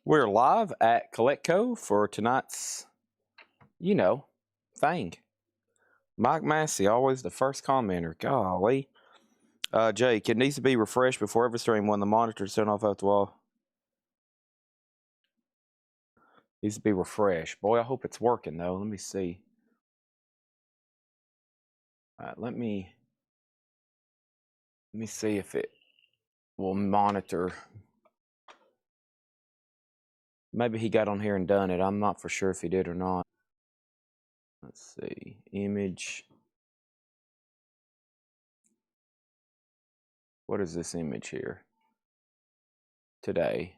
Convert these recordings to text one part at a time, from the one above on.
We're live at Collectibles for tonight's, thing. Mike Massey, always the first commenter. Golly. Jake, it needs to be refreshed before every stream when the monitor's turned off at the wall. Needs to be refreshed. Boy, I hope it's working, though. Let me see. All right, let me see if it will monitor. Maybe he got on here and done it. I'm not for sure if he did or not. Let's see. Image. What is this image here? Today.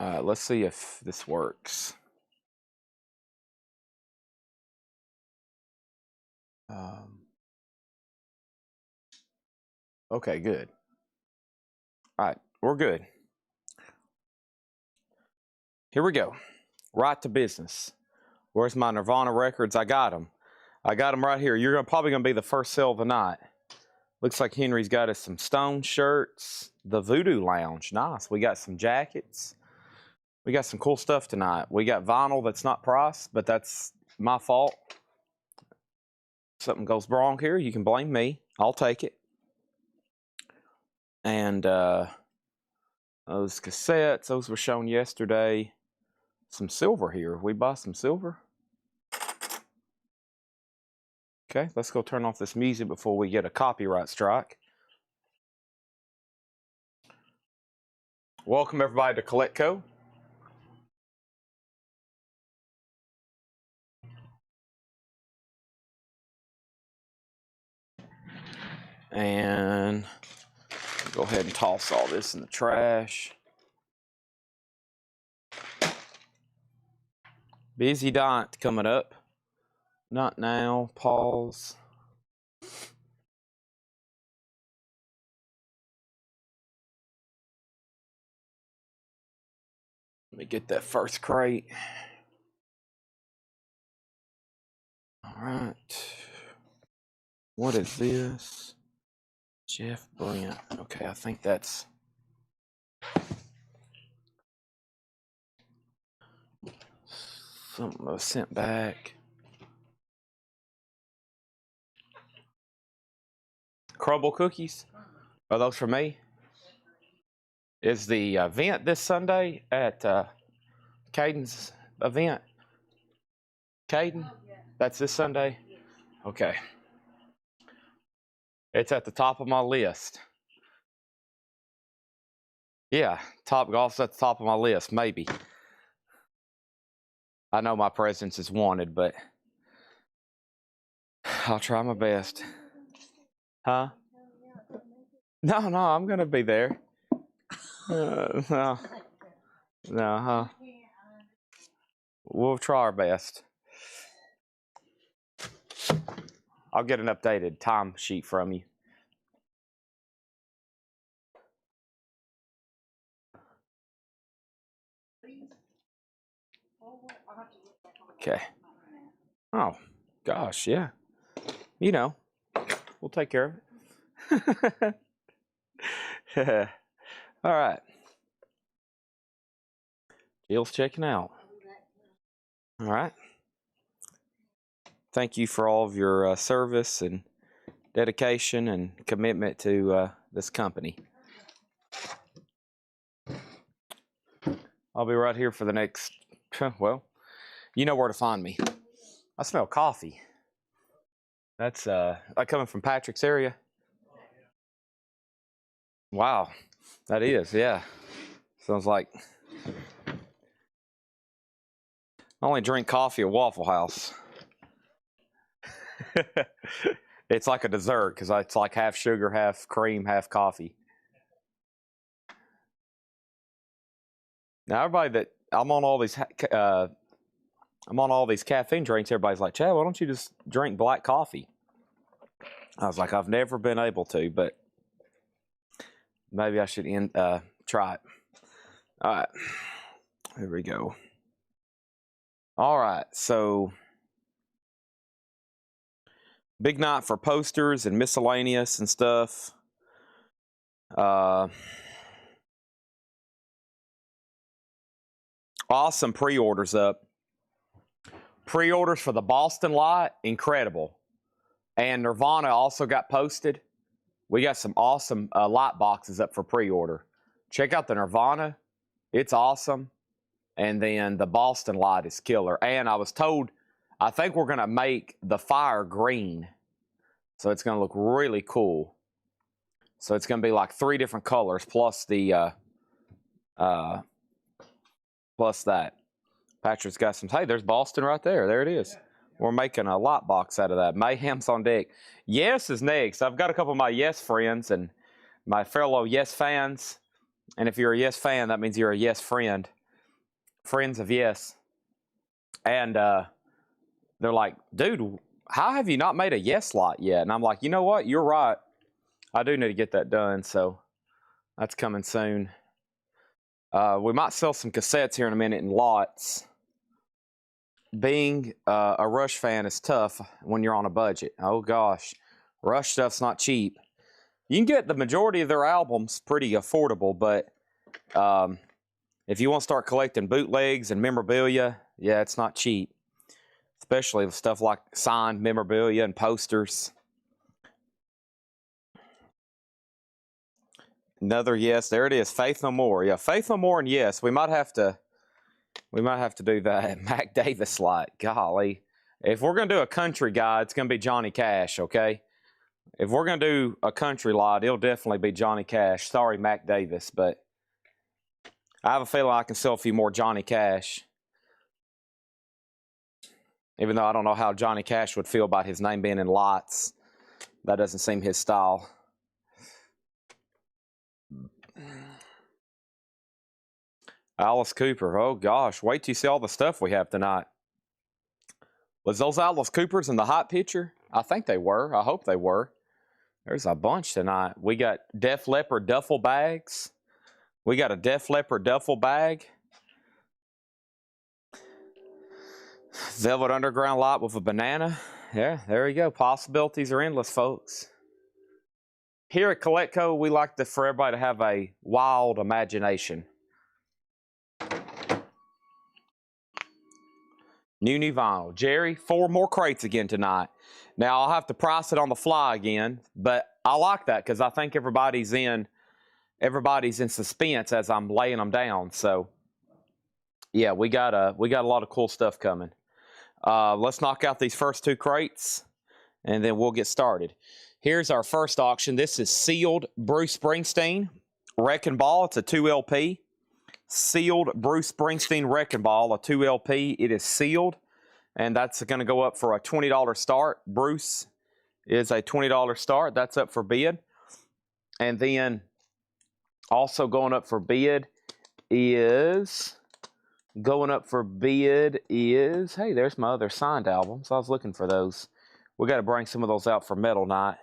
Let's see if this works. Okay, good. All right, we're good. Here we go. Right to business. Where's my Nirvana records? I got them. I got them right here. You're probably going to be the first sale of the night. Looks like Henry's got us some Stone shirts. The Voodoo Lounge. Nice. We got some jackets. We got some cool stuff tonight. We got vinyl that's not priced, but that's my fault. Something goes wrong here, you can blame me. I'll take it. And those cassettes, those were shown yesterday. Some silver here. We buy some silver. Okay, let's go turn off this music before we get a copyright strike. Welcome everybody to Collectibles. And go ahead and toss all this in the trash. Busy night coming up. Not now. Pause. Let me get that first crate. All right. What is this? Jeff Brent. Okay, I think that's something I sent back. Crumble cookies. Are those for me? Is the event this Sunday at Caden's event? Caden? That's this Sunday? Okay. It's at the top of my list. Yeah, Top Golf's at the top of my list, maybe. I know my presence is wanted, but I'll try my best. Huh? No, I'm going to be there. No, huh? We'll try our best. I'll get an updated time sheet from you. Okay. Oh, gosh, yeah. We'll take care of it. All right. Jill's checking out. All right. Thank you for all of your service and dedication and commitment to this company. I'll be right here for the next, well, you know where to find me. I smell coffee. That's coming from Patrick's area. Wow, that is, yeah. Sounds like I only drink coffee at Waffle House. It's like a dessert because it's like half sugar, half cream, half coffee. Now, everybody that I'm on all these caffeine drinks. Everybody's like, Chad, why don't you just drink black coffee? I was like, I've never been able to, but maybe I should try it. All right, here we go. All right, so big night for posters and miscellaneous and stuff. awesome pre-orders up. Pre-orders for the Boston lot, incredible. And Nirvana also got posted. We got some awesome lot boxes up for pre-order. Check out the Nirvana. It's awesome. And then the Boston lot is killer. And I was told, I think we're going to make the fire green. So it's going to look really cool. So it's going to be like 3 different colors plus the plus that. Patrick's got some. Hey, there's Boston right there. There it is. We're making a lot box out of that. Mayhem's on deck. Yes is next. I've got a couple of my Yes friends and my fellow Yes fans. And if you're a Yes fan, that means you're a Yes friend. Friends of Yes. And they're like, dude, how have you not made a Yes lot yet? And I'm like, you know what? You're right. I do need to get that done. So that's coming soon. We might sell some cassettes here in a minute in lots. Being a Rush fan is tough when you're on a budget. Oh gosh, Rush stuff's not cheap. You can get the majority of their albums pretty affordable, but if you want to start collecting bootlegs and memorabilia, yeah, it's not cheap. Especially with stuff like signed memorabilia and posters. Another Yes, there it is. Faith No More. Yeah, Faith No More and Yes. We might have to do that. Mac Davis lot. Golly. If we're going to do a country guy, it's going to be Johnny Cash, okay? If we're going to do a country lot, it'll definitely be Johnny Cash. Sorry, Mac Davis, but I have a feeling I can sell a few more Johnny Cash. Even though I don't know how Johnny Cash would feel about his name being in lots. That doesn't seem his style. Alice Cooper. Oh, gosh. Wait till you see all the stuff we have tonight. Was those Alice Coopers in the hot picture? I think they were. I hope they were. There's a bunch tonight. We got Def Leppard duffel bags. We got a Def Leppard duffel bag. Velvet Underground lot with a banana. Yeah, there you go. Possibilities are endless, folks. Here at Collectibles, we like for everybody to have a wild imagination. New vinyl. Jerry, 4 more crates again tonight. Now, I'll have to price it on the fly again, but I like that because I think everybody's in suspense as I'm laying them down. So, yeah, we got a lot of cool stuff coming. Let's knock out these first 2 crates, and then we'll get started. Here's our first auction. This is sealed Bruce Springsteen Wrecking Ball. It's a 2 LP. Sealed Bruce Springsteen Wrecking Ball, a 2 LP. It is sealed, and that's going to go up for a $20 start. Bruce is a $20 start. That's up for bid. And then also going up for bid is, hey, there's my other signed albums. I was looking for those. We got to bring some of those out for Metal Night.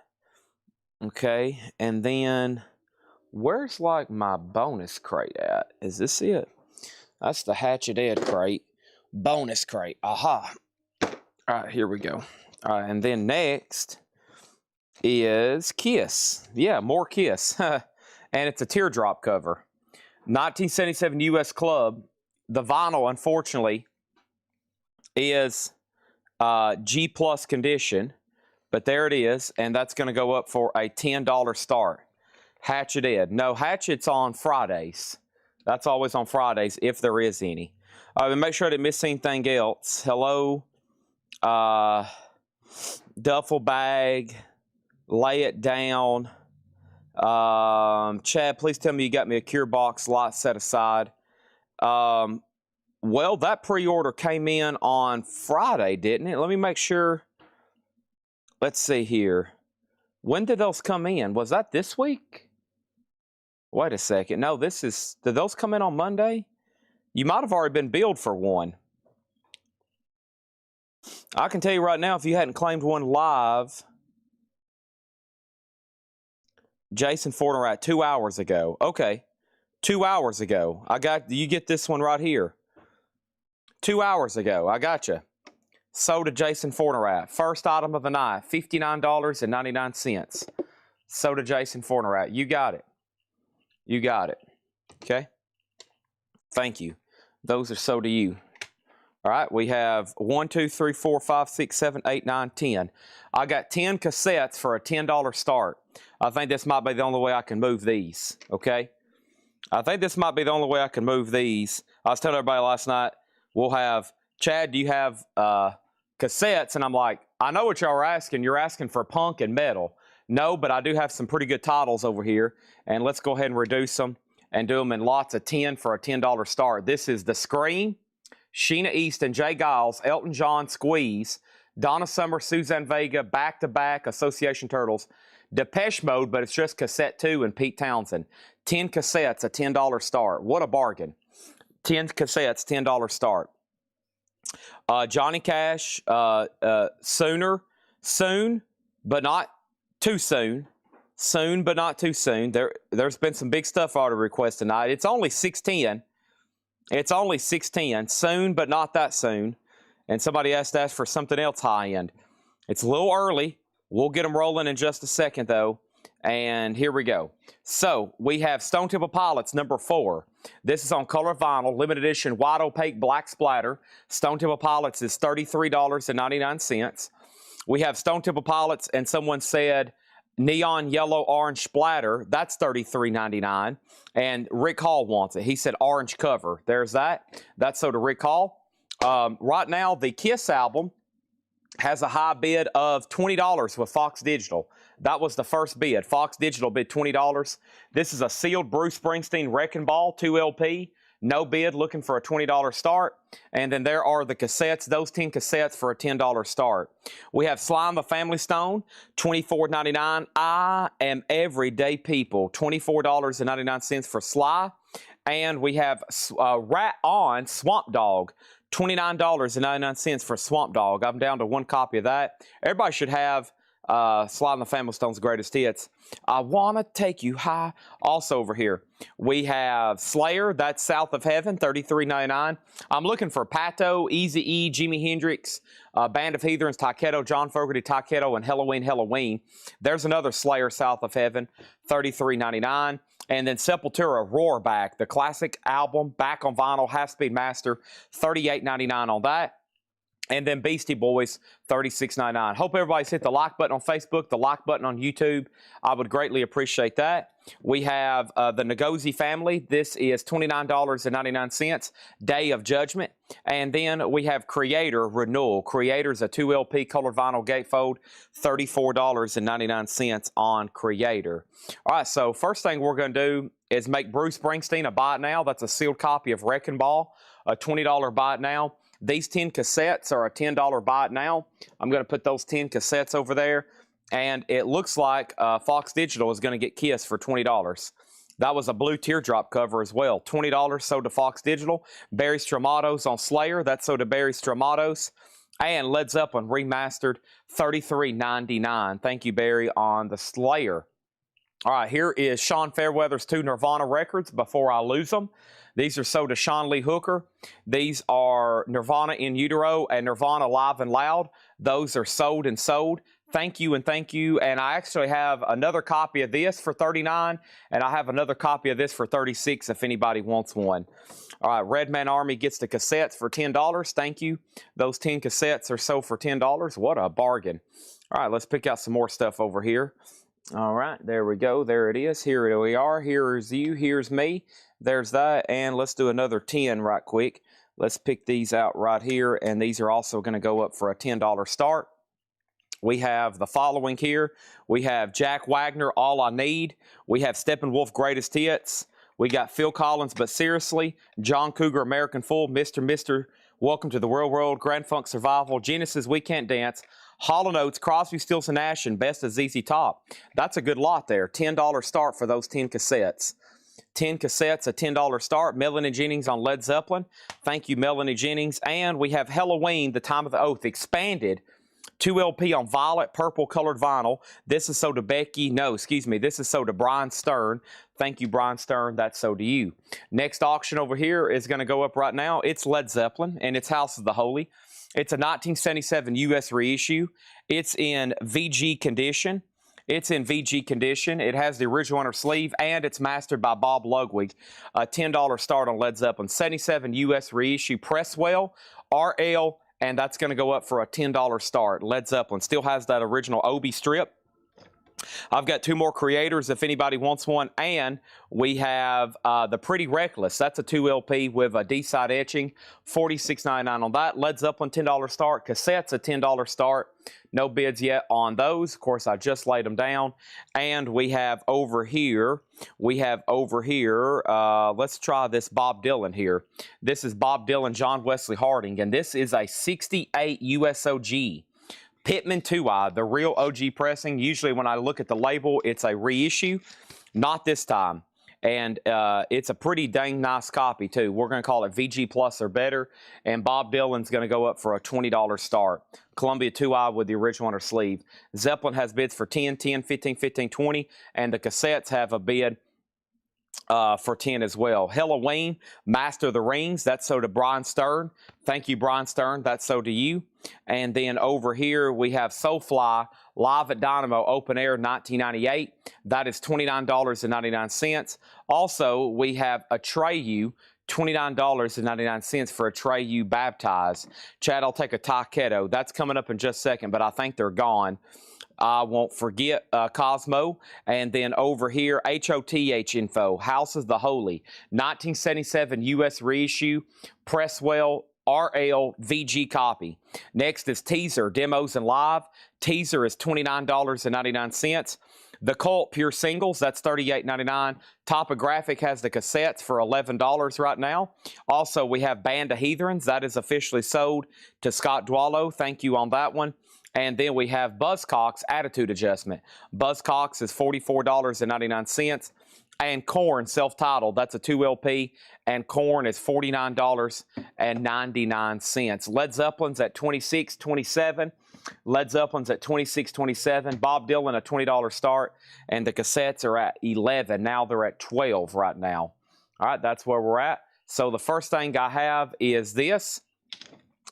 Okay, and then where's like my bonus crate at? Is this it? That's the Hatchet Ed crate. Bonus crate. Aha. All right, here we go. All right, and then next is Kiss. Yeah, more Kiss. And it's a teardrop cover. 1977 U.S. Club. The vinyl, unfortunately, is G+ condition. But there it is, and that's going to go up for a $10 start. Hatchet Ed. No, Hatchet's on Fridays. That's always on Fridays, if there is any. But make sure I didn't miss anything else. Hello. Duffel bag. Lay it down. Chad, please tell me you got me a Cure Box lot set aside. Well, that pre-order came in on Friday, didn't it? Let me make sure. Let's see here. When did those come in? Was that this week? Wait a second. No, did those come in on Monday? You might have already been billed for one. I can tell you right now, if you hadn't claimed one live, Jason Fortner 2 hours ago. Okay. 2 hours ago. You get this one right here. 2 hours ago. I got you. Sold to Jason Fortner. First item of the night, $59.99. Sold to Jason Fortner. You got it. You got it. Okay? Thank you. Those are so to you. All right, we have 1, 2, 3, 4, 5, 6, 7, 8, 9, 10. I got 10 cassettes for a $10 start. I think this might be the only way I can move these, okay? I think this might be the only way I can move these. I was telling everybody last night, we'll have, Chad, do you have cassettes? And I'm like, I know what y'all are asking. You're asking for punk and metal. No, but I do have some pretty good titles over here. And let's go ahead and reduce them and do them in lots of 10 for a $10 start. This is The Scream, Sheena Easton, Jay Giles, Elton John, Squeeze, Donna Summer, Suzanne Vega, Back to Back, Association Turtles, Depeche Mode, but it's just cassette 2, and Pete Townsend. 10 cassettes, a $10 start. What a bargain. 10 cassettes, $10 start. Johnny Cash, Sooner, Soon, but not too soon. Soon, but not too soon. There's been some big stuff already requested tonight. It's only 6:10. It's only 6:10. Soon, but not that soon. And somebody has to ask for something else high-end. It's a little early. We'll get them rolling in just a second, though. And here we go. So we have Stone Temple Pilots, number 4. This is on color vinyl, limited edition, white opaque, black splatter. Stone Temple Pilots is $33.99. We have Stone Temple Pilots, and someone said neon yellow orange splatter. That's $33.99. And Rick Hall wants it. He said orange cover. There's that. That's so to Rick Hall. Right now, the Kiss album has a high bid of $20 with Fox Digital. That was the first bid. Fox Digital bid $20. This is a sealed Bruce Springsteen Wrecking Ball 2 LP. No bid, looking for a $20 start. And then there are the cassettes, those 10 cassettes for a $10 start. We have Slime the Family Stone, $24.99. I am everyday people, $24.99 for Sly. And we have Rat On Swamp Dog, $29.99 for Swamp Dog. I'm down to one copy of that. Everybody should have Sly and the Family Stone's greatest hits. I Wanna Take You High. Also over here, we have Slayer, that's South of Heaven, $33.99. I'm looking for Pato, Eazy-E, Jimi Hendrix, Band of Heathens, Taketo, John Fogerty, Taketo, and Halloween, Halloween. There's another Slayer, South of Heaven, $33.99. And then Sepultura, Roarback, the classic album, back on vinyl, half-speed master, $38.99 on that. And then Beastie Boys, $36.99. Hope everybody's hit the like button on Facebook, the like button on YouTube. I would greatly appreciate that. We have the Ngozi family. This is $29.99, Day of Judgment. And then we have Creator Renewal. Creator's a 2 LP colored vinyl gatefold, $34.99 on Creator. All right, so first thing we're going to do is make Bruce Springsteen a buy it now. That's a sealed copy of Wrecking Ball, a $20 buy it now. These 10 cassettes are a $10 buy it now. I'm going to put those 10 cassettes over there. And it looks like Fox Digital is going to get Kiss for $20. That was a blue teardrop cover as well. $20 sold to Fox Digital. Barry Stramatos on Slayer. That's sold to Barry Stramatos. And Led Zeppelin remastered, $33.99. Thank you, Barry, on the Slayer. All right, here is Sean Fairweather's 2 Nirvana records, Before I Lose Them. These are sold to Sean Lee Hooker. These are Nirvana in Utero and Nirvana Live and Loud. Those are sold and sold. Thank you and thank you. And I actually have another copy of this for $39, and I have another copy of this for $36 if anybody wants one. All right, Red Man Army gets the cassettes for $10. Thank you. Those 10 cassettes are sold for $10. What a bargain. All right, let's pick out some more stuff over here. All right, there we go. There it is. Here we are. Here's you. Here's me. There's that. And let's do another 10 right quick. Let's pick these out right here. And these are also going to go up for a $10 start. We have the following here. We have Jack Wagner, All I Need. We have Steppenwolf, Greatest Hits. We got Phil Collins, But Seriously. John Cougar, American Fool. Mr. Welcome to the Real World. Grand Funk Survival. Genesis, We Can't Dance. Hall & Oates, Crosby, Stills & Nash, and Best of ZZ Top. That's a good lot there. $10 start for those 10 cassettes. 10 cassettes, a $10 start. Melanie Jennings on Led Zeppelin. Thank you, Melanie Jennings. And we have Halloween, The Time of the Oath, expanded. 2 LP on violet, purple colored vinyl. This is so to Becky. No, excuse me. This is so to Brian Stern. Thank you, Brian Stern. That's so to you. Next auction over here is going to go up right now. It's Led Zeppelin, and it's House of the Holy. It's a 1977 U.S. reissue. It's in VG condition. It's in VG condition. It has the original inner sleeve, and it's mastered by Bob Ludwig. A $10 start on Led Zeppelin. 77 U.S. reissue Presswell, RL, and that's going to go up for a $10 start. Led Zeppelin still has that original Obi strip. I've got 2 more creators if anybody wants one, and we have the Pretty Reckless. That's a 2 LP with a D-side etching, $46.99 on that. Led Zeppelin, $10 start. Cassette's a $10 start. No bids yet on those. Of course, I just laid them down. And we have over here, let's try this Bob Dylan here. This is Bob Dylan, John Wesley Harding, and this is a 68 USOG. Pittman 2-eye, the real OG pressing. Usually when I look at the label, it's a reissue. Not this time. And it's a pretty dang nice copy, too. We're going to call it VG Plus or better. And Bob Dylan's going to go up for a $20 start. Columbia 2-eye with the original inner sleeve. Zeppelin has bids for 10, 10, 15, 15, 20. And the cassettes have a bid for 10 as well. Halloween, Master of the Rings. That's so to Brian Stern. Thank you, Brian Stern. That's so to you. And then over here, we have Soulfly, Live at Dynamo, Open Air, 1998. That is $29.99. Also, we have Atreyu, $29.99 for Atreyu Baptized. Chad, I'll take a Takedo. That's coming up in just a second, but I think they're gone. I won't forget Cosmo. And then over here, HOTH info, House of the Holy, 1977 U.S. reissue, Presswell, RL, VG copy. Next is Teaser, Demos and Live. Teaser is $29.99. The Cult Pure Singles, that's $38.99. Topographic has the cassettes for $11 right now. Also, we have Band of Heathens. That is officially sold to Scott Dwallow. Thank you on that one. And then we have Buzzcocks Attitude Adjustment. Buzzcocks is $44.99. And Korn, self-titled, that's a 2 LP. And Korn is $49.99. Led Zeppelin's at $26.27. Led Zeppelin's at $26.27. Bob Dylan, a $20 start. And the cassettes are at $11. Now they're at $12 right now. All right, that's where we're at. So the first thing I have is this.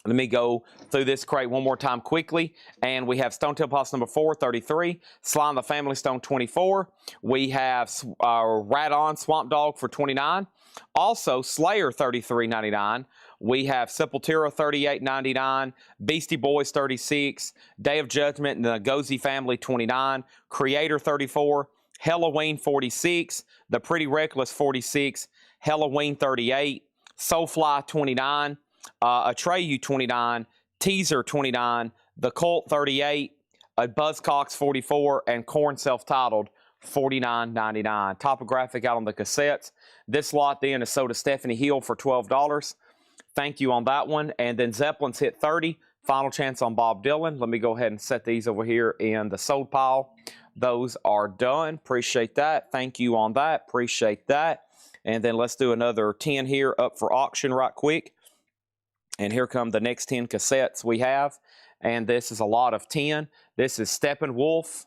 Let me go through this crate one more time quickly. And we have Stone Temple House number 433, Sly and the Family Stone 24. We have Rat On Swamp Dog for $29. Also, Slayer $33.99. We have Sepultura $38.99, Beastie Boys $36, Day of Judgment and the Gozy Family $29, Creator $34, Halloween $46, The Pretty Reckless $46, Halloween $38, Soulfly $29, Atreyu $29, Teaser $29, The Cult $38, Buzzcocks $44, and Korn self-titled $49.99. Topographic out on the cassettes. This lot then is sold to Stephanie Hill for $12. Thank you on that one. And then Zeppelin's hit 30. Final chance on Bob Dylan. Let me go ahead and set these over here in the sold pile. Those are done. Appreciate that. Thank you on that. Appreciate that. And then let's do another 10 here up for auction right quick. And here come the next 10 cassettes we have. And this is a lot of 10. This is Steppenwolf.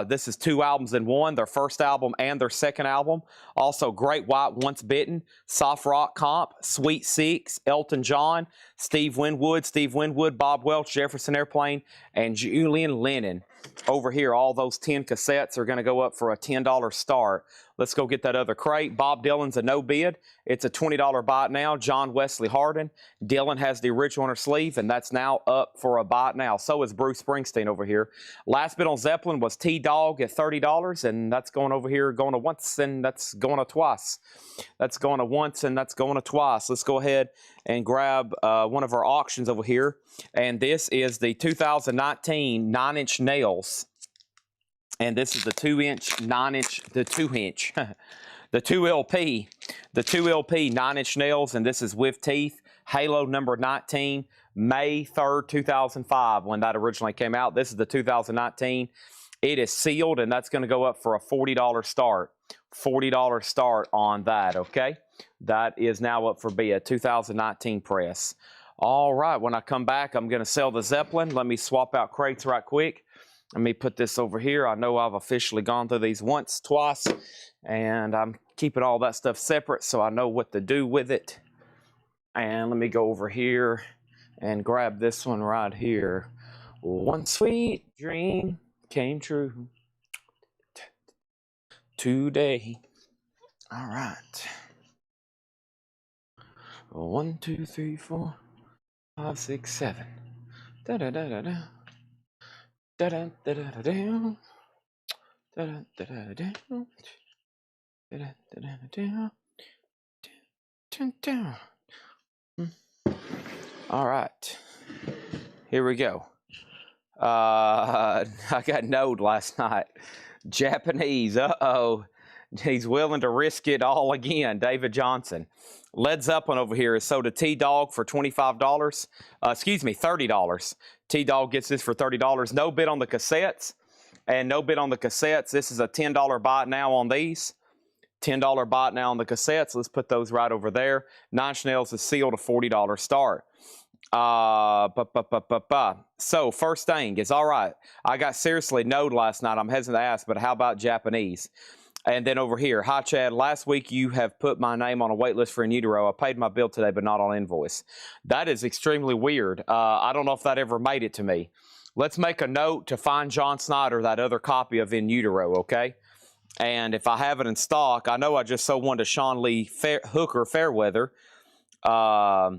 This is 2 albums in one, their first album and their second album. Also, Great White Once Bitten, Soft Rock Comp, Sweet Six, Elton John, Steve Winwood, Bob Welch, Jefferson Airplane, and Julian Lennon. Over here, all those 10 cassettes are going to go up for a $10 start. Let's go get that other crate. Bob Dylan's a no bid. It's a $20 buy it now. John Wesley Harding. Dylan has the original on her sleeve, and that's now up for a buy it now. So is Bruce Springsteen over here. Last bid on Zeppelin was T-Dog at $30, and that's going over here, going to once, and that's going to twice. That's going to once, and that's going to twice. Let's go ahead and grab one of our auctions over here. And this is the 2019 9-inch nails. And this is the 2-inch, 9-inch, the 2-inch, the 2 LP, the 2 LP 9-inch nails, and this is with teeth. Halo number 19, May 3rd, 2005, when that originally came out. This is the 2019. It is sealed, and that's going to go up for a $40 start. $40 start on that, okay? That is now up for bid, 2019 press. All right, when I come back, I'm going to sell the Zeppelin. Let me swap out crates right quick. Let me put this over here. I know I've officially gone through these once, twice, and I'm keeping all that stuff separate so I know what to do with it. And let me go over here and grab this one right here. One sweet dream came true. today. All right. 1, 2, 3, 4, 5, 6, 7. Da da da da da. Da da da da da da. Da da da da da. Da da da da da. All right. Here we go. I got knowed last night. Japanese. Uh-oh. He's willing to risk it all again. David Johnson. Led Zeppelin over here is sold to T-Dog for $25. Excuse me, $30. T-Dog gets this for $30. No bid on the cassettes. And no bid on the cassettes. This is a $10 buy now on these. $10 buy now on the cassettes. Let's put those right over there. Nine Inch Nails is sealed a $40 start. So first thing is, all right, I got seriously knowed last night. I'm hesitant to ask, but how about Japanese? And then over here, hi Chad, last week you have put my name on a wait list for in utero. I paid my bill today, but not on invoice. That is extremely weird. I don't know if that ever made it to me. Let's make a note to find John Snyder that other copy of in utero, okay? And if I have it in stock, I know I just sold one to Sean Lee Hooker Fairweather. I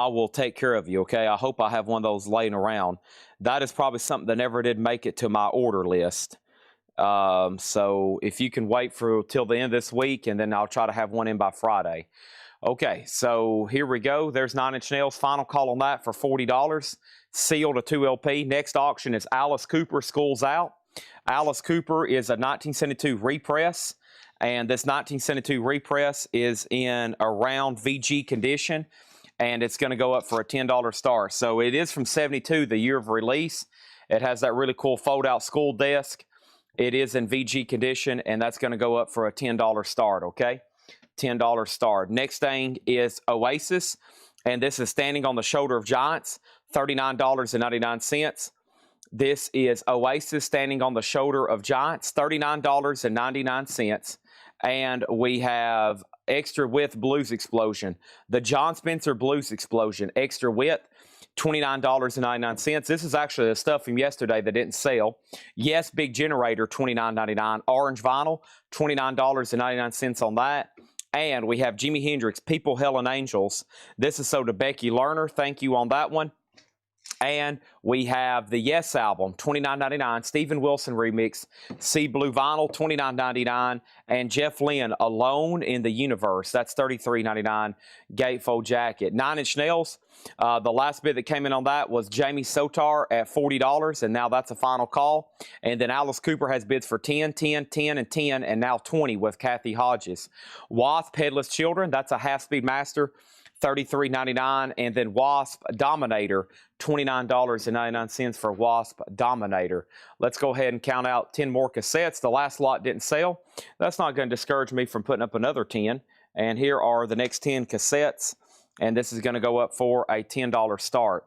will take care of you, okay? I hope I have one of those laying around. That is probably something that never did make it to my order list. So if you can wait for till the end of this week, and then I'll try to have one in by Friday. Okay, so here we go. There's Nine Inch Nails. Final call on that for $40. Sealed a 2LP. Next auction is Alice Cooper, School's Out. Alice Cooper is a 1972 repress. And this 1972 repress is in around VG condition. And it's going to go up for a $10 start. So it is from 72, the year of release. It has that really cool fold-out school desk. It is in VG condition, and that's going to go up for a $10 start, okay? $10 start. Next thing is Oasis, and this is Standing on the Shoulder of Giants, $39.99. This is Oasis, Standing on the Shoulder of Giants, $39.99. And we have Extra Width Blues Explosion. The John Spencer Blues Explosion. Extra Width, $29.99. This is actually the stuff from yesterday that didn't sell. Yes, Big Generator, $29.99. Orange Vinyl, $29.99 on that. And we have Jimi Hendrix, People, Hell, and Angels. This is sold to Becky Lerner. Thank you on that one. And we have the Yes album, $29.99, Stephen Wilson remix, Sea Blue Vinyl, $29.99, and Jeff Lynne, Alone in the Universe, that's $33.99, gatefold jacket. Nine Inch Nails, the last bid that came in on that was Jamie Sotar at $40, and now that's a final call. And then Alice Cooper has bids for 10, 10, 10, and 10, and now 20 with Kathy Hodges. Wasp, Headless Children, that's a half-speed master, $33.99, and then Wasp Dominator, $29.99 for Wasp Dominator. Let's go ahead and count out 10 more cassettes. The last lot didn't sell. That's not going to discourage me from putting up another 10. And here are the next 10 cassettes, and this is going to go up for a $10 start.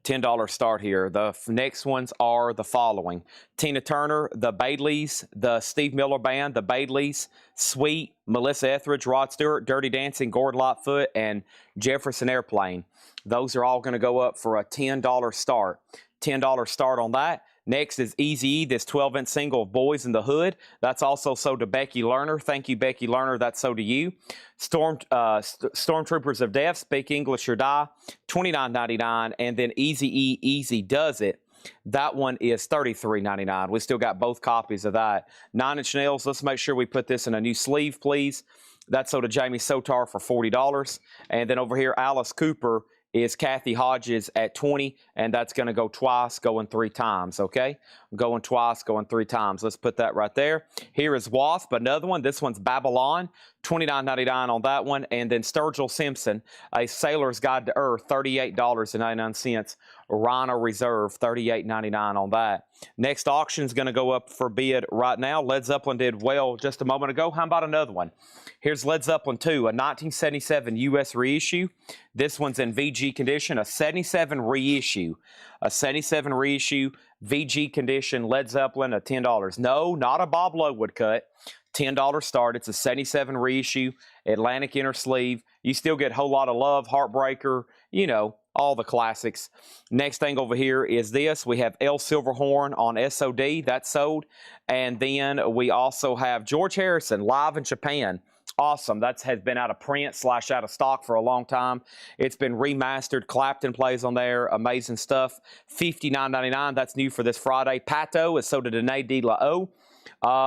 $10 start here. The next ones are the following: Tina Turner, the Badleys, the Steve Miller Band, the Badleys, Sweet, Melissa Etheridge, Rod Stewart, Dirty Dancing, Gordon Lightfoot, and Jefferson Airplane. Those are all going to go up for a $10 start. $10 start on that. Next is Eazy-E, this 12-inch single of Boys in the Hood. That's also sold to Becky Lerner. Thank you, Becky Lerner. That's sold to you. Stormtroopers of Death, Speak English or Die, $29.99. And then Eazy-E, Easy Does It. That one is $33.99. We still got both copies of that. Nine Inch Nails, let's make sure we put this in a new sleeve, please. That's sold to Jamie Sotar for $40. And then over here, Alice Cooper is Kathy Hodges at $20, and that's going to go twice, going 3 times, okay? Going twice, going 3 times. Let's put that right there. Here is Wasp, another one. This one's Babylon, $29.99 on that one. And then Sturgill Simpson, A Sailor's Guide to Earth, $38.99. Rhino Reserve, $38.99 on that. Next auction is going to go up for bid right now. Led Zeppelin did well just a moment ago. How about another one? Here's Led Zeppelin 2, a 1977 U.S. reissue. This one's in VG condition, a 77 reissue. A 77 reissue, VG condition, Led Zeppelin, at $10. No, not a Bob Lowood cut. $10 start. It's a 77 reissue, Atlantic inner sleeve. You still get a whole lot of love, Heartbreaker, you know, all the classics. Next thing over here is this. We have El Silverhorn on SOD. That's sold. And then we also have George Harrison live in Japan. Awesome. That has been out of print / out of stock for a long time. It's been remastered. Clapton plays on there. Amazing stuff. $59.99. That's new for this Friday. Pato is sold to Dene De La O.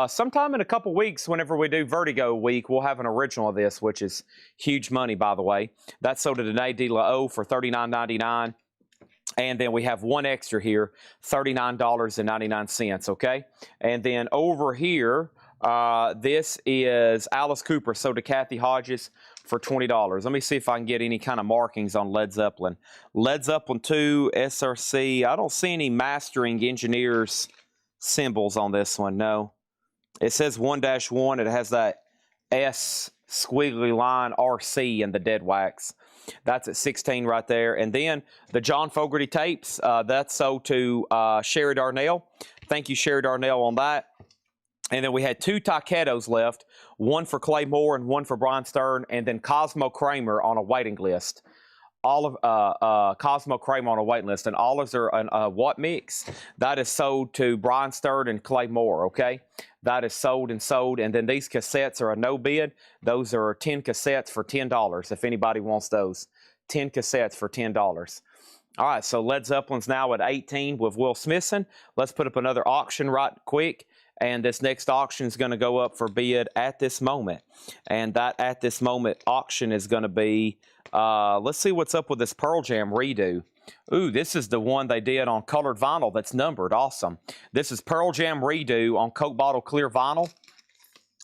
Sometime in a couple weeks, whenever we do Vertigo Week, we'll have an original of this, which is huge money, by the way. That's sold to Dene De La O for $39.99. And then we have one extra here, $39.99, okay? And then over here, this is Alice Cooper, sold to Kathy Hodges for $20. Let me see if I can get any kind of markings on Led Zeppelin. Led Zeppelin 2, SRC. I don't see any mastering engineers symbols on this one, no. It says 1-1. It has that S squiggly line RC in the dead wax. That's at $16 right there. And then the John Fogerty tapes, that's sold to Sherry Darnell. Thank you, Sherry Darnell, on that. And then we had 2 Taketos left, one for Clay Moore and one for Brian Stern, and then Cosmo Kramer on a waiting list. All of Cosmo Kramer on a waiting list, and olives are a what mix? That is sold to Brian Stern and Clay Moore, okay? That is sold and sold. And then these cassettes are a no bid. Those are 10 cassettes for $10 if anybody wants those. 10 cassettes for $10. All right, so Led Zeppelin's now at 18 with Will Smithson. Let's put up another auction right quick. And this next auction is going to go up for bid at this moment. And that at this moment auction is going to be, let's see what's up with this Pearl Jam redo. Ooh, this is the one they did on colored vinyl that's numbered. Awesome. This is Pearl Jam redo on Coke bottle clear vinyl.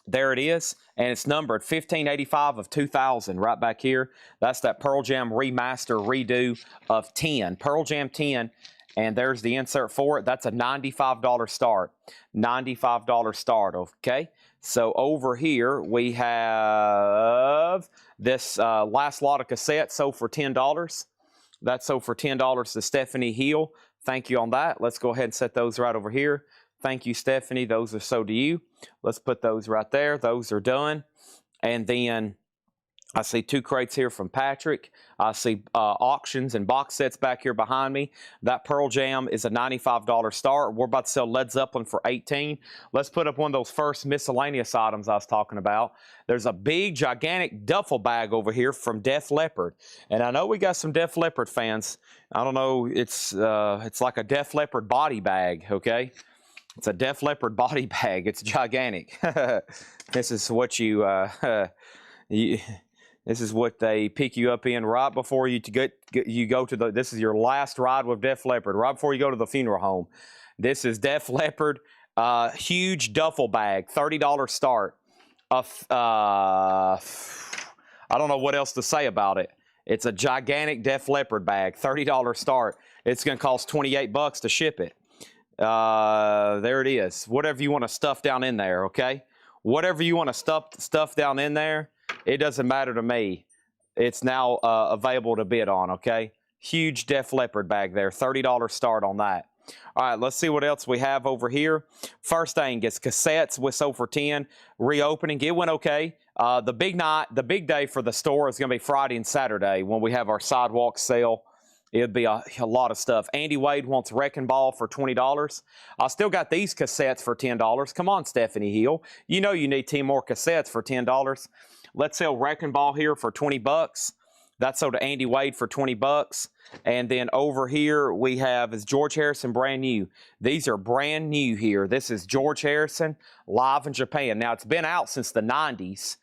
There it is. And it's numbered 1585 of 2000 right back here. That's that Pearl Jam remaster redo of 10. Pearl Jam 10. And there's the insert for it. That's a $95 start. $95 start, okay? So over here, we have this last lot of cassettes sold for $10. That's sold for $10 to Stephanie Hill. Thank you on that. Let's go ahead and set those right over here. Thank you, Stephanie. Those are sold to you. Let's put those right there. Those are done. And then I see 2 crates here from Patrick. I see auctions and box sets back here behind me. That Pearl Jam is a $95 start. We're about to sell Led Zeppelin for $18. Let's put up one of those first miscellaneous items I was talking about. There's a big, gigantic duffel bag over here from Def Leppard. And I know we got some Def Leppard fans. I don't know, it's like a Def Leppard body bag, okay? It's a Def Leppard body bag. It's gigantic. This is what this is what they pick you up in right before you go to the. This is your last ride with Def Leppard, right before you go to the funeral home. This is Def Leppard, huge duffel bag, $30 start. I don't know what else to say about it. It's a gigantic Def Leppard bag, $30 start. It's going to cost $28 to ship it. There it is. Whatever you want to stuff down in there, okay? Whatever you want to stuff down in there. It doesn't matter to me. It's now available to bid on, okay? Huge Def Leppard bag there. $30 start on that. All right, let's see what else we have over here. First thing is cassettes with sold for 10. Reopening. It went okay. The big night, the big day for the store is going to be Friday and Saturday when we have our sidewalk sale. It'd be a lot of stuff. Andy Wade wants Wrecking Ball for $20. I still got these cassettes for $10. Come on, Stephanie Hill. You know you need 10 more cassettes for $10. Let's sell Wrecking Ball here for $20. That's sold to Andy Wade for $20. And then over here we have is George Harrison brand new. These are brand new here. This is George Harrison live in Japan. Now it's been out since the 90s.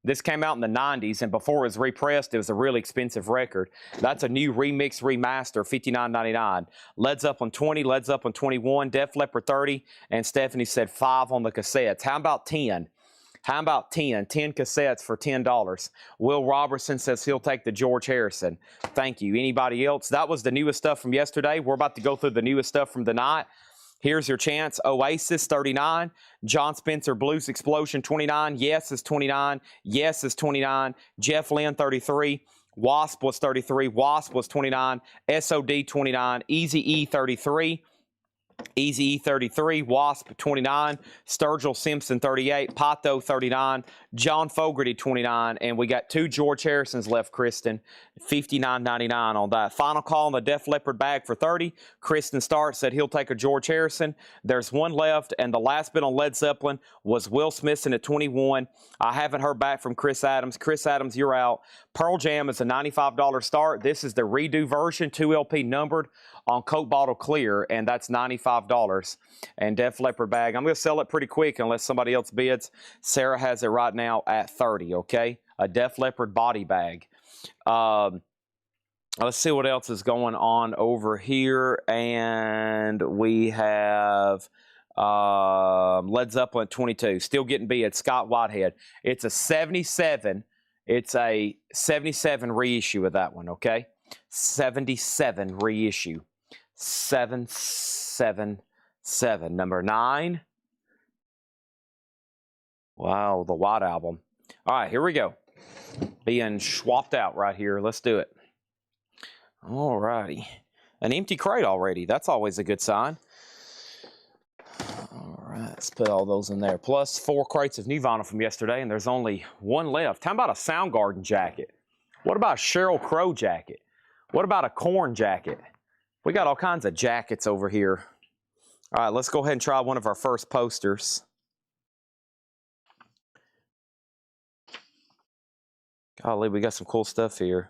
This came out in the 90s, and before it was repressed, it was a really expensive record. That's a new remix remaster, $59.99. Led Zeppelin 20, Led Zeppelin 21, Def Leppard 30, and Stephanie said 5 on the cassettes. How about 10? How about 10? 10 cassettes for $10. Will Robertson says he'll take the George Harrison. Thank you. Anybody else? That was the newest stuff from yesterday. We're about to go through the newest stuff from the night. Here's your chance. Oasis, 39. John Spencer, Blues Explosion, 29. Yes is 29. Yes is 29. Jeff Lynne, 33. Wasp was 33. Wasp was 29. SOD, 29. Eazy-E, 33. Easy E33, Wasp 29, Sturgill Simpson 38, Pato 39, John Fogerty 29, and we got 2 George Harrisons left, Kristen, $59.99 on that. Final call on the Def Leppard bag for 30. Kristen Stark said he'll take a George Harrison. There's 1 left, and the last bid on Led Zeppelin was Will Smithson at 21. I haven't heard back from Chris Adams. Chris Adams, you're out. Pearl Jam is a $95 start. This is the redo version, 2 LP numbered on Coke Bottle Clear, and that's $95. And Def Leppard bag, I'm going to sell it pretty quick unless somebody else bids. Sarah has it right now at 30, okay? A Def Leppard body bag. Let's see what else is going on over here. And we have Led Zeppelin 22. Still getting bid. Scott Whitehead. It's a 77. It's a 77 reissue of that one, okay? 77 reissue. 777. Number 9. Wow, the White Album. All right, here we go. Being swapped out right here. Let's do it. All righty. An empty crate already. That's always a good sign. All right, let's put all those in there. Plus 4 crates of new vinyl from yesterday, and there's only 1 left. How about a Soundgarden jacket? What about a Sheryl Crow jacket? What about a Korn jacket? We got all kinds of jackets over here. All right, let's go ahead and try one of our first posters. Golly, we got some cool stuff here.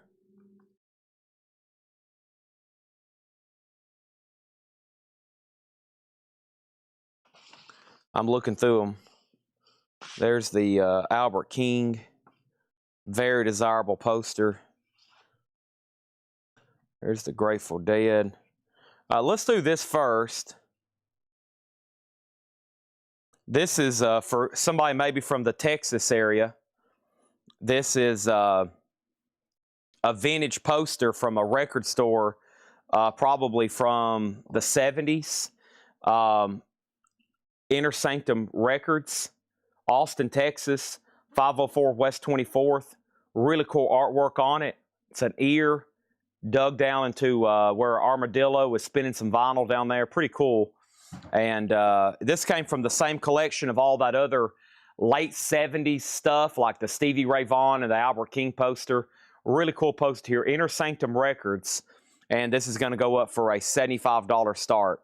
I'm looking through them. There's the Albert King. Very desirable poster. There's the Grateful Dead. Let's do this first. This is for somebody maybe from the Texas area. This is a vintage poster from a record store, probably from the 70s. Inner Sanctum Records, Austin, Texas, 504 West 24th. Really cool artwork on it. It's an ear dug down into where Armadillo is spinning some vinyl down there. Pretty cool. And this came from the same collection of all that other late 70s stuff, like the Stevie Ray Vaughan and the Albert King poster. Really cool poster here. Inner Sanctum Records. And this is going to go up for a $75 start.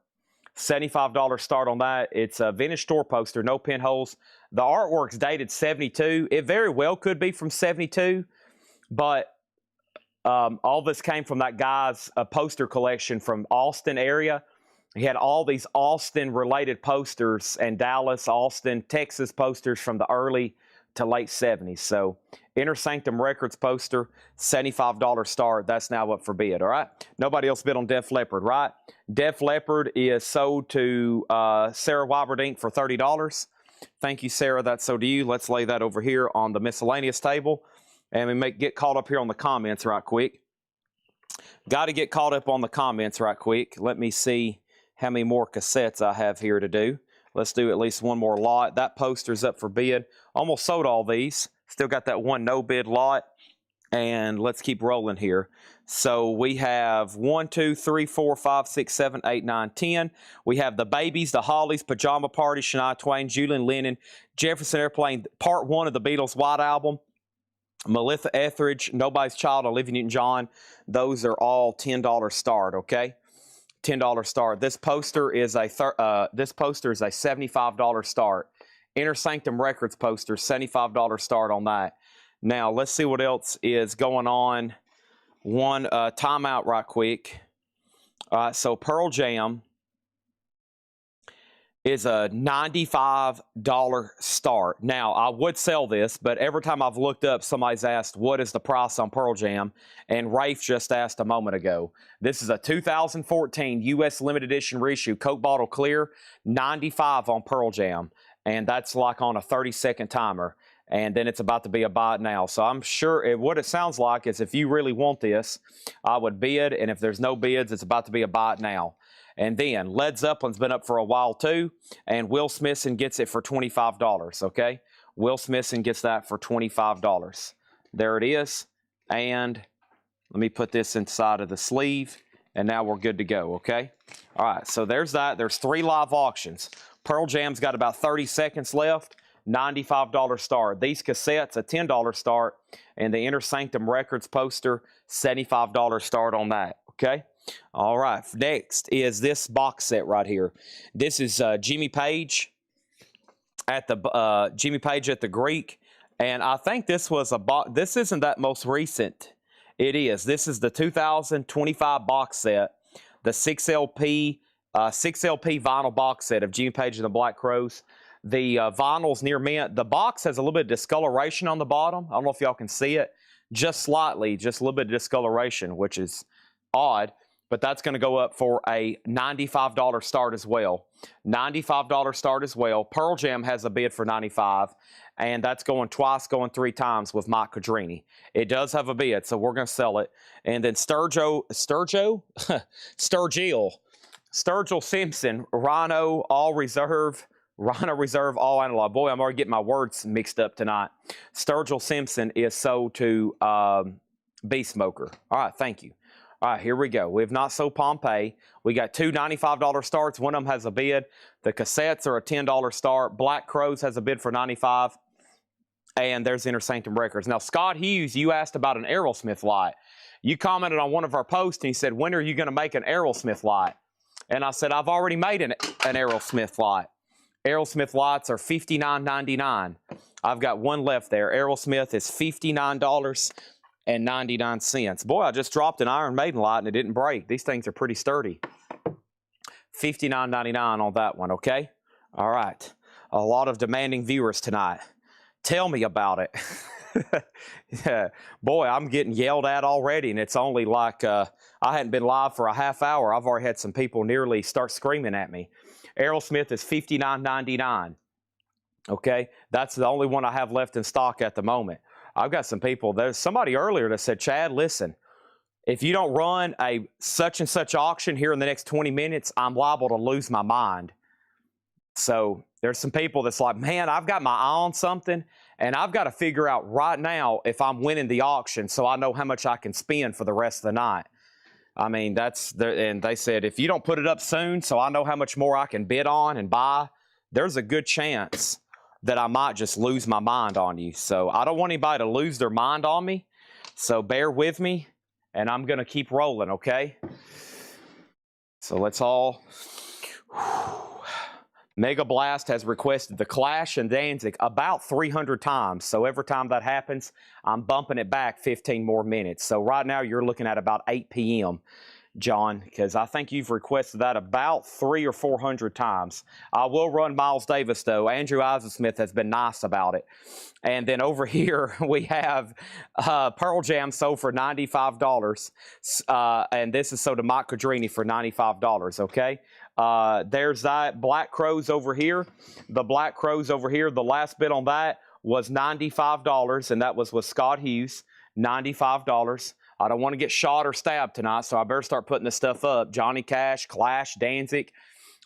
$75 start on that. It's a vintage store poster, no pinholes. The artwork's dated 72. It very well could be from 72, but all this came from that guy's poster collection from Austin area. He had all these Austin-related posters and Dallas, Austin, Texas posters from the early to late 70s. So, Inner Sanctum Records poster, $75 start. That's now up for bid, all right? Nobody else bid on Def Leppard, right? Def Leppard is sold to Sarah Wyberdink for $30. Thank you, Sarah. That's sold to you. Let's lay that over here on the miscellaneous table. And we get caught up here on the comments right quick. Got to get caught up on the comments right quick. Let me see how many more cassettes I have here to do. Let's do at least one more lot. That poster's up for bid. Almost sold all these. Still got that one no bid lot. And let's keep rolling here. So we have 1, 2, 3, 4, 5, 6, 7, 8, 9, 10. We have the Babies, the Hollies, Pajama Party, Shania Twain, Julian Lennon, Jefferson Airplane, Part 1 of the Beatles' White Album, Melissa Etheridge, Nobody's Child, Olivia Newton-John. Those are all $10 start, okay? $10 start. This poster is a $75 start. Inner Sanctum Records poster, $75 start on that. Now, let's see what else is going on. One timeout right quick. So Pearl Jam is a $95 start. Now, I would sell this, but every time I've looked up, somebody's asked, what is the price on Pearl Jam? And Rafe just asked a moment ago. This is a 2014 U.S. limited edition reissue, Coke Bottle Clear, $95 on Pearl Jam. And that's like on a 30-second timer. And then it's about to be a buy it now. So I'm sure what it sounds like is if you really want this, I would bid. And if there's no bids, it's about to be a buy it now. And then Led Zeppelin's been up for a while too. And Will Smithson gets it for $25, okay? Will Smithson gets that for $25. There it is. And let me put this inside of the sleeve. and now we're good to go, okay? All right, so there's that. There's 3 live auctions. Pearl Jam's got about 30 seconds left, $95 start. These cassettes, a $10 start, and the Inner Sanctum Records poster, $75 start on that, okay? All right, next is this box set right here. This is Jimmy Page at the Greek, and I think this was a box. This isn't that most recent. It is. This is the 2025 box set, the 6LP vinyl box set of Jimmy Page and the Black Crowes. The vinyl's near mint. The box has a little bit of discoloration on the bottom. I don't know if y'all can see it. Just slightly, just a little bit of discoloration, which is odd. But that's going to go up for a $95 start as well. $95 start as well. Pearl Jam has a bid for $95, and that's going twice, going 3 times with Mike Codrini. It does have a bid, so we're going to sell it. And then Sturgill Simpson, Rhino, all reserve, all analog. Boy, I'm already getting my words mixed up tonight. Sturgill Simpson is sold to Beast Smoker. All right, thank you. All right, here we go. We have not sold Pompeii. We got 2 $95 starts. One of them has a bid. The cassettes are a $10 start. Black Crowes has a bid for $95. And there's Inner Sanctum Records. Now, Scott Hughes, you asked about an Aerosmith light. You commented on one of our posts, and he said, when are you going to make an Aerosmith light? And I said, I've already made an Aerosmith light. Aerosmith lights are $59.99. I've got one left there. Aerosmith is $59.99. Boy, I just dropped an Iron Maiden light and it didn't break. These things are pretty sturdy. $59.99 on that one, okay? All right. A lot of demanding viewers tonight. Tell me about it. Yeah. Boy, I'm getting yelled at already, and it's only like I hadn't been live for a half hour. I've already had some people nearly start screaming at me. Aerosmith is $59.99. Okay? That's the only one I have left in stock at the moment. I've got some people, there's somebody earlier that said, Chad, listen, if you don't run a such and such auction here in the next 20 minutes, I'm liable to lose my mind. So there's some people that's like, man, I've got my eye on something, and I've got to figure out right now if I'm winning the auction so I know how much I can spend for the rest of the night. I mean, and they said, if you don't put it up soon so I know how much more I can bid on and buy, there's a good chance that I might just lose my mind on you. So I don't want anybody to lose their mind on me. So bear with me, and I'm going to keep rolling, okay? So let's all... Mega Blast has requested the Clash and Danzig about 300 times. So every time that happens, I'm bumping it back 15 more minutes. So right now you're looking at about 8 p.m., John, because I think you've requested that about 300 or 400 times. I will run Miles Davis, though. Andrew Eisensmith has been nice about it. And then over here, we have Pearl Jam sold for $95. And this is sold to Mike Codrini for $95, okay? There's that. Black Crowes over here. The Black Crowes over here, the last bid on that was $95, and that was with Scott Hughes, $95. I don't want to get shot or stabbed tonight, so I better start putting this stuff up. Johnny Cash, Clash, Danzig,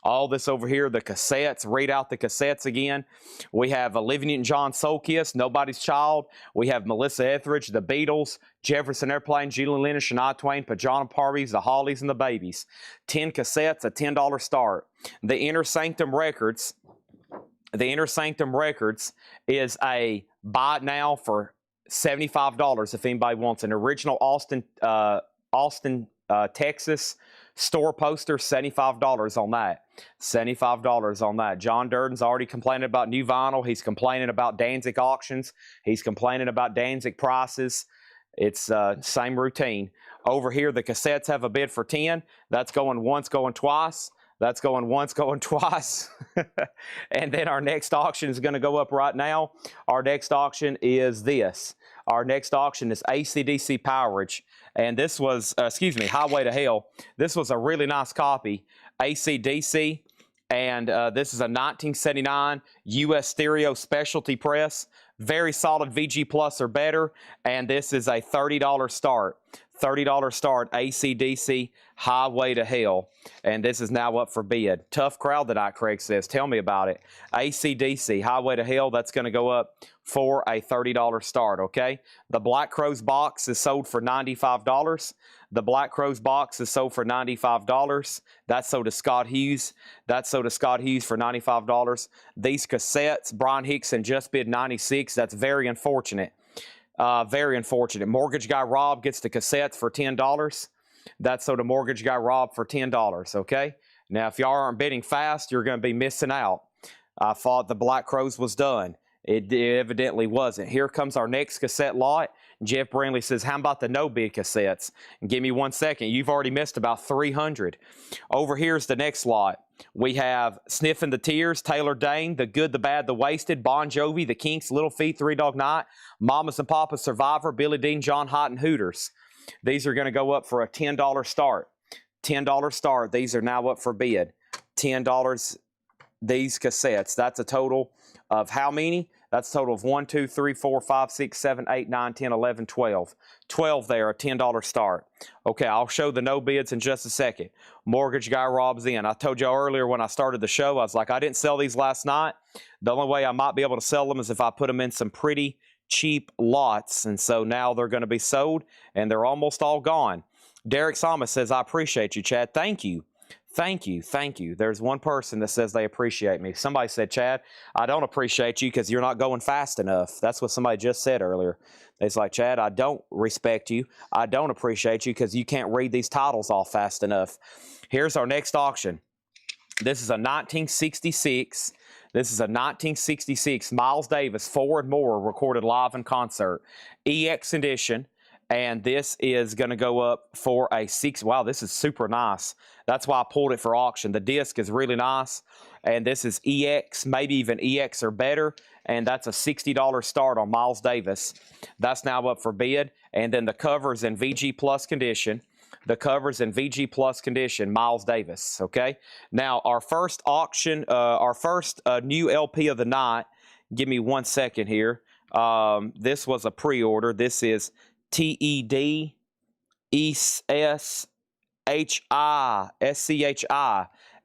all this over here. The cassettes, read out the cassettes again. We have Olivia Newton-John, Soul Kiss, Nobody's Child. We have Melissa Etheridge, The Beatles, Jefferson Airplane, Julian Lennon, Shania Twain, Pajama Parties, The Hollies, and The Babies. 10 cassettes, a $10 start. The Inner Sanctum Records is a buy it now for $75 if anybody wants an original Austin, Texas store poster. $75 on that. $75 on that. John Durden's already complaining about new vinyl. He's complaining about Danzig auctions. He's complaining about Danzig prices. It's same routine. Over here, the cassettes have a bid for 10. That's going once, going twice. That's going once, going twice. And then our next auction is going to go up right now. Our next auction is this. Our next auction is AC/DC Powerage. And this was, Highway to Hell. This was a really nice copy. AC/DC. And this is a 1979 U.S. Stereo Specialty Press. Very solid VG Plus or better. And this is a $30 start. $30 start, AC/DC, Highway to Hell. And this is now up for bid. Tough crowd tonight, Craig says. Tell me about it. AC/DC, Highway to Hell, that's going to go up for a $30 start, okay? The Black Crowes box is sold for $95. The Black Crowes box is sold for $95. That's sold to Scott Hughes. That's sold to Scott Hughes for $95. These cassettes, Brian Hickson just bid $96. That's very unfortunate. Very unfortunate. Mortgage Guy Rob gets the cassettes for $10. That's sold to Mortgage Guy Rob for $10, okay? Now, if y'all aren't bidding fast, you're going to be missing out. I thought the Black Crowes was done. It evidently wasn't. Here comes our next cassette lot. Jeff Brindley says, how about the no-bid cassettes? And give me 1 second. You've already missed about 300. Over here's the next lot. We have Sniffing the Tears, Taylor Dane, The Good, the Bad, the Wasted, Bon Jovi, The Kinks, Little Feat, Three Dog Night, Mamas and Papas, Survivor, Billy Dean, John Houghton, Hooters. These are going to go up for a $10 start. $10 start. These are now up for bid. $10, these cassettes. That's a total of how many? That's a total of 1, 2, 3, 4, 5, 6, 7, 8, 9, 10, 11, 12. 12 there, a $10 start. Okay, I'll show the no bids in just a second. Mortgage Guy Rob's in. I told y'all earlier when I started the show, I was like, I didn't sell these last night. The only way I might be able to sell them is if I put them in some pretty cheap lots. And so now they're going to be sold, and they're almost all gone. Derek Sama says, I appreciate you, Chad. Thank you. Thank you. Thank you. There's one person that says they appreciate me. Somebody said, Chad, I don't appreciate you because you're not going fast enough. That's what somebody just said earlier. It's like, Chad, I don't respect you. I don't appreciate you because you can't read these titles off fast enough. Here's our next auction. This is a 1966. This is a 1966 Miles Davis, 4 and More, recorded live in concert. EX edition. And this is going to go up for a 6. Wow, this is super nice. That's why I pulled it for auction. The disc is really nice. And this is EX, maybe even EX or better. And that's a $60 start on Miles Davis. That's now up for bid. And then the cover's in VG Plus condition. The cover's in VG Plus condition, Miles Davis, okay? Now, our first auction, our first new LP of the night, give me 1 second here. This was a pre-order. This is TEDSHI,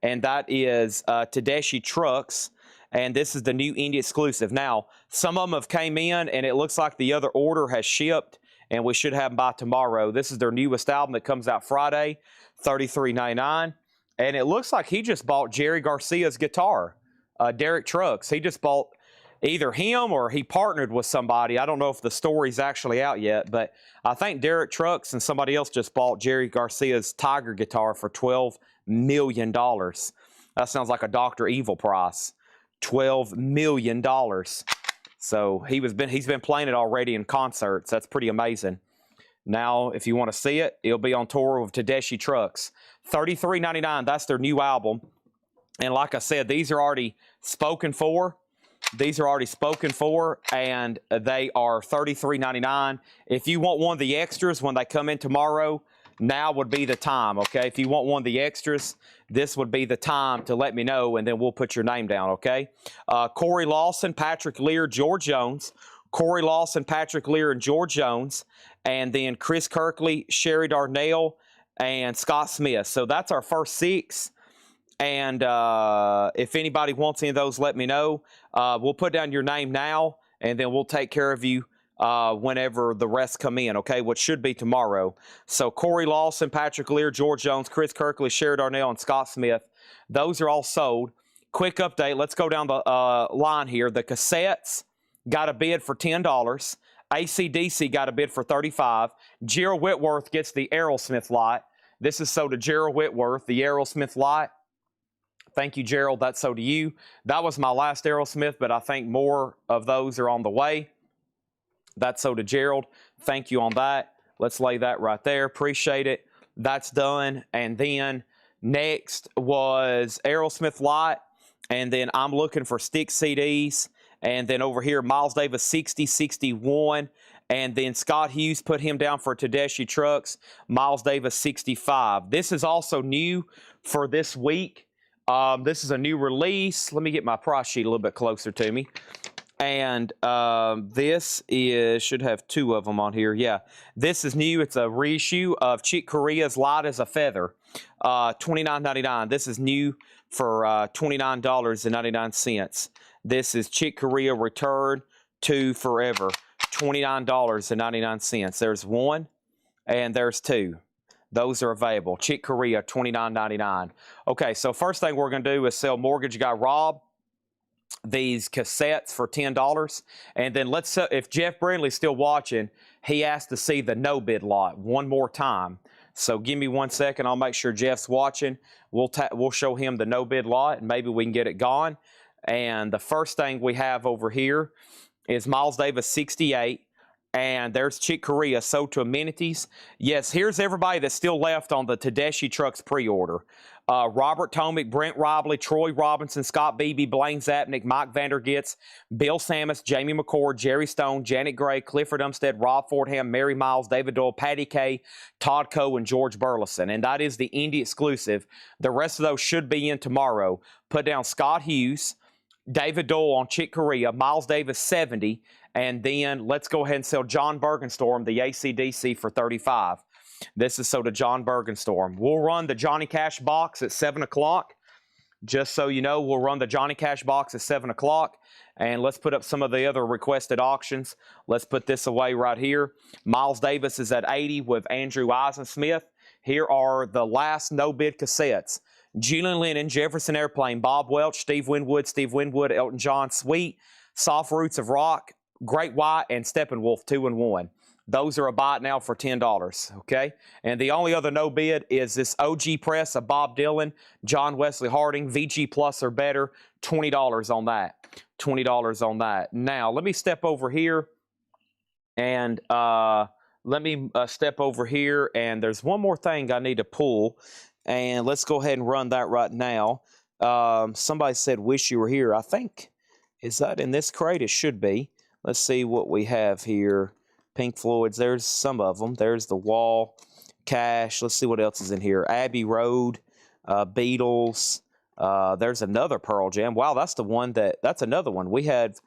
and that is Tedeschi Trucks, and this is the new indie exclusive. Now, some of them have came in, and it looks like the other order has shipped, and we should have them by tomorrow. This is their newest album that comes out Friday, $33.99, and it looks like he just bought Jerry Garcia's guitar, Derek Trucks. He just bought either him or he partnered with somebody. I don't know if the story's actually out yet, but I think Derek Trucks and somebody else just bought Jerry Garcia's Tiger guitar for $12 million. That sounds like a Dr. Evil price. $12 million. So he's been playing it already in concerts. That's pretty amazing. Now, if you want to see it, it'll be on tour with Tedeschi Trucks. $33.99, that's their new album. And like I said, these are already spoken for. These are already spoken for, and they are $33.99. If you want one of the extras when they come in tomorrow, now would be the time, okay? If you want one of the extras, this would be the time to let me know, and then we'll put your name down, okay? Corey Lawson, Patrick Lear, George Jones. Corey Lawson, Patrick Lear, and George Jones. And then Chris Kirkley, Sherry Darnell, and Scott Smith. So that's our first 6. And if anybody wants any of those, let me know. We'll put down your name now, and then we'll take care of you whenever the rest come in, okay, which should be tomorrow. So Corey Lawson, Patrick Lear, George Jones, Chris Kirkley, Sherry Darnell, and Scott Smith. Those are all sold. Quick update. Let's go down the line here. The cassettes got a bid for $10. AC/DC got a bid for $35. Gerald Whitworth gets the Aerosmith lot. This is sold to Gerald Whitworth, the Aerosmith lot. Thank you, Gerald. That's so to you. That was my last Aerosmith, but I think more of those are on the way. That's so to Gerald. Thank you on that. Let's lay that right there. Appreciate it. That's done. And then next was Aerosmith lot. And then I'm looking for stick CDs. And then over here, Miles Davis 60, 61. And then Scott Hughes put him down for Tedeschi Trucks. Miles Davis 65. This is also new for this week. This is a new release. Let me get my price sheet a little bit closer to me. And this should have 2 of them on here. Yeah, this is new. It's a reissue of Chick Corea's Light as a Feather, $29.99. This is new for $29.99. This is Chick Corea Return to forever. $29.99. There's one and there's two. Those are available. Chick Corea, $29.99. Okay, so first thing we're going to do is sell Mortgage Guy Rob these cassettes for $10. And then let's, if Jeff Brindley's still watching, he asked to see the no bid lot one more time. So give me 1 second. I'll make sure Jeff's watching. We'll show him the no bid lot and maybe we can get it gone. And the first thing we have over here is Miles Davis 68. And there's Chick Corea, sold to amenities. Yes, here's everybody that's still left on the Tedeschi Trucks pre-order. Robert Tomick, Brent Robley, Troy Robinson, Scott Beebe, Blaine Zapnick, Mike Vandergits, Bill Samus, Jamie McCord, Jerry Stone, Janet Gray, Clifford Umstead, Rob Fordham, Mary Miles, David Doyle, Patty Kay, Todd Coe, and George Burleson. And that is the indie exclusive. The rest of those should be in tomorrow. Put down Scott Hughes, David Doyle on Chick Corea, Miles Davis 70, and then let's go ahead and sell John Bergenstorm, the AC/DC, for $35. This is sold to John Bergenstorm. We'll run the Johnny Cash box at 7 o'clock. Just so you know, we'll run the Johnny Cash box at 7 o'clock. And let's put up some of the other requested auctions. Let's put this away right here. Miles Davis is at 80 with Andrew Eisensmith. Here are the last no-bid cassettes. Julian Lennon, Jefferson Airplane, Bob Welch, Steve Winwood, Elton John, Sweet, Soft Roots of Rock, Great White, and Steppenwolf 2 and 1. Those are a buy now for $10, okay? And the only other no bid is this OG Press of Bob Dylan, John Wesley Harding, VG Plus or better, $20 on that. $20 on that. Now, let me step over here and there's one more thing I need to pull, and let's go ahead and run that right now. Somebody said, wish you were here. I think, is that in this crate? It should be. Let's see what we have here. Pink Floyd's, there's some of them. There's The Wall, Cash. Let's see what else is in here. Abbey Road, Beatles. There's another Pearl Jam. Wow, that's the one that's another one. We had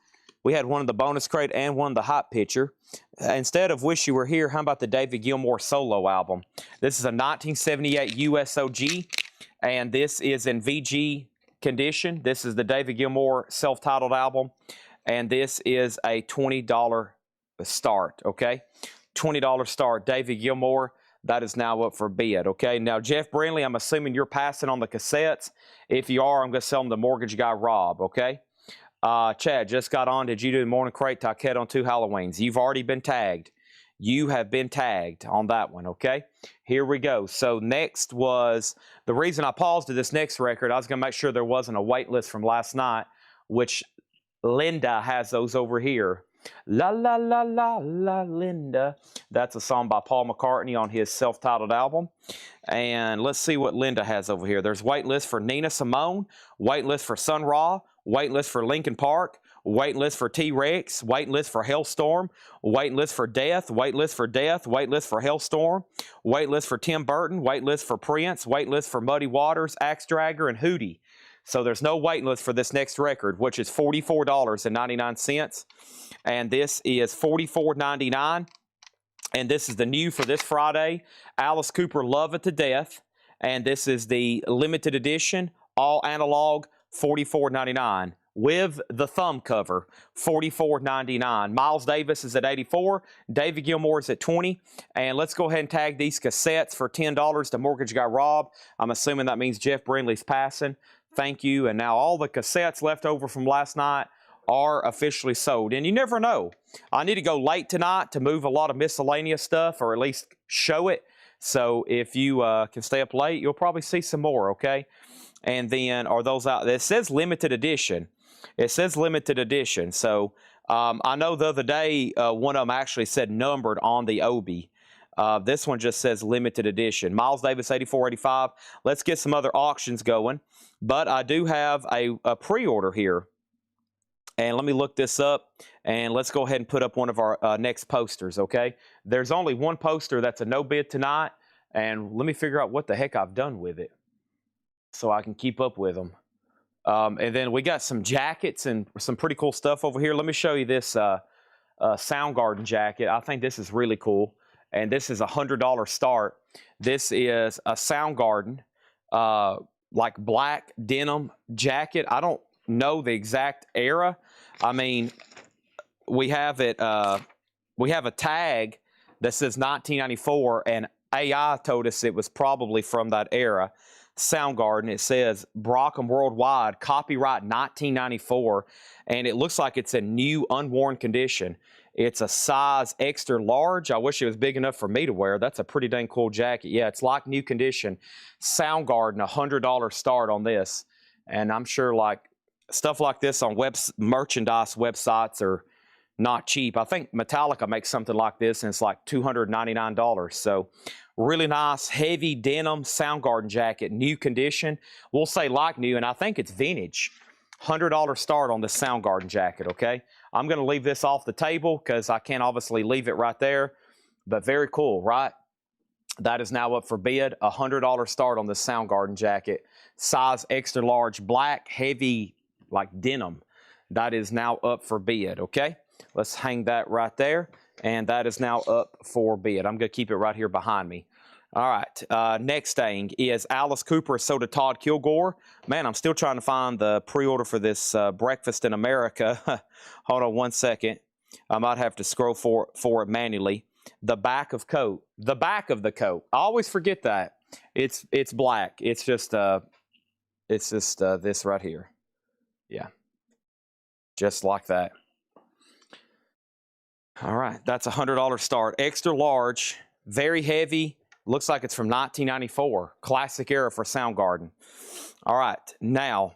one in the bonus crate and one in the hot picture. Instead of Wish You Were Here, how about the David Gilmour solo album? This is a 1978 USOG, and this is in VG condition. This is the David Gilmour self-titled album. And this is a $20 start, okay? $20 start. David Gilmour, that is now up for bid, okay? Now, Jeff Brindley, I'm assuming you're passing on the cassettes. If you are, I'm going to sell them to Mortgage Guy Rob, okay? Chad, just got on. Did you do the morning crate taquette on 2 Halloweens? You've already been tagged. You have been tagged on that one, okay? Here we go. So next was, the reason I paused to this next record, I was going to make sure there wasn't a wait list from last night, which Linda has those over here. La, la, la, la, la, Linda. That's a song by Paul McCartney on his self-titled album. And let's see what Linda has over here. There's wait list for Nina Simone, wait list for Sun Ra, wait list for Linkin Park, wait list for T-Rex, wait list for Hellstorm, wait list for Death, wait list for Death, wait list for Hellstorm, wait list for Tim Burton, wait list for Prince, wait list for Muddy Waters, Axe Dragger, and Hootie. So there's no wait list for this next record, which is $44.99. And this is $44.99. And this is the new for this Friday. Alice Cooper, Love It to Death. And this is the limited edition, all analog, $44.99. With the thumb cover, $44.99. Miles Davis is at 84. David Gilmour is at 20. And let's go ahead and tag these cassettes for $10 to Mortgage Guy Rob. I'm assuming that means Jeff Brindley's passing. Thank you. And now all the cassettes left over from last night are officially sold. And you never know. I need to go late tonight to move a lot of miscellaneous stuff, or at least show it. So if you can stay up late, you'll probably see some more, okay? And then are those out? It says limited edition. It says limited edition. So I know the other day one of them actually said numbered on the Obi. This one just says limited edition. Miles Davis 84.85. Let's get some other auctions going. But I do have a pre-order here. And let me look this up. And let's go ahead and put up one of our next posters, okay? There's only one poster that's a no bid tonight. And let me figure out what the heck I've done with it so I can keep up with them. And then we got some jackets and some pretty cool stuff over here. Let me show you this Soundgarden jacket. I think this is really cool. And this is a $100 start. This is a Soundgarden, like black denim jacket. I don't know the exact era. I mean, we have it. We have a tag that says 1994, and AI told us it was probably from that era. Soundgarden. It says Brockham Worldwide, copyright 1994, and it looks like it's in new, unworn condition. It's a size extra large. I wish it was big enough for me to wear. That's a pretty dang cool jacket. Yeah, it's like new condition. Soundgarden, $100 start on this, and I'm sure like stuff like this on merchandise websites are not cheap. I think Metallica makes something like this, and it's like $299. So really nice, heavy denim Soundgarden jacket, new condition. We'll say like new, and I think it's vintage. $100 start on this Soundgarden jacket, okay? I'm going to leave this off the table because I can't obviously leave it right there, but very cool, right? That is now up for bid. $100 start on this Soundgarden jacket. Size extra large, black, heavy, like denim. That is now up for bid, okay? Let's hang that right there, and that is now up for bid. I'm going to keep it right here behind me. All right, next thing is Alice Cooper sold to Todd Kilgore. Man, I'm still trying to find the pre-order for this Breakfast in America. Hold on one second. I might have to scroll for it manually. The back of coat. The back of the coat. I always forget that. It's black. It's just this right here. Yeah. Just like that. All right, that's $100 start. Extra large, very heavy. Looks like it's from 1994. Classic era for Soundgarden. All right, now,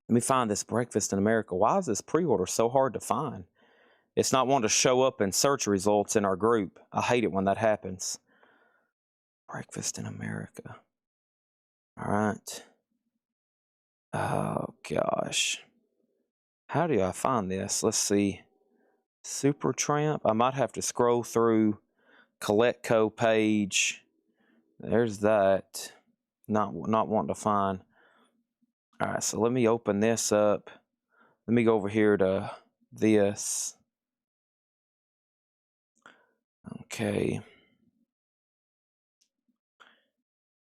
let me find this Breakfast in America. Why is this pre-order so hard to find? It's not wanting to show up in search results in our group. I hate it when that happens. Breakfast in America. All right. Oh, gosh. How do I find this? Let's see. Supertramp. I might have to scroll through Collectibles page. There's that. Not wanting to find. All right, so let me open this up. Let me go over here to this. Okay.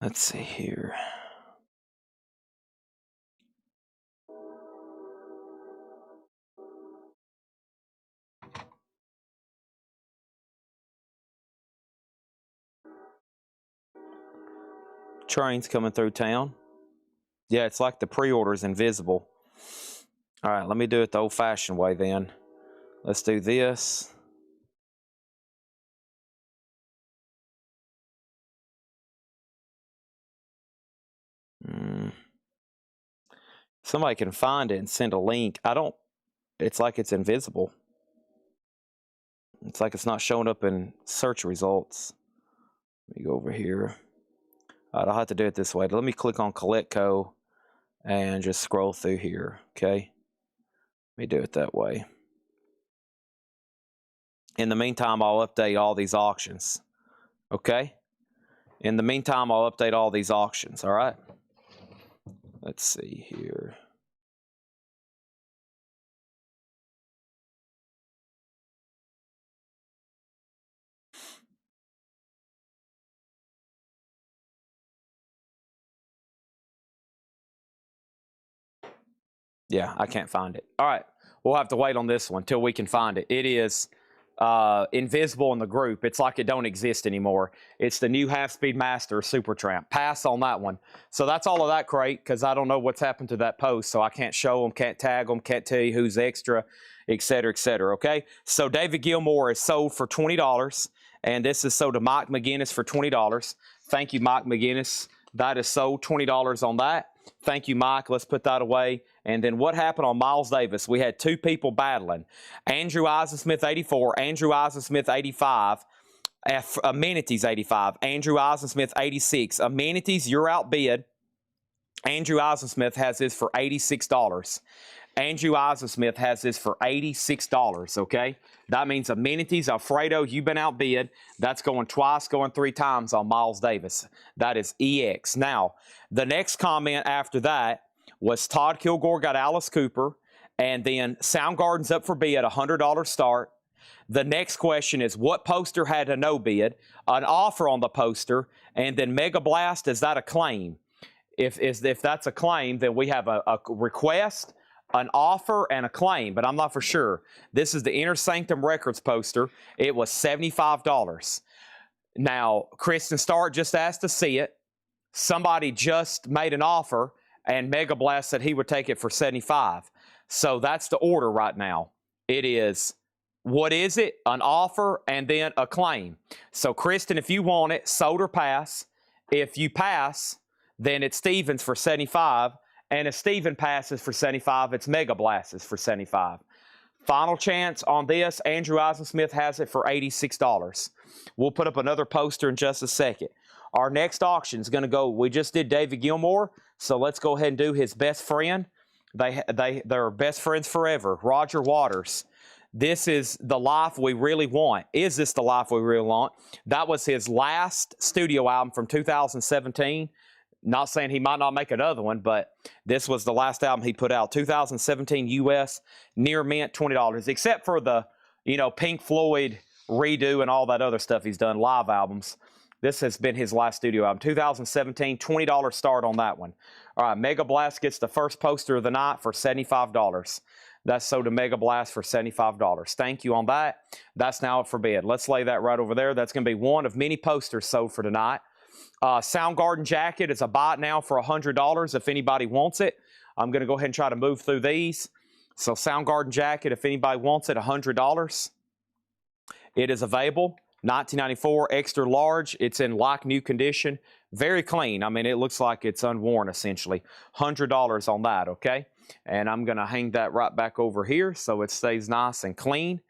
Let's see here. Trains coming through town. Yeah, it's like the pre-order is invisible. All right, let me do it the old-fashioned way then. Let's do this. Somebody can find it and send a link. It's like it's invisible. It's like it's not showing up in search results. Let me go over here. All right, I'll have to do it this way. Let me click on Collectibles and just scroll through here, okay? Let me do it that way. In the meantime, I'll update all these auctions, okay? In the meantime, I'll update all these auctions, all right? Let's see here. Yeah, I can't find it. All right, we'll have to wait on this one till we can find it. It is invisible in the group. It's like it don't exist anymore. It's the new half-speed master Supertramp. Pass on that one. So that's all of that crate because I don't know what's happened to that post, so I can't show them, can't tag them, can't tell you who's extra, et cetera, okay? So David Gilmour is sold for $20, and this is sold to Mike McGinnis for $20. Thank you, Mike McGinnis. That is sold, $20 on that. Thank you, Mike. Let's put that away. And then what happened on Miles Davis? We had two people battling. Andrew Eisensmith, 84. Andrew Eisensmith, 85. Amenities, 85. Andrew Eisensmith, 86. Amenities, you're outbid. Andrew Eisensmith has this for $86. Andrew Eisensmith has this for $86, okay? That means amenities, Alfredo, you've been outbid. That's going twice, going three times on Miles Davis. That is EX. Now, the next comment after that was Todd Kilgore got Alice Cooper, and then Soundgarden's up for bid, $100 start. The next question is, what poster had a no bid, an offer on the poster, and then Mega Blast, is that a claim? If that's a claim, then we have a request, an offer and a claim, but I'm not for sure. This is the Inner Sanctum Records poster. It was $75. Now, Kristen Stark just asked to see it. Somebody just made an offer, and Mega Blast said he would take it for $75. So that's the order right now. It is, what is it? An offer and then a claim. So, Kristen, if you want it, sold or pass. If you pass, then it's Steven's for $75. And if Steven passes for $75, it's Mega Blast's for $75. Final chance on this. Andrew Eisensmith has it for $86. We'll put up another poster in just a second. Our next auction is going to go, we just did David Gilmour, so let's go ahead and do his best friend. They're best friends forever. Roger Waters. This is the life we really want. Is this the life we really want? That was his last studio album from 2017. Not saying he might not make another one, but this was the last album he put out. 2017 US, near mint, $20. Except for the, Pink Floyd redo and all that other stuff he's done, live albums. This has been his last studio album. 2017, $20 start on that one. All right, Mega Blast gets the first poster of the night for $75. That's sold to Mega Blast for $75. Thank you on that. That's now up for bid. Let's lay that right over there. That's going to be one of many posters sold for tonight. Soundgarden jacket is a buy it now for $100 if anybody wants it. I'm going to go ahead and try to move through these. So Soundgarden jacket, if anybody wants it, $100. It is available. 1994 extra large. It's in like new condition. Very clean. I mean, it looks like it's unworn essentially. $100 on that, okay? And I'm going to hang that right back over here so it stays nice and clean.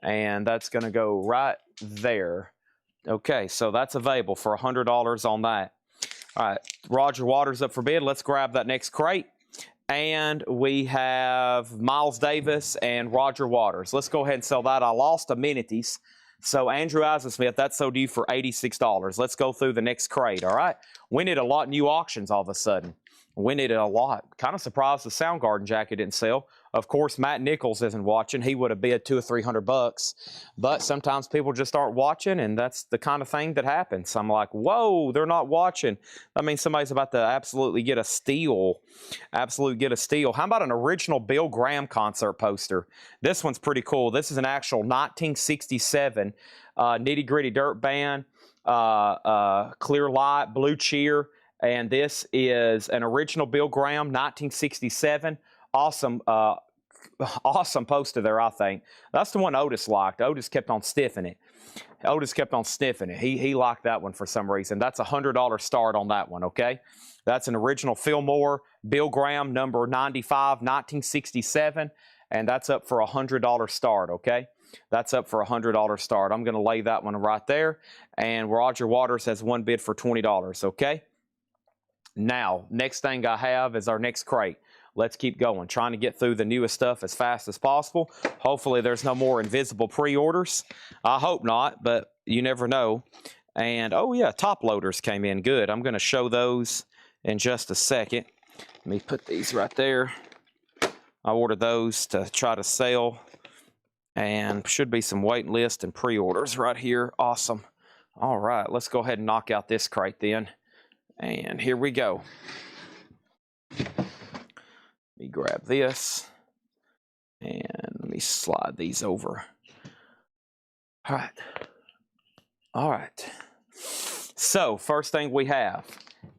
And that's going to go right there. Okay, so that's available for $100 on that. All right, Roger Waters up for bid. Let's grab that next crate. And we have Miles Davis and Roger Waters. Let's go ahead and sell that. I lost amenities. So Andrew Eisensmith, that's sold to you for $86. Let's go through the next crate, all right? We need a lot of new auctions all of a sudden. We needed a lot. Kind of surprised the Soundgarden jacket didn't sell. Of course, Matt Nichols isn't watching. He would have bid $200 or $300. But sometimes people just aren't watching, and that's the kind of thing that happens. I'm like, whoa, they're not watching. I mean, somebody's about to absolutely get a steal. Absolutely get a steal. How about an original Bill Graham concert poster? This one's pretty cool. This is an actual 1967 Nitty Gritty Dirt Band, Clear Light, Blue Cheer. And this is an original Bill Graham, 1967. Awesome, awesome poster there, I think. That's the one Otis liked. Otis kept on sniffing it. Otis kept on sniffing it. He liked that one for some reason. That's a $100 start on that one, okay? That's an original Fillmore, Bill Graham, number 95, 1967. And that's up for a $100 start, okay? That's up for a $100 start. I'm going to lay that one right there. And Roger Waters has one bid for $20, okay? Now, next thing I have is our next crate. Let's keep going, trying to get through the newest stuff as fast as possible. Hopefully there's no more invisible pre-orders. I hope not, but you never know. And, oh yeah, top loaders came in good. I'm going to show those in just a second. Let me put these right there. I ordered those to try to sell. And should be some waiting list and pre-orders right here. Awesome. All right, let's go ahead and knock out this crate then. And here we go. Let me grab this. And let me slide these over. All right. All right. So, first thing we have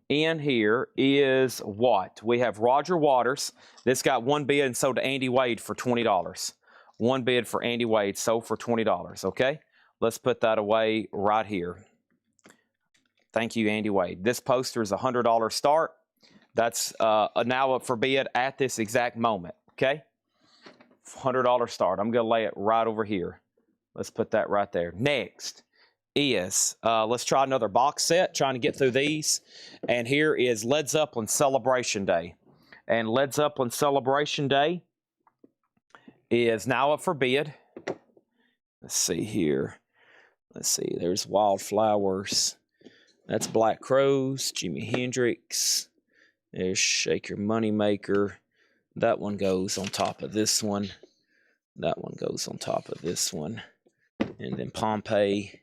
in here is what? We have Roger Waters. This got one bid and sold to Andy Wade for $20. One bid for Andy Wade, sold for $20, okay? Let's put that away right here. Thank you, Andy Wade. This poster is a $100 start. That's now up for bid at this exact moment, okay? $100 start. I'm going to lay it right over here. Let's put that right there. Next is, let's try another box set, trying to get through these. And here is Led Zeppelin Celebration Day. And Led Zeppelin Celebration Day is now up for bid. Let's see here. Let's see. There's Wildflowers. That's Black Crowes, Jimi Hendrix. There's Shake Your Money Maker. That one goes on top of this one. That one goes on top of this one. And then Pompeii.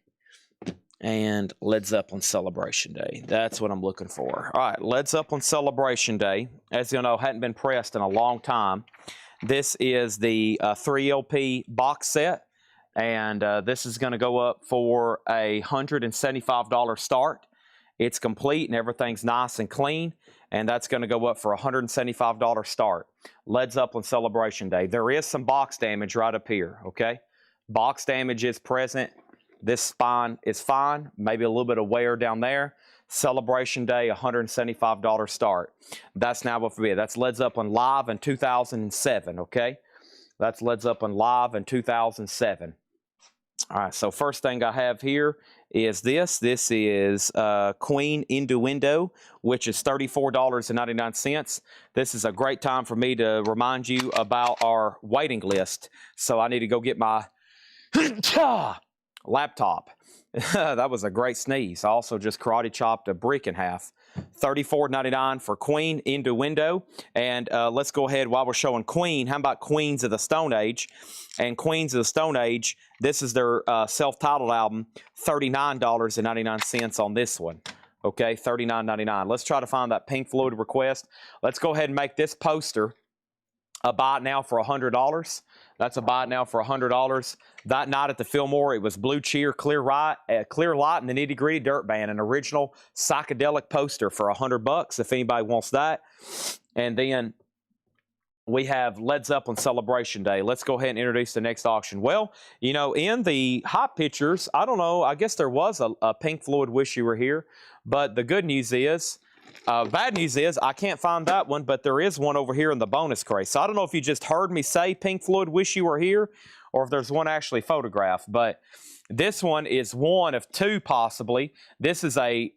And Led Zeppelin Celebration Day. That's what I'm looking for. All right, Led Zeppelin Celebration Day. As you know, hadn't been pressed in a long time. This is the 3 LP box set, and this is going to go up for a $175 start. It's complete and everything's nice and clean, and that's going to go up for a $175 start. Led Zeppelin Celebration Day. There is some box damage right up here, okay? Box damage is present. This spine is fine. Maybe a little bit of wear down there. Celebration Day, $175 start. That's now what we. That's Led Zeppelin live in 2007, okay? That's Led Zeppelin live in 2007. All right, so first thing I have here is this. This is Queen Innuendo, which is $34.99. This is a great time for me to remind you about our waiting list. So I need to go get my laptop. That was a great sneeze. I also just karate chopped a brick in half. $34.99 for Queen Innuendo. And let's go ahead while we're showing Queen. How about Queens of the Stone Age? And Queens of the Stone Age, this is their self-titled album, $39.99 on this one. Okay, $39.99. Let's try to find that Pink Floyd request. Let's go ahead and make this poster a buy it now for $100. That's a buy it now for $100. That night at the Fillmore, it was Blue Cheer, Clear Light, and the Nitty Gritty Dirt Band, an original psychedelic poster for $100 if anybody wants that. And then we have Led Zeppelin Celebration Day. Let's go ahead and introduce the next auction. Well, you know, in the hot pictures, I don't know, I guess there was a Pink Floyd Wish You Were Here, but the good news is, bad news is I can't find that one, but there is one over here in the bonus crate. So I don't know if you just heard me say Pink Floyd Wish You Were Here, or if there's one actually photographed, but this one is one of two possibly. This is a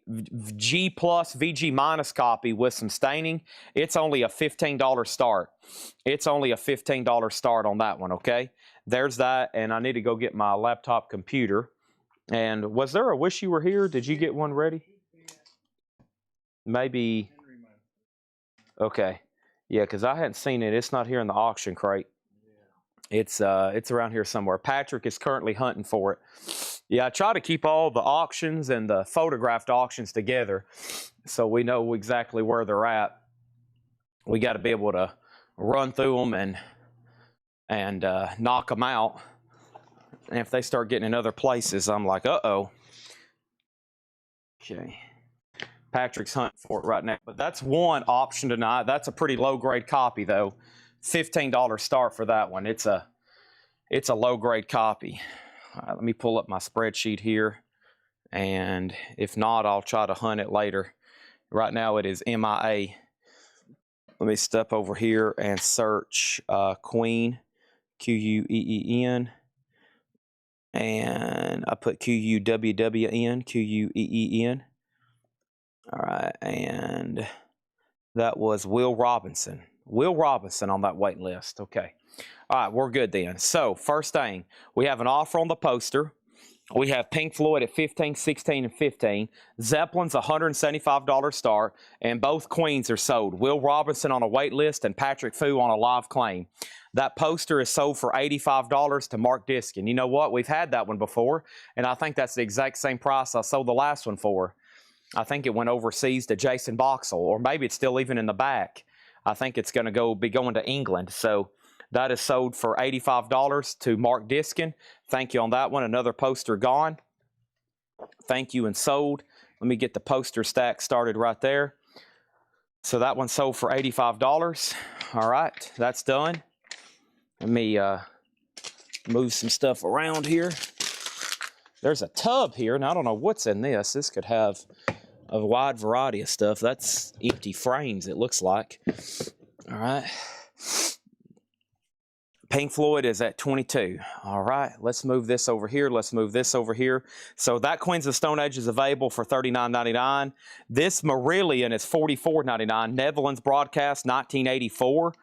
G plus, VG minus copy with some staining. It's only a $15 start. It's only a $15 start on that one, okay? There's that, and I need to go get my laptop computer. And was there a Wish You Were Here? Did you get one ready? Maybe. Okay. Yeah, because I hadn't seen it. It's not here in the auction crate. It's around here somewhere. Patrick is currently hunting for it. Yeah, I try to keep all the auctions and the photographed auctions together so we know exactly where they're at. We got to be able to run through them and knock them out. And if they start getting in other places, I'm like, uh-oh. Okay. Patrick's hunting for it right now. But that's one option tonight. That's a pretty low-grade copy, though. $15 start for that one. It's a low-grade copy. All right, let me pull up my spreadsheet here. And if not, I'll try to hunt it later. Right now, it is MIA. Let me step over here and search Queen, Queen. And I put QUWWN, Queen. All right, and that was Will Robinson. Will Robinson on that wait list. Okay. All right, we're good then. So, first thing, we have an offer on the poster. We have Pink Floyd at $15, $16, and $15. Zeppelin's $175 start, and both Queens are sold. Will Robinson on a wait list and Patrick Fu on a live claim. That poster is sold for $85 to Mark Diskin. You know what? We've had that one before, and I think that's the exact same price I sold the last one for. I think it went overseas to Jason Boxall, or maybe it's still even in the back. I think it's going to be going to England. So that is sold for $85 to Mark Diskin. Thank you on that one. Another poster gone. Thank you and sold. Let me get the poster stack started right there. So that one sold for $85. All right, that's done. Let me move some stuff around here. There's a tub here, and I don't know what's in this. This could have a wide variety of stuff. That's empty frames, it looks like. All right. Pink Floyd is at 22. All right, let's move this over here. Let's move this over here. So that Queens of Stone Age is available for $39.99. This Marillion is $44.99. Netherlands broadcast, 1984.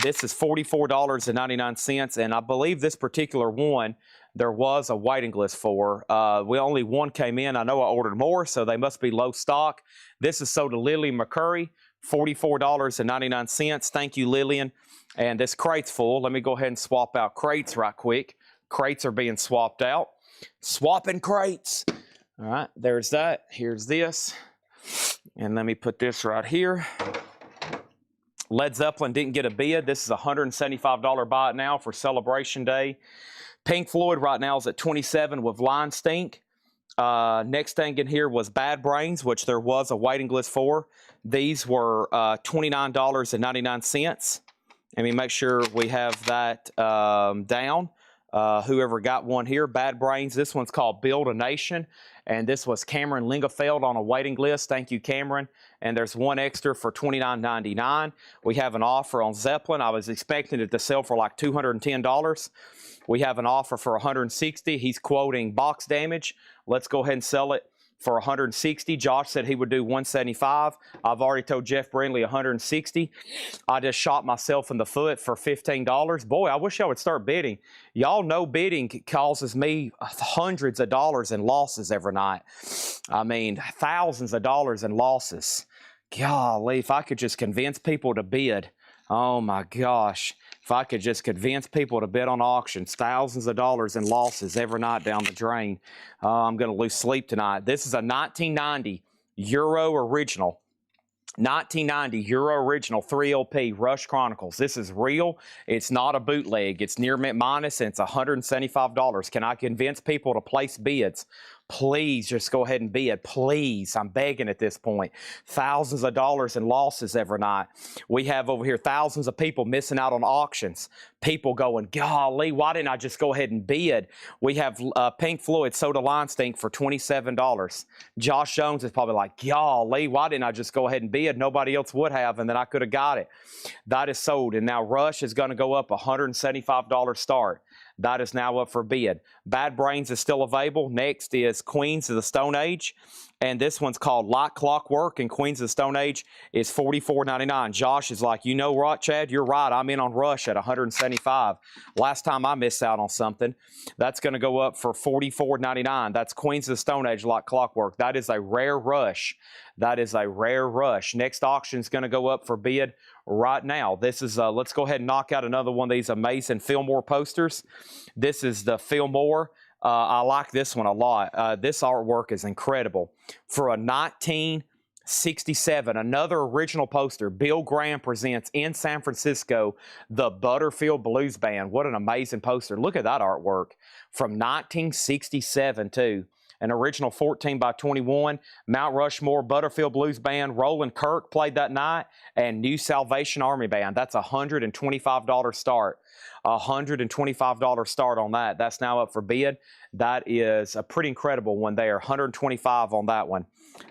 This is $44.99, and I believe this particular one there was a waiting list for. Only one came in. I know I ordered more, so they must be low stock. This is sold to Lillian McCurry, $44.99. Thank you, Lillian. And this crate's full. Let me go ahead and swap out crates right quick. Crates are being swapped out. Swapping crates. All right, there's that. Here's this. And let me put this right here. Led Zeppelin didn't get a bid. This is a $175 buy it now for Celebration Day. Pink Floyd right now is at $27 with Line Stink. Next thing in here was Bad Brains, which there was a waiting list for. These were $29.99. Let me make sure we have that down. Whoever got one here, Bad Brains. This one's called Build a Nation. And this was Cameron Lingefeld on a waiting list. Thank you, Cameron. And there's one extra for $29.99. We have an offer on Zeppelin. I was expecting it to sell for like $210. We have an offer for $160. He's quoting box damage. Let's go ahead and sell it for $160. Josh said he would do $175. I've already told Jeff Brindley $160. I just shot myself in the foot for $15. Boy, I wish y'all would start bidding. Y'all know bidding causes me hundreds of dollars in losses every night. I mean, thousands of dollars in losses. Golly, if I could just convince people to bid. Oh my gosh. If I could just convince people to bid on auctions, thousands of dollars in losses every night down the drain. I'm going to lose sleep tonight. This is a 1990 Euro original. 1990 Euro original 3LP Rush Chronicles. This is real. It's not a bootleg. It's near mint minus, and it's $175. Can I convince people to place bids? Please just go ahead and bid. Please. I'm begging at this point. Thousands of dollars in losses every night. We have over here thousands of people missing out on auctions. People going, golly, why didn't I just go ahead and bid? We have Pink Floyd Soda Line Stink for $27. Josh Jones is probably like, golly, why didn't I just go ahead and bid? Nobody else would have, and then I could have got it. That is sold. And now Rush is going to go up $175 start. That is now up for bid. Bad Brains is still available. Next is Queens of the Stone Age. And this one's called Like Clockwork, and Queens of the Stone Age is $44.99. Josh is like, you know what, Chad? You're right. I'm in on Rush at $175. Last time I missed out on something. That's going to go up for $44.99. That's Queens of the Stone Age, Like Clockwork. That is a rare Rush. That is a rare Rush. Next auction is going to go up for bid right now. This is, let's go ahead and knock out another one of these amazing Fillmore posters. This is the Fillmore. I like this one a lot. This artwork is incredible. For a 1967, another original poster, Bill Graham presents in San Francisco, the Butterfield Blues Band. What an amazing poster. Look at that artwork. From 1967, too. An original 14 by 21, Mount Rushmore, Butterfield Blues Band, Roland Kirk played that night, and New Salvation Army Band. That's $125 start. $125 start on that. That's now up for bid. That is a pretty incredible one there. $125 on that one.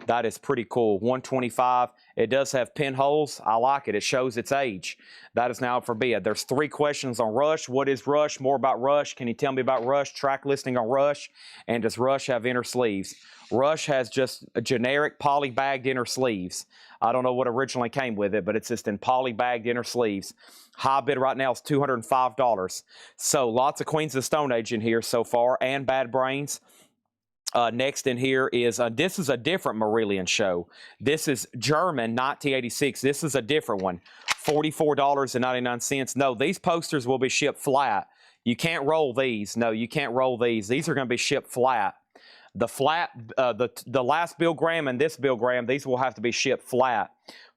That is pretty cool. $125. It does have pinholes. I like it. It shows its age. That is now up for bid. There's 3 questions on Rush. What is Rush? More about Rush. Can you tell me about Rush? Track listing on Rush. And does Rush have inner sleeves? Rush has just a generic poly-bagged inner sleeves. I don't know what originally came with it, but it's just in poly-bagged inner sleeves. High bid right now is $205. So lots of Queens of the Stone Age in here so far, and Bad Brains. Next in here is, this is a different Marillion show. This is German, 1986. This is a different one, $44.99. No, these posters will be shipped flat. You can't roll these. No, you can't roll these. These are going to be shipped flat. The flat, the last Bill Graham and this Bill Graham, these will have to be shipped flat.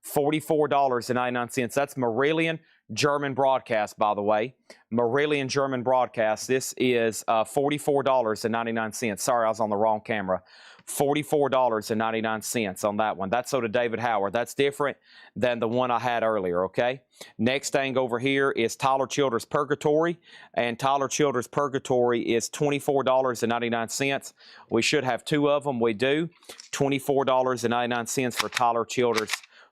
$44.99. That's Marillion German broadcast, by the way. Marillion German broadcast. This is $44.99. Sorry, I was on the wrong camera. $44.99 on that one. That's so to David Howard. That's different than the one I had earlier, okay? Next thing over here is Tyler Childers' Purgatory, and Tyler Childers' Purgatory is $24.99. We should have 2 of them. We do. $24.99 for Tyler Childers'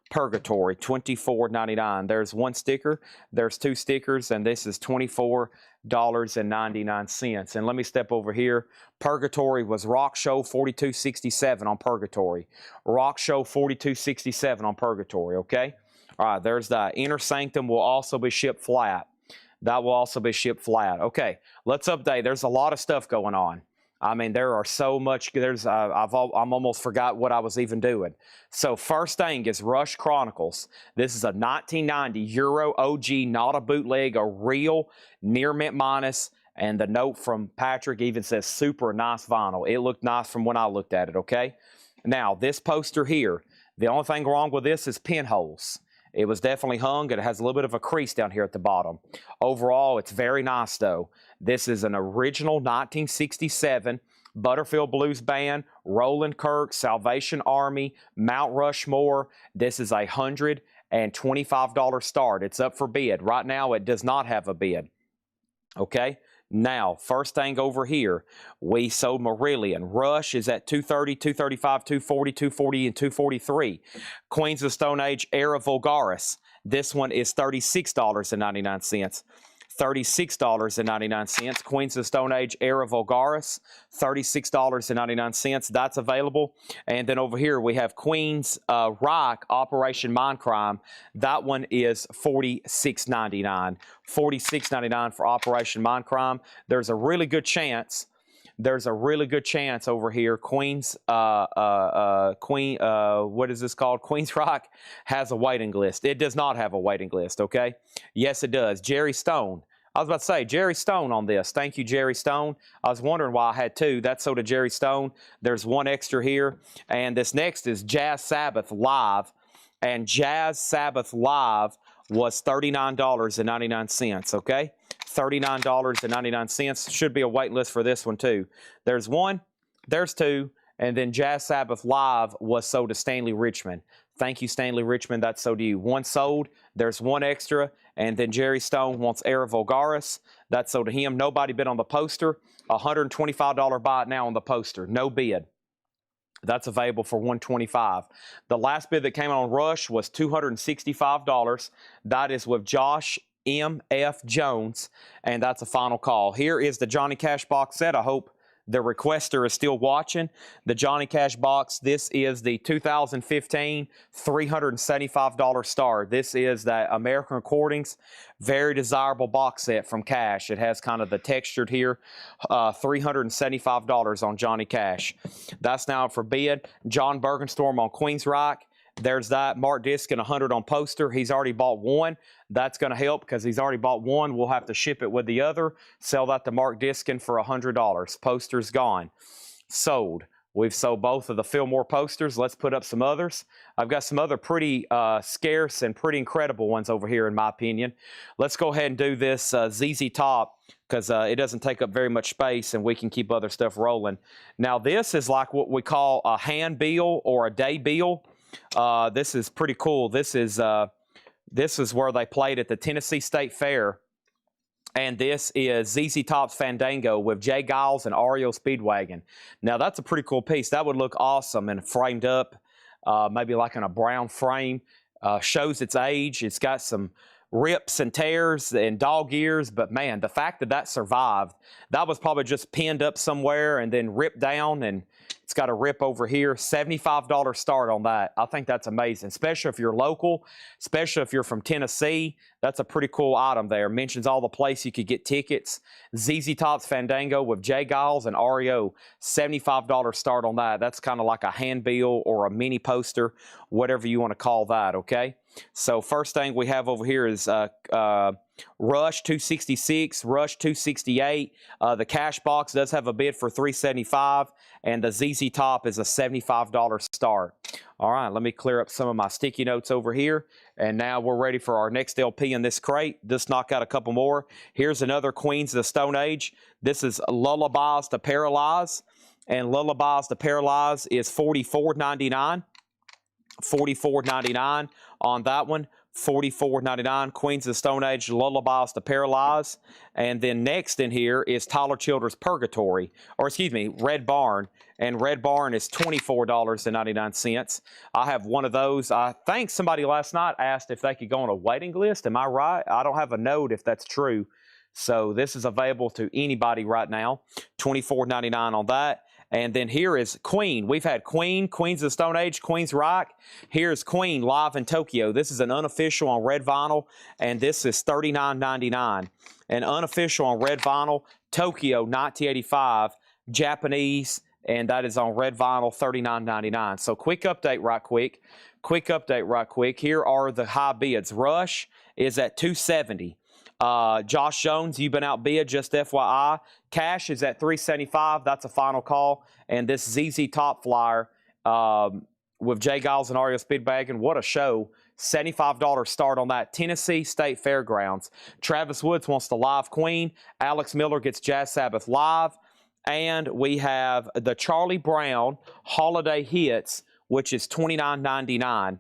Purgatory, $24.99. There's 1 sticker, there's 2 stickers, and this is $24.99. And let me step over here. Purgatory was Rock Show 4267 on Purgatory. Rock Show 4267 on Purgatory, okay? All right, there's that. Inner Sanctum will also be shipped flat. That will also be shipped flat. Okay, let's update. There's a lot of stuff going on. I mean, there are so much. There's I'm almost forgot what I was even doing. So first thing is Rush Chronicles. This is a 1990 Euro OG, not a bootleg, a real near mint minus. And the note from Patrick even says super nice vinyl. It looked nice from when I looked at it, okay? Now, this poster here, the only thing wrong with this is pinholes. It was definitely hung, and it has a little bit of a crease down here at the bottom. Overall, it's very nice, though. This is an original 1967 Butterfield Blues Band, Roland Kirk, Salvation Army, Mount Rushmore. This is a $125 start. It's up for bid. Right now, it does not have a bid. Okay? Now, first thing over here, we sold Marillion. Rush is at $230, $235, $240, $240, and $243. Queens of the Stone Age Era Vulgaris. This one is $36.99. $36.99. Queens of the Stone Age Era Vulgaris, $36.99. That's available. And then over here we have Queens Rock Operation Mindcrime. That one is $46.99. $46.99 for Operation Mindcrime. There's a really good chance. Over here. Queens, what is this called? Queens Rock has a waiting list. It does not have a waiting list, okay? Yes, it does. Jerry Stone. I was about to say, Jerry Stone on this. Thank you, Jerry Stone. I was wondering why I had two. That's so to Jerry Stone. There's one extra here. And this next is Jazz Sabbath Live. And Jazz Sabbath Live was $39.99, okay? $39.99. Should be a wait list for this one, too. There's one, there's two, and then Jazz Sabbath Live was sold to Stanley Richmond. Thank you, Stanley Richmond. That's sold to you. One sold. There's one extra. And then Jerry Stone wants Era Vulgaris. That's sold to him. Nobody bid on the poster. $125 buy it now on the poster. No bid. That's available for $125. The last bid that came on Rush was $265. That is with Josh M.F. Jones, and that's a final call. Here is the Johnny Cash box set. I hope the requester is still watching. The Johnny Cash box, this is the 2015 $375 star. This is the American Recordings, very desirable box set from Cash. It has kind of the textured here, $375 on Johnny Cash. That's now for bid. John Bergenstorm on Queens Rock. There's that. Mark Diskin, 100 on poster. He's already bought one. That's going to help because he's already bought one. We'll have to ship it with the other. Sell that to Mark Diskin for $100. Poster's gone. Sold. We've sold both of the Fillmore posters. Let's put up some others. I've got some other pretty scarce and pretty incredible ones over here, in my opinion. Let's go ahead and do this ZZ Top because it doesn't take up very much space and we can keep other stuff rolling. Now, this is like what we call a hand bill or a day bill. This is pretty cool. This is where they played at the Tennessee State Fair. And this is ZZ Top's Fandango with Jay Giles and REO Speedwagon. Now, that's a pretty cool piece. That would look awesome and framed up, maybe like in a brown frame. Shows its age. It's got some rips and tears and dog ears. But, man, the fact that that survived, that was probably just pinned up somewhere and then ripped down, and it's got a rip over here. $75 start on that. I think that's amazing, especially if you're local, especially if you're from Tennessee. That's a pretty cool item there. Mentions all the place you could get tickets. ZZ Top's Fandango with Jay Giles and REO. $75 start on that. That's kind of like a handbill or a mini poster, whatever you want to call that, okay? So first thing we have over here is Rush 266, Rush 268. The cash box does have a bid for $375, and the ZZ Top is a $75 start. All right, let me clear up some of my sticky notes over here, and now we're ready for our next LP in this crate. Just knock out a couple more. Here's another Queens of the Stone Age. This is Lullabies to Paralyze, and Lullabies to Paralyze is $44.99. $44.99 on that one. $44.99. Queens of the Stone Age, Lullabies to Paralyze. And then next in here is Tyler Childers' Purgatory, or excuse me, Red Barn. And Red Barn is $24.99. I have one of those. I think somebody last night asked if they could go on a waiting list. Am I right? I don't have a note if that's true. So this is available to anybody right now. $24.99 on that. And then here is Queen. We've had Queen, Queens of the Stone Age, Queens Rock. Here's Queen live in Tokyo. This is an unofficial on red vinyl, and this is $39.99. An unofficial on red vinyl, Tokyo 1985, Japanese, and that is on red vinyl, $39.99. So quick update right quick. Here are the high bids. Rush is at $270. Josh Jones, you've been outbid, just FYI. Cash is at $375. That's a final call. And this ZZ Top flyer with Jay Giles and Ario Speedwagon. What a show. $75 start on that. Tennessee State Fairgrounds. Travis Woods wants the Live Queen. Alex Miller gets Jazz Sabbath Live. And we have the Charlie Brown Holiday Hits, which is $29.99.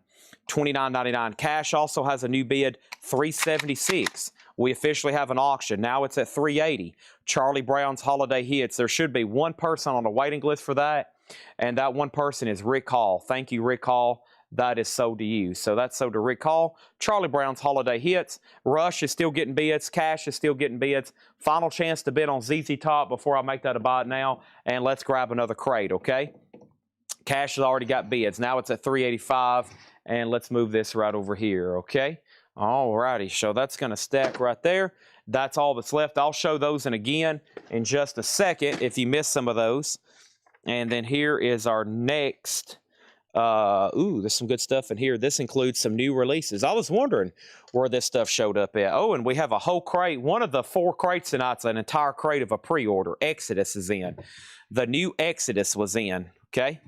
$29.99. Cash also has a new bid, $376. We officially have an auction. Now it's at $380. Charlie Brown's Holiday Hits. There should be one person on the waiting list for that, and that one person is Rick Hall. Thank you, Rick Hall. That is sold to you. So that's sold to Rick Hall. Charlie Brown's Holiday Hits. Rush is still getting bids. Cash is still getting bids. Final chance to bid on ZZ Top before I make that a buy now. And let's grab another crate, okay? Cash has already got bids. Now it's at $385. And let's move this right over here, okay? All righty. So that's going to stack right there. That's all that's left. I'll show those in just a second if you missed some of those. And then here is our next... there's some good stuff in here. This includes some new releases. I was wondering where this stuff showed up at. Oh, and we have a whole crate. One of the 4 crates tonight's an entire crate of a pre-order. Exodus is in. The new Exodus was in, okay?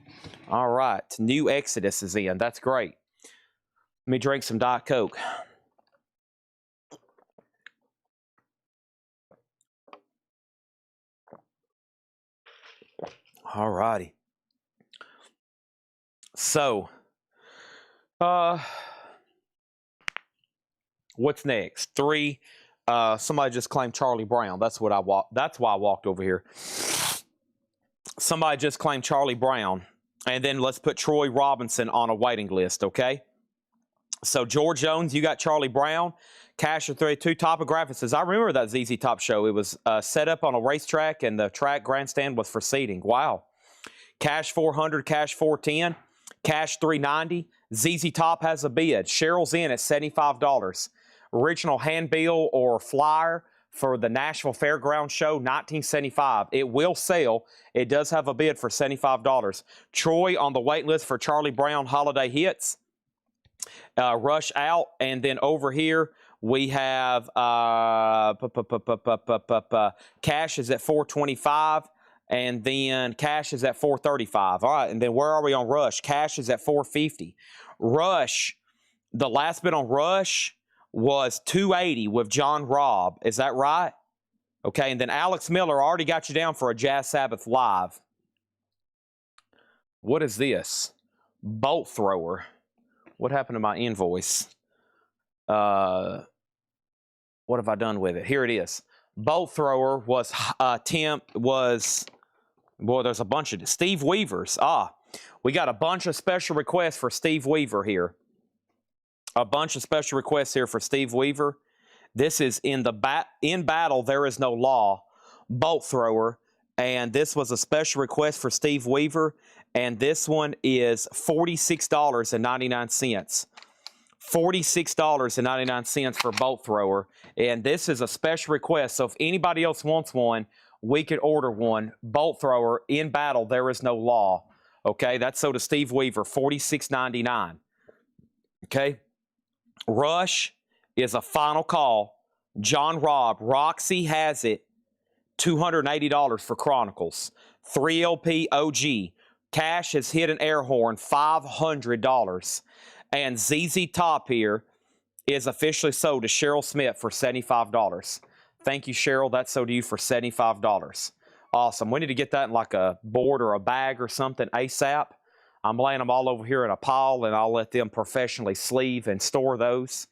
All right. New Exodus is in. That's great. Let me drink some Diet Coke. All righty. So, what's next? 3. Somebody just claimed Charlie Brown. That's why I walked over here. Somebody just claimed Charlie Brown. And then let's put Troy Robinson on a waiting list, okay? So, George Jones, you got Charlie Brown. Cash of 32. Topographic says, I remember that ZZ Top show. It was set up on a racetrack, and the track grandstand was for seating. Wow. Cash 400, Cash 410. Cash 390. ZZ Top has a bid. Cheryl's in at $75. Original handbill or flyer for the Nashville Fairgrounds show, $19.75. It will sell. It does have a bid for $75. Troy on the wait list for Charlie Brown Holiday Hits. Rush out. And then over here we have Cash is at $425. And then Cash is at $435. All right, and then where are we on Rush? Cash is at $450. Rush, the last bid on Rush was $280 with John Robb. Is that right? Okay, and then Alex Miller already got you down for a Jazz Sabbath Live. What is this? Bolt thrower. What happened to my invoice? What have I done with it? Here it is. Bolt thrower was boy, there's a bunch of Steve Weaver's. We got a bunch of special requests for Steve Weaver here. A bunch of special requests here for Steve Weaver. This is in battle there is no law. Bolt thrower, and this was a special request for Steve Weaver, and this one is $46.99. $46.99 for bolt thrower, and this is a special request. So if anybody else wants one, we could order one. Bolt thrower in battle, there is no law. Okay, that's so to Steve Weaver, $46.99. Okay, Rush is a final call. John Robb, Roxy has it, $280 for Chronicles. 3LP OG. Cash has hit an air horn, $500. And ZZ Top here is officially sold to Cheryl Smith for $75. Thank you, Cheryl. That's sold to you for $75. Awesome. We need to get that in like a board or a bag or something ASAP. I'm laying them all over here in a pile, and I'll let them professionally sleeve and store those.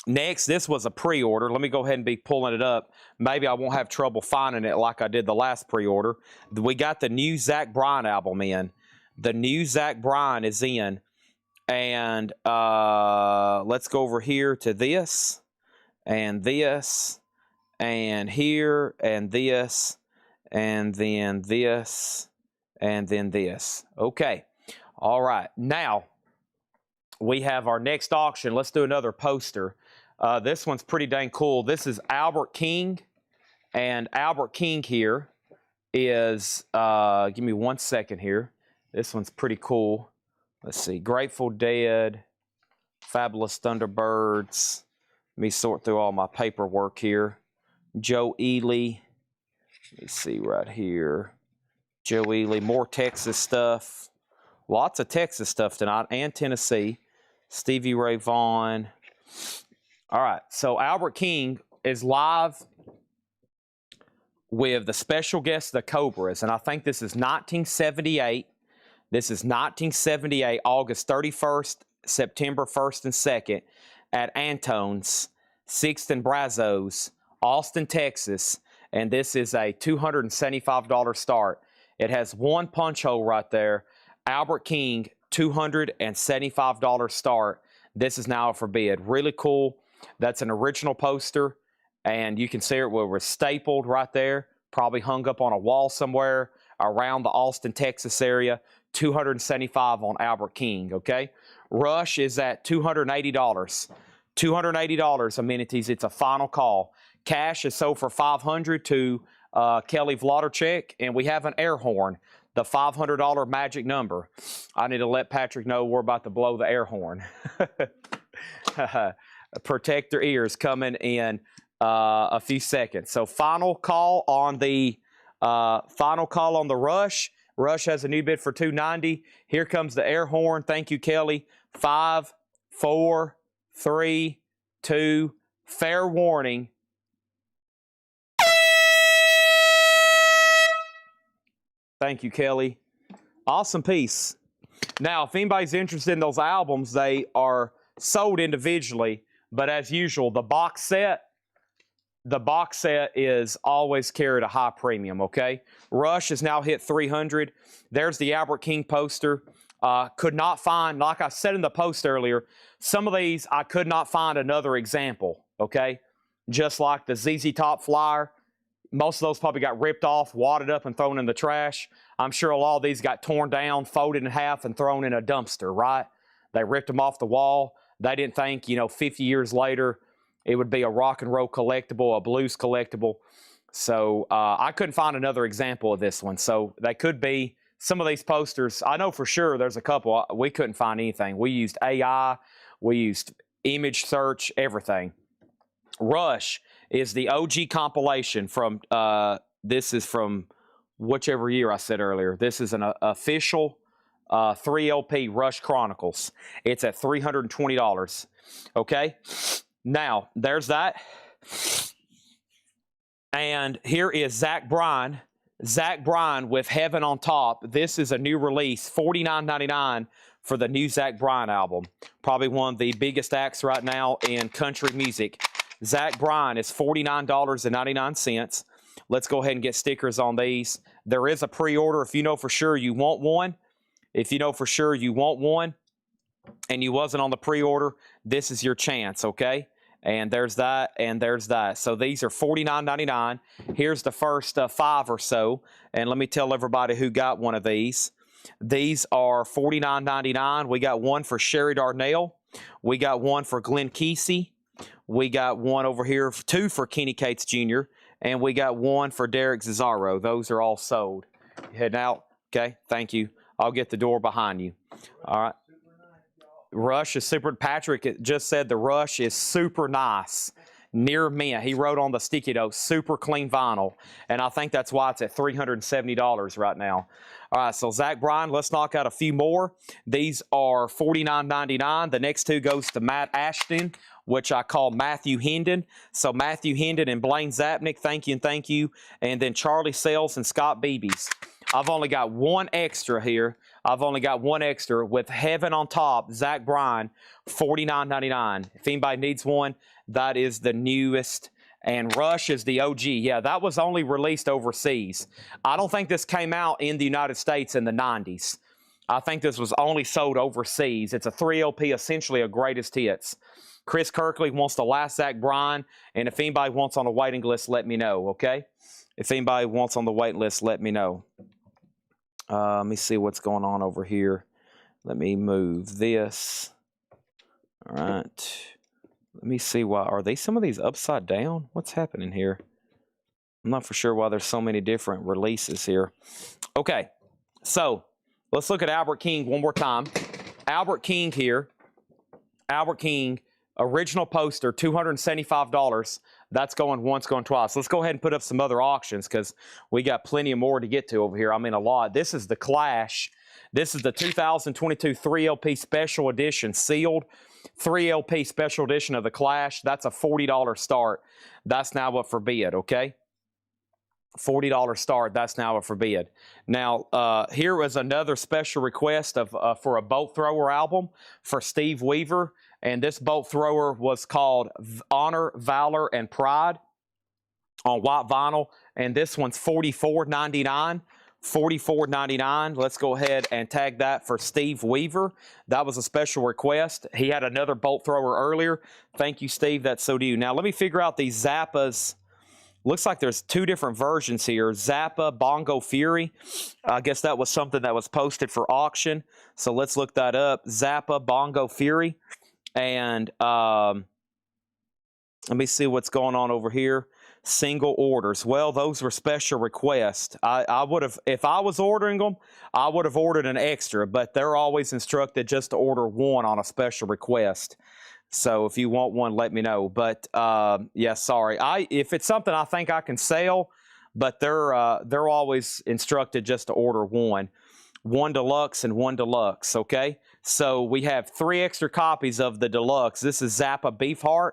Next, this was a pre-order. Let me go ahead and be pulling it up. Maybe I won't have trouble finding it like I did the last pre-order. We got the new Zach Bryan album in. The new Zach Bryan is in. And let's go over here to this, and this, and here, and this, and then this, and then this. Okay. All right. Now, we have our next auction. Let's do another poster. This one's pretty dang cool. This is Albert King. And Albert King here is, give me 1 second here. This one's pretty cool. Let's see. Grateful Dead, Fabulous Thunderbirds. Let me sort through all my paperwork here. Joe Ely. Let me see right here. Joe Ely. More Texas stuff. Lots of Texas stuff tonight and Tennessee. Stevie Ray Vaughan. All right, so Albert King is live with the special guest, the Cobras, and I think this is 1978. This is 1978, August 31st, September 1st and 2nd at Antone's, 6th and Brazos, Austin, Texas, and this is a $275 start. It has one punch hole right there. Albert King, $275 start. This is now for bid. Really cool. That's an original poster, and you can see it where it's stapled right there, probably hung up on a wall somewhere around the Austin, Texas area. $275 on Albert King, okay? Rush is at $280. $280 amenities. It's a final call. Cash is sold for $500 to Kelly Vlodarchek, and we have an air horn, the $500 magic number. I need to let Patrick know we're about to blow the air horn. Protect their ears coming in a few seconds. So final call on the Rush. Rush has a new bid for $290. Here comes the air horn. Thank you, Kelly. 5, 4, 3, 2. Fair warning. Thank you, Kelly. Awesome piece. Now, if anybody's interested in those albums, they are sold individually, but as usual, the box set is always carried a high premium, okay? Rush has now hit 300. There's the Albert King poster. Could not find, like I said in the post earlier, some of these I could not find another example, okay? Just like the ZZ Top flyer. Most of those probably got ripped off, wadded up, and thrown in the trash. I'm sure a lot of these got torn down, folded in half, and thrown in a dumpster, right? They ripped them off the wall. They didn't think, 50 years later, it would be a rock and roll collectible, a blues collectible. So I couldn't find another example of this one. So they could be some of these posters. I know for sure there's a couple. We couldn't find anything. We used AI. We used image search, everything. Rush is the OG compilation from, this is from whichever year I said earlier. This is an official 3 LP Rush Chronicles. It's at $320. Okay? Now, there's that. And here is Zach Bryan. Zach Bryan with Heaven on Top. This is a new release, $49.99 for the new Zach Bryan album. Probably one of the biggest acts right now in country music. Zach Bryan is $49.99. Let's go ahead and get stickers on these. There is a pre-order if you know for sure you want one. If you know for sure you want one and you wasn't on the pre-order, this is your chance, okay? And there's that, and there's that. So these are $49.99. Here's the first 5 or so. And let me tell everybody who got one of these. These are $49.99. We got one for Sherry Darnell. We got one for Glenn Kesey. We got one over here, 2 for Kenny Cates Jr., and we got one for Derek Cesaro. Those are all sold. Heading out. Okay, thank you. I'll get the door behind you. All right. Rush is super. Patrick just said the Rush is super nice. Near mint. He wrote on the sticky note, super clean vinyl. And I think that's why it's at $370 right now. All right, so Zach Bryan, let's knock out a few more. These are $49.99. The next 2 goes to Matt Ashton, which I call Matthew Hendon. So Matthew Hendon and Blaine Zapnick, thank you and thank you. And then Charlie Sells and Scott Beebe's. I've only got one extra here. I've only got one extra with Heaven on Top, Zach Bryan, $49.99. If anybody needs one, that is the newest. And Rush is the OG. Yeah, that was only released overseas. I don't think this came out in the United States in the 90s. I think this was only sold overseas. It's a 3 LP, essentially a greatest hits. Chris Kirkley wants the last Zach Bryan, and if anybody wants on the waiting list, let me know, okay? If anybody wants on the wait list, let me know. Let me see what's going on over here. Let me move this. All right. Let me see why. Are they some of these upside down? What's happening here? I'm not for sure why there's so many different releases here. Okay. So let's look at Albert King one more time. Albert King here. Albert King, original poster, $275. That's going once, going twice. Let's go ahead and put up some other auctions because we got plenty of more to get to over here. I mean, a lot. This is the Clash. This is the 2022 3LP Special Edition sealed. 3LP Special Edition of the Clash. That's a $40 start. That's now up for bid, okay? $40 start. That's now up for bid. Now, here was another special request for a bolt thrower album for Steve Weaver. And this bolt thrower was called Honor, Valor, and Pride on white vinyl. And this one's $44.99. $44.99. Let's go ahead and tag that for Steve Weaver. That was a special request. He had another bolt thrower earlier. Thank you, Steve. That's so due. Now, let me figure out these Zappas. Looks like there's two different versions here. Zappa Bongo Fury. I guess that was something that was posted for auction. So let's look that up. Zappa Bongo Fury. And let me see what's going on over here. Single orders. Well, those were special requests. I would have, if I was ordering them, I would have ordered an extra, but they're always instructed just to order one on a special request. So if you want one, let me know. But yeah, sorry. If it's something I think I can sell, but they're always instructed just to order one. One deluxe and one deluxe, okay? So we have 3 extra copies of the deluxe. This is Zappa Beefheart.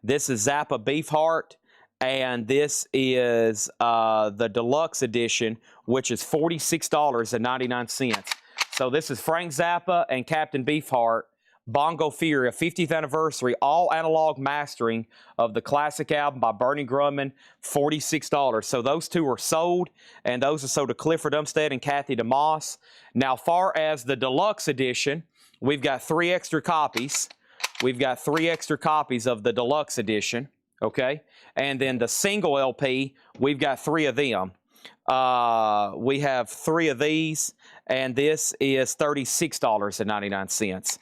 This is Zappa Beefheart. And this is the deluxe edition, which is $46.99. So this is Frank Zappa and Captain Beefheart. Bongo Fury, a 50th anniversary, all analog mastering of the classic album by Bernie Grumman, $46. So those two are sold, and those are sold to Clifford Umstead and Kathy DeMoss. Now, far as the deluxe edition, we've got 3 extra copies. We've got 3 extra copies of the deluxe edition, okay? And then the single LP, we've got 3 of them. We have 3 of these, and this is $36.99.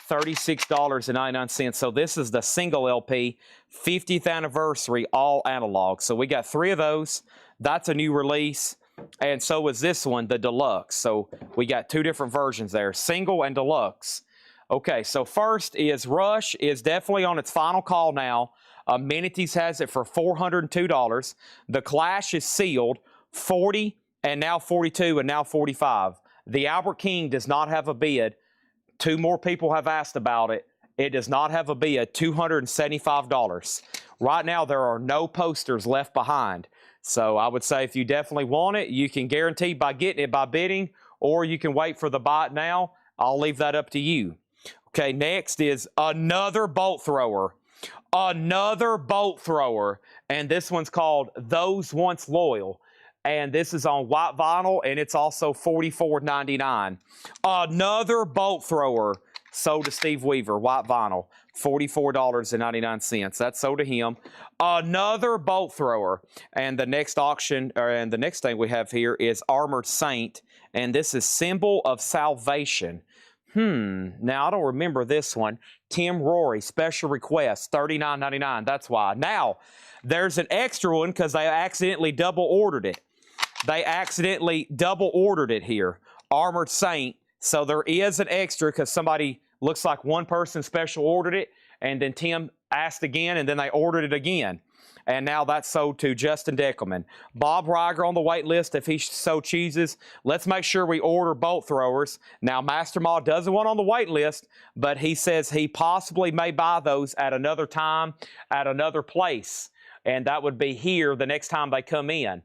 $36.99. So this is the single LP, 50th anniversary, all analog. So we got 3 of those. That's a new release. And so is this one, the deluxe. So we got 2 different versions there, single and deluxe. Okay, so first is Rush is definitely on its final call now. Amenities has it for $402. The Clash is sealed, $40 and now $42 and now $45. The Albert King does not have a bid. 2 more people have asked about it. It does not have a bid, $275. Right now, there are no posters left behind. So I would say if you definitely want it, you can guarantee by getting it by bidding, or you can wait for the buy it now. I'll leave that up to you. Okay, next is another bolt thrower. Another bolt thrower. And this one's called Those Once Loyal. And this is on white vinyl, and it's also $44.99. Another bolt thrower sold to Steve Weaver, white vinyl, $44.99. That's sold to him. Another bolt thrower. And the next auction, and the next thing we have here is Armored Saint, and this is Symbol of Salvation. Now I don't remember this one. Tim Rory, special request, $39.99. That's why. Now, there's an extra one because they accidentally double ordered it. They accidentally double ordered it here. Armored Saint. So there is an extra because somebody, looks like one person special ordered it, and then Tim asked again, and then they ordered it again. And now that's sold to Justin Deckelman. Bob Reiger on the wait list if he so chooses. Let's make sure we order bolt throwers. Now, Master Ma doesn't want on the wait list, but he says he possibly may buy those at another time, at another place. And that would be here the next time they come in.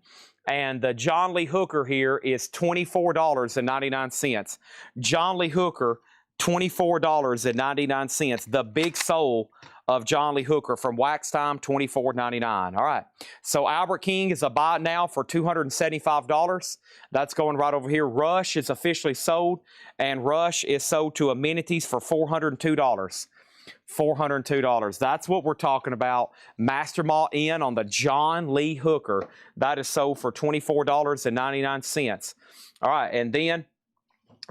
And the John Lee Hooker here is $24.99. John Lee Hooker, $24.99. The big soul of John Lee Hooker from Wax Time, $24.99. All right. So Albert King is a buy now for $275. That's going right over here. Rush is officially sold, and Rush is sold to Amenities for $402. $402. That's what we're talking about. Master Ma in on the John Lee Hooker. That is sold for $24.99. All right, and then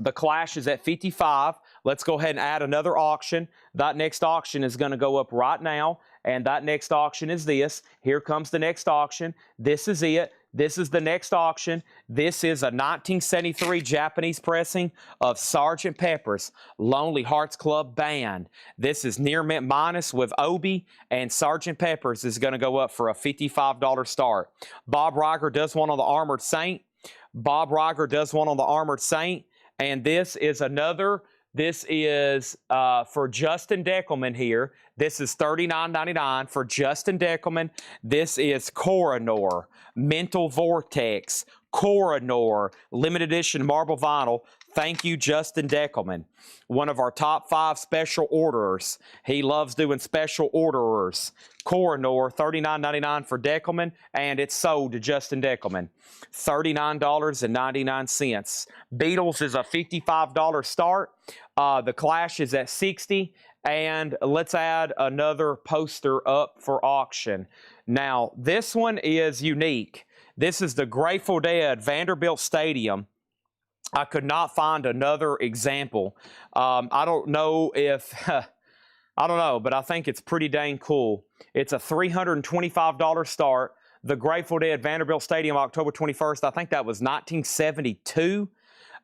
the Clash is at $55. Let's go ahead and add another auction. That next auction is going to go up right now, and that next auction is this. Here comes the next auction. This is it. This is the next auction. This is a 1973 Japanese pressing of Sgt. Pepper's Lonely Hearts Club Band. This is near mint minus with Obi, and Sgt. Pepper's is going to go up for a $55 start. Bob Reiger does one on the Armored Saint. Bob Riger does one on the Armored Saint. And this is another. This is for Justin Deckelman here. This is $39.99 for Justin Deckelman. This is Coronor, Mental Vortex, Coronor, limited edition marble vinyl. Thank you, Justin Deckelman. One of our top 5 special orderers. He loves doing special orderers. Coronor, $39.99 for Deckelman, and it's sold to Justin Deckelman. $39.99. Beatles is a $55 start. The Clash is at $60. And let's add another poster up for auction. Now, this one is unique. This is the Grateful Dead Vanderbilt Stadium. I could not find another example. I don't know if, I don't know, but I think it's pretty dang cool. It's a $325 start. The Grateful Dead Vanderbilt Stadium, October 21st. I think that was 1972.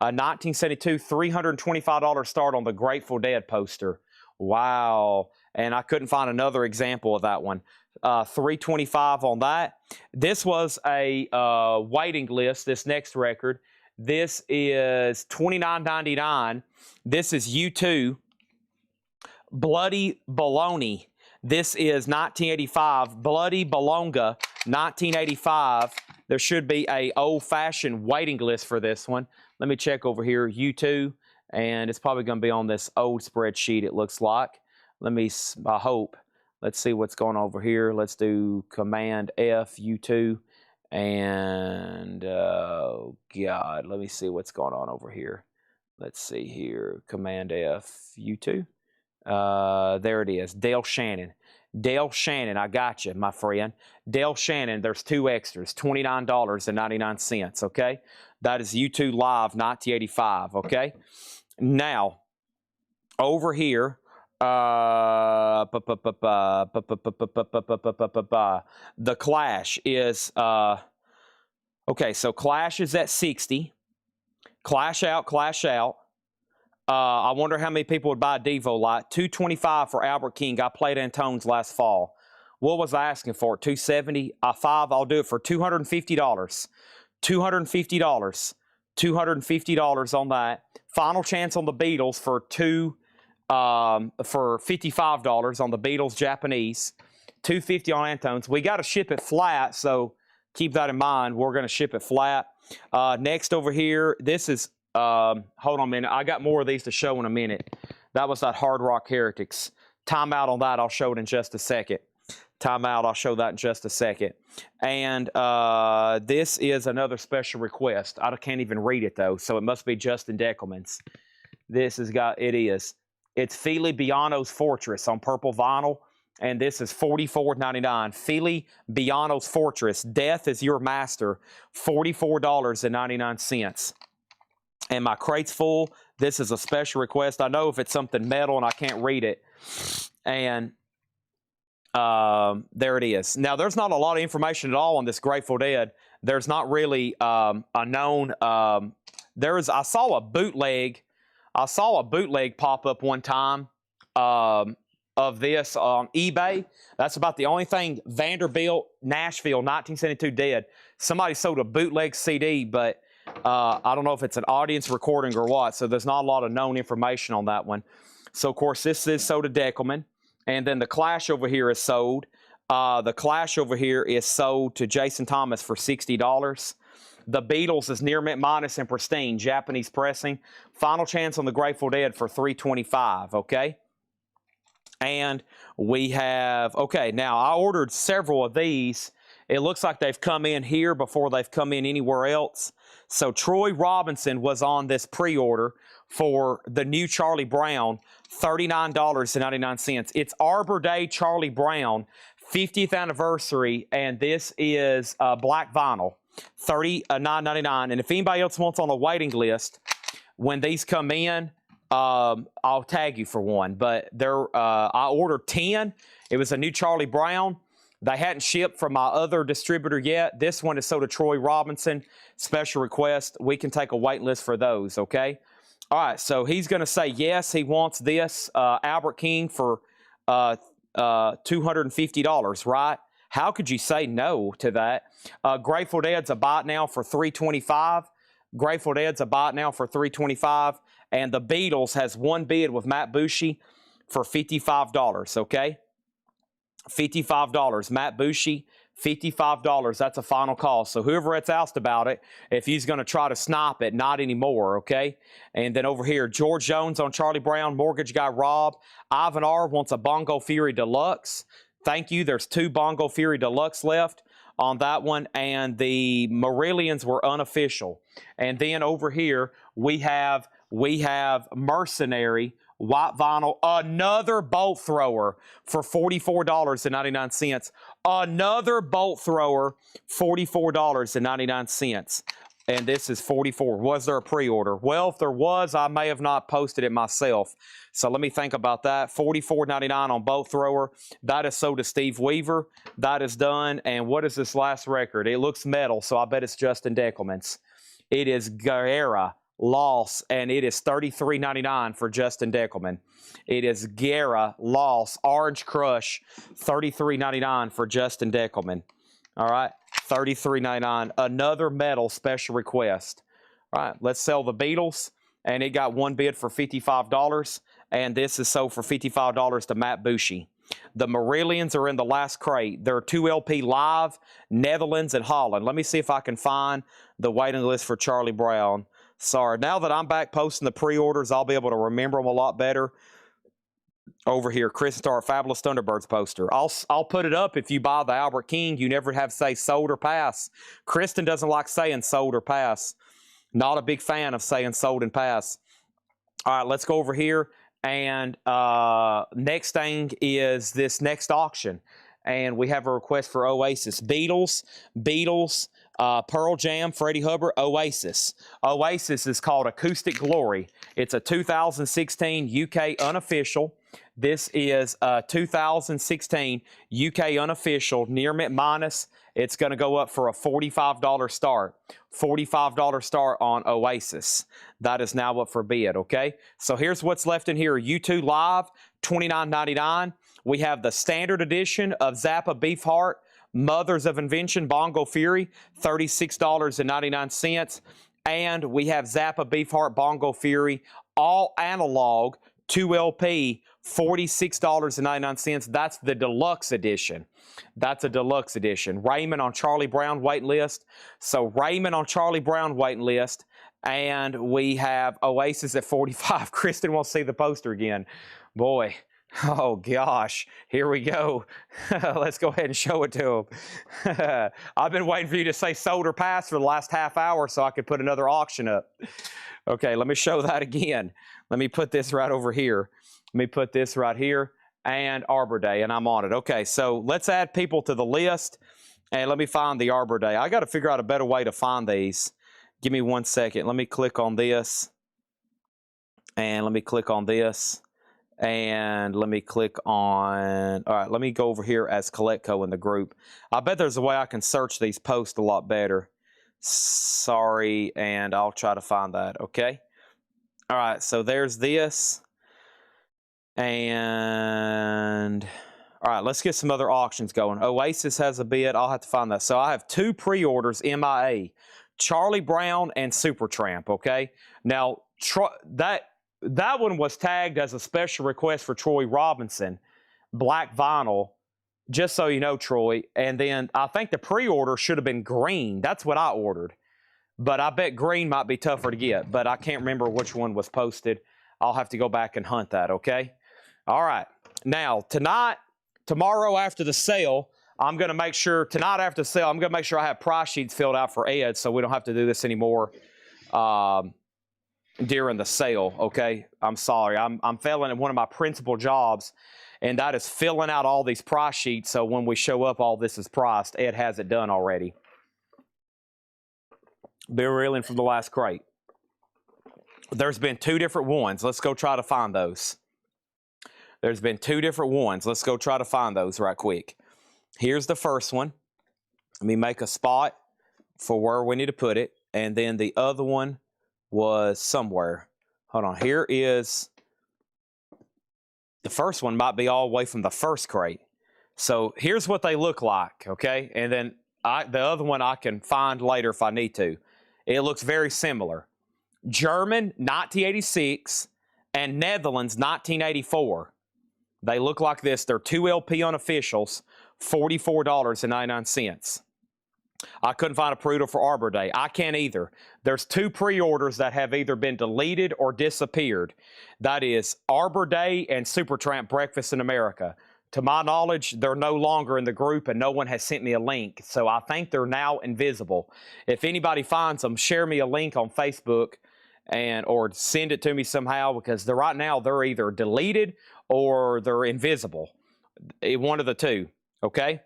1972, $325 start on the Grateful Dead poster. Wow. And I couldn't find another example of that one. $325 on that. This was a waiting list, this next record. This is $29.99. This is U2, Bloody Baloney. This is 1985, Bloody Bolonga, 1985. There should be a old-fashioned waiting list for this one. Let me check over here, U2, and it's probably going to be on this old spreadsheet, it looks like. Let me, I hope. Let's see what's going on over here. Let's do Command F, U2. And, oh, God, let me see what's going on over here. Let's see here. Command F, U2. There it is. Dale Shannon. Dale Shannon, I got you, my friend. Dale Shannon, there's 2 extras, $29.99, okay? That is U2 Live, 1985, okay? Now, over here, the Clash is okay, so Clash is at 60. Clash out, Clash out. I wonder how many people would buy a Devo Light. $225 for Albert King. I played Antone's last fall. What was I asking for? $270. I'll do it for $250. $250. $250 on that. Final chance on the Beatles for $55 on the Beatles Japanese, $250 on Antone's. We got to ship it flat, so keep that in mind. We're going to ship it flat. Next over here, this is, hold on a minute. I got more of these to show in a minute. That was that Hard Rock Heretics. Time out on that. I'll show it in just a second. Time out. I'll show that in just a second. And this is another special request. I can't even read it, though, so it must be Justin Deckelman's. This has got, it is. It's Fili Biano's Fortress on purple vinyl, and this is $44.99. Fili Biano's Fortress, Death is Your Master, $44.99. And my crate's full. This is a special request. I know if it's something metal and I can't read it. And there it is. Now, there's not a lot of information at all on this Grateful Dead. There's not really a known, I saw a bootleg pop up one time of this on eBay. That's about the only thing. Vanderbilt, Nashville, 1972 Dead. Somebody sold a bootleg CD, but I don't know if it's an audience recording or what, so there's not a lot of known information on that one. So, of course, this is sold to Deckelman. And then the Clash over here is sold. The Clash over here is sold to Jason Thomas for $60. The Beatles is near mint minus and pristine, Japanese pressing. Final chance on the Grateful Dead for $325, okay? And we have, okay, now I ordered several of these. It looks like they've come in here before they've come in anywhere else. So Troy Robinson was on this pre-order for the new Charlie Brown, $39.99. It's Arbor Day Charlie Brown, 50th anniversary, and this is black vinyl. $39.99. And if anybody else wants on the waiting list, when these come in, I'll tag you for one. But I ordered 10. It was a new Charlie Brown. They hadn't shipped from my other distributor yet. This one is sold to Troy Robinson. Special request. We can take a wait list for those, okay? All right, so he's going to say yes, he wants this Albert King for $250, right? How could you say no to that? Grateful Dead's a buy it now for $325. Grateful Dead's a buy it now for $325. And the Beatles has one bid with Matt Bushy for $55, okay? $55. Matt Bushy, $55. That's a final call. So whoever it's asked about it, if he's going to try to snipe it, not anymore, okay? And then over here, George Jones on Charlie Brown, Mortgage Guy Rob. Ivan R. wants a Bongo Fury Deluxe. Thank you. There's 2 Bongo Fury Deluxe left on that one. And the Marillions were unofficial. And then over here, we have Mercenary white vinyl, another bolt thrower for $44.99. Another bolt thrower, $44.99. And this is $44. Was there a pre-order? Well, if there was, I may have not posted it myself. So let me think about that. $44.99 on bolt thrower. That is sold to Steve Weaver. That is done. And what is this last record? It looks metal, so I bet it's Justin Deckelman's. It is Guerra Loss, and it is $33.99 for Justin Deckelman. It is Guerra Loss Orange Crush, $33.99 for Justin Deckelman. All right, $33.99. Another metal special request. All right, let's sell the Beatles, and it got one bid for $55, and this is sold for $55 to Matt Bushy. The Marillions are in the last crate. They're 2 LP live, Netherlands and Holland. Let me see if I can find the waiting list for Charlie Brown. Sorry, now that I'm back posting the pre-orders, I'll be able to remember them a lot better. Over here, Chris Star, Fabulous Thunderbirds poster. I'll put it up if you buy the Albert King. You never have to say sold or pass. Kristen doesn't like saying sold or pass. Not a big fan of saying sold and pass. All right, let's go over here. And next thing is this next auction. And we have a request for Oasis. Beatles, Pearl Jam, Freddie Hubbard, Oasis. Oasis is called Acoustic Glory. It's a 2016 UK unofficial. This is a 2016 UK unofficial, near mint minus. It's going to go up for a $45 start. $45 start on Oasis. That is now up for bid, okay? So here's what's left in here. U2 Live, $29.99. We have the standard edition of Zappa Beefheart, Mothers of Invention, Bongo Fury, $36.99. And we have Zappa Beefheart, Bongo Fury, all analog, 2 LP, $46.99. That's the deluxe edition. That's a deluxe edition. Raymond on Charlie Brown waiting list. So Raymond on Charlie Brown waiting list. And we have Oasis at 45. Kristen wants to see the poster again. Boy. Oh, gosh. Here we go. Let's go ahead and show it to him. I've been waiting for you to say sold or pass for the last half hour so I could put another auction up. Okay, let me show that again. Let me put this right over here. Let me put this right here. And Arbor Day, and I'm on it. Okay, so let's add people to the list. And let me find the Arbor Day. I got to figure out a better way to find these. Give me 1 second. Let me click on this. And let me click on this. And let me click on, all right, let me go over here as Collectco in the group. I bet there's a way I can search these posts a lot better. Sorry, and I'll try to find that, okay? All right, so there's this. And, all right, let's get some other auctions going. Oasis has a bid. I'll have to find that. So I have 2 pre-orders, MIA, Charlie Brown and Supertramp, okay? Now, that one was tagged as a special request for Troy Robinson, black vinyl, just so you know, Troy. And then I think the pre-order should have been green. That's what I ordered. But I bet green might be tougher to get. But I can't remember which one was posted. I'll have to go back and hunt that, okay? All right. Now, tomorrow after the sale, I'm going to make sure, tonight after the sale, I'm going to make sure I have price sheets filled out for Ed so we don't have to do this anymore. During the sale, okay? I'm sorry. I'm failing at one of my principal jobs, and that is filling out all these price sheets so when we show up, all this is priced. Ed has it done already. Bill reeling from the last crate. There's been 2 different ones. Let's go try to find those. There's been 2 different ones. Let's go try to find those right quick. Here's the first one. Let me make a spot for where we need to put it, and then the other one was somewhere. Hold on. Here is the first one. Might be all the way from the first crate. So here's what they look like, okay? And then the other one I can find later if I need to. It looks very similar. German, 1986, and Netherlands, 1984. They look like this. They're 2 LP unofficials, $44.99. I couldn't find a pre-order for Arbor Day. I can't either. There's 2 pre-orders that have either been deleted or disappeared. That is Arbor Day and Supertramp Breakfast in America. To my knowledge, they're no longer in the group and no one has sent me a link. So I think they're now invisible. If anybody finds them, share me a link on Facebook or send it to me somehow, because right now they're either deleted or they're invisible. One of the two, okay?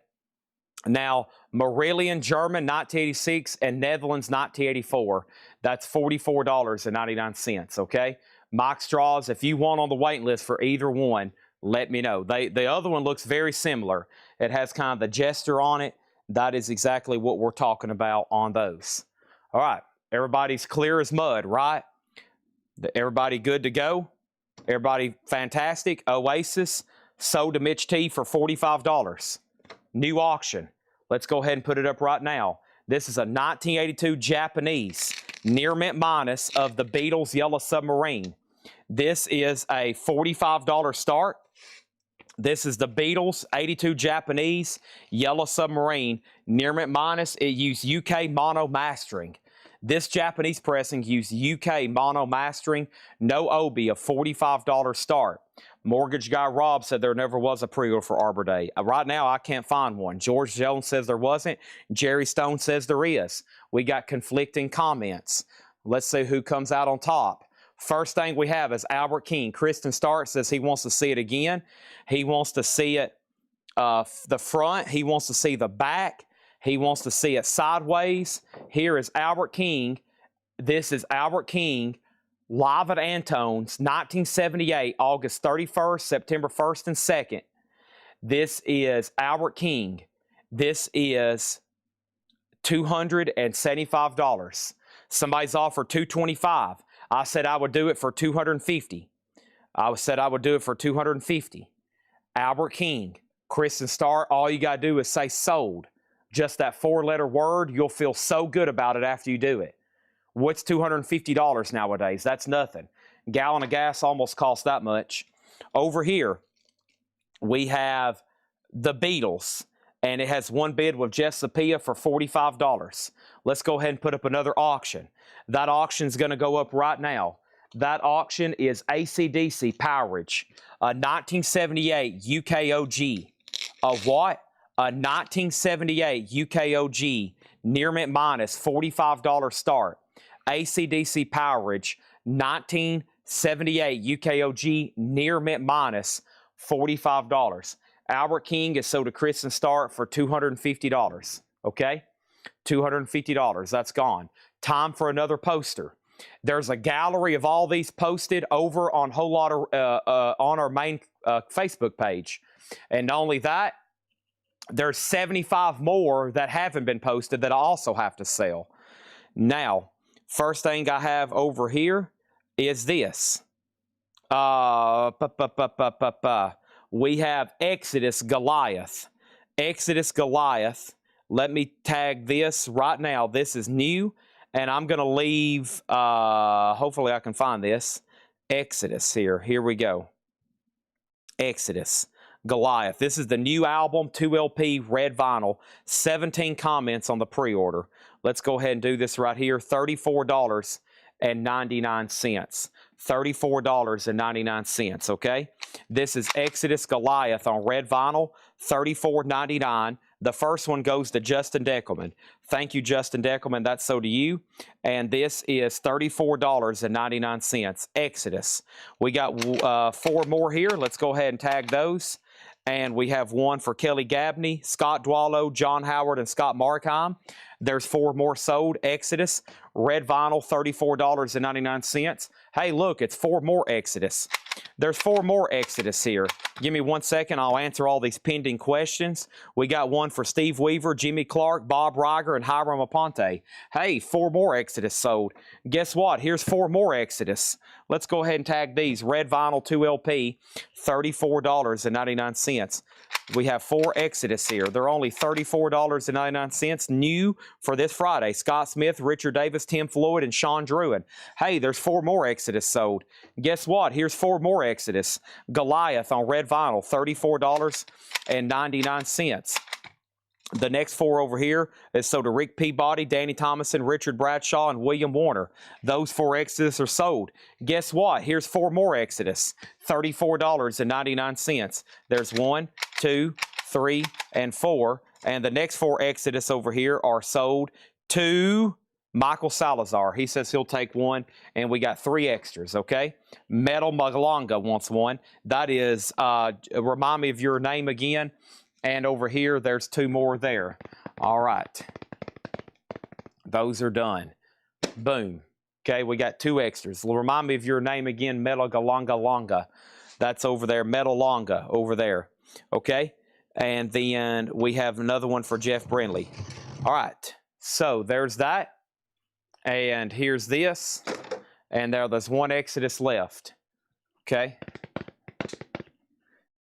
Now, Marillion German, 1986, and Netherlands, 1984. That's $44.99, okay? Mike Straws, if you want on the waiting list for either one, let me know. The other one looks very similar. It has kind of the jester on it. That is exactly what we're talking about on those. All right, everybody's clear as mud, right? Everybody good to go? Everybody fantastic? Oasis, sold to Mitch T for $45. New auction. Let's go ahead and put it up right now. This is a 1982 Japanese near mint minus of the Beatles' Yellow Submarine. This is a $45 start. This is the Beatles 82 Japanese Yellow Submarine near mint minus. It used UK mono mastering. This Japanese pressing used UK mono mastering, no Obi, a $45 start. Mortgage guy Rob said there never was a pre-order for Arbor Day. Right now, I can't find one. George Jones says there wasn't. Jerry Stone says there is. We got conflicting comments. Let's see who comes out on top. First thing we have is Albert King. Kristen Stark says he wants to see it again. He wants to see it the front. He wants to see the back. He wants to see it sideways. Here is Albert King. This is Albert King, live at Antone's, 1978, August 31st, September 1st and 2nd. This is Albert King. This is $275. Somebody's offered $225. I said I would do it for $250. I said I would do it for $250. Albert King, Kristen Starr, all you got to do is say sold. Just that 4-letter word, you'll feel so good about it after you do it. What's $250 nowadays? That's nothing. A gallon of gas almost costs that much. Over here, we have the Beatles, and it has one bid with Jeff Sapia for $45. Let's go ahead and put up another auction. That auction is going to go up right now. That auction is AC/DC Powerage, a 1978 UKOG. A what? A 1978 UKOG, near mint minus, $45 start. AC/DC Powerage, 1978 UKOG, near mint minus, $45. Albert King is sold to Kristen Stark for $250, okay? $250, that's gone. Time for another poster. There's a gallery of all these posted over on on our main Facebook page. And not only that, there's 75 more that haven't been posted that I also have to sell. Now, first thing I have over here is this. We have Exodus Goliath. Exodus Goliath. Let me tag this right now. This is new, and I'm going to leave, hopefully I can find this. Exodus here. Here we go. Exodus Goliath. This is the new album, 2 LP, red vinyl. 17 comments on the pre-order. Let's go ahead and do this right here. $34.99. $34.99, okay? This is Exodus Goliath on red vinyl, $34.99. The first one goes to Justin Deckelman. Thank you, Justin Deckelman. That's so to you. And this is $34.99. Exodus. We got 4 more here. Let's go ahead and tag those. And we have one for Kelly Gabney, Scott Dwallow, John Howard, and Scott Markheim. There's 4 more sold. Exodus, red vinyl, $34.99. Hey, look, it's 4 more Exodus. There's 4 more Exodus here. Give me 1 second. I'll answer all these pending questions. We got one for Steve Weaver, Jimmy Clark, Bob Reiger, and Hiram Aponte. Hey, 4 more Exodus sold. Guess what? Here's 4 more Exodus. Let's go ahead and tag these. Red vinyl 2 LP, $34.99. We have 4 Exodus here. They're only $34.99 new for this Friday. Scott Smith, Richard Davis, Tim Floyd, and Sean Druin. Hey, there's 4 more Exodus sold. Guess what? Here's 4 more Exodus. Goliath on red vinyl, $34.99. The next 4 over here is sold to Rick Peabody, Danny Thomason, Richard Bradshaw, and William Warner. Those 4 Exodus are sold. Guess what? Here's 4 more Exodus, $34.99. There's 1, 2, 3, and 4. And the next 4 Exodus over here are sold to Michael Salazar. He says he'll take 1, and we got 3 extras, okay? Metal Magalanga wants 1. That is, remind me of your name again. And over here, there's 2 more there. All right. Those are done. Boom. Okay, we got 2 extras. Remind me of your name again, Metal Galanga Longa. That's over there, Metal Longa over there. Okay? And then we have another one for Jeff Brindley. All right. So there's that. And here's this. And there's 1 Exodus left. Okay?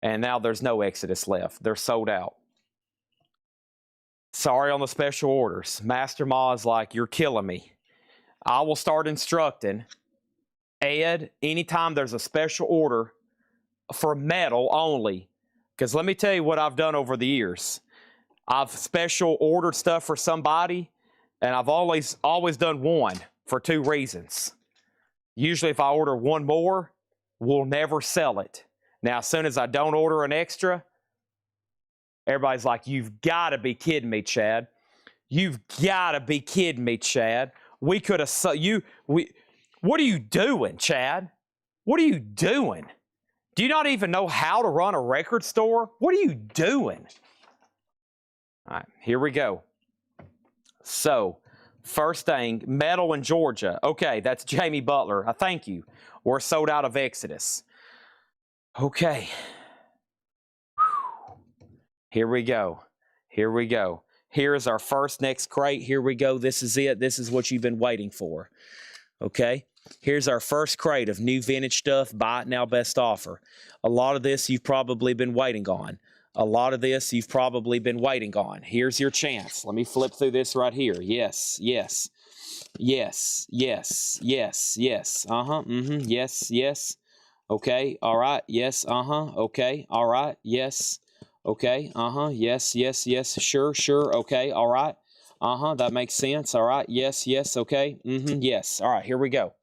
And now there's no Exodus left. They're sold out. Sorry on the special orders. Master Ma is like, you're killing me. I will start instructing Ed anytime there's a special order for metal only. Because let me tell you what I've done over the years. I've special ordered stuff for somebody, and I've always done 1 for 2 reasons. Usually if I order 1 more, we'll never sell it. Now, as soon as I don't order an extra, everybody's like, you've got to be kidding me, Chad. You've got to be kidding me, Chad. We could have, what are you doing, Chad? What are you doing? Do you not even know how to run a record store? What are you doing? All right, here we go. So, first thing, metal in Georgia. Okay, that's Jamie Butler. I thank you. We're sold out of Exodus. Okay. Here we go. Here we go. Here is our first next crate. Here we go. This is it. This is what you've been waiting for. Okay. Here's our first crate of new vintage stuff. Buy it now, best offer. A lot of this you've probably been waiting on. A lot of this you've probably been waiting on. Here's your chance. Let me flip through this right here. Yes, yes, yes, yes, yes, yes. Yes, yes. Okay, all right, yes, okay, all right, yes, okay, yes, yes, yes, sure, okay, all right, that makes sense, all right, yes, yes, okay, yes, all right, here we go.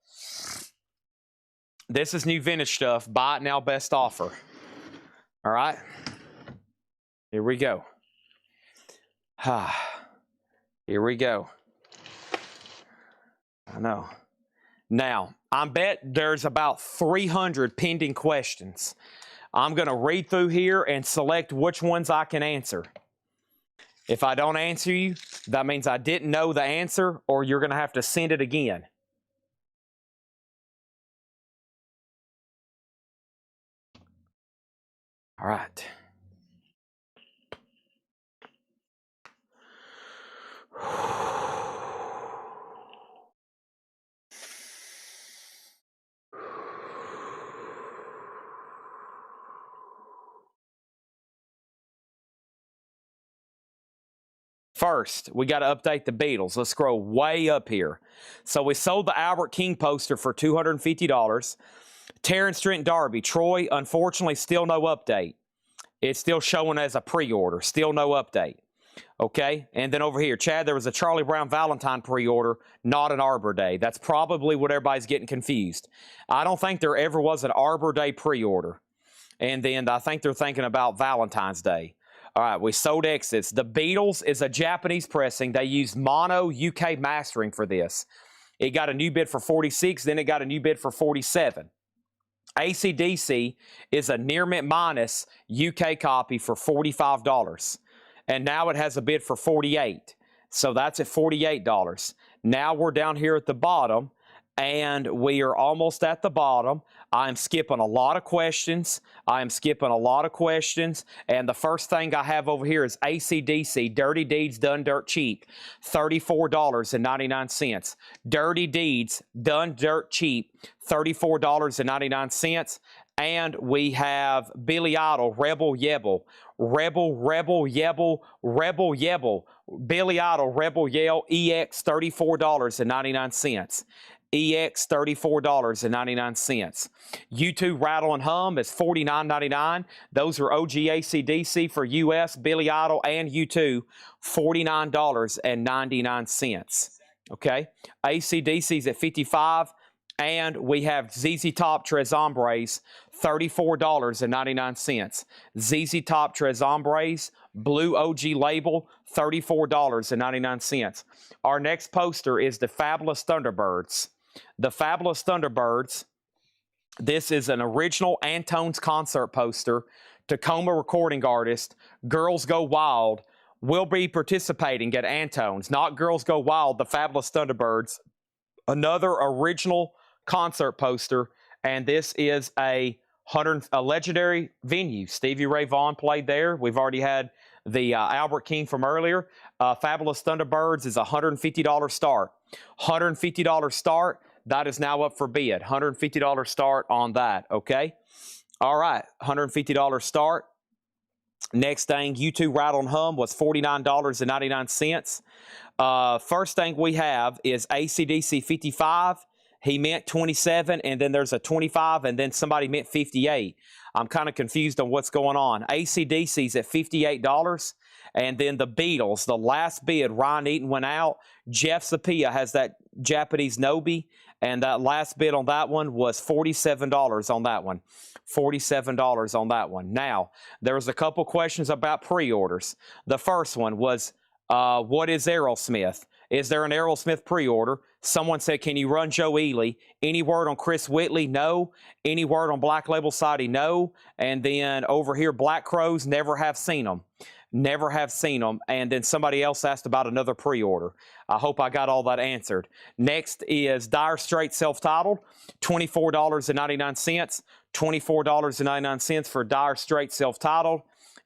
This is new vintage stuff, buy it now, best offer, all right, here we go. Here we go. I know. Now, I bet there's about 300 pending questions. I'm going to read through here and select which ones I can answer. If I don't answer you, that means I didn't know the answer, or you're going to have to send it again. All right. First, we got to update the Beatles. Let's scroll way up here. So we sold the Albert King poster for $250. Terrence Trent D'Arby, Troy, unfortunately, still no update. It's still showing as a pre-order. Still no update. Okay? And then over here, Chad, there was a Charlie Brown Valentine pre-order, not an Arbor Day. That's probably what everybody's getting confused. I don't think there ever was an Arbor Day pre-order. And then I think they're thinking about Valentine's Day. All right, we sold Exits. The Beatles is a Japanese pressing. They used mono UK mastering for this. It got a new bid for 46, then it got a new bid for 47. AC/DC is a near mint minus UK copy for $45. And now it has a bid for 48. So that's at $48. Now we're down here at the bottom, and we are almost at the bottom. I'm skipping a lot of questions. And the first thing I have over here is AC/DC, Dirty Deeds Done Dirt Cheap, $34.99. Dirty Deeds Done Dirt Cheap, $34.99. And we have Billy Idol, Rebel Yebel. Rebel, Rebel, Yebel, Rebel Yebel. Billy Idol, Rebel Yell, EX, $34.99. EX, $34.99. U2 Rattle and Hum is $49.99. Those are OG AC/DC for US, Billy Idol, and U2, $49.99. Okay, AC/DC's at $55. And we have ZZ Top Tres Hombres, $34.99. ZZ Top Tres Hombres, blue OG label, $34.99. Our next poster is the Fabulous Thunderbirds. The Fabulous Thunderbirds, this is an original Antone's concert poster. Tacoma recording artist, Girls Go Wild, will be participating at Antone's. Not Girls Go Wild, the Fabulous Thunderbirds. Another original concert poster, and this is a legendary venue. Stevie Ray Vaughan played there. We've already had the Albert King from earlier. Fabulous Thunderbirds is $150 start. $150 start. That is now up for bid. $150 start on that. Okay. All right. $150 start. Next thing, U2 Rattle and Hum was $49.99. First thing we have is AC/DC 55. He meant 27, and then there's a 25, and then somebody meant 58. I'm kind of confused on what's going on. AC/DC's at $58, and then the Beatles, the last bid, Ryan Eaton went out. Jeff Sapia has that Japanese Nobi, and that last bid on that one was $47 on that one. $47 on that one. Now, there was a couple questions about pre-orders. The first one was, what is Aerosmith? Is there an Aerosmith pre-order? Someone said, can you run Joe Ely? Any word on Chris Whitley? No. Any word on Black Label Society? No. And then over here, Black Crows, never have seen them. Never have seen them. And then somebody else asked about another pre-order. I hope I got all that answered. Next is Dire Straits self-titled, $24.99. $24.99 for Dire Straits self-titled.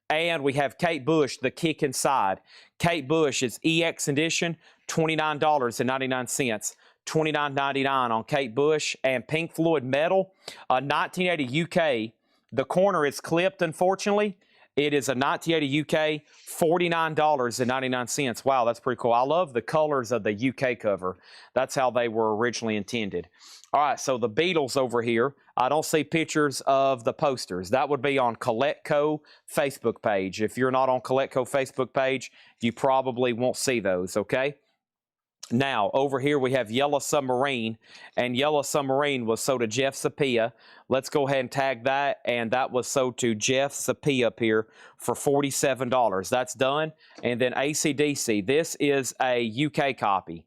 And we have Kate Bush, The Kick Inside. Kate Bush is EX edition, $29.99. $29.99 on Kate Bush. And Pink Floyd Metal, 1980 UK. The corner is clipped, unfortunately. It is a 1980 UK, $49.99. Wow, that's pretty cool. I love the colors of the UK cover. That's how they were originally intended. All right, so the Beatles over here. I don't see pictures of the posters. That would be on Collectco Facebook page. If you're not on Collectco Facebook page, you probably won't see those, okay? Now, over here we have Yellow Submarine, and Yellow Submarine was sold to Jeff Sapia. Let's go ahead and tag that, and that was sold to Jeff Sapia up here for $47. That's done. And then AC/DC, this is a UK copy.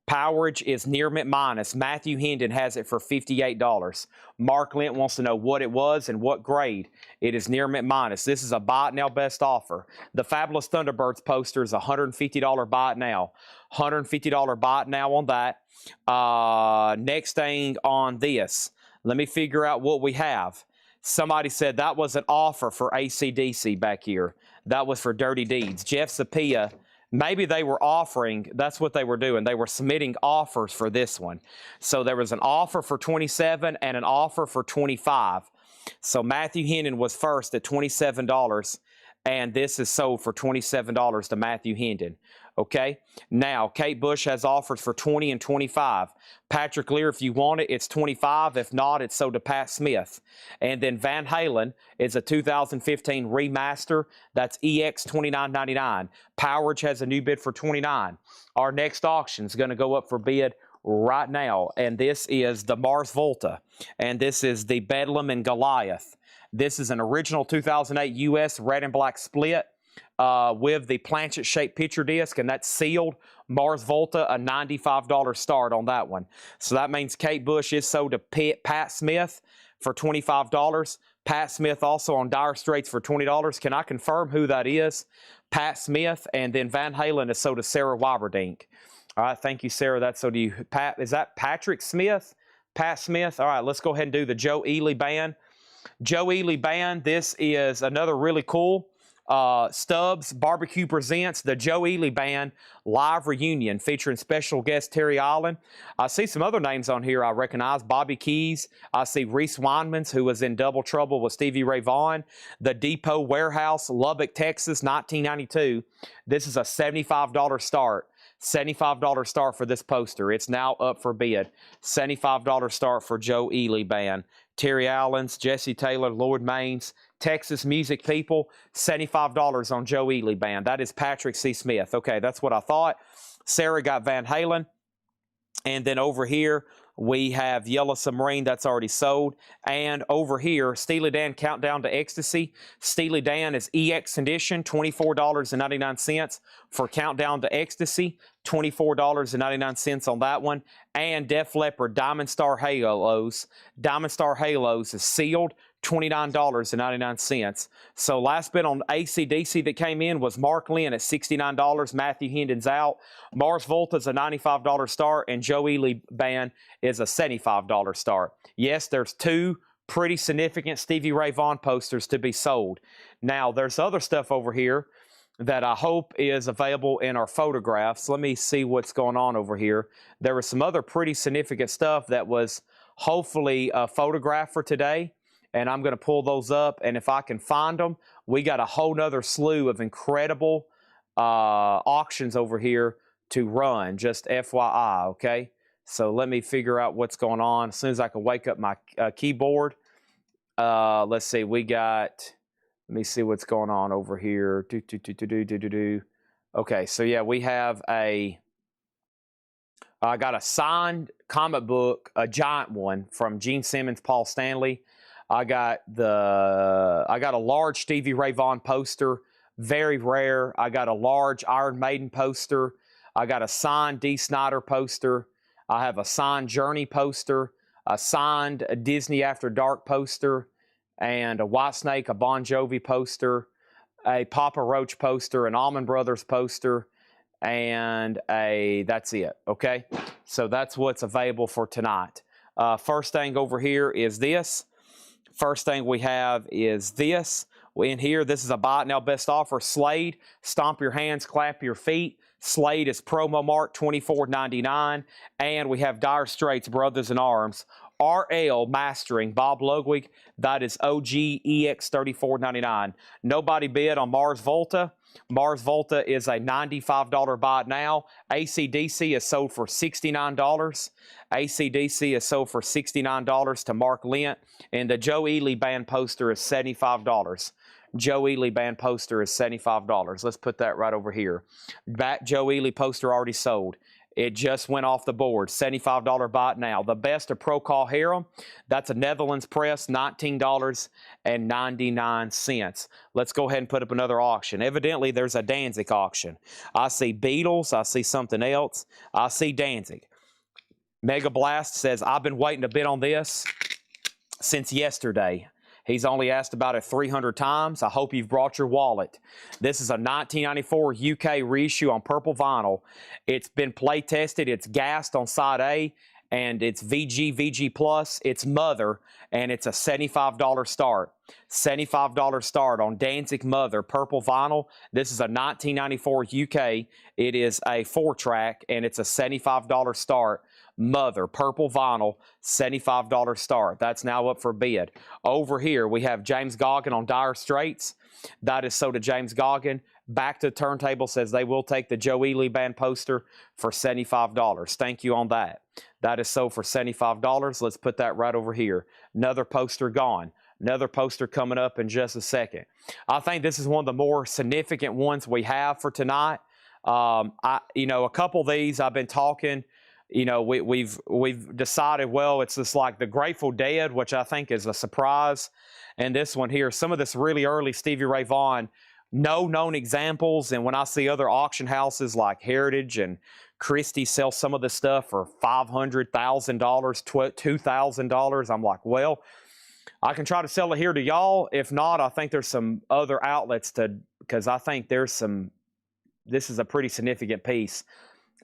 Powerage is near mint minus. Matthew Hendon has it for $58. Mark Lent wants to know what it was and what grade. It is near mint minus. This is a buy it now best offer. The Fabulous Thunderbirds poster is $150 buy it now. $150 buy it now on that. Next thing on this. Let me figure out what we have. Somebody said that was an offer for AC/DC back here. That was for Dirty Deeds. Jeff Sapia, maybe they were offering, that's what they were doing. They were submitting offers for this one. So there was an offer for 27 and an offer for 25. So Matthew Hendon was first at $27, and this is sold for $27 to Matthew Hendon. Okay, now Kate Bush has offers for 20 and 25. Patrick Lear, if you want it, it's 25. If not, it's sold to Pat Smith. And then Van Halen is a 2015 remaster. That's EX $29.99. Powerage has a new bid for 29. Our next auction is going to go up for bid right now, and this is the Mars Volta, and this is the Bedlam and Goliath. This is an original 2008 US red and black split. With the planchet-shaped picture disc, and that's sealed. Mars Volta, a $95 start on that one. So that means Kate Bush is sold to Pat Smith for $25. Pat Smith also on Dire Straits for $20. Can I confirm who that is? Pat Smith, and then Van Halen is sold to Sarah Wyberdink. All right, thank you, Sarah. That's so do you. Pat, is that Patrick Smith? Pat Smith. All right, let's go ahead and do the Joe Ely Band. Joe Ely Band, this is another really cool Stubbs Barbecue presents the Joe Ely Band live reunion featuring special guest Terry Allen. I see some other names on here I recognize. Bobby Keys. I see Reese Weinmans, who was in Double Trouble with Stevie Ray Vaughan. The Depot Warehouse, Lubbock, Texas, 1992. This is a $75 start. $75 start for this poster. It's now up for bid. $75 start for Joe Ely Band. Terry Allen's, Jesse Taylor, Lloyd Maines, Texas Music People, $75 on Joe Ely Band. That is Patrick C. Smith. Okay, that's what I thought. Sarah got Van Halen. And then over here, we have Yellow Submarine. That's already sold. And over here, Steely Dan Countdown to Ecstasy. Steely Dan is EX Edition, $24.99 for Countdown to Ecstasy. $24.99 on that one. And Def Leppard Diamond Star Halos. Diamond Star Halos is sealed, $29.99. So last bid on AC/DC that came in was Mark Lynn at $69. Matthew Hendon's out. Mars Volta's a $95 start, and Joe Ely Band is a $75 start. Yes, there's two pretty significant Stevie Ray Vaughan posters to be sold. Now, there's other stuff over here that I hope is available in our photographs. Let me see what's going on over here. There was some other pretty significant stuff that was hopefully photographed for today, and I'm going to pull those up, and if I can find them, we got a whole nother slew of incredible auctions over here to run, just FYI, okay? So let me figure out what's going on. As soon as I can wake up my keyboard. Let's see, we got... Let me see what's going on over here. Okay, so yeah, we have I got a signed comic book, a giant one from Gene Simmons, Paul Stanley. I got a large Stevie Ray Vaughan poster, very rare. I got a large Iron Maiden poster. I got a signed Dee Snider poster. I have a signed Journey poster, a signed Disney After Dark poster, and a Whitesnake, a Bon Jovi poster, a Papa Roach poster, an Allman Brothers poster, and that's it, okay? So that's what's available for tonight. First thing over here is this. First thing we have is this. In here, this is a buy it now best offer. Slade, stomp your hands, clap your feet. Slade is promo mark, $24.99. And we have Dire Straits, Brothers in Arms. RL Mastering, Bob Ludwig, that is OG EX $34.99. Nobody bid on Mars Volta. Mars Volta is a $95 buy now. AC/DC is sold for $69. AC/DC is sold for $69 to Mark Lent. And the Joe Ely Band poster is $75. Joe Ely Band poster is $75. Let's put that right over here. That Joe Ely poster already sold. It just went off the board, $75 buy now. The best of Procol Harum, that's a Netherlands press, $19.99. Let's go ahead and put up another auction. Evidently, there's a Danzig auction. I see Beatles, I see something else, I see Danzig. Mega Blast says, I've been waiting to bid on this since yesterday. He's only asked about it 300 times. I hope you've brought your wallet. This is a 1994 UK reissue on purple vinyl. It's been play tested. It's gassed on side A, and it's VG+. It's Mother, and it's a $75 start. $75 start on Danzig Mother purple vinyl. This is a 1994 UK. It is a 4-track, and it's a $75 start. Mother, purple vinyl, $75 start. That's now up for bid. Over here, we have James Goggin on Dire Straits. That is so to James Goggin. Back to the Turntable says they will take the Joe Ely Band poster for $75. Thank you on that. That is so for $75. Let's put that right over here. Another poster gone. Another poster coming up in just a second. I think this is one of the more significant ones we have for tonight. A couple of these I've been talking. We've decided, well, it's just like the Grateful Dead, which I think is a surprise. And this one here, some of this really early Stevie Ray Vaughan, no known examples. And when I see other auction houses like Heritage and Christie sell some of this stuff for $500,000, $2,000, I'm like, well, I can try to sell it here to y'all. If not, I think there's some other outlets because I think this is a pretty significant piece.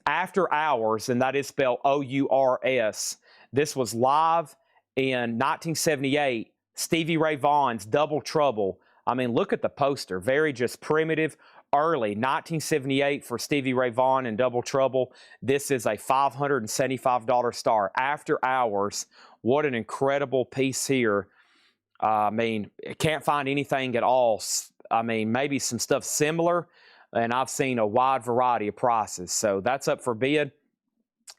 After Hours, and that is spelled O-U-R-S. This was live in 1978, Stevie Ray Vaughan's Double Trouble. I mean, look at the poster. Very just primitive, early, 1978 for Stevie Ray Vaughan and Double Trouble. This is a $575 star. After Hours, what an incredible piece here. I mean, can't find anything at all. I mean, maybe some stuff similar, and I've seen a wide variety of prices. So that's up for bid.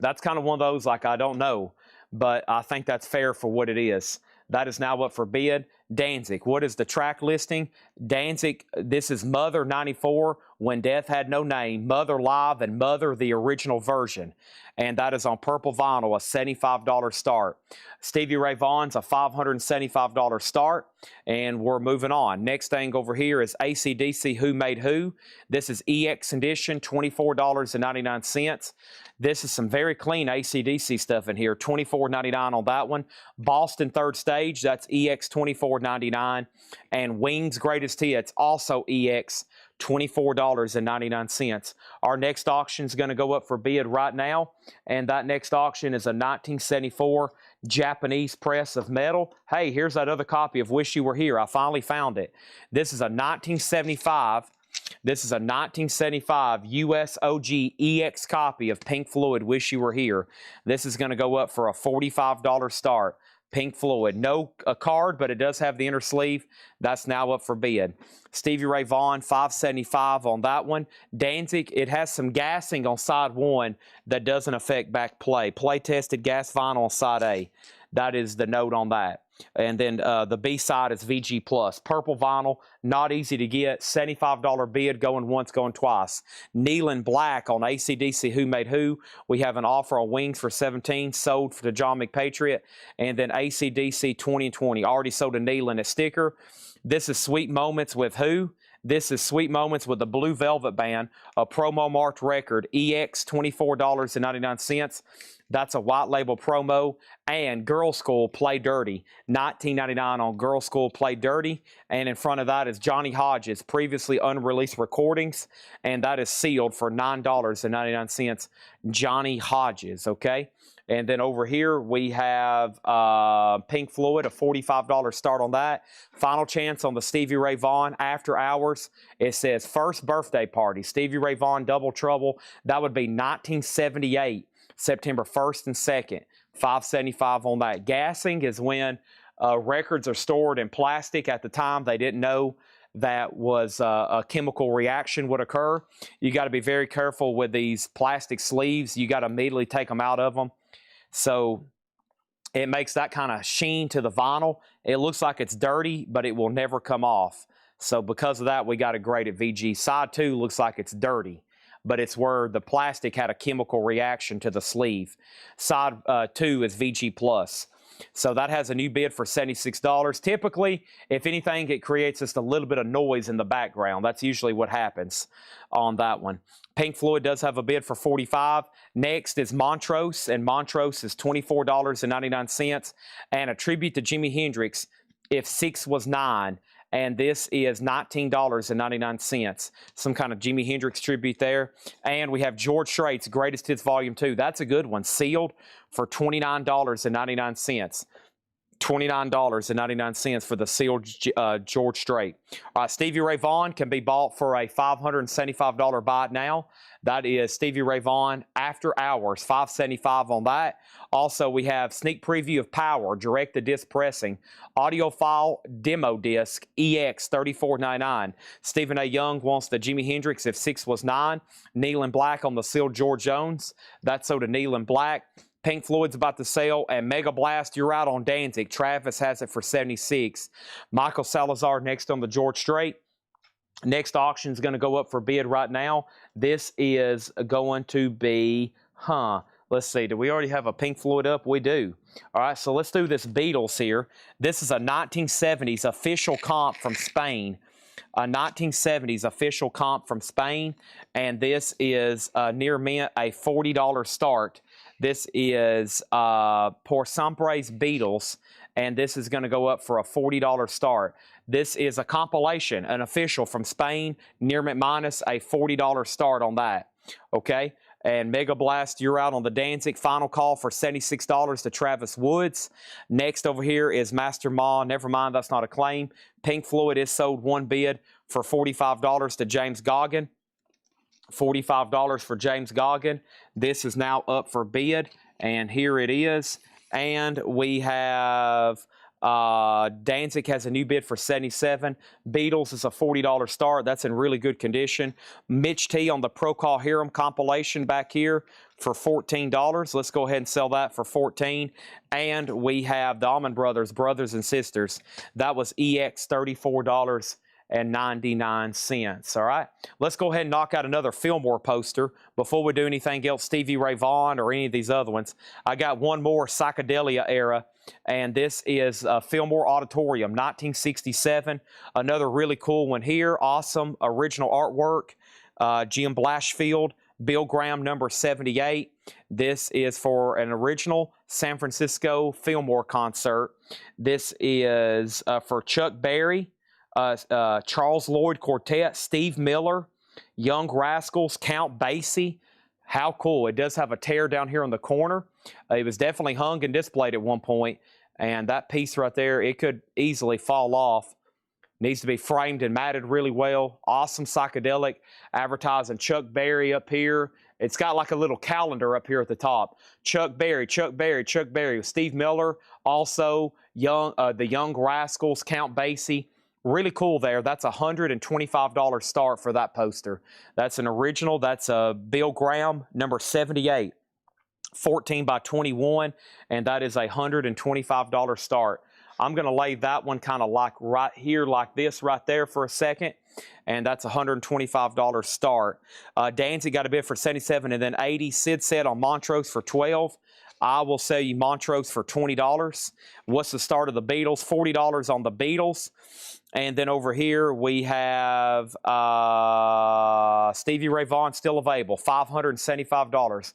That's kind of one of those, like, I don't know, but I think that's fair for what it is. That is now up for bid. Danzig, what is the track listing? Danzig, this is Mother 94, When Death Had No Name, Mother Live, and Mother, the original version. And that is on purple vinyl, a $75 start. Stevie Ray Vaughan's a $575 start, and we're moving on. Next thing over here is AC/DC Who Made Who. This is EX edition, $24.99. This is some very clean AC/DC stuff in here, $24.99 on that one. Boston Third Stage, that's EX $24.99. And Wings Greatest Hits, also EX, $24.99. Our next auction is going to go up for bid right now, and that next auction is a 1974 Japanese press of metal. Hey, here's that other copy of Wish You Were Here. I finally found it. This is a 1975. This is a 1975 US OG EX copy of Pink Floyd, Wish You Were Here. This is going to go up for a $45 start. Pink Floyd. No a card, but it does have the inner sleeve. That's now up for bid. Stevie Ray Vaughan, $575 on that one. Danzig, it has some gassing on side 1 that doesn't affect back play. Play-tested gas vinyl on side A. That is the note on that. And then the B side is VG+. Purple vinyl, not easy to get. $75 bid, going once, going twice. Neil Black on AC/DC Who Made Who. We have an offer on Wings for $17, sold for the John McPatriot. And then AC/DC 20 and 20. Already sold a Neil a sticker. This is Sweet Moments with Who. This is Sweet Moments with the Blue Velvet Band, a promo marked record, EX $24.99. That's a white label promo. And Girl School Play Dirty, $19.99 on Girl School Play Dirty. And in front of that is Johnny Hodges, previously unreleased recordings, and that is sealed for $9.99. Johnny Hodges, okay? And then over here we have Pink Floyd, a $45 start on that. Final chance on the Stevie Ray Vaughan After Hours. It says First Birthday Party, Stevie Ray Vaughan Double Trouble. That would be 1978, September 1st and 2nd. $575 on that. Gassing is when records are stored in plastic. At the time, they didn't know that was a chemical reaction would occur. You got to be very careful with these plastic sleeves. You got to immediately take them out of them. So it makes that kind of sheen to the vinyl. It looks like it's dirty, but it will never come off. So because of that, we got to grade it VG. Side 2 looks like it's dirty, but it's where the plastic had a chemical reaction to the sleeve. Side 2 is VG+. So that has a new bid for $76. Typically, if anything, it creates just a little bit of noise in the background. That's usually what happens on that one. Pink Floyd does have a bid for $45. Next is Montrose, and Montrose is $24.99. And a tribute to Jimi Hendrix, If 6 Was 9. And this is $19.99. Some kind of Jimi Hendrix tribute there. And we have George Strait's Greatest Hits Volume 2. That's a good one. Sealed for $29.99. $29.99 for the sealed George Strait. Stevie Ray Vaughan can be bought for a $575 buy now. That is Stevie Ray Vaughan After Hours, $575 on that. Also, we have sneak preview of Power, direct-to-disc pressing, audiophile demo disc, EX $34.99. Stephen A. Young wants the Jimi Hendrix If 6 Was 9. Neil Black on the sealed George Jones. That's sold to Neil Black. Pink Floyd's about to sell, and Mega Blast, you're out on Danzig. Travis has it for $76. Michael Salazar next on the George Strait. Next auction is going to go up for bid right now. This is going to be, let's see, do we already have a Pink Floyd up? We do. All right, so let's do this Beatles here. This is a 1970s official comp from Spain. A 1970s official comp from Spain, and this is near mint a $40 start. This is Por Siempre's Beatles, and this is going to go up for a $40 start. This is a compilation, an official from Spain, near mint minus a $40 start on that. Okay, And Mega Blast, you're out on the Danzig. Final call for $76 to Travis Woods. Next over here is Master Ma. Never mind, that's not a claim. Pink Floyd is sold one bid for $45 to James Goggin. $45 for James Goggin. This is now up for bid, and here it is. And we have Danzig has a new bid for $77. Beatles is a $40 start. That's in really good condition. Mitch T on the Pro Call Hiram compilation back here for $14. Let's go ahead and sell that for $14. And we have the Allman Brothers, Brothers and Sisters. That was EX $34.99. All right, let's go ahead and knock out another Fillmore poster before we do anything else. Stevie Ray Vaughan or any of these other ones. I got one more psychedelia era, and this is Fillmore Auditorium 1967. Another really cool one here. Awesome original artwork. Jim Blashfield, Bill Graham number 78. This is for an original San Francisco Fillmore concert. This is for Chuck Berry, Charles Lloyd Quartet, Steve Miller, Young Rascals, Count Basie. How cool. It does have a tear down here in the corner. It was definitely hung and displayed at one point, and that piece right there, it could easily fall off. Needs to be framed and matted really well. Awesome psychedelic, advertising Chuck Berry up here. It's got like a little calendar up here at the top. Chuck Berry, Chuck Berry, Chuck Berry. Steve Miller, also the Young Rascals, Count Basie. Really cool there. That's a $125 start for that poster. That's an original. That's a Bill Graham, number 78, 14 by 21, and that is a $125 start. I'm going to lay that one kind of like right here like this right there for a second, and that's a $125 start. Danzig got a bid for 77 and then 80. Sid said on Montrose for 12. I will sell you Montrose for $20. What's the start of the Beatles? $40 on the Beatles. And then over here we have Stevie Ray Vaughan still available, $575.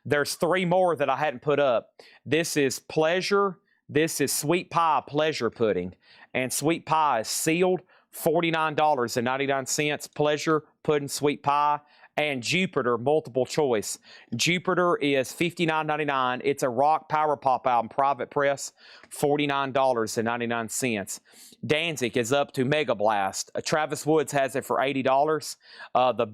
There's three more that I hadn't put up. This is Pleasure. This is Sweet Pie Pleasure Pudding. And Sweet Pie is sealed, $49.99. Pleasure Pudding Sweet Pie. And Jupiter, multiple choice. Jupiter is $59.99. It's a rock power pop album, private press, $49.99. Danzig is up to Mega Blast. Travis Woods has it for $80.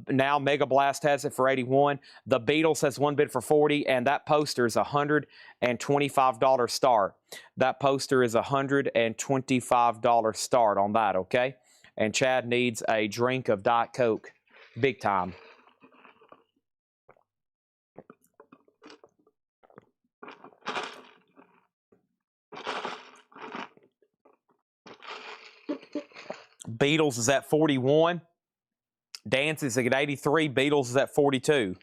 Now Mega Blast has it for $81. The Beatles has one bid for $40, and that poster is a $125 start. That poster is a $125 start on that, okay? And Chad needs a drink of Diet Coke, big time. Beatles is at 41. Danzig is at 83. Beatles is at 42.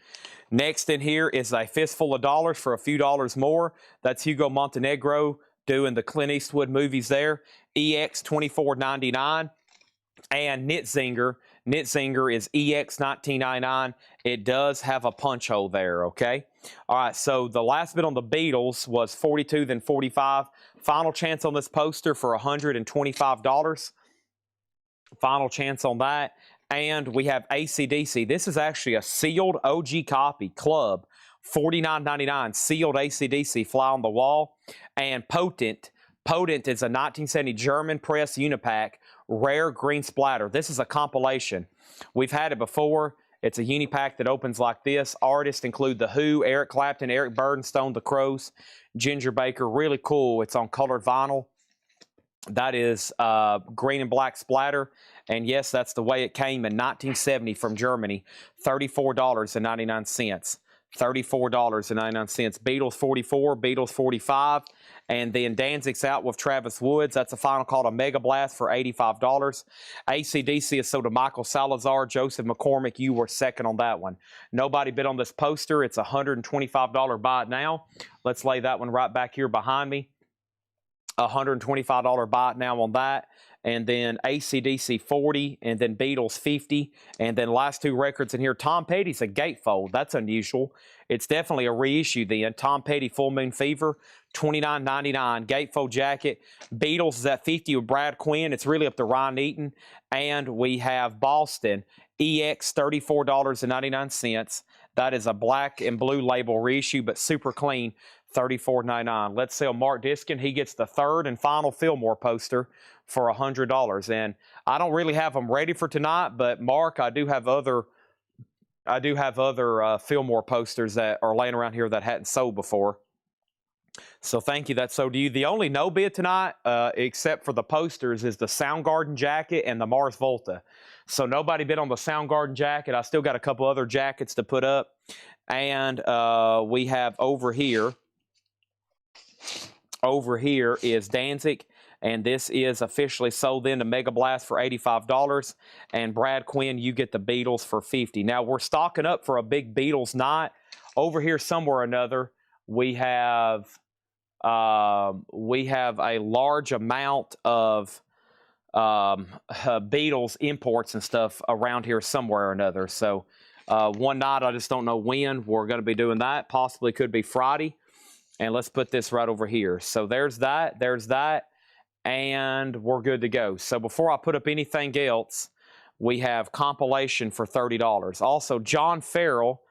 Next in here is a fistful of dollars for a few dollars more. That's Hugo Montenegro doing the Clint Eastwood movies there. EX $24.99. And Nitzinger. Nitzinger is EX $19.99. It does have a punch hole there, okay? All right, so the last bid on the Beatles was 42, then 45. Final chance on this poster for $125. Final chance on that. And we have AC/DC. This is actually a sealed OG copy, Club, $49.99. Sealed AC/DC, fly on the wall. And Potent. Potent is a 1970 German press unipack, rare green splatter. This is a compilation. We've had it before. It's a unipack that opens like this. Artists include The Who, Eric Clapton, Eric Burdenstone, The Crows, Ginger Baker. Really cool. It's on colored vinyl. That is green and black splatter. And yes, that's the way it came in 1970 from Germany. $34.99. $34.99. Beatles 44, Beatles 45. And then Danzig's out with Travis Woods. That's a final call to Mega Blast for $85. AC/DC is sold to Michael Salazar. Joseph McCormick, you were second on that one. Nobody bid on this poster. It's a $125 buy it now. Let's lay that one right back here behind me. $125 buy it now on that. And then AC/DC 40, and then Beatles 50, and then last two records in here. Tom Petty's a gatefold. That's unusual. It's definitely a reissue then. Tom Petty, Full Moon Fever, $29.99. Gatefold jacket. Beatles is at 50 with Brad Quinn. It's really up to Ryan Eaton. And we have Boston, EX $34.99. That is a black and blue label reissue, but super clean, $34.99. Let's sell Mark Diskin. He gets the third and final Fillmore poster for $100. And I don't really have them ready for tonight, but Mark, I do have other Fillmore posters that are laying around here that hadn't sold before. So thank you. That's so to you. The only no bid tonight, except for the posters, is the Soundgarden jacket and the Mars Volta. So nobody bid on the Soundgarden jacket. I still got a couple other jackets to put up. And we have over here is Danzig. And this is officially sold into Mega Blast for $85. And Brad Quinn, you get the Beatles for $50. Now, we're stocking up for a big Beatles night. Over here somewhere or another, we have a large amount of Beatles imports and stuff around here somewhere or another. So one night, I just don't know when we're going to be doing that. Possibly could be Friday. And let's put this right over here. So there's that, and we're good to go. So before I put up anything else, we have compilation for $30. Also, John Farrell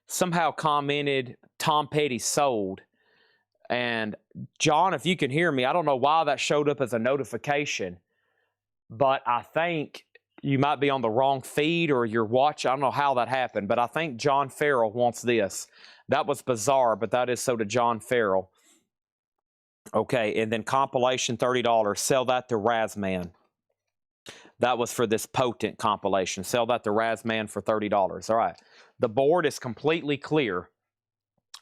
somehow commented Tom Petty sold. And John, if you can hear me, I don't know why that showed up as a notification, but I think you might be on the wrong feed or you're watching. I don't know how that happened, but I think John Farrell wants this. That was bizarre, but that is so to John Farrell. Okay, and then compilation, $30. Sell that to Razman. That was for this potent compilation. Sell that to Razman for $30. All right. The board is completely clear.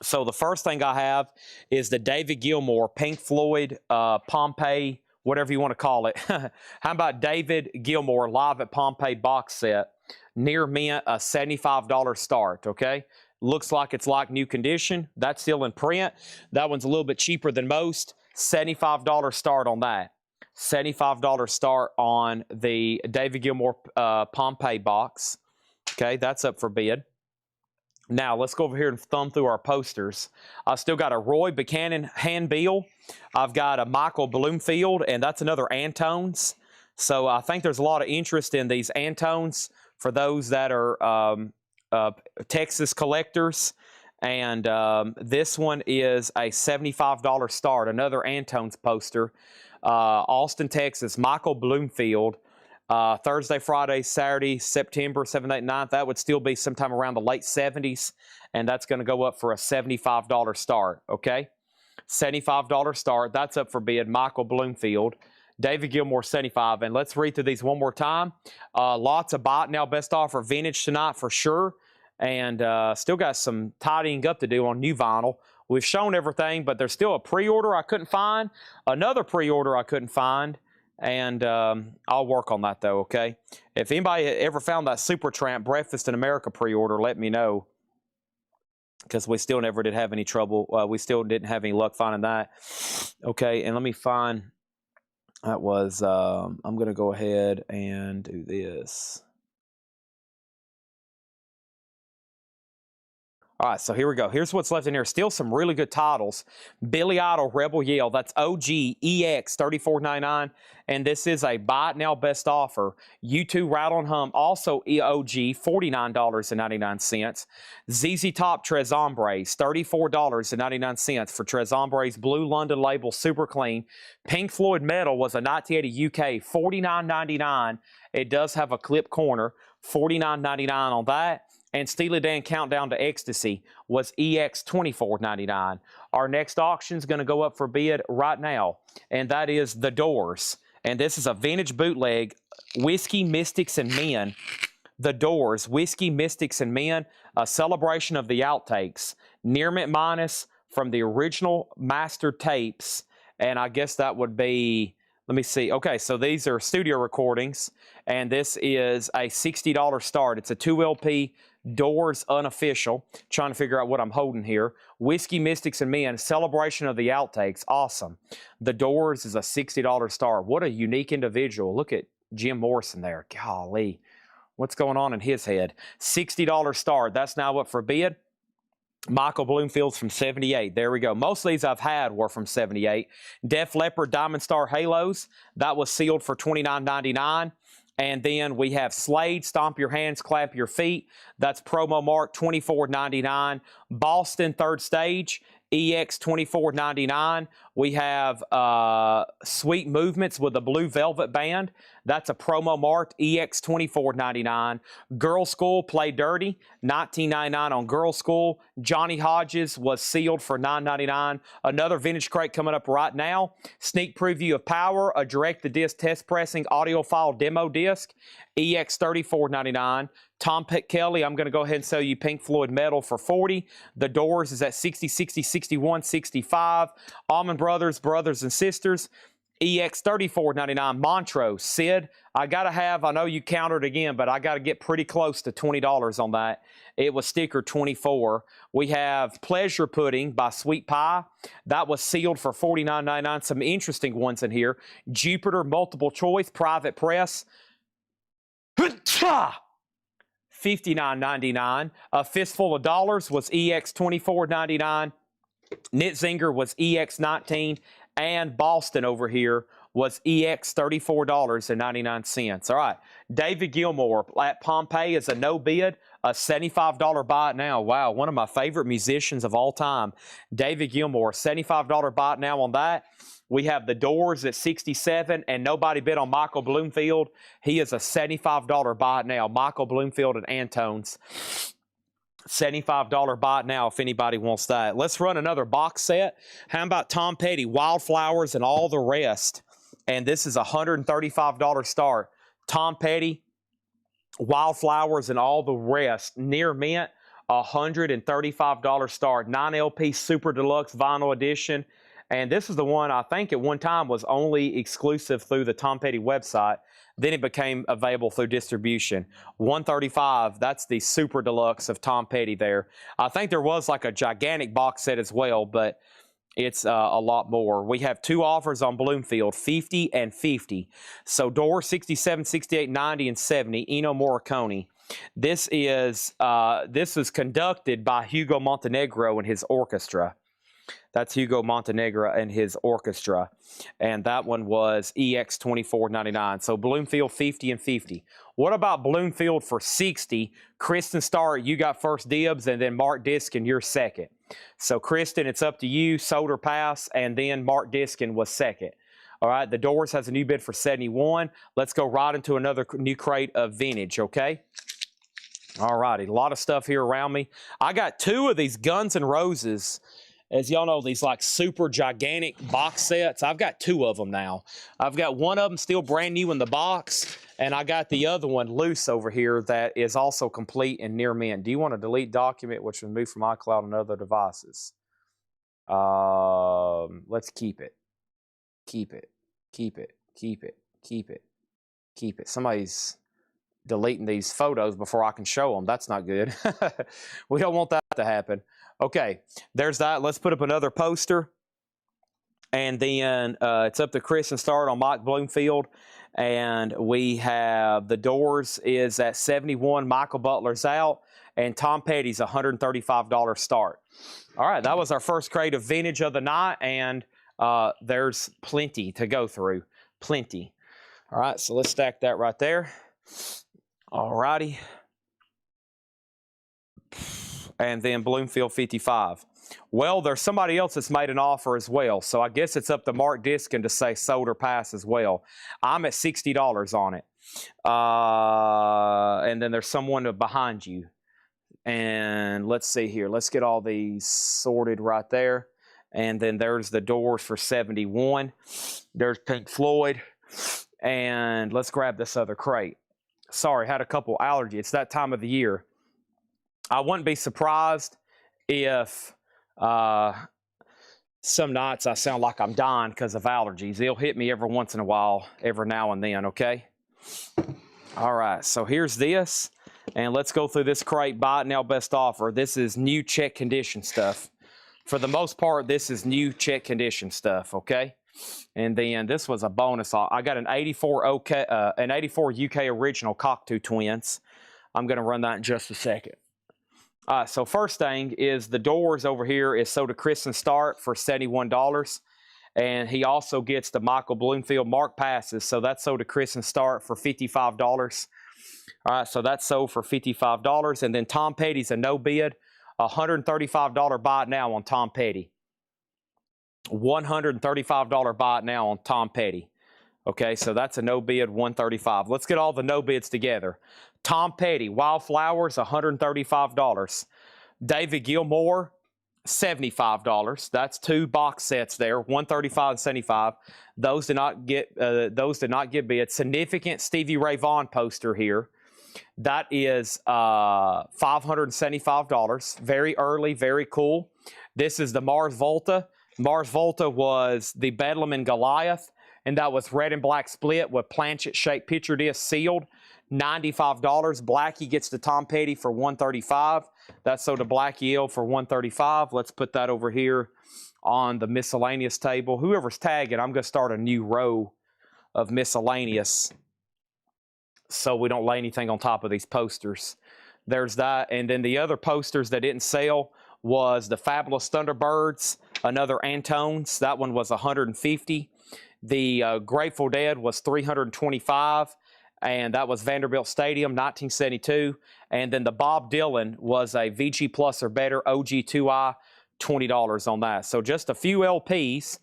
So the first thing I have is the David Gilmour, Pink Floyd, Pompeii, whatever you want to call it. How about David Gilmour live at Pompeii box set? Near mint, a $75 start, okay? Looks like it's like new condition. That's still in print. That one's a little bit cheaper than most. $75 start on that. $75 start on the David Gilmour Pompeii box. Okay, that's up for bid. Now, let's go over here and thumb through our posters. I still got a Roy Buchanan handbill. I've got a Michael Bloomfield, and that's another Antones. So I think there's a lot of interest in these Antones for those that are Texas collectors. And this one is a $75 start, another Antones poster. Austin, Texas, Michael Bloomfield. Thursday, Friday, Saturday, September 7th, 8th, 9th. That would still be sometime around the late 70s. And that's going to go up for a $75 start, okay? $75 start. That's up for bid. Michael Bloomfield. David Gilmour, 75. And let's read through these one more time. Lots of buy now, best offer vintage tonight for sure. And still got some tidying up to do on new vinyl. We've shown everything, but there's still a pre-order I couldn't find. Another pre-order I couldn't find. And I'll work on that, though, okay? If anybody ever found that Supertramp Breakfast in America pre-order, let me know. Because we still never did have any trouble. We still didn't have any luck finding that. Okay, and let me find... That was... I'm going to go ahead and do this. All right, so here we go. Here's what's left in here. Still some really good titles. Billy Idol, Rebel Yell. That's OG EX, $34.99. And this is a buy it now best offer. U2 Rattle and Hum, also OG, $49.99. ZZ Top Tres Hombres, $34.99 for Tres Hombres. Blue London label, super clean. Pink Floyd Metal was a 1980 UK, $49.99. It does have a clip corner, $49.99 on that. And Steely Dan Countdown to Ecstasy was EX $24.99. Our next auction is going to go up for bid right now, and that is The Doors. And this is a vintage bootleg, Whiskey, Mystics, and Men. The Doors, Whiskey, Mystics, and Men, a celebration of the outtakes. Near mint minus from the original master tapes, and I guess that would be... Let me see. Okay, so these are studio recordings, and this is a $60 start. It's a 2LP Doors unofficial. Trying to figure out what I'm holding here. Whiskey, Mystics, and Men, celebration of the outtakes. Awesome. The Doors is a $60 start. What a unique individual. Look at Jim Morrison there. Golly. What's going on in his head? $60 start. That's now up for bid. Michael Bloomfield's from 78. There we go. Most of these I've had were from 78. Def Leppard Diamond Star Halos. That was sealed for $29.99. And then we have Slade, Stomp Your Hands, Clap Your Feet. That's promo mark $24.99. Boston, Third Stage, EX $24.99. We have Sweet Movements with a Blue Velvet Band. That's a promo marked EX $24.99. Girl School, Play Dirty, $19.99 on Girl School. Johnny Hodges was sealed for $9.99. Another vintage crate coming up right now. Sneak preview of Power, a direct-to-disc test pressing audiophile demo disc, EX $34.99. Tom Kelly, I'm going to go ahead and sell you Pink Floyd Metal for $40. The Doors is at $60, $60, $61, $65. Allman Brothers, Brothers and Sisters, EX $34.99. Montrose, Sid, I know you countered again, but I got to get pretty close to $20 on that. It was sticker 24. We have Pleasure Pudding by Sweet Pie. That was sealed for $49.99. Some interesting ones in here. Jupiter Multiple Choice, Private Press. $59.99. A Fistful of Dollars was EX $24.99. Nitzinger was EX $19. And Boston over here was EX $34.99. All right. David Gilmour at Pompeii is a no bid, a $75 buy it now. Wow, one of my favorite musicians of all time. David Gilmour, $75 buy it now on that. We have the Doors at $67, and nobody bid on Michael Bloomfield. He is a $75 buy it now. Michael Bloomfield and Antones. $75 buy it now if anybody wants that. Let's run another box set. How about Tom Petty, Wildflowers, and All the Rest? And this is a $135 start. Tom Petty, Wildflowers, and All the Rest. Near mint, $135 start. 9 LP Super Deluxe Vinyl Edition. And this is the one I think at one time was only exclusive through the Tom Petty website. Then it became available through distribution. $135, that's the Super Deluxe of Tom Petty there. I think there was like a gigantic box set as well, but it's a lot more. We have two offers on Bloomfield, 50 and 50. So Door 67, 68, 90, and 70, Ennio Morricone. This is conducted by Hugo Montenegro and his orchestra. That's Hugo Montenegro and his orchestra. And that one was EX $24.99. So Bloomfield 50 and 50. What about Bloomfield for 60? Kristen Starr, you got first dibs, and then Mark Diskin, you're second. So Kristen, it's up to you. Sold or pass, and then Mark Diskin was second. All right, the Doors has a new bid for 71. Let's go right into another new crate of vintage, okay? All righty, a lot of stuff here around me. I got two of these Guns N' Roses. As y'all know, these like super gigantic box sets, I've got two of them now. I've got one of them still brand new in the box, and I got the other one loose over here that is also complete and near mint. Do you want to delete document, which was moved from iCloud and other devices? Let's keep it. Keep it. Keep it. Keep it. Keep it. Keep it. Somebody's deleting these photos before I can show them. That's not good. We don't want that to happen. Okay, there's that. Let's put up another poster. And then it's up to Chris and start on Mike Bloomfield. And we have the Doors is at 71. Michael Butler's out. And Tom Petty's $135 start. All right, that was our first crate of vintage of the night. And there's plenty to go through. Plenty. All right, so let's stack that right there. All righty. And then Bloomfield 55. Well, there's somebody else that's made an offer as well. So I guess it's up to Mark Diskin to say sold or pass as well. I'm at $60 on it. And then there's someone behind you. And let's see here. Let's get all these sorted right there. And then there's the Doors for 71. There's Pink Floyd. And let's grab this other crate. Sorry, had a couple allergies. It's that time of the year. I wouldn't be surprised if some nights I sound like I'm dying because of allergies. It'll hit me every once in a while, every now and then, okay? All right, so here's this. And let's go through this crate. Buy it now, best offer. This is new check condition stuff. For the most part, this is new check condition stuff, okay? And then this was a bonus. I got an 84 UK original Cockatoo Twins. I'm going to run that in just a second. So first thing is the Doors over here is sold to Chris and Start for $71. And he also gets the Michael Bloomfield Mark passes. So that's sold to Chris and Start for $55. All right, so that's sold for $55. And then Tom Petty's a no bid, $135 buy it now on Tom Petty. $135 buy it now on Tom Petty. Okay, so that's a no bid, $135. Let's get all the no bids together. Tom Petty, Wildflowers, $135. David Gilmour, $75. That's 2 box sets there, $135 and $75. Those did not get bids. Significant Stevie Ray Vaughan poster here. That is $575. Very early, very cool. This is the Mars Volta. Mars Volta was the Bedlam and Goliath, and that was red and black split with planchet-shaped picture disc sealed. $95. Blackie gets the Tom Petty for $135. That's sold to Blackie L for $135. Let's put that over here on the miscellaneous table. Whoever's tagging, I'm going to start a new row of miscellaneous so we don't lay anything on top of these posters. There's that. And then the other posters that didn't sell was the Fabulous Thunderbirds, another Antones. That one was $150. The Grateful Dead was $325. And that was Vanderbilt Stadium, 1972. And then the Bob Dylan was a VG Plus or better OG2i, $20 on that. So just a few LPs.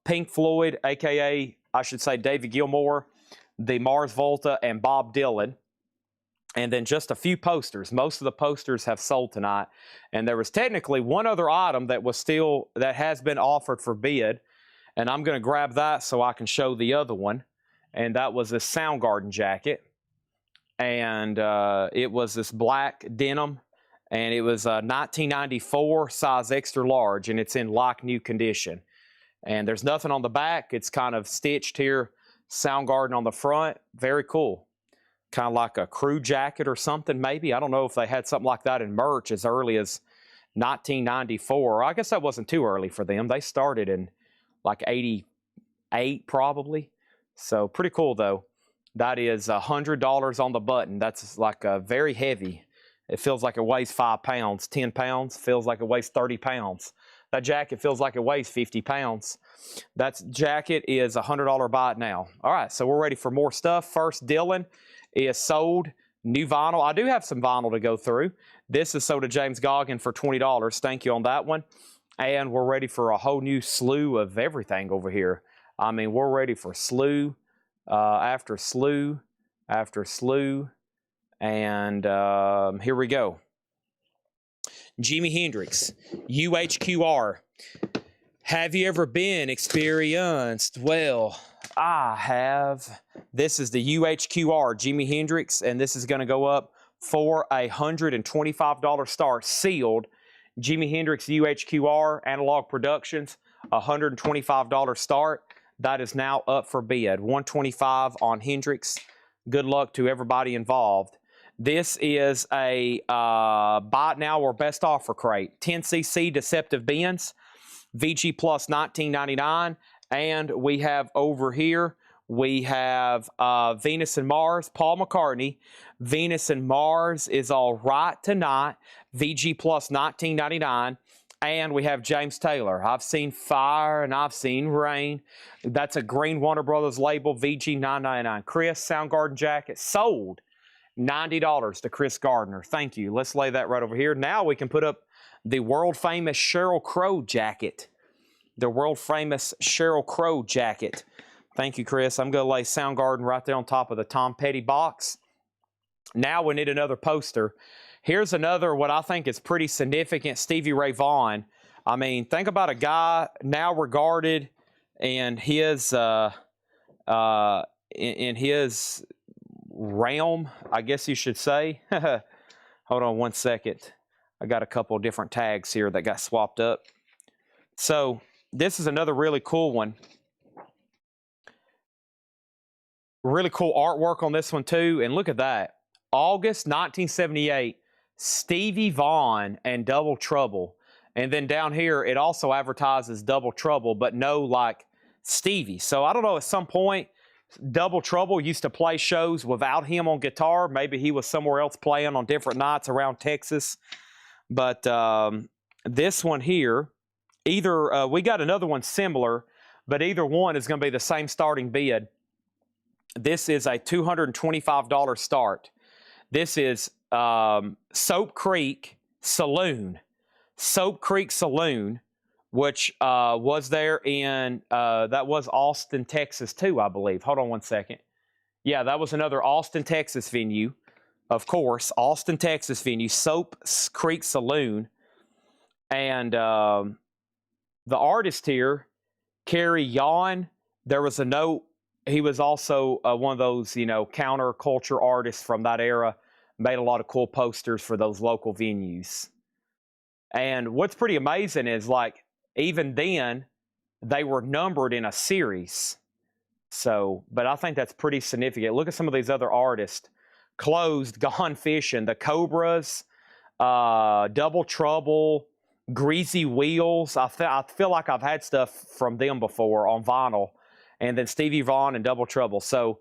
Pink Floyd, a.k.a. I should say David Gilmour, the Mars Volta, and Bob Dylan. And then just a few posters. Most of the posters have sold tonight. And there was technically one other item that has been offered for bid. And I'm going to grab that so I can show the other one. And that was this Soundgarden jacket. And it was this black denim. And it was 1994 size extra large. And it's in like new condition. And there's nothing on the back. It's kind of stitched here. Soundgarden on the front. Very cool. Kind of like a crew jacket or something maybe. I don't know if they had something like that in merch as early as 1994. I guess that wasn't too early for them. They started in like 88 probably. So pretty cool though. That is $100 on the button. That's like very heavy. It feels like it weighs 5 pounds. 10 pounds feels like it weighs 30 pounds. That jacket feels like it weighs 50 pounds. That jacket is $100 buy it now. All right, so we're ready for more stuff. First, Dylan is sold. New vinyl. I do have some vinyl to go through. This is sold to James Goggin for $20. Thank you on that one. And we're ready for a whole new slew of everything over here. I mean, we're ready for slew after slew after slew. And here we go. Jimi Hendrix, UHQR. Have you ever been experienced? Well, I have. This is the UHQR, Jimi Hendrix, and this is going to go up for a $125 start, sealed. Jimi Hendrix UHQR, Analog Productions, $125 start. That is now up for bid. $125 on Hendrix. Good luck to everybody involved. This is a buy it now or best offer crate. 10cc Deceptive Bins, VG Plus $19.99. And we have over here, we have Venus and Mars, Paul McCartney. Venus and Mars is all right tonight, VG Plus $19.99. And we have James Taylor. I've seen fire and I've seen rain. That's a green Warner Brothers label, VG $9.99. Chris, Soundgarden jacket, sold. $90 to Chris Gardner. Thank you. Let's lay that right over here. Now we can put up the world-famous Sheryl Crow jacket. The world-famous Sheryl Crow jacket. Thank you, Chris. I'm going to lay Soundgarden right there on top of the Tom Petty box. Now we need another poster. Here's another, what I think is pretty significant, Stevie Ray Vaughan. I mean, think about a guy now regarded in his realm, I guess you should say. Hold on one second. I got a couple of different tags here that got swapped up. So this is another really cool one. Really cool artwork on this one too. And look at that. August 1978, Stevie Vaughan and Double Trouble. And then down here, it also advertises Double Trouble, but no like Stevie. So I don't know, at some point, Double Trouble used to play shows without him on guitar. Maybe he was somewhere else playing on different nights around Texas. But this one here, either we got another one similar. but either one is going to be the same starting bid. This is a $225 start. This is Soap Creek Saloon. Soap Creek Saloon, which was there in, that was Austin, Texas too, I believe. Hold on one second. Yeah, that was another Austin, Texas venue. Of course, Austin, Texas venue, Soap Creek Saloon. And the artist here, Kerry Yawn, there was a note. He was also one of those, you know, counterculture artists from that era. Made a lot of cool posters for those local venues. And what's pretty amazing is, like, even then, they were numbered in a series. So, but I think that's pretty significant. Look at some of these other artists. Closed, Gone Fishing, the Cobras, Double Trouble, Greasy Wheels. I feel like I've had stuff from them before on vinyl. And then Stevie Vaughan and Double Trouble. So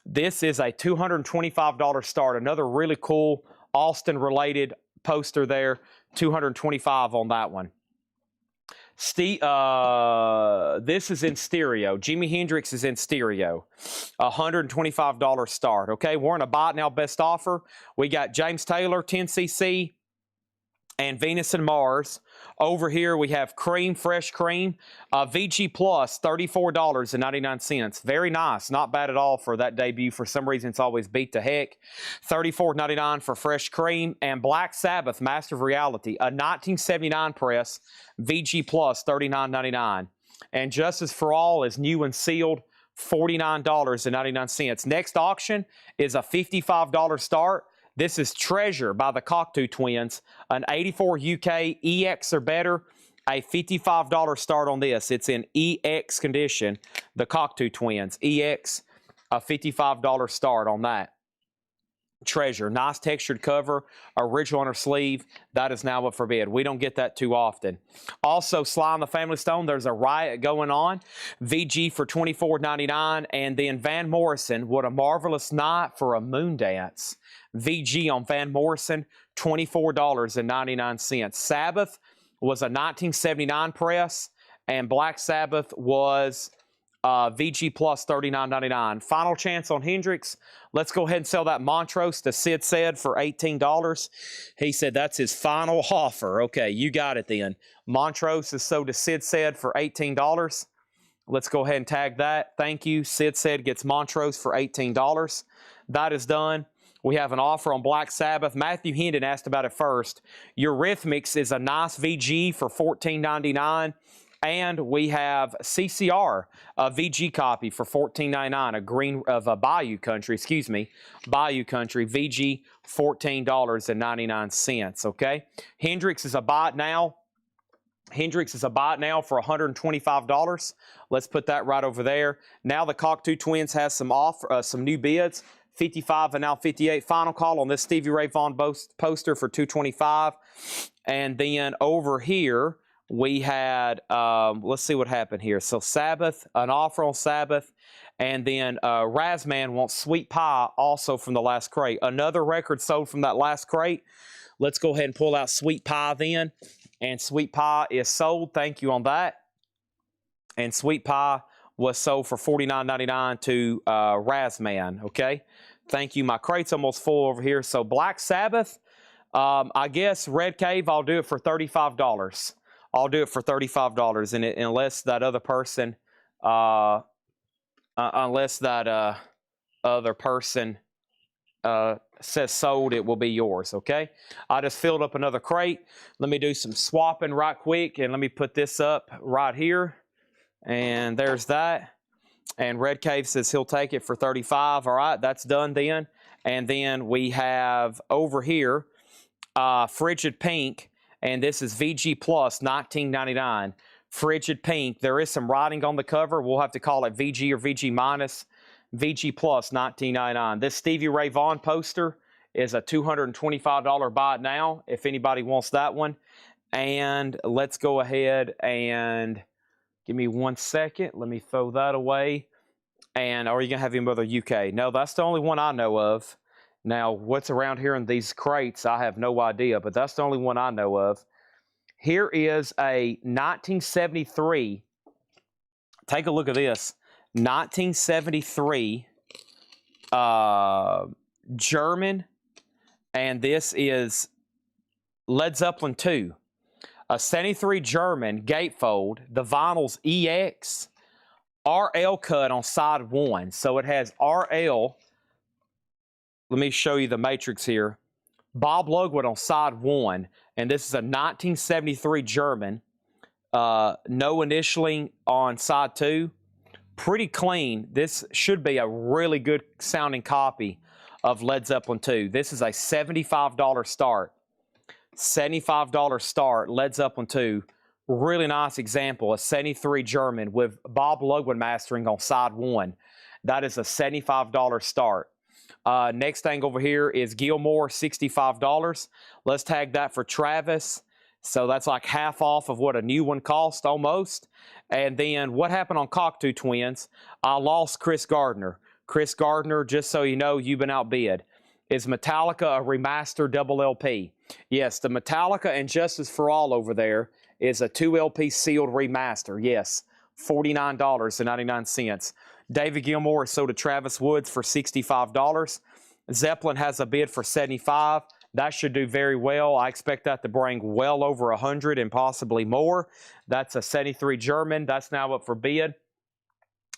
this is a $225 start. Another really cool Austin-related poster there. $225 on that one. This is in stereo. Jimi Hendrix is in stereo. $125 start. Okay, we're in a buy it now best offer. We got James Taylor, 10cc, and Venus and Mars. Over here we have Cream, Fresh Cream, VG Plus, $34.99. Very nice, not bad at all for that debut. For some reason, it's always beat to heck. $34.99 for Fresh Cream, and Black Sabbath, Master of Reality, a 1979 press, VG Plus, $39.99. And Justice for All is new and sealed, $49.99. Next auction is a $55 start. This is Treasure by the Cocteau Twins, an 84 UK EX or better, a $55 start on this. It's in EX condition, the Cocteau Twins, EX, a $55 start on that. Treasure, nice textured cover, original on her sleeve. That is now up for bid. We don't get that too often. Also, Sly and the Family Stone, there's a riot going on. VG for $24.99. And then Van Morrison, What a Marvelous Night for a Moon Dance. VG on Van Morrison, $24.99. Sabbath was a 1979 press, and Black Sabbath was VG Plus, $39.99. Final chance on Hendrix. Let's go ahead and sell that Montrose to Sid Said for $18. He said that's his final offer. Okay, you got it then. Montrose is sold to Sid Said for $18. Let's go ahead and tag that. Thank you. Sid Said gets Montrose for $18. That is done. We have an offer on Black Sabbath. Matthew Hendon asked about it first. Eurythmics is a nice VG for $14.99. And we have CCR, a VG copy for $14.99, a green of a Bayou Country, Bayou Country, VG, $14.99, okay? Hendrix is a buy it now. Hendrix is a buy it now for $125. Let's put that right over there. Now the Cocteau Twins has some new bids. 55 and now 58. Final call on this Stevie Ray Vaughan poster for $225. And then over here, we had, let's see what happened here. So Sabbath, an offer on Sabbath. And then Razman wants Sweet Pie also from the last crate. Another record sold from that last crate. Let's go ahead and pull out Sweet Pie then. And Sweet Pie is sold. Thank you on that. And Sweet Pie was sold for $49.99 to Razman, okay? Thank you. My crate's almost full over here. So Black Sabbath, I guess Red Cave, I'll do it for $35. I'll do it for $35, and unless that other person, other person says sold, it will be yours, okay? I just filled up another crate. Let me do some swapping right quick, and let me put this up right here. And there's that. And Red Cave says he'll take it for $35. All right, that's done then. And then we have over here Frigid Pink, and this is VG Plus, $19.99. Frigid Pink. There is some writing on the cover. We'll have to call it VG or VG minus. VG Plus, $19.99. This Stevie Ray Vaughan poster is a $225 buy it now, if anybody wants that one. And let's go ahead and give me 1 second. Let me throw that away. And are you going to have any other UK? No, that's the only one I know of. Now, what's around here in these crates, I have no idea, but that's the only one I know of. Here is a 1973 take a look at this. 1973 German, and this is Led Zeppelin 2. A 73 German gatefold. The vinyl's EX. RL cut on side 1. So it has RL. Let me show you the matrix here. Bob Logood on side 1. And this is a 1973 German. No initialing on side 2. Pretty clean. This should be a really good sounding copy of Led Zeppelin 2. This is a $75 start. $75 start, Led Zeppelin 2. Really nice example. A 73 German with Bob Logood mastering on side 1. That is a $75 start. Next thing over here is Gilmore, $65. Let's tag that for Travis. So that's like half off of what a new one cost almost. And then what happened on Cocteau Twins? I lost Chris Gardner. Chris Gardner, just so you know, you've been outbid. Is Metallica a remastered double LP? Yes, the Metallica and Justice for All over there is a 2 LP sealed remaster. Yes, $49.99. David Gilmour is sold to Travis Woods for $65. Zeppelin has a bid for $75. That should do very well. I expect that to bring well over 100 and possibly more. That's a 73 German. That's now up for bid.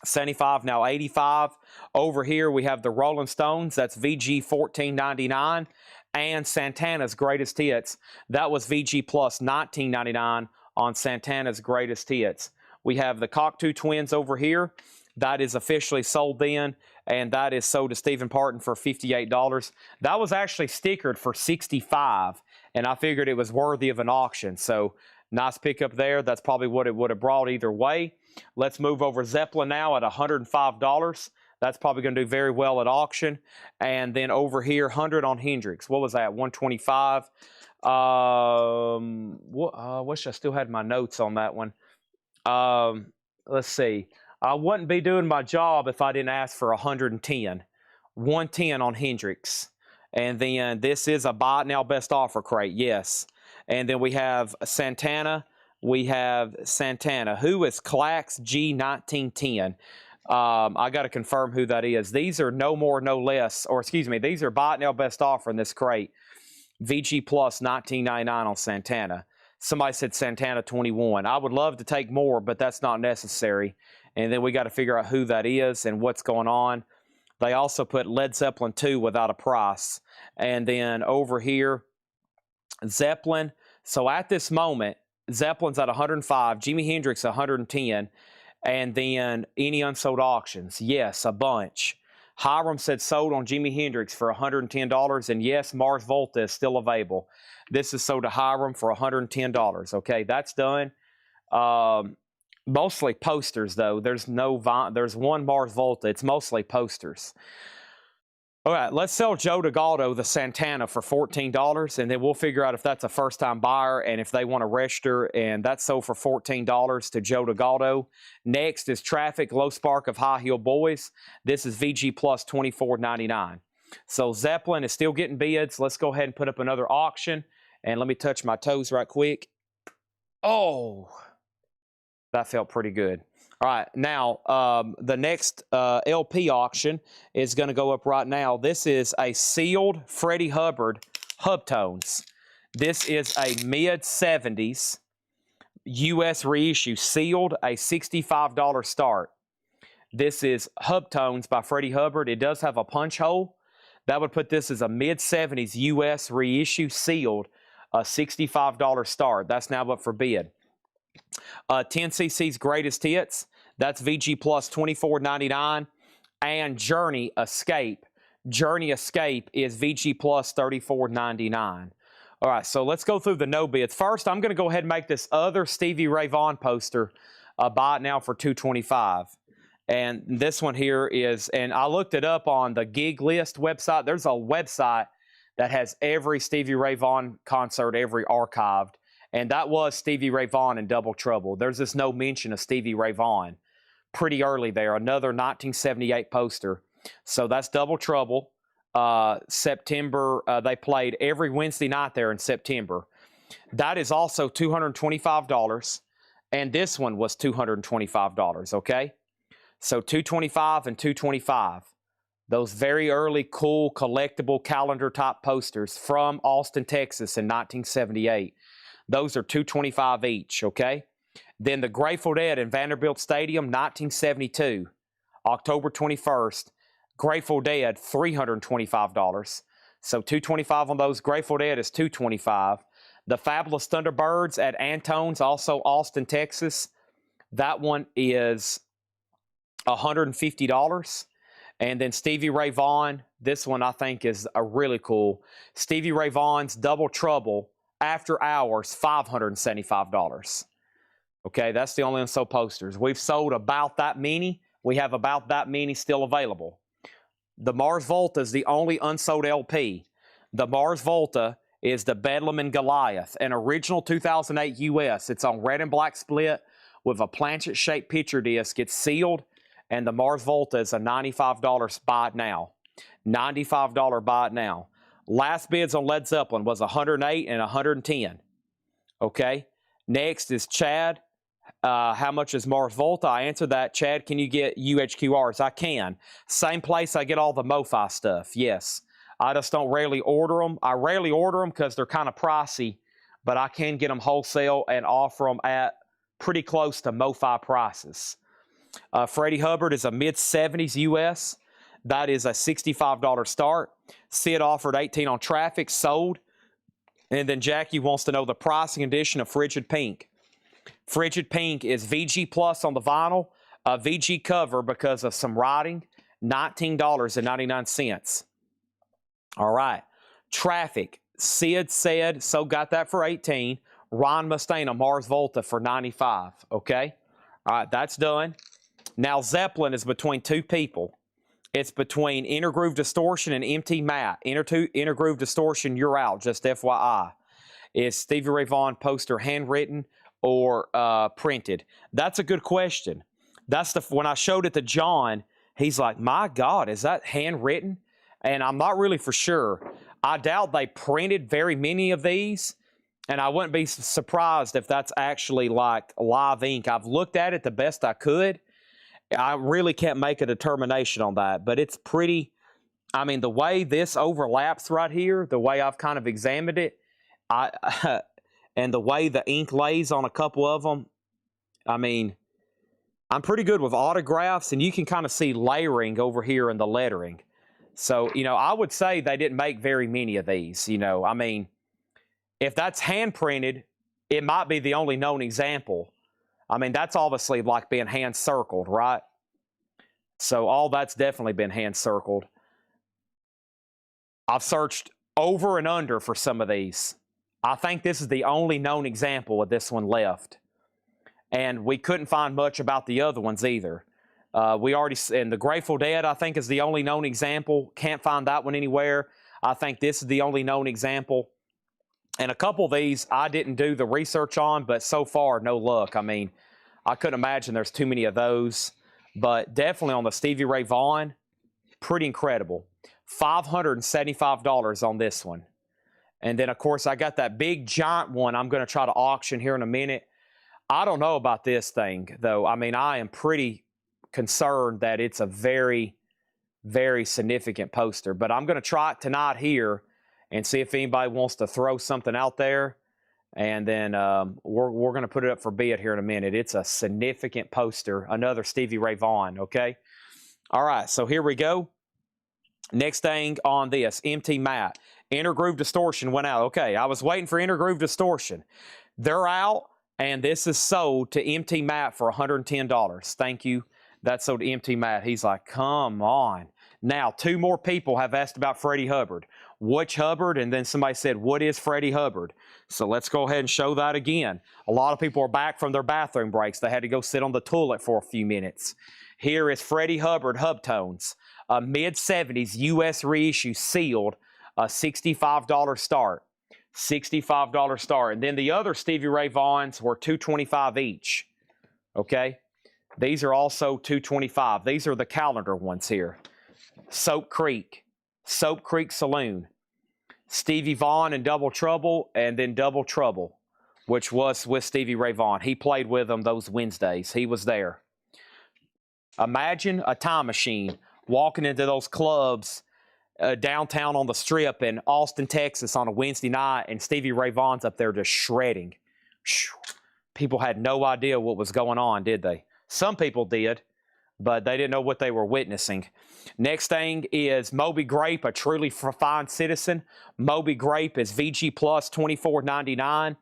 75, now 85. Over here we have the Rolling Stones. That's VG $14.99. And Santana's Greatest Hits. That was VG Plus $19.99 on Santana's Greatest Hits. We have the Cocteau Twins over here. That is officially sold then, and that is sold to Stephen Parton for $58. That was actually stickered for $65, and I figured it was worthy of an auction. So nice pickup there. That's probably what it would have brought either way. Let's move over Zeppelin now at $105. That's probably going to do very well at auction. And then over here, 100 on Hendrix. What was that? 125. I wish I still had my notes on that one. Let's see. I wouldn't be doing my job if I didn't ask for 110. 110 on Hendrix. And then this is a buy it now best offer crate. Yes. And then we have Santana. We have Santana. Who is Clax G1910? I got to confirm who that is. These are no more, no less, or excuse me, these are buy it now best offer in this crate. VG Plus $19.99 on Santana. Somebody said Santana 21. I would love to take more, but that's not necessary. And then we got to figure out who that is and what's going on. They also put Led Zeppelin 2 without a price. And then over here, Zeppelin. So at this moment, Zeppelin's at 105, Jimi Hendrix 110, and then any unsold auctions. Yes, a bunch. Hiram said sold on Jimi Hendrix for $110, and yes, Mars Volta is still available. This is sold to Hiram for $110. Okay, that's done. Mostly posters, though. There's one Mars Volta. It's mostly posters. All right, let's sell Joe DeGaldo the Santana for $14, and then we'll figure out if that's a first-time buyer and if they want to register, and that's sold for $14 to Joe DeGaldo. Next is Traffic Low Spark of High Heel Boys. This is VG Plus $24.99. So Zeppelin is still getting bids. Let's go ahead and put up another auction, and let me touch my toes right quick. Oh, that felt pretty good. All right, now the next LP auction is going to go up right now. This is a sealed Freddie Hubbard Hubtones. This is a mid-70s U.S. reissue, sealed, a $65 start. This is Hubtones by Freddie Hubbard. It does have a punch hole. That would put this as a mid-70s U.S. reissue, sealed, a $65 start. That's now up for bid. 10cc's Greatest Hits. That's VG Plus $24.99. And Journey Escape. Journey Escape is VG Plus $34.99. All right, so let's go through the no bids. First, I'm going to go ahead and make this other Stevie Ray Vaughan poster buy it now for $225. And this one here is, and I looked it up on the Gig List website. There's a website that has every Stevie Ray Vaughan concert, every archived. And that was Stevie Ray Vaughan in Double Trouble. There's just no mention of Stevie Ray Vaughan. Pretty early there. Another 1978 poster. So that's Double Trouble. September, they played every Wednesday night there in September. That is also $225. and this one was $225, okay? So $225 and $225. Those very early cool collectible calendar top posters from Austin, Texas in 1978. Those are $225 each, okay? Then the Grateful Dead in Vanderbilt Stadium, 1972, October 21st. Grateful Dead, $325. So $225 on those. Grateful Dead is $225. The Fabulous Thunderbirds at Antone's, also Austin, Texas. That one is $150. And then Stevie Ray Vaughan, this one I think is a really cool. Stevie Ray Vaughan's Double Trouble After Hours, $575. Okay, that's the only unsold posters. We've sold about that many. We have about that many still available. The Mars Volta is the only unsold LP. The Mars Volta is the Bedlam and Goliath, an original 2008 US. It's on red and black split with a planchet-shaped picture disc. It's sealed, and the Mars Volta is a $95 buy it now. $95 buy it now. Last bids on Led Zeppelin was $108 and $110. Okay? Next is Chad. How much is Mars Volta? I answered that. Chad, can you get UHQRs? I can. Same place I get all the MoFi stuff. Yes. I just don't rarely order them. I rarely order them because they're kind of pricey, but I can get them wholesale and offer them at pretty close to MoFi prices. Freddie Hubbard is a mid-70s US. That is a $65 start. Sid offered $18 on Traffic, sold. And then Jackie wants to know the pricing condition of Frigid Pink. Frigid Pink is VG Plus on the vinyl, a VG cover because of some writing, $19.99. All right. Traffic, Sid said, so got that for $18. Ron Mustaine on Mars Volta for $95. Okay? All right, that's done. Now, Zeppelin is between two people. It's between Intergroove Distortion and MT Matt. Intergroove Distortion, you're out, just FYI. Is Stevie Ray Vaughan poster handwritten or printed? That's a good question. That's when I showed it to John, he's like, my God, is that handwritten? And I'm not really for sure. I doubt they printed very many of these, and I wouldn't be surprised if that's actually like live ink. I've looked at it the best I could. I really can't make a determination on that, but it's pretty, I mean, the way this overlaps right here, the way I've kind of examined it, and the way the ink lays on a couple of them, I mean, I'm pretty good with autographs, and you can kind of see layering over here in the lettering. So, you know, I would say they didn't make very many of these, you know. I mean, if that's hand printed, it might be the only known example. I mean, that's obviously like being hand circled, right? So all that's definitely been hand circled. I've searched over and under for some of these. I think this is the only known example of this one left. And we couldn't find much about the other ones either. And the Grateful Dead, I think, is the only known example. Can't find that one anywhere. I think this is the only known example. And a couple of these I didn't do the research on, but so far, no luck. I mean, I couldn't imagine there's too many of those. But definitely on the Stevie Ray Vaughan, pretty incredible. $575 on this one. And then, of course, I got that big giant one I'm going to try to auction here in a minute. I don't know about this thing, though. I mean, I am pretty concerned that it's a very, very significant poster. But I'm going to try it tonight here and see if anybody wants to throw something out there. And then we're going to put it up for bid here in a minute. It's a significant poster, another Stevie Ray Vaughan, okay? All right, so here we go. Next thing on this, MT Matt. Intergroove Distortion went out. Okay, I was waiting for Intergroove Distortion. They're out, and this is sold to MT Matt for $110. Thank you. That's sold to MT Matt. He's like, come on. Now, two more people have asked about Freddie Hubbard. Which Hubbard? And then somebody said, what is Freddie Hubbard? So let's go ahead and show that again. A lot of people are back from their bathroom breaks. They had to go sit on the toilet for a few minutes. Here is Freddie Hubbard Hubtones, a mid-70s U.S. reissue, sealed, a $65 start. $65 start. And then the other Stevie Ray Vaughans were $225 each. Okay? These are also $225. These are the calendar ones here. Soap Creek Saloon, Stevie Vaughan and Double Trouble, and then Double Trouble. which was with Stevie Ray Vaughan. He played with them those Wednesdays. He was there. Imagine a time machine walking into those clubs downtown on the Strip in Austin, Texas on a Wednesday night, and Stevie Ray Vaughan's up there just shredding. People had no idea what was going on, did they? Some people did, but they didn't know what they were witnessing. Next thing is Moby Grape, a truly fine citizen. Moby Grape is VG Plus $24.99.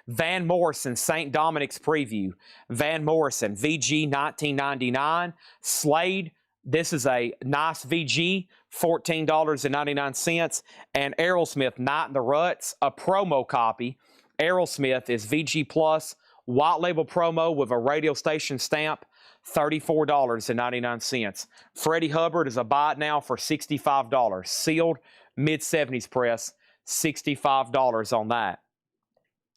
Van Morrison, St. Dominic's Preview. Van Morrison, VG $19.99. Slade, this is a nice VG, $14.99. And Aerosmith, Night in the Ruts, a promo copy. Aerosmith is VG Plus, white label promo with a radio station stamp, $34.99. Freddie Hubbard is a buy it now for $65. Sealed, mid-70s press, $65 on that.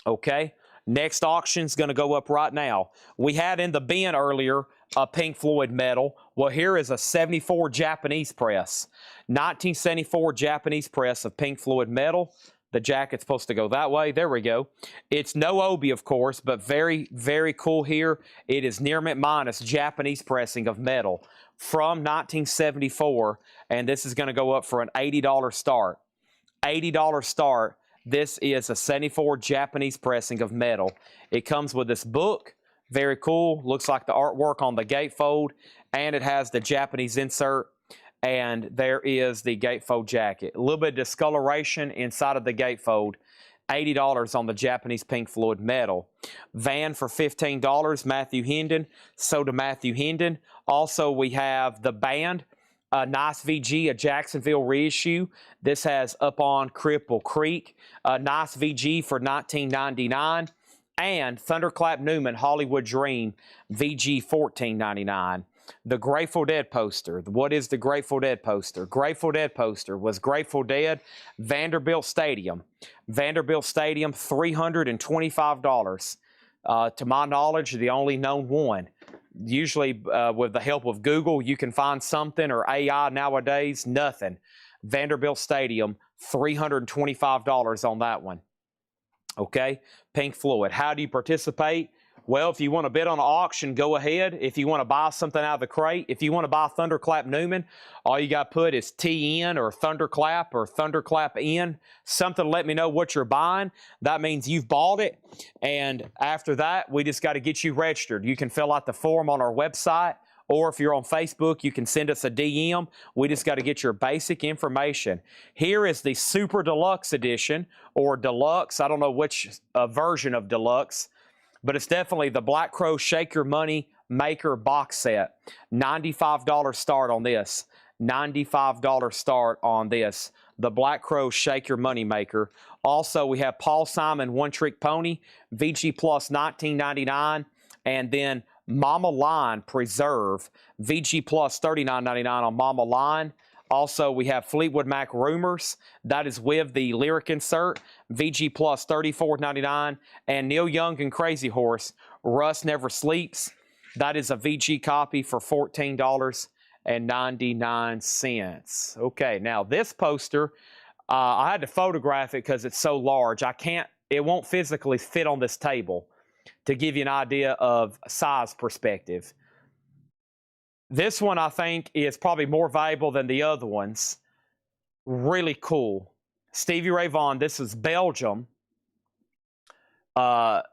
Okay, next auction's going to go up right now. We had in the bin earlier a Pink Floyd medal. Well, here is a 74 Japanese press. 1974 Japanese press of Pink Floyd medal. The jacket's supposed to go that way. There we go. It's no obi, of course, but very, very cool here. It is near mint minus Japanese pressing of metal from 1974, and this is going to go up for an $80 start. $80 start. This is a 74 Japanese pressing of metal. It comes with this book. Very cool. Looks like the artwork on the gatefold, and it has the Japanese insert. And there is the gatefold jacket. A little bit of discoloration inside of the gatefold. $80 on the Japanese Pink Floyd medal. Van for $15, Matthew Hendon. So to Matthew Hendon. Also, we have the band, a nice VG, a Jacksonville reissue. This has Up on Cripple Creek. A nice VG for $19.99. And Thunderclap Newman, Hollywood Dream, VG $14.99. The Grateful Dead poster. What is the Grateful Dead poster? Grateful Dead poster was Grateful Dead, Vanderbilt Stadium. Vanderbilt Stadium, $325. To my knowledge, the only known one. Usually, with the help of Google, you can find something, or AI nowadays, nothing. Vanderbilt Stadium, $325 on that one. Okay, Pink Floyd. How do you participate? Well, if you want to bid on an auction, go ahead. If you want to buy something out of the crate, if you want to buy Thunderclap Newman, all you got to put is TN or Thunderclap or Thunderclap N. Something to let me know what you're buying. That means you've bought it. And after that, we just got to get you registered. You can fill out the form on our website, or if you're on Facebook, you can send us a DM. We just got to get your basic information. Here is the Super Deluxe Edition, or Deluxe. I don't know which version of Deluxe, but it's definitely the Black Crow Shake Your Money Maker box set. $95 start on this. $95 start on this. The Black Crow Shake Your Money Maker. Also, we have Paul Simon One Trick Pony, VG Plus $19.99, and then Mama Line Preserve, VG Plus $39.99 on Mama Line. Also, we have Fleetwood Mac Rumors. That is with the lyric insert. VG Plus $34.99. And Neil Young and Crazy Horse, Russ Never Sleeps. That is a VG copy for $14.99. Okay, now this poster, I had to photograph it because it's so large. It won't physically fit on this table to give you an idea of size perspective. This one, I think, is probably more valuable than the other ones. Really cool. Stevie Ray Vaughan, this is Belgium.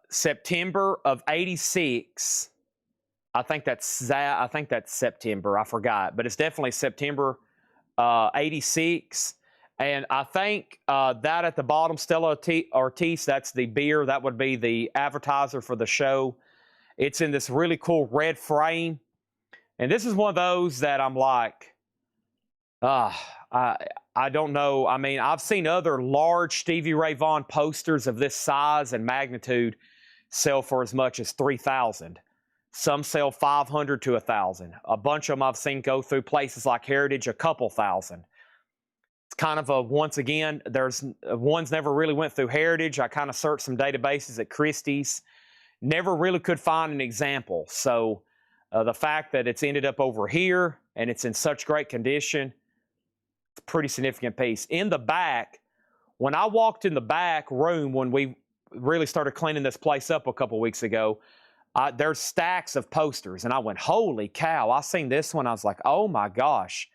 September of '86. I think that's September. I forgot. But it's definitely September '86. And I think that at the bottom, Stella Artis, that's the beer. That would be the advertiser for the show. It's in this really cool red frame. And this is one of those that I'm like, I don't know. I mean, I've seen other large Stevie Ray Vaughan posters of this size and magnitude sell for as much as $3,000. Some sell $500 to $1,000. A bunch of them I've seen go through places like Heritage, a couple thousand. It's kind of a, once again, there's ones never really went through Heritage. I kind of searched some databases at Christie's. Never really could find an example. So the fact that it's ended up over here and it's in such great condition, it's a pretty significant piece. In the back, when I walked in the back room when we really started cleaning this place up a couple weeks ago, there's stacks of posters, and I went, holy cow, I seen this one. I was like, oh my gosh,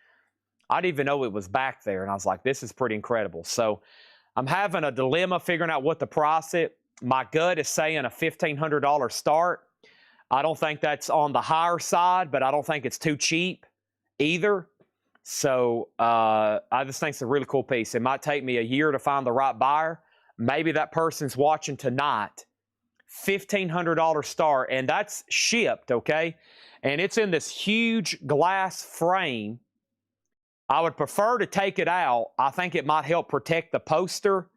I didn't even know it was back there. And I was like, this is pretty incredible. So I'm having a dilemma figuring out what to price it. My gut is saying a $1,500 start. I don't think that's on the higher side, but I don't think it's too cheap either. So I just think it's a really cool piece. It might take me a year to find the right buyer. Maybe that person's watching tonight. $1,500 start, and that's shipped, okay? And it's in this huge glass frame. I would prefer to take it out. I think it might help protect the poster.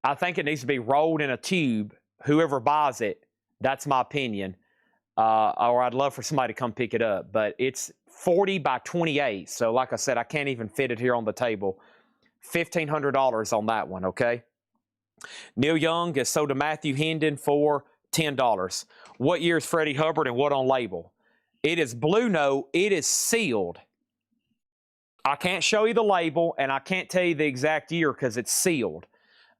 I think it needs to be rolled in a tube. Whoever buys it, that's my opinion. Or I'd love for somebody to come pick it up. But it's 40 by 28. So like I said, I can't even fit it here on the table. $1,500 on that one, okay? Neil Young is sold to Matthew Hendon for $10. What year is Freddie Hubbard and what on label? It is Blue Note. It is sealed. I can't show you the label, and I can't tell you the exact year because it's sealed.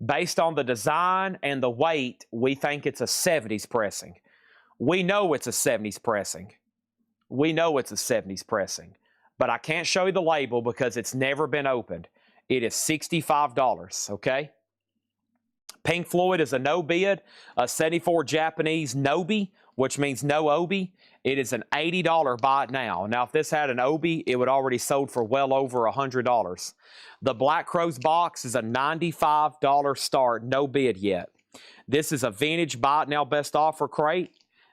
Based on the design and the weight, we think it's a 70s pressing. We know it's a 70s pressing. We know it's a 70s pressing. But I can't show you the label because it's never been opened. It is $65, okay? Pink Floyd is a no bid, a 74 Japanese Nobi, which means no Obi. It is an $80 buy it now. Now, if this had an Obi, it would already sold for well over $100. The Black Crowes box is a $95 start, no bid yet. This is a vintage buy it now best offer crate.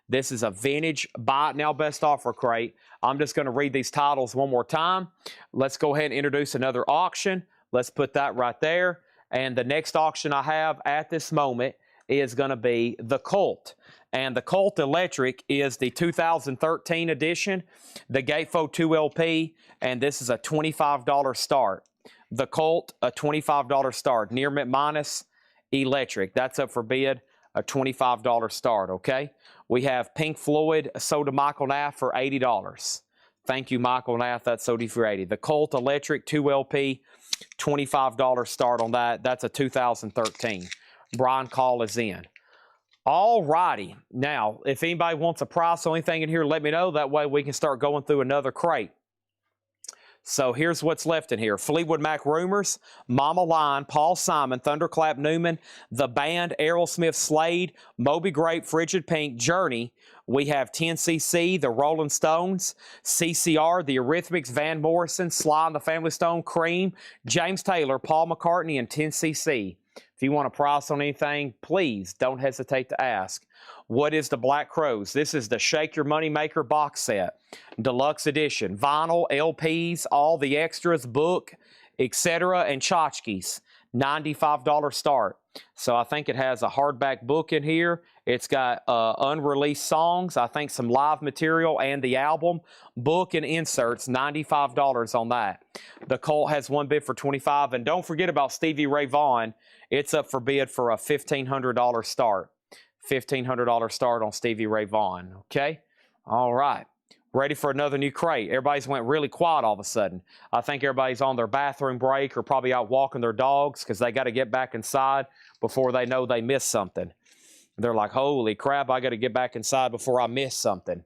This is a vintage buy it now best offer crate. I'm just going to read these titles one more time. Let's go ahead and introduce another auction. Let's put that right there. And the next auction I have at this moment is going to be the Colt. And the Colt Electric is the 2013 edition, the Gatefold 2 LP, and this is a $25 start. The Colt, a $25 start. Near mint minus electric. That's up for bid, a $25 start, okay? We have Pink Floyd sold to Michael Nath for $80. Thank you, Michael Nath. That's sold for $80. The Colt Electric 2 LP, $25 start on that. That's a 2013. Brian Call is in. All righty. Now, if anybody wants a price or anything in here, let me know. That way we can start going through another crate. So here's what's left in here. Fleetwood Mac Rumors, Mama Line, Paul Simon, Thunderclap Newman, The Band, Aerosmith, Slade, Moby Grape, Frigid Pink, Journey. We have 10cc, The Rolling Stones, CCR, The Eurythmics, Van Morrison, Sly and the Family Stone, Cream, James Taylor, Paul McCartney, and 10cc. If you want a price on anything, please don't hesitate to ask. What is the Black Crowes? This is the Shake Your Money Maker box set, deluxe edition, vinyl, LPs, all the extras, book, etc., and tchotchkes. $95 start. So I think it has a hardback book in here. It's got unreleased songs, I think some live material, and the album, book, and inserts. $95 on that. The Colt has one bid for $25. And don't forget about Stevie Ray Vaughan. It's up for bid for a $1,500 start. $1,500 start on Stevie Ray Vaughan. Okay? All right. Ready for another new crate. Everybody's went really quiet all of a sudden. I think everybody's on their bathroom break or probably out walking their dogs because they got to get back inside before they know they missed something. They're like, holy crap, I got to get back inside before I miss something.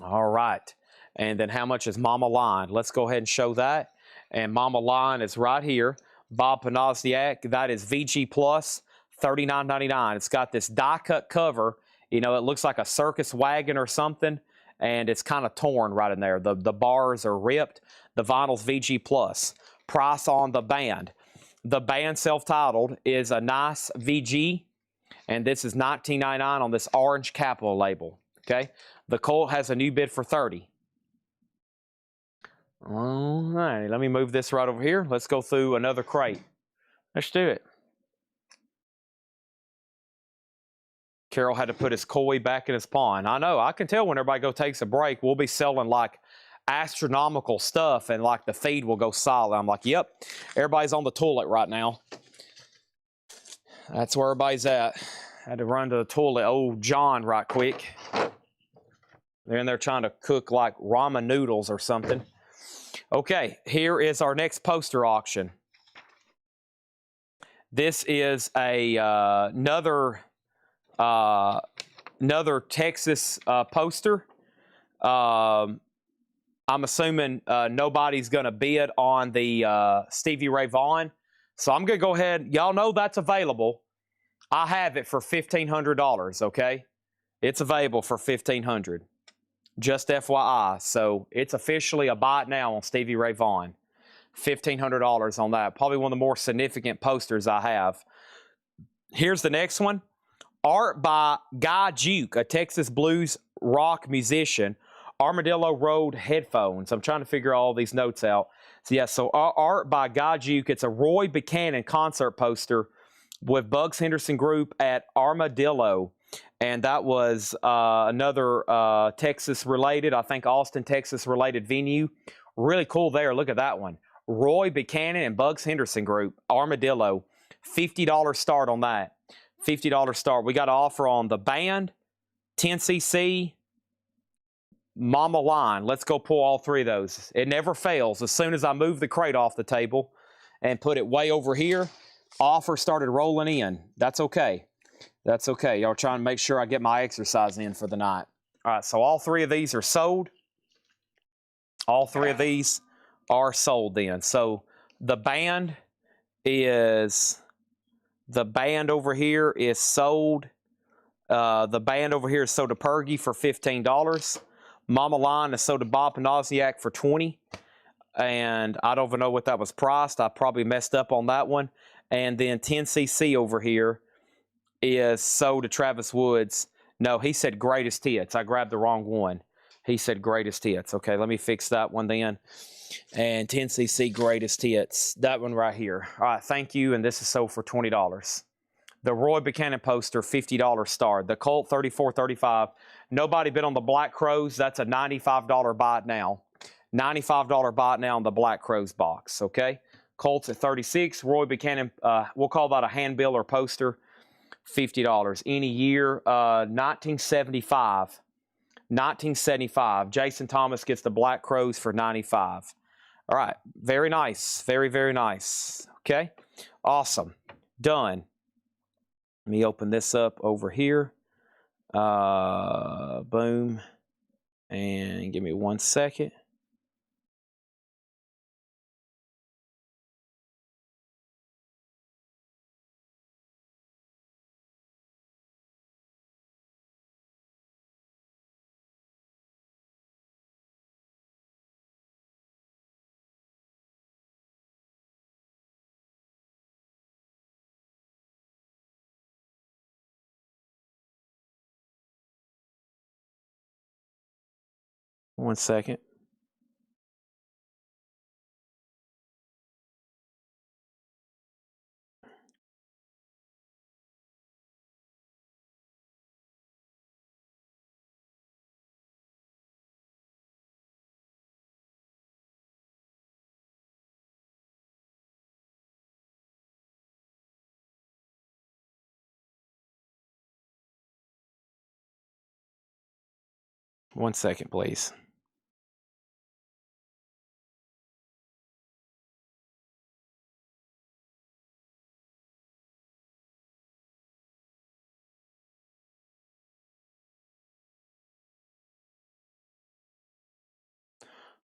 All right. And then how much is Mama Line? Let's go ahead and show that. And Mama Line is right here. Bob Panosiak, that is VG Plus, $39.99. It's got this die-cut cover. You know, it looks like a circus wagon or something, and it's kind of torn right in there. The bars are ripped. The vinyl's VG Plus. Price on the band. The band self-titled is a nice VG, and this is $19.99 on this orange Capitol label. Okay? The Colt has a new bid for $30. All right, let me move this right over here. Let's go through another crate. Let's do it. Carol had to put his koi back in his pond. I know, I can tell when everybody takes a break, we'll be selling like astronomical stuff and like the feed will go silent. I'm like, yep, everybody's on the toilet right now. That's where everybody's at. I had to run to the toilet. Oh, John, right quick. They're in there trying to cook like ramen noodles or something. Okay, here is our next poster auction. This is a another Texas poster. I'm assuming nobody's going to bid on the Stevie Ray Vaughan. So I'm going to go ahead. Y'all know that's available. I have it for $1,500, okay? It's available for $1,500. Just FYI. So it's officially a buy it now on Stevie Ray Vaughan. $1,500 on that. Probably one of the more significant posters I have. Here's the next one. Art by Guy Duke, a Texas blues rock musician. Armadillo Road headphones. I'm trying to figure all these notes out. So yeah, so art by Guy Duke. It's a Roy Buchanan concert poster with Bugs Henderson Group at Armadillo. And that was another Texas related, I think Austin, Texas related venue. Really cool there. Look at that one. Roy Buchanan and Bugs Henderson Group, Armadillo. $50 start on that. $50 start. We got an offer on the band, 10cc, Mama Line. Let's go pull all three of those. It never fails. As soon as I move the crate off the table and put it way over here, offer started rolling in. That's okay. That's okay. Y'all trying to make sure I get my exercise in for the night. All right, so all three of these are sold. All three of these are sold then. So the band over here is sold. The band over here is sold to Pergy for $15. Mama Line is sold to Bob Panosiak for $20. And I don't even know what that was priced. I probably messed up on that one. And then 10cc over here is sold to Travis Woods. No, he said Greatest Hits. I grabbed the wrong one. He said Greatest Hits. Okay, let me fix that one then. And 10cc Greatest Hits. That one right here. All right, thank you. And this is sold for $20. The Roy Buchanan poster, $50 star. The Colt, $34.35. Nobody bid on the Black Crows. That's a $95 buy it now. $95 buy it now on the Black Crows box, okay? Colts at $36. Roy Buchanan, we'll call that a handbill or poster, $50. Any year, 1975. 1975. Jason Thomas gets the Black Crows for $95. All right. Very nice. Very, very nice. Okay. Awesome. Done. Let me open this up over here. Boom. And give me 1 second. One second. One second, please.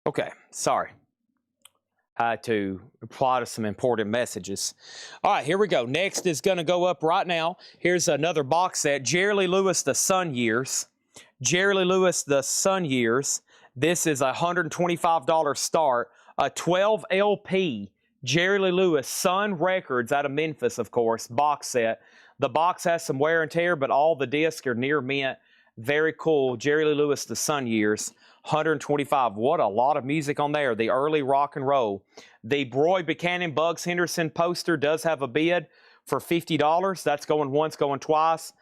Okay, sorry. I had to reply to some important messages. All right, here we go. Next is going to go up right now. Here's another box set. Jerry Lee Lewis, The Sun Years. Jerry Lee Lewis, The Sun Years. This is a $125 start. A 12 LP Jerry Lee Lewis Sun Records out of Memphis, of course, box set. The box has some wear and tear, but all the discs are near mint. Very cool. Jerry Lee Lewis, The Sun Years. 125. What a lot of music on there. The early rock and roll. The Roy Buchanan Bugs Henderson poster does have a bid for $50. That's going once, going twice.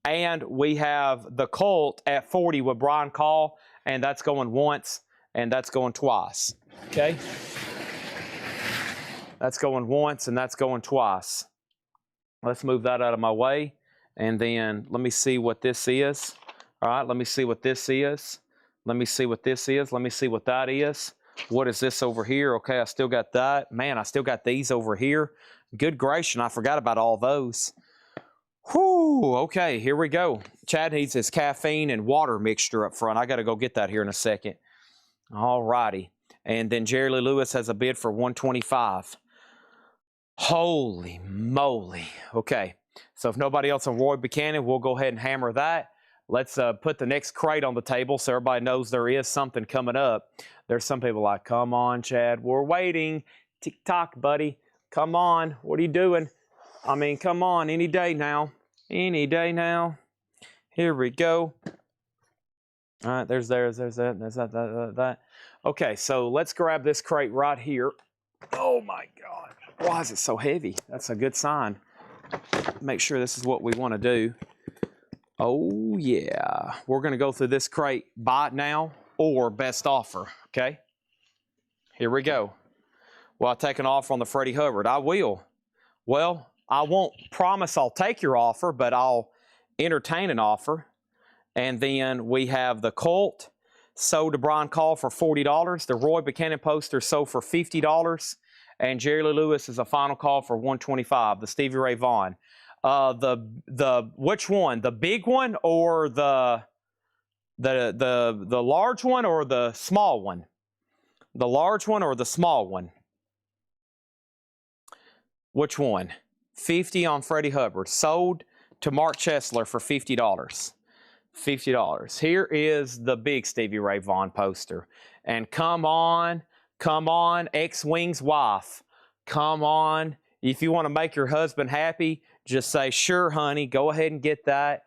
And we have the Colt at $40 with Brian Call, and that's going once, and that's going twice. Okay? That's going once, and that's going twice. Let's move that out of my way. And then let me see what this is. All right, let me see what this is. Let me see what this is. Let me see what that is. What is this over here? Okay, I still got that. Man, I still got these over here. Good gracious, I forgot about all those. Whew, okay, here we go. Chad needs his caffeine and water mixture up front. I got to go get that here in a second. All righty. And then Jerry Lee Lewis has a bid for $125. Holy moly. Okay, so if nobody else on Roy Buchanan, we'll go ahead and hammer that. Let's put the next crate on the table so everybody knows there is something coming up. There's some people like, come on, Chad, we're waiting. Tick-tock, buddy. Come on, what are you doing? I mean, come on, any day now. Any day now. Here we go. All right, there's that. Okay, so let's grab this crate right here. Oh, my God. Why is it so heavy? That's a good sign. Make sure this is what we want to do. Oh, yeah. We're going to go through this crate, buy it now or best offer, okay? Here we go. Well, I'll take an offer on the Freddie Hubbard. I will. Well, I won't promise I'll take your offer, but I'll entertain an offer. And then we have the Colt sold to Brian Call for $40. The Roy Buchanan poster sold for $50. And Jerry Lee Lewis is a final call for $125. The Stevie Ray Vaughan. Which one? The big one or the large one or the small one? The large one or the small one? Which one? 50 on Freddie Hubbard. Sold to Mark Chesler for $50. $50. Here is the big Stevie Ray Vaughan poster. And come on, X-Wing's wife. Come on. If you want to make your husband happy, just say, sure, honey, go ahead and get that.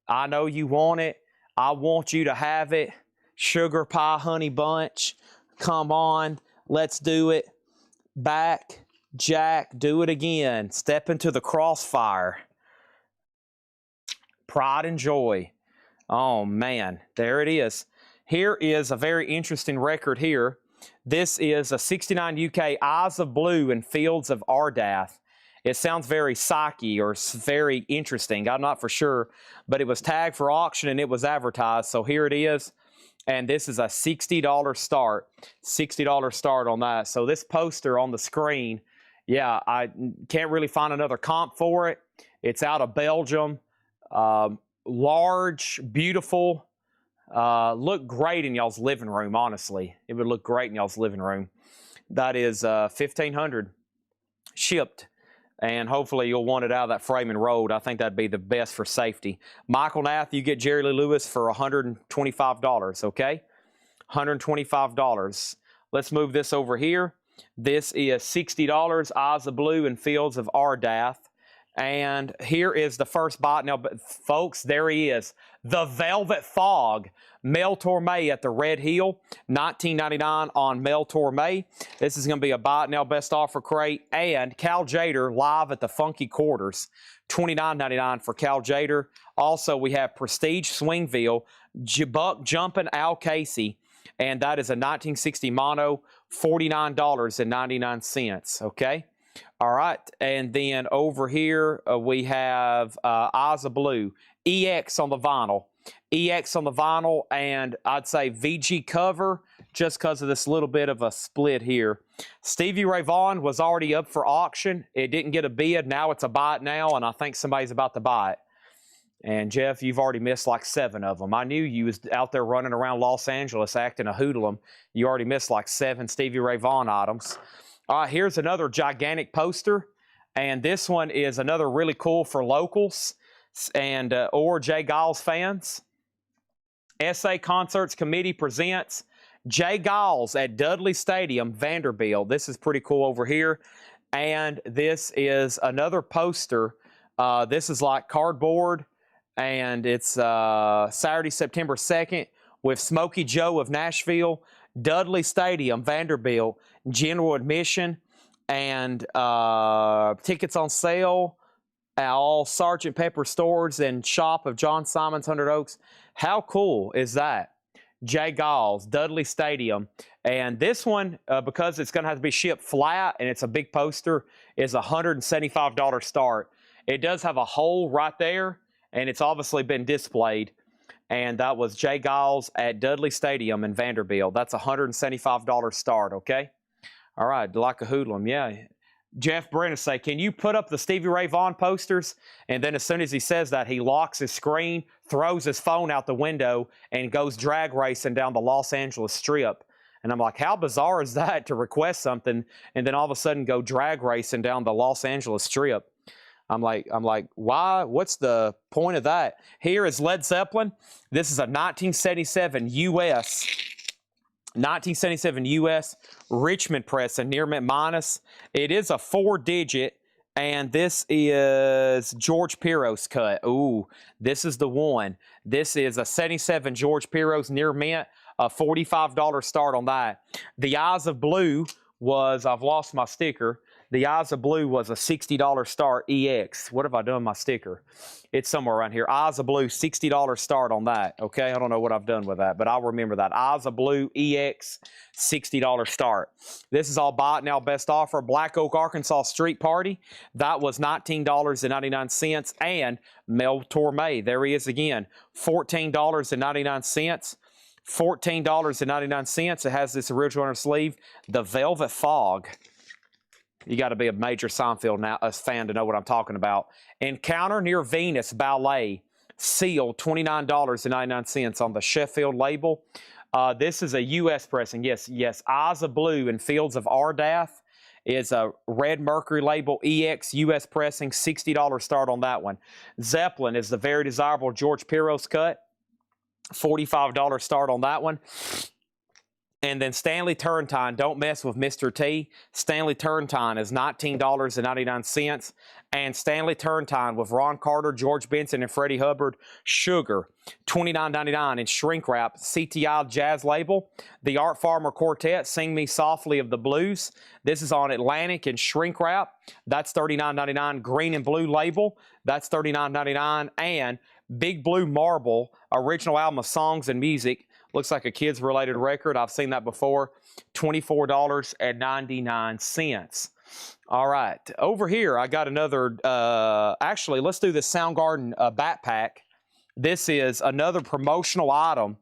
I know you want it. I want you to have it. Sugar pie honey bunch. Come on, let's do it. Back, Jack, do it again. Step into the crossfire. Pride and joy. Oh, man, there it is. Here is a very interesting record here. This is a 69 UK Eyes of Blue and Fields of Ardath. It sounds very psyche or very interesting. I'm not for sure, but it was tagged for auction and it was advertised. So here it is. And this is a $60 start. $60 start on that. So this poster on the screen, yeah, I can't really find another comp for it. It's out of Belgium. Large, beautiful. Look great in y'all's living room, honestly. It would look great in y'all's living room. That is $1,500 shipped. And hopefully you'll want it out of that frame and rolled. I think that'd be the best for safety. Michael Nath, you get Jerry Lee Lewis for $125, okay? $125. Let's move this over here. This is $60, Eyes of Blue and Fields of Ardath. And here is the first bot. Now, folks, there he is. The Velvet Fog. Mel Torme at the Red Hill. $19.99 on Mel Torme. This is going to be a buy it now best offer crate. And Cal Jader live at the Funky Quarters. $29.99 for Cal Jader. Also, we have Prestige Swingville. Buck Jumpin' Al Casey. And that is a 1960 mono. $49.99. Okay? All right, and then over here we have Eyes of Blue, EX on the vinyl. EX on the vinyl, and I'd say VG cover just because of this little bit of a split here. Stevie Ray Vaughan was already up for auction. It didn't get a bid. Now it's a buy it now, and I think somebody's about to buy it. And, Jeff, you've already missed like 7 of them. I knew you was out there running around Los Angeles acting a hoodlum. You already missed like 7 Stevie Ray Vaughan items. Here's another gigantic poster, and this one is another really cool for locals and or Jay Giles fans. SA Concerts Committee presents Jay Giles at Dudley Stadium, Vanderbilt. This is pretty cool over here, and this is another poster. This is like cardboard, and it's Saturday, September 2nd with Smokey Joe of Nashville, Dudley Stadium, Vanderbilt. General admission and tickets on sale at all Sgt. Pepper stores and shop of John Simon's 100 Oaks. How cool is that? Jay Giles, Dudley Stadium. And this one, because it's going to have to be shipped flat and it's a big poster, is a $175 start. It does have a hole right there, and it's obviously been displayed. And that was Jay Giles at Dudley Stadium in Vanderbilt. That's a $175 start, okay? All right, like a hoodlum, yeah. Jeff Brennan say, can you put up the Stevie Ray Vaughan posters? And then as soon as he says that, he locks his screen, throws his phone out the window, and goes drag racing down the Los Angeles Strip. And I'm like, how bizarre is that to request something and then all of a sudden go drag racing down the Los Angeles Strip? I'm like, why? What's the point of that? Here is Led Zeppelin. This is a 1977 U.S. Richmond press, a near mint minus. It is a 4-digit, and this is George Piros cut. Ooh, this is the one. This is a 77 George Piros near mint, a $45 start on that. The Eyes of Blue was, I've lost my sticker. The Eyes of Blue was a $60 start EX. What have I done with my sticker? It's somewhere around here. Eyes of Blue, $60 start on that. Okay, I don't know what I've done with that, but I'll remember that. Eyes of Blue EX, $60 start. This is all bought now, best offer. Black Oak, Arkansas Street Party. That was $19.99. And Mel Torme, there he is again, $14.99. $14.99. It has this original inner sleeve, the Velvet Fog. You got to be a major Seinfeld fan to know what I'm talking about. Encounter Near Venus Ballet, sealed, $29.99 on the Sheffield label. This is a U.S. pressing. Yes. Eyes of Blue and Fields of Ardath is a Red Mercury label, EX U.S. pressing, $60 start on that one. Zeppelin is the very desirable George Piros cut, $45 start on that one. And then Stanley Turrentine, don't mess with Mr. T. Stanley Turrentine is $19.99. And Stanley Turrentine with Ron Carter, George Benson, and Freddie Hubbard, Sugar, $29.99 in shrink wrap, CTI Jazz label. The Art Farmer Quartet, Sing Me Softly of the Blues. This is on Atlantic in shrink wrap. That's $39.99. Green and Blue label. That's $39.99. And Big Blue Marble, original album of songs and music. Looks like a kids-related record. I've seen that before. $24.99. All right. Over here, I got another... actually, let's do the Soundgarden backpack. This is another promotional item.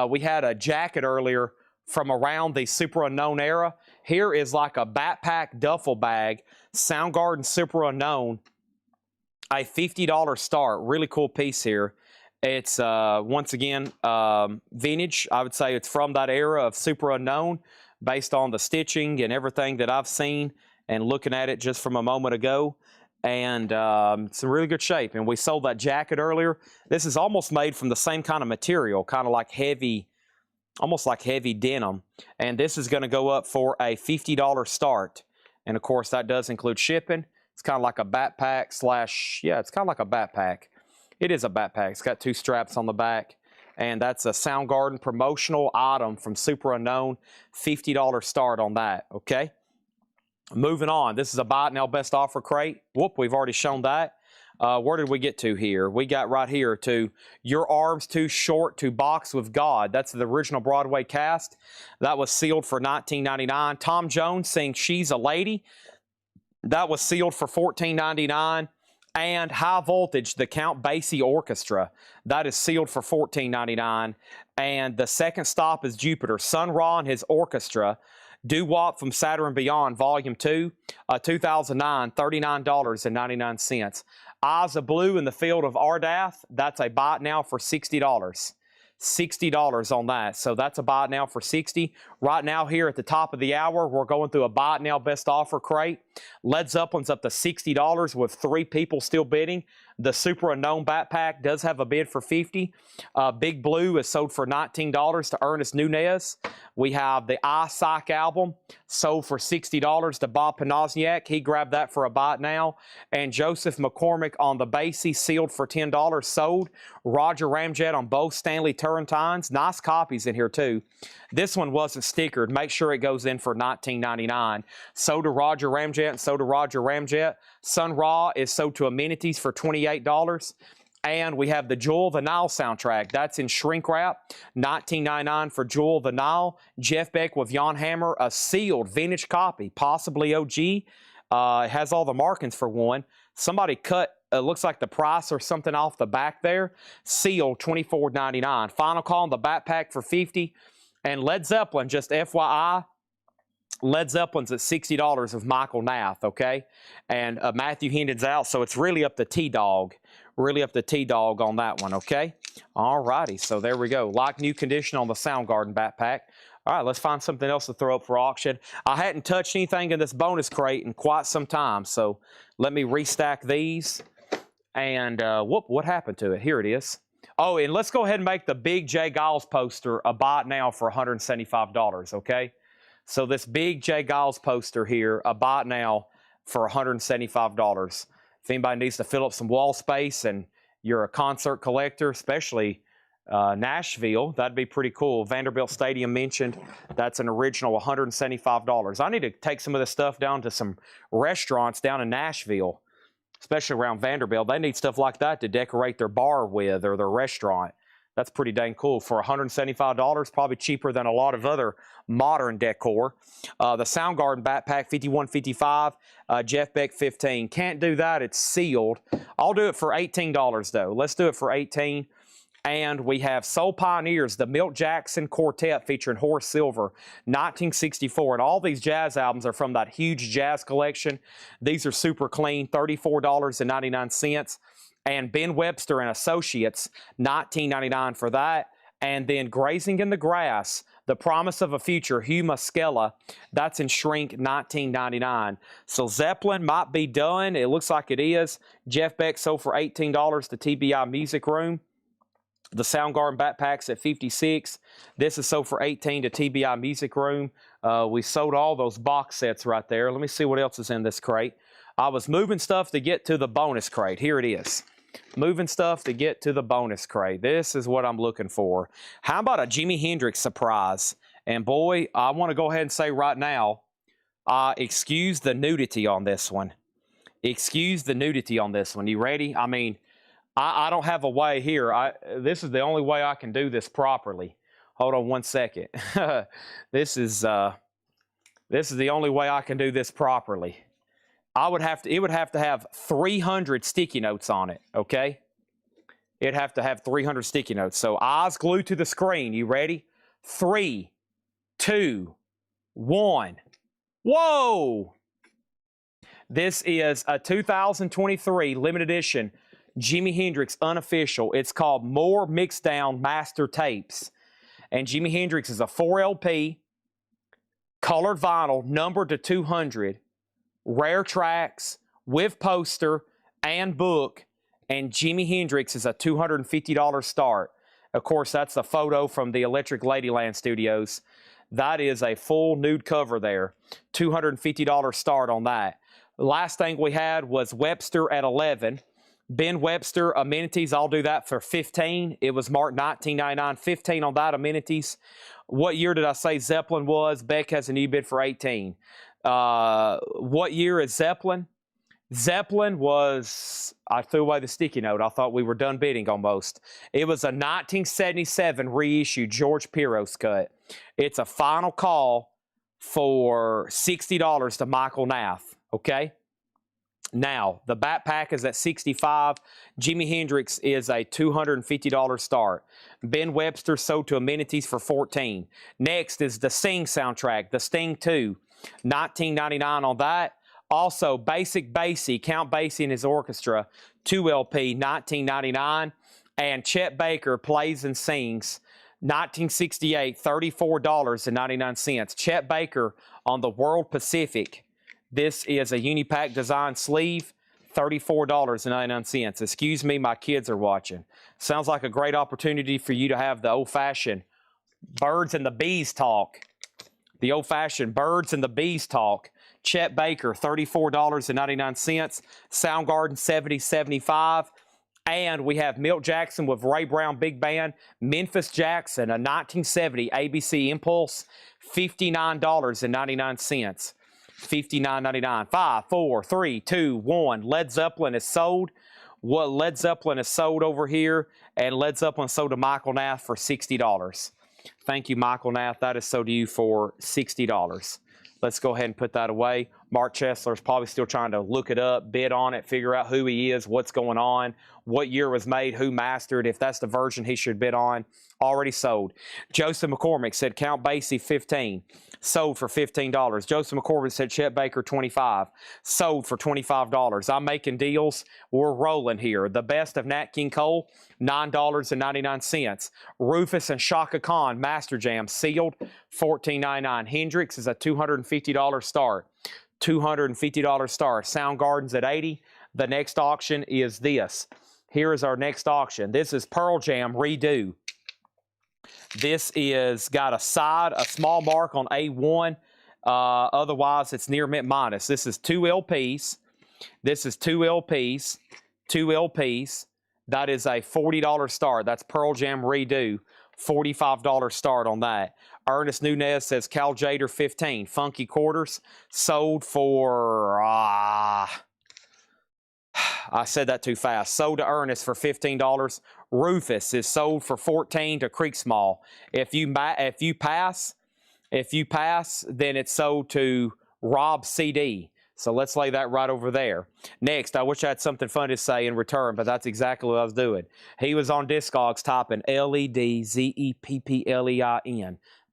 We had a jacket earlier from around the Super Unknown era. Here is like a backpack duffel bag. Soundgarden Super Unknown. A $50 start. Really cool piece here. It's, once again, vintage. I would say it's from that era of Super Unknown based on the stitching and everything that I've seen and looking at it just from a moment ago. And it's in really good shape. And we sold that jacket earlier. This is almost made from the same kind of material, kind of like heavy, almost like heavy denim. And this is going to go up for a $50 start. And, of course, that does include shipping. It's kind of like a backpack slash, yeah, it's kind of like a backpack. It is a backpack. It's got 2 straps on the back. And that's a Soundgarden promotional item from Super Unknown. $50 start on that, okay? Moving on. This is a Buy It Now Best Offer crate. Whoop, we've already shown that. Where did we get to here? We got right here to Your Arms Too Short to Box with God. That's the original Broadway cast. That was sealed for $19.99. Tom Jones sings She's a Lady. That was sealed for $14.99. And High Voltage, the Count Basie Orchestra. That is sealed for $14.99. And the second stop is Jupiter. Sun Ra and his orchestra. Doo-Wop from Saturn Beyond, Volume 2, 2009, $39.99. Eyes of Blue in the Field of Ardath. That's a buy it now for $60. $60 on that. So that's a buy it now for $60. Right now here at the top of the hour, we're going through a buy it now best offer crate. Led Zeppelin's up to $60 with 3 people still bidding. The Super Unknown backpack does have a bid for $50. Big Blue is sold for $19 to Ernest Nunez. We have the iPsych album sold for $60 to Bob Panozniak. He grabbed that for a buy it now. And Joseph McCormick on the Basie sealed for $10 sold. Roger Ramjet on both Stanley Turrentines. Nice copies in here too. This one wasn't stickered. Make sure it goes in for $19.99. So to Roger Ramjet and so to Roger Ramjet. Sun Ra is sold to Amenities for $28. And we have the Jewel of the Nile soundtrack. That's in shrink wrap. $19.99 for Jewel of the Nile. Jeff Beck with Jan Hammer, a sealed vintage copy, possibly OG. It has all the markings for one. Somebody cut, looks like the price or something off the back there. Sealed, $24.99. Final call on the backpack for $50. And Led Zeppelin, just FYI, Led Zeppelin's at $60 of Michael Nath, okay? And Matthew Hendon's out, so it's really up to T-Dog. Really up to T-Dog on that one, okay? All righty, so there we go. Like new condition on the Soundgarden backpack. All right, let's find something else to throw up for auction. I hadn't touched anything in this bonus crate in quite some time, so let me restack these. And what happened to it? Here it is. Oh, and let's go ahead and make the big Jay Giles poster a buy it now for $175, okay? So this big Jay Giles poster here, a buy it now for $175. If anybody needs to fill up some wall space and you're a concert collector, especially Nashville, that'd be pretty cool. Vanderbilt Stadium mentioned, that's an original $175. I need to take some of this stuff down to some restaurants down in Nashville, especially around Vanderbilt. They need stuff like that to decorate their bar with or their restaurant. That's pretty dang cool. For $175, probably cheaper than a lot of other modern decor. The Soundgarden backpack, 5155, Jeff Beck 15. Can't do that, it's sealed. I'll do it for $18 though. Let's do it for $18. And we have Soul Pioneers, the Milt Jackson Quartet featuring Horace Silver, 1964. And all these jazz albums are from that huge jazz collection. These are super clean, $34.99. And Ben Webster and Associates, $19.99 for that. And then Grazing in the Grass, The Promise of a Future, Hugh Muscella, that's in shrink, $19.99. So Zeppelin might be done. It looks like it is. Jeff Beck sold for $18 to TBI Music Room. The Soundgarden backpack's at $56. This is sold for $18 to TBI Music Room. We sold all those box sets right there. Let me see what else is in this crate. I was moving stuff to get to the bonus crate. Here it is. Moving stuff to get to the bonus crate. This is what I'm looking for. How about a Jimi Hendrix surprise? And boy, I want to go ahead and say right now, excuse the nudity on this one. Excuse the nudity on this one. You ready? I mean, I don't have a way here. This is the only way I can do this properly. Hold on one second. This is the only way I can do this properly. It would have to have 300 sticky notes on it, okay? It'd have to have 300 sticky notes. So eyes glued to the screen. You ready? 3, 2, 1. Whoa! This is a 2023 limited edition Jimi Hendrix unofficial. It's called More Mixdown Master Tapes. And Jimi Hendrix is a 4 LP, colored vinyl, numbered to 200, rare tracks, with poster and book. And Jimi Hendrix is a $250 start. Of course, that's a photo from the Electric Ladyland Studios. That is a full nude cover there. $250 start on that. The last thing we had was Webster at 11. Ben Webster amenities, I'll do that for $15. It was marked $19.99, $15 on that amenities. What year did I say Zeppelin was? Beck has a new bid for $18. What year is Zeppelin? Zeppelin was, I threw away the sticky note. I thought we were done bidding almost. It was a 1977 reissue George Piros cut. It's a final call for $60 to Michael Nath, okay? Now, the backpack is at $65. Jimi Hendrix is a $250 start. Ben Webster sold to amenities for $14. Next is the Sting soundtrack, the Sting 2, $19.99 on that. Also, Basic Basie, Count Basie and his orchestra, 2 LP, $19.99. And Chet Baker Plays and Sings, 1968, $34.99. Chet Baker on the World Pacific. This is a Unipack design sleeve, $34.99. Excuse me, my kids are watching. Sounds like a great opportunity for you to have the old-fashioned birds and the bees talk. The old-fashioned birds and the bees talk. Chet Baker, $34.99. Soundgarden, $70.75. And we have Milt Jackson with Ray Brown Big Band. Memphis Jackson, a 1970 ABC Impulse, $59.99. $59.99. 5, 4, 3, 2, 1. Led Zeppelin is sold. What Led Zeppelin is sold over here, and Led Zeppelin sold to Michael Nath for $60. Thank you, Michael Nath. That is sold to you for $60. Let's go ahead and put that away. Mark Chesler's probably still trying to look it up, bid on it, figure out who he is, what's going on, what year was made, who mastered, if that's the version he should bid on. Already sold. Joseph McCormick said Count Basie 15, sold for $15. Joseph McCormick said Chet Baker 25, sold for $25. I'm making deals. We're rolling here. The best of Nat King Cole, $9.99. Rufus and Shaka Khan Master Jam sealed, $14.99. Hendrix is a $250 start. $250 start. Soundgarden's at $80. The next auction is this. Here is our next auction. This is Pearl Jam Redo. This is got a small mark on A1. Otherwise, it's near mint minus. This is 2 LPs. This is 2 LPs. 2 LPs. That is a $40 start. That's Pearl Jam Redo. $45 start on that. Ernest Nunez says Cal Jader 15. Funky Quarters. Sold for... I said that too fast. Sold to Ernest for $15. Rufus is sold for $14 to Creek Small. If you pass, then it's sold to Rob CD. So let's lay that right over there. Next, I wish I had something fun to say in return, but that's exactly what I was doing. He was on Discogs typing LEDZEPPLEIN,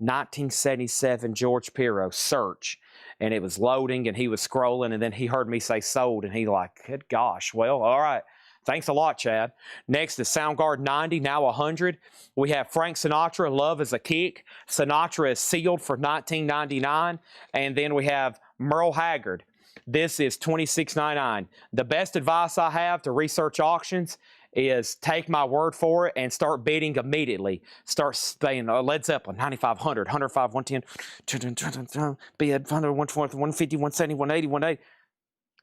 1977 George Pirro, search. And it was loading, and he was scrolling, and then he heard me say sold, and he like, good gosh, well, all right. Thanks a lot, Chad. Next is Soundgarden 90, now 100. We have Frank Sinatra, Love is a Kick. Sinatra is sealed for $19.99. And then we have Merle Haggard. This is $26.99. The best advice I have to research auctions is take my word for it and start bidding immediately. Start saying Led Zeppelin, 95, 100, 105, 110, bid 100, 120, 150, 170, 180, 180.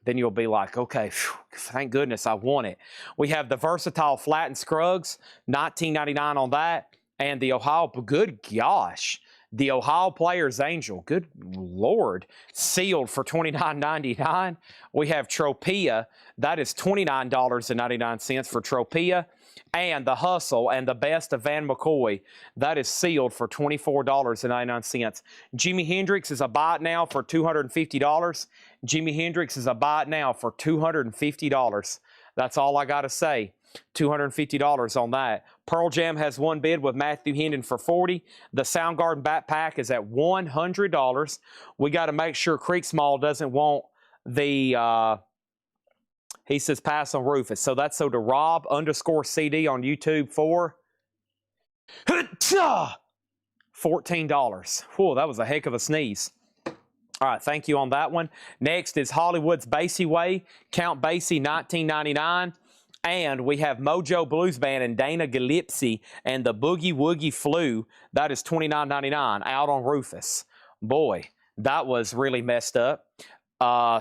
Then you'll be like, okay, phew, thank goodness I won it. We have the versatile Flat and Scruggs, $19.99 on that. And the Ohio, good gosh, the Ohio Players Angel, good Lord, sealed for $29.99. We have Tropea, that is $29.99 for Tropea. And the Hustle and the Best of Van McCoy, that is sealed for $24.99. Jimi Hendrix is a buy it now for $250. Jimi Hendrix is a buy it now for $250. That's all I got to say. $250 on that. Pearl Jam has one bid with Matthew Hendon for $40. The Soundgarden backpack is at $100. We got to make sure Creek Small doesn't want the... he says pass on Rufus. So that's so to Rob _CD on YouTube for $14. Whoa, that was a heck of a sneeze. All right, thank you on that one. Next is Hollywood's Basie Way. Count Basie, $19.99. And we have Mojo Blues Band and Dana Gillespie and the Boogie Woogie Flu. That is $29.99 out on Rufus. Boy, that was really messed up.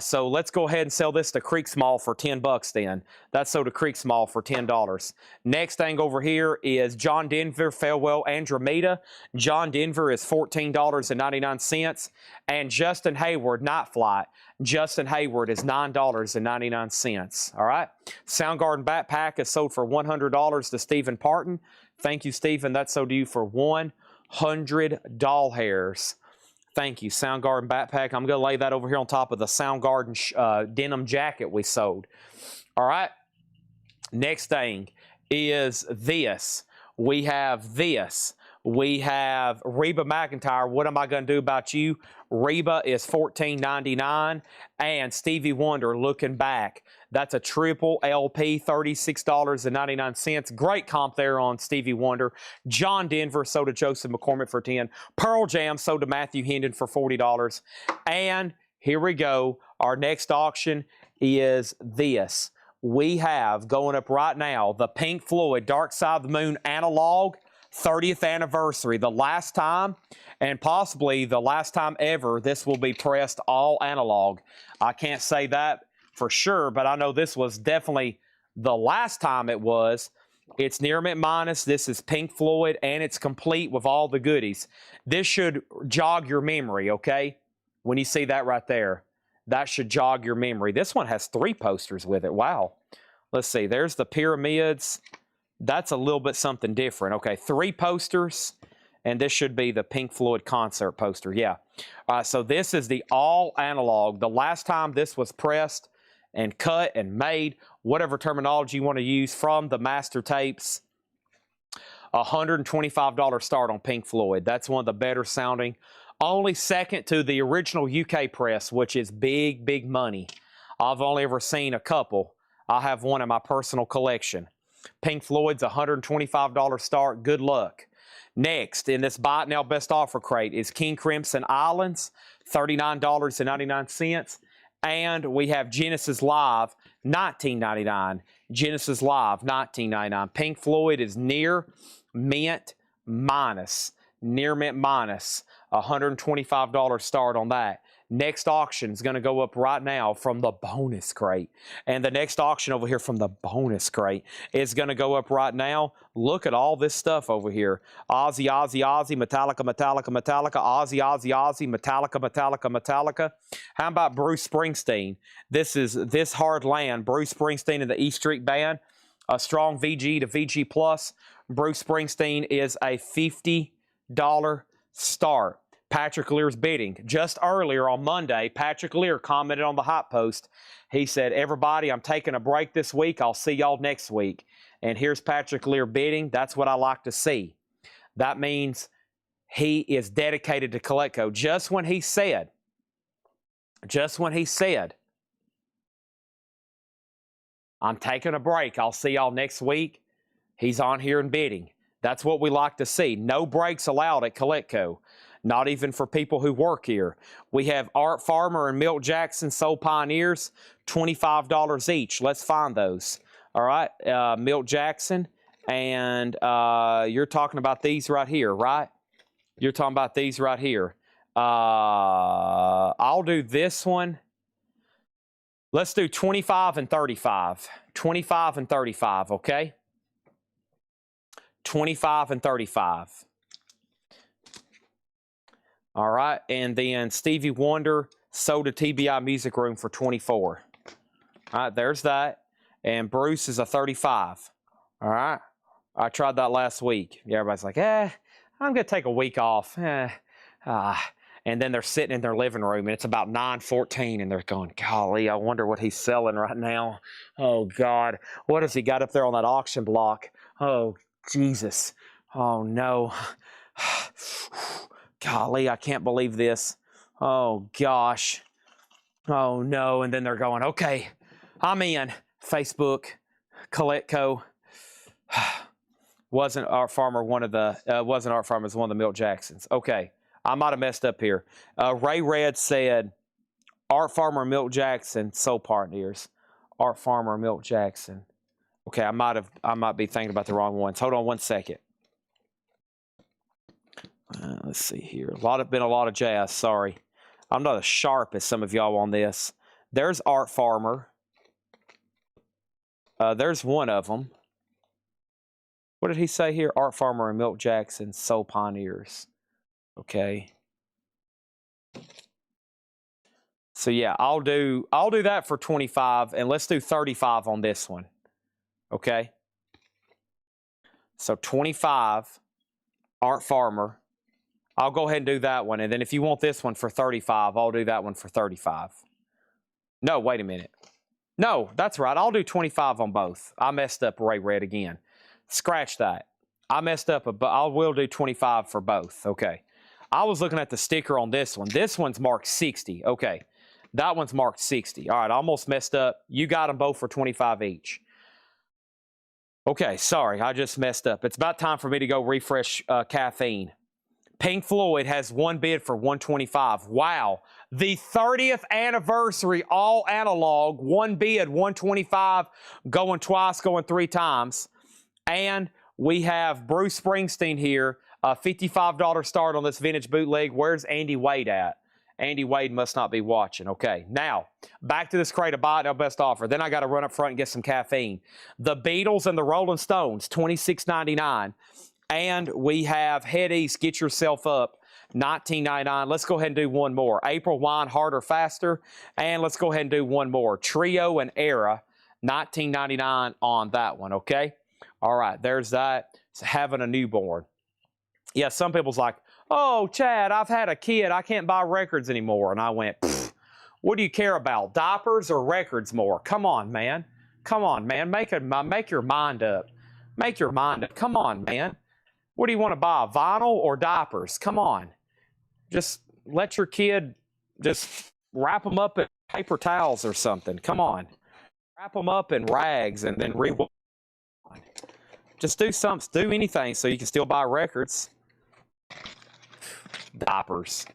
So let's go ahead and sell this to Creek Small for $10 then. That's sold to Creek Small for $10. Next thing over here is John Denver Farewell Andromeda. John Denver is $14.99. And Justin Hayward Night Flight. Justin Hayward is $9.99. All right. Soundgarden backpack is sold for $100 to Stephen Parton. Thank you, Stephen. That's sold to you for 100 doll hairs. Thank you, Soundgarden backpack. I'm going to lay that over here on top of the Soundgarden denim jacket we sold. All right. Next thing is this. We have this. We have Reba McEntire. What am I going to do about you? Reba is $14.99. And Stevie Wonder, Looking Back. That's a triple LP, $36.99. Great comp there on Stevie Wonder. John Denver sold to Joseph McCormick for $10. Pearl Jam sold to Matthew Hendon for $40. And here we go. Our next auction is this. We have going up right now the Pink Floyd Dark Side of the Moon analog 30th anniversary. The last time, and possibly the last time ever, this will be pressed all analog. I can't say that for sure, but I know this was definitely the last time it was. It's near mint minus. This is Pink Floyd, and it's complete with all the goodies. This should jog your memory, okay? When you see that right there, that should jog your memory. This one has 3 posters with it. Wow. Let's see. There's the pyramids. That's a little bit something different. Okay, 3 posters, And this should be the Pink Floyd concert poster. Yeah. So this is the all analog. The last time this was pressed and cut and made, whatever terminology you want to use, from the master tapes, $125 start on Pink Floyd. That's one of the better sounding. Only second to the original UK press, which is big, big money. I've only ever seen a couple. I have one in my personal collection. Pink Floyd's $125 start. Good luck. Next, in this Buy It Now Best Offer crate is King Crimson Islands, $39.99. And we have Genesis Live, $19.99. Genesis Live, $19.99. Pink Floyd is near mint minus. Near mint minus. $125 start on that. Next auction is going to go up right now from the bonus crate. And the next auction over here from the bonus crate is going to go up right now. Look at all this stuff over here. Ozzy, Ozzy, Ozzy, Metallica, Metallica, Metallica, Ozzy, Ozzy, Ozzy, Metallica, Metallica, Metallica. How about Bruce Springsteen? This is This Hard Land. Bruce Springsteen and the E Street Band. A strong VG to VG Plus. Bruce Springsteen is a $50 start. Patrick Lear's bidding. Just earlier on Monday, Patrick Lear commented on the hot post. He said, everybody, I'm taking a break this week. I'll see y'all next week. And here's Patrick Lear bidding. That's what I like to see. That means he is dedicated to Colecco. Just when he said, I'm taking a break. I'll see y'all next week. He's on here and bidding. That's what we like to see. No breaks allowed at Colecco. Not even for people who work here. We have Art Farmer and Milt Jackson Soul Pioneers, $25 each. Let's find those. All right, Milt Jackson, and you're talking about these right here, right? You're talking about these right here. I'll do this one. Let's do 25 and 35. 25 and 35, okay? 25 and 35. All right, and then Stevie Wonder sold to TBI Music Room for 24. All right, there's that. And Bruce is a 35. All right, I tried that last week. Yeah, everybody's like, I'm going to take a week off. And then they're sitting in their living room, and it's about 9:14, and they're going, golly, I wonder what he's selling right now. Oh, God, what has he got up there on that auction block? Oh, Jesus. Oh, no. Golly, I can't believe this. Oh, gosh. Oh, no. And then they're going, okay, I'm in. Facebook, Colecco. Wasn't Art Farmer one of the, wasn't Art Farmer, it was one of the Milt Jacksons. Okay, I might have messed up here. Ray Red said, Art Farmer, Milt Jackson, Soul Partners. Art Farmer, Milt Jackson. Okay, I might be thinking about the wrong ones. Hold on one second. Let's see here. Been a lot of jazz. Sorry, I'm not as sharp as some of y'all on this. There's Art Farmer. There's one of them. What did he say here? Art Farmer and Milt Jackson, Soul Pioneers. Okay. So yeah, I'll do that for 25, and let's do 35 on this one. Okay. So 25, Art Farmer. I'll go ahead and do that one. And then if you want this one for 35, I'll do that one for 35. No, wait a minute. No, that's right. I'll do 25 on both. I messed up Ray Red again. Scratch that. I messed up, but I will do 25 for both. Okay. I was looking at the sticker on this one. This one's marked 60. Okay. That one's marked 60. All right. I almost messed up. You got them both for 25 each. Okay. Sorry. I just messed up. It's about time for me to go refresh caffeine. Pink Floyd has one bid for 125. Wow. The 30th anniversary all analog, one bid, 125, going twice, going three times. And we have Bruce Springsteen here, a $55 start on this vintage bootleg. Where's Andy Wade at? Andy Wade must not be watching. Okay, now, back to this crate of Buy It Now Best Offer. Then I got to run up front and get some caffeine. The Beatles and the Rolling Stones, $26.99. And we have Head East, Get Yourself Up, $19.99. Let's go ahead and do one more. April Wine, Harder, Faster. And let's go ahead and do one more. Trio and Era, $19.99 on that one, okay? All right, there's that. It's Having a Newborn. Yeah, some people's like, oh, Chad, I've had a kid. I can't buy records anymore. And I went, what do you care about, diapers or records more? Come on, man. Come on, man. Make your mind up. Make your mind up. Come on, man. What do you want to buy, vinyl or diapers? Come on. Just let your kid just wrap them up in paper towels or something. Come on. Wrap them up in rags and then rewind. Just do something. Do anything so you can still buy records. Diapers.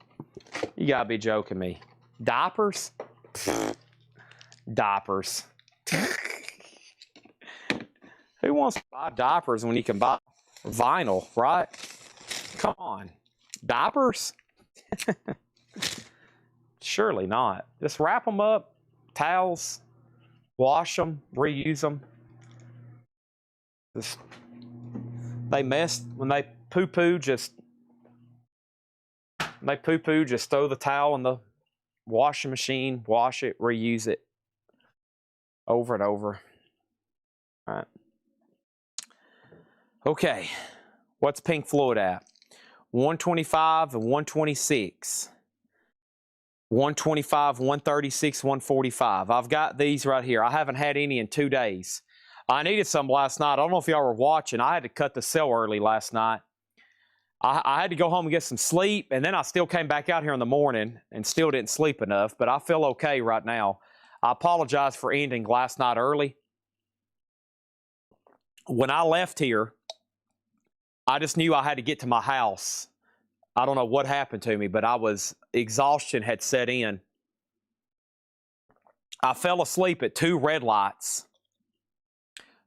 You gotta be joking me. Diapers? Diapers. Who wants to buy diapers when you can buy vinyl, right? Come on. Diapers? Surely not. Just wrap them up, towels, wash them, reuse them. Just, they mess, when they poo-poo, just throw the towel in the washing machine, wash it, reuse it over and over. All right. Okay, what's Pink Floyd at? 125 and 126. 125, 136, 145. I've got these right here. I haven't had any in 2 days. I needed some last night. I don't know if y'all were watching. I had to cut the cell early last night. I had to go home and get some sleep, and then I still came back out here in the morning and still didn't sleep enough, but I feel okay right now. I apologize for ending last night early. When I left here, I just knew I had to get to my house. I don't know what happened to me, but exhaustion had set in. I fell asleep at 2 red lights.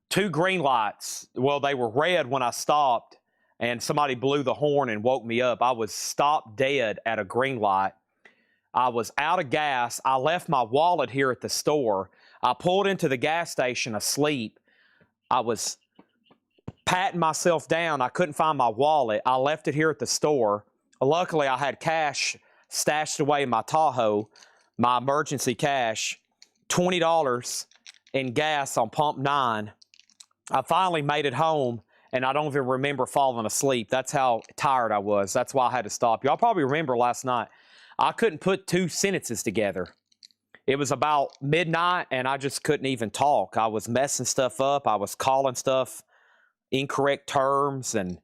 2 green lights. Well, they were red when I stopped, and somebody blew the horn and woke me up. I was stopped dead at a green light. I was out of gas. I left my wallet here at the store. I pulled into the gas station asleep. I was patting myself down. I couldn't find my wallet. I left it here at the store. Luckily, I had cash stashed away in my Tahoe, my emergency cash, $20 in gas on pump 9. I finally made it home, and I don't even remember falling asleep. That's how tired I was. That's why I had to stop. Y'all probably remember last night, I couldn't put 2 sentences together. It was about midnight, and I just couldn't even talk. I was messing stuff up. I was calling stuff incorrect terms, and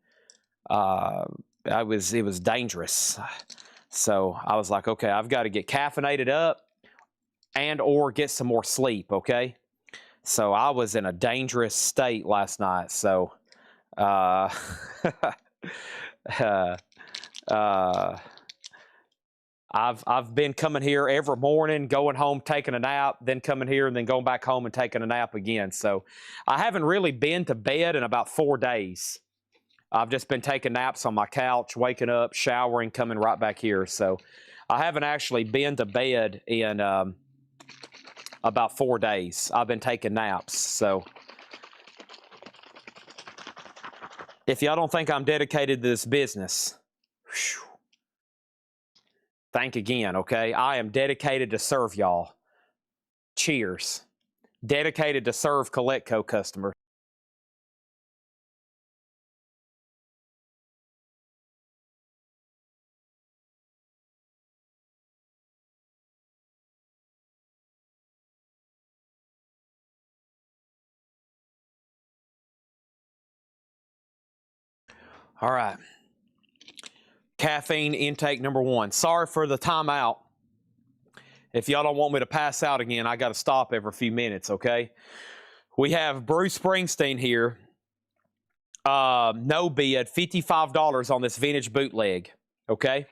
it was dangerous. So I was like, okay, I've got to get caffeinated up and or get some more sleep, okay? So I was in a dangerous state last night. So I've been coming here every morning, going home, taking a nap, then coming here and then going back home and taking a nap again. So I haven't really been to bed in about 4 days. I've just been taking naps on my couch, waking up, showering, coming right back here. So I haven't actually been to bed in about 4 days. I've been taking naps. So if y'all don't think I'm dedicated to this business, whew, think again, okay? I am dedicated to serve y'all. Cheers. Dedicated to serve Collectibles customers. All right. Caffeine intake number 1. Sorry for the timeout. If y'all don't want me to pass out again, I got to stop every few minutes, okay? We have Bruce Springsteen here. No bid, $55 on this vintage bootleg, okay?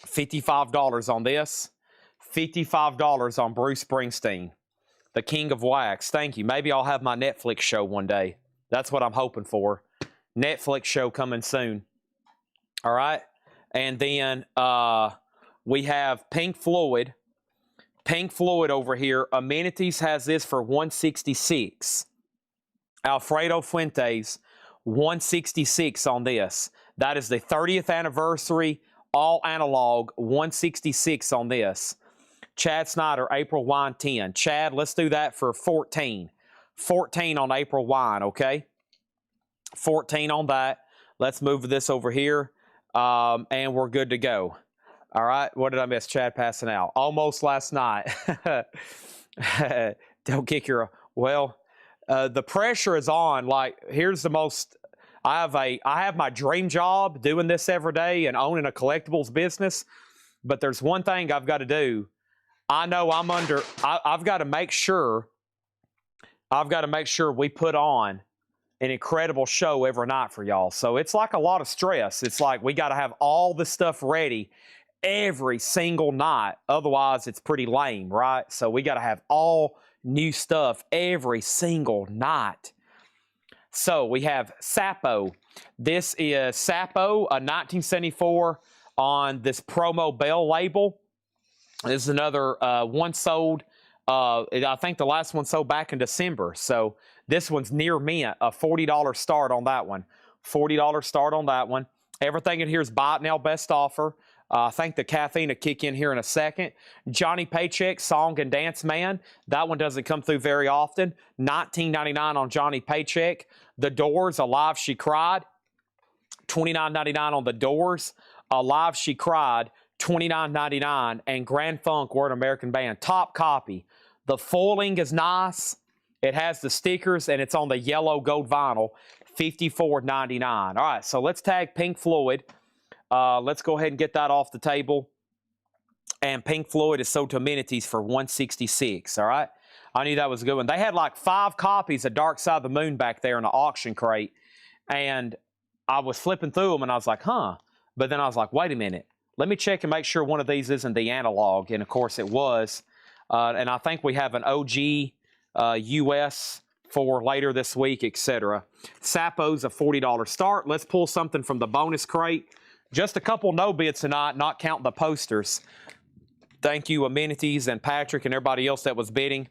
$55 on this. $55 on Bruce Springsteen, the King of Wax. Thank you. Maybe I'll have my Netflix show one day. That's what I'm hoping for. Netflix show coming soon. All right. And then we have Pink Floyd. Pink Floyd over here. Amenities has this for $166. Alfredo Fuentes, $166 on this. That is the 30th anniversary, all analog, $166 on this. Chad Snyder, April Wine 10. Chad, let's do that for 14. 14 on April Wine, okay? 14 on that. Let's move this over here, and we're good to go. All right, what did I miss? Chad passing out. Almost last night. Don't kick your... Well, the pressure is on. Like, here's the most... I have my dream job doing this every day and owning a collectibles business, but there's one thing I've got to do. I know I'm under... I've got to make sure we put on an incredible show every night for y'all. So it's like a lot of stress. It's like we got to have all this stuff ready every single night. Otherwise, it's pretty lame, right? So we got to have all new stuff every single night. So we have Sappo. This is Sappo, a 1974 on this Promo Bell label. This is another one sold. I think the last one sold back in December. So this one's near mint, a $40 start on that one. $40 start on that one. Everything in here is buy it now, best offer. I think the caffeine will kick in here in a second. Johnny Paycheck, Song and Dance Man. That one doesn't come through very often. $19.99 on Johnny Paycheck. The Doors, Alive She Cried. $29.99 on The Doors. Alive She Cried. $29.99. And Grand Funk, We're an American Band. Top copy. The foiling is nice. It has the stickers, and it's on the yellow gold vinyl. $54.99. All right, so let's tag Pink Floyd. Let's go ahead and get that off the table. And Pink Floyd is sold to Amenities for $166. All right, I knew that was a good one. They had like 5 copies of Dark Side of the Moon back there in the auction crate, and I was flipping through them, and I was like, huh. But then I was like, wait a minute. Let me check and make sure one of these isn't the analog. And of course it was. And I think we have an OG US for later this week, etc. Sappo's a $40 start. Let's pull something from the bonus crate. Just a couple no bids tonight, not counting the posters. Thank you, Amenities and Patrick and everybody else that was bidding.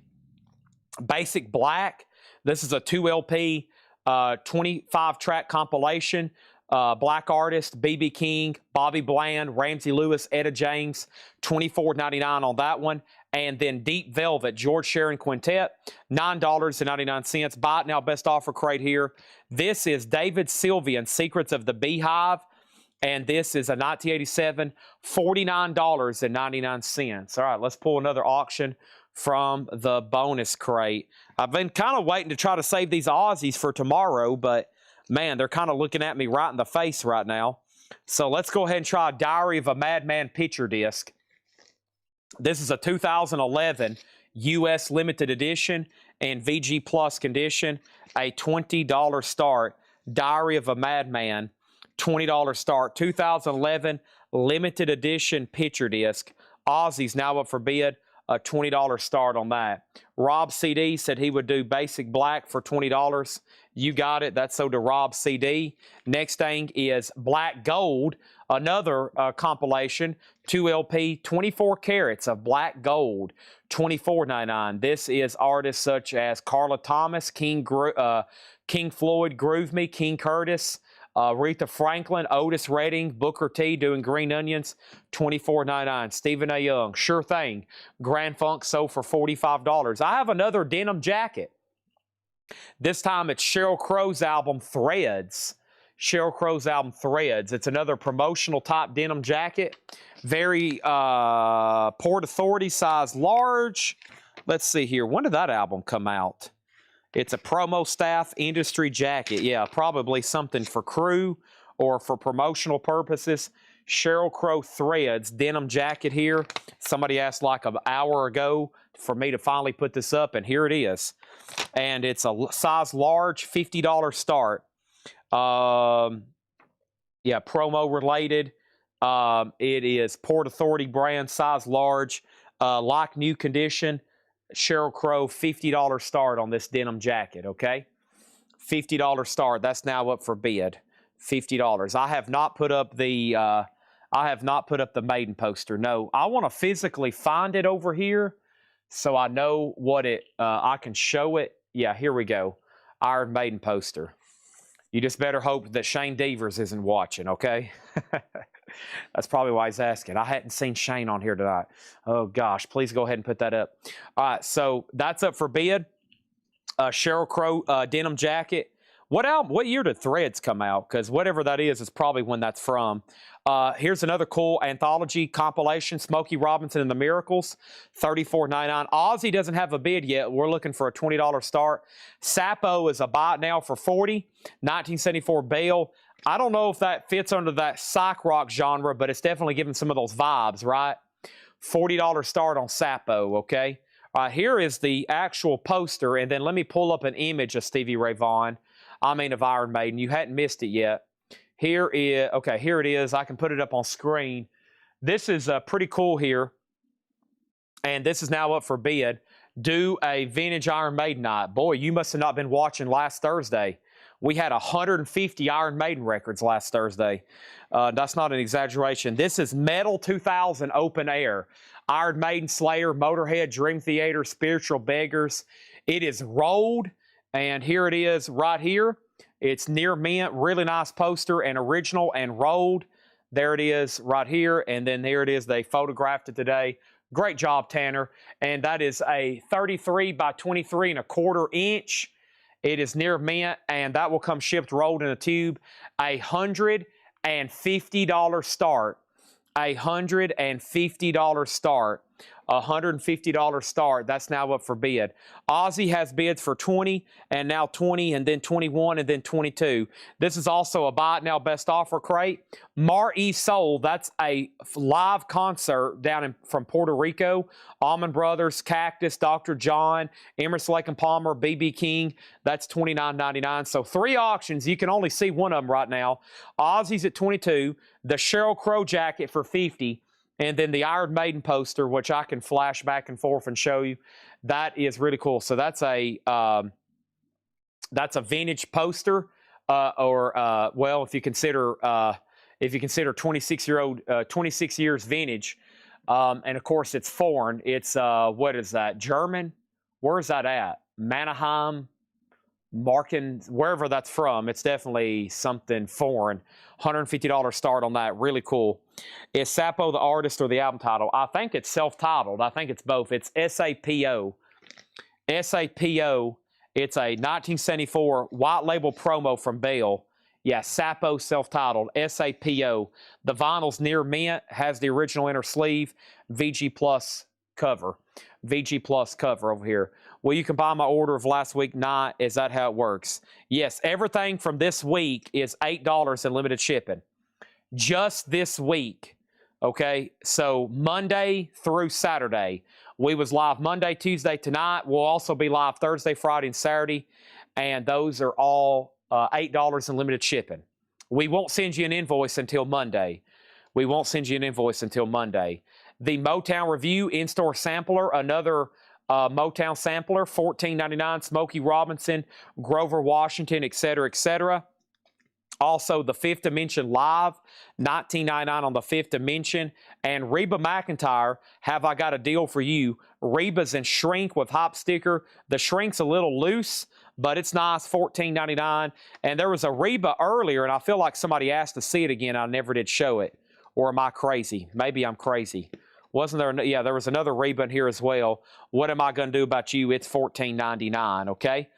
Basic Black. This is a 2 LP, 25-track compilation. Black Artist, B.B. King, Bobby Bland, Ramsey Lewis, Etta James, $24.99 on that one. And then Deep Velvet, George Shearing Quintet, $9.99. Buy it now, best offer crate here. This is David Sylvian, Secrets of the Beehive. And this is a 1987, $49.99. All right, let's pull another auction from the bonus crate. I've been kind of waiting to try to save these Aussies for tomorrow, but man, they're kind of looking at me right in the face right now. So let's go ahead and try Diary of a Madman picture disc. This is a 2011 U.S. limited edition and VG Plus condition. A $20 start. Diary of a Madman, $20 start. 2011 limited edition picture disc. Aussies now up for bid. A $20 start on that. Rob CD said he would do Basic Black for $20. You got it. That's sold to Rob CD. Next thing is Black Gold, another compilation, 2 LP, 24 carats of Black Gold, $24.99. This is artists such as Carla Thomas, King Floyd, Groove Me, King Curtis, Aretha Franklin, Otis Redding, Booker T doing Green Onions, $24.99. Stephen A. Young, Sure Thing, Grand Funk sold for $45. I have another denim jacket. This time it's Sheryl Crow's album Threads. Sheryl Crow's album Threads. It's another promotional type denim jacket. Very Port Authority size large. Let's see here. When did that album come out? It's a promo staff industry jacket. Yeah, probably something for crew or for promotional purposes. Sheryl Crow Threads denim jacket here. Somebody asked like an hour ago for me to finally put this up, and here it is. And it's a size large, $50 start. Yeah, promo related. It is Port Authority brand, size large, like new condition. Sheryl Crow, $50 start on this denim jacket, okay? $50 start. That's now up for bid. $50. I have not put up the Maiden poster. No, I want to physically find it over here so I know what it. I can show it. Yeah, here we go. Iron Maiden poster. You just better hope that Shane Devers isn't watching, okay? That's probably why he's asking. I hadn't seen Shane on here tonight. Oh, gosh. Please go ahead and put that up. All right, so that's up for bid. Sheryl Crow denim jacket What year did Threads come out? Because whatever that is probably when that's from. Here's another cool anthology compilation, Smokey Robinson and the Miracles, $34.99. Ozzy doesn't have a bid yet. We're looking for a $20 start. Sapo is a buy it now for $40. 1974 Bale. I don't know if that fits under that psych rock genre, but it's definitely giving some of those vibes, right? $40 start on Sapo, okay? Here is the actual poster, and then let me pull up an image of Stevie Ray Vaughan. Of Iron Maiden. You hadn't missed it yet. Here it is. I can put it up on screen. This is pretty cool here, and this is now up for bid. Do a vintage Iron Maiden night. Boy, you must have not been watching last Thursday. We had 150 Iron Maiden records last Thursday. That's not an exaggeration. This is Metal 2000 Open Air. Iron Maiden, Slayer, Motorhead, Dream Theater, Spiritual Beggars. It is rolled, and here it is right here. It's near mint, really nice poster, and original and rolled. There it is right here, and then there it is. They photographed it today. Great job, Tanner. And that is a 33 by 23 1/4 inch. It is near mint, and that will come shipped rolled in a tube. $150 start. $150 start. $150 start. That's now up for bid. Ozzy has bids for 20, and now 20, and then 21, and then 22. This is also a buy it now best offer crate. Mar E Soul, that's a live concert down from Puerto Rico. Allman Brothers, Cactus, Dr. John, Emerson, Lake and Palmer, B.B. King. That's $29.99. So 3 auctions. You can only see one of them right now. Ozzy's at 22. The Sheryl Crow jacket for 50. And then the Iron Maiden poster, which I can flash back and forth and show you. That is really cool. So that's a vintage poster, well, if you consider 26 years vintage, and of course it's foreign. It's what is that? German? Where is that at? Mannheim, Marken, wherever that's from. It's definitely something foreign. $150 start on that. Really cool. Is Sapo the artist or the album title? I think it's self-titled. I think it's both. It's SAPO. SAPO. It's a 1974 white label promo from Bale. Yeah, Sapo self-titled. SAPO. The vinyl's near mint. Has the original inner sleeve. VG Plus cover. VG Plus cover over here. Well, you can buy my order of last week night. Is that how it works? Yes, everything from this week is $8 in limited shipping. Just this week. Okay, so Monday through Saturday. We was live Monday, Tuesday, tonight. We'll also be live Thursday, Friday, and Saturday. And those are all $8 in limited shipping. We won't send you an invoice until Monday. We won't send you an invoice until Monday. The Motown Review in-store sampler, another Motown sampler, $14.99, Smokey Robinson, Grover Washington, etc., etc. Also, the Fifth Dimension Live, $19.99 on the Fifth Dimension. And Reba McEntire, Have I Got a Deal for You? Reba's in shrink with hop sticker. The shrink's a little loose, but it's nice, $14.99. And there was a Reba earlier, and I feel like somebody asked to see it again. I never did show it. Or am I crazy? Maybe I'm crazy. Wasn't there? Yeah, there was another Reba in here as well. What am I going to do about you? It's $14.99, okay?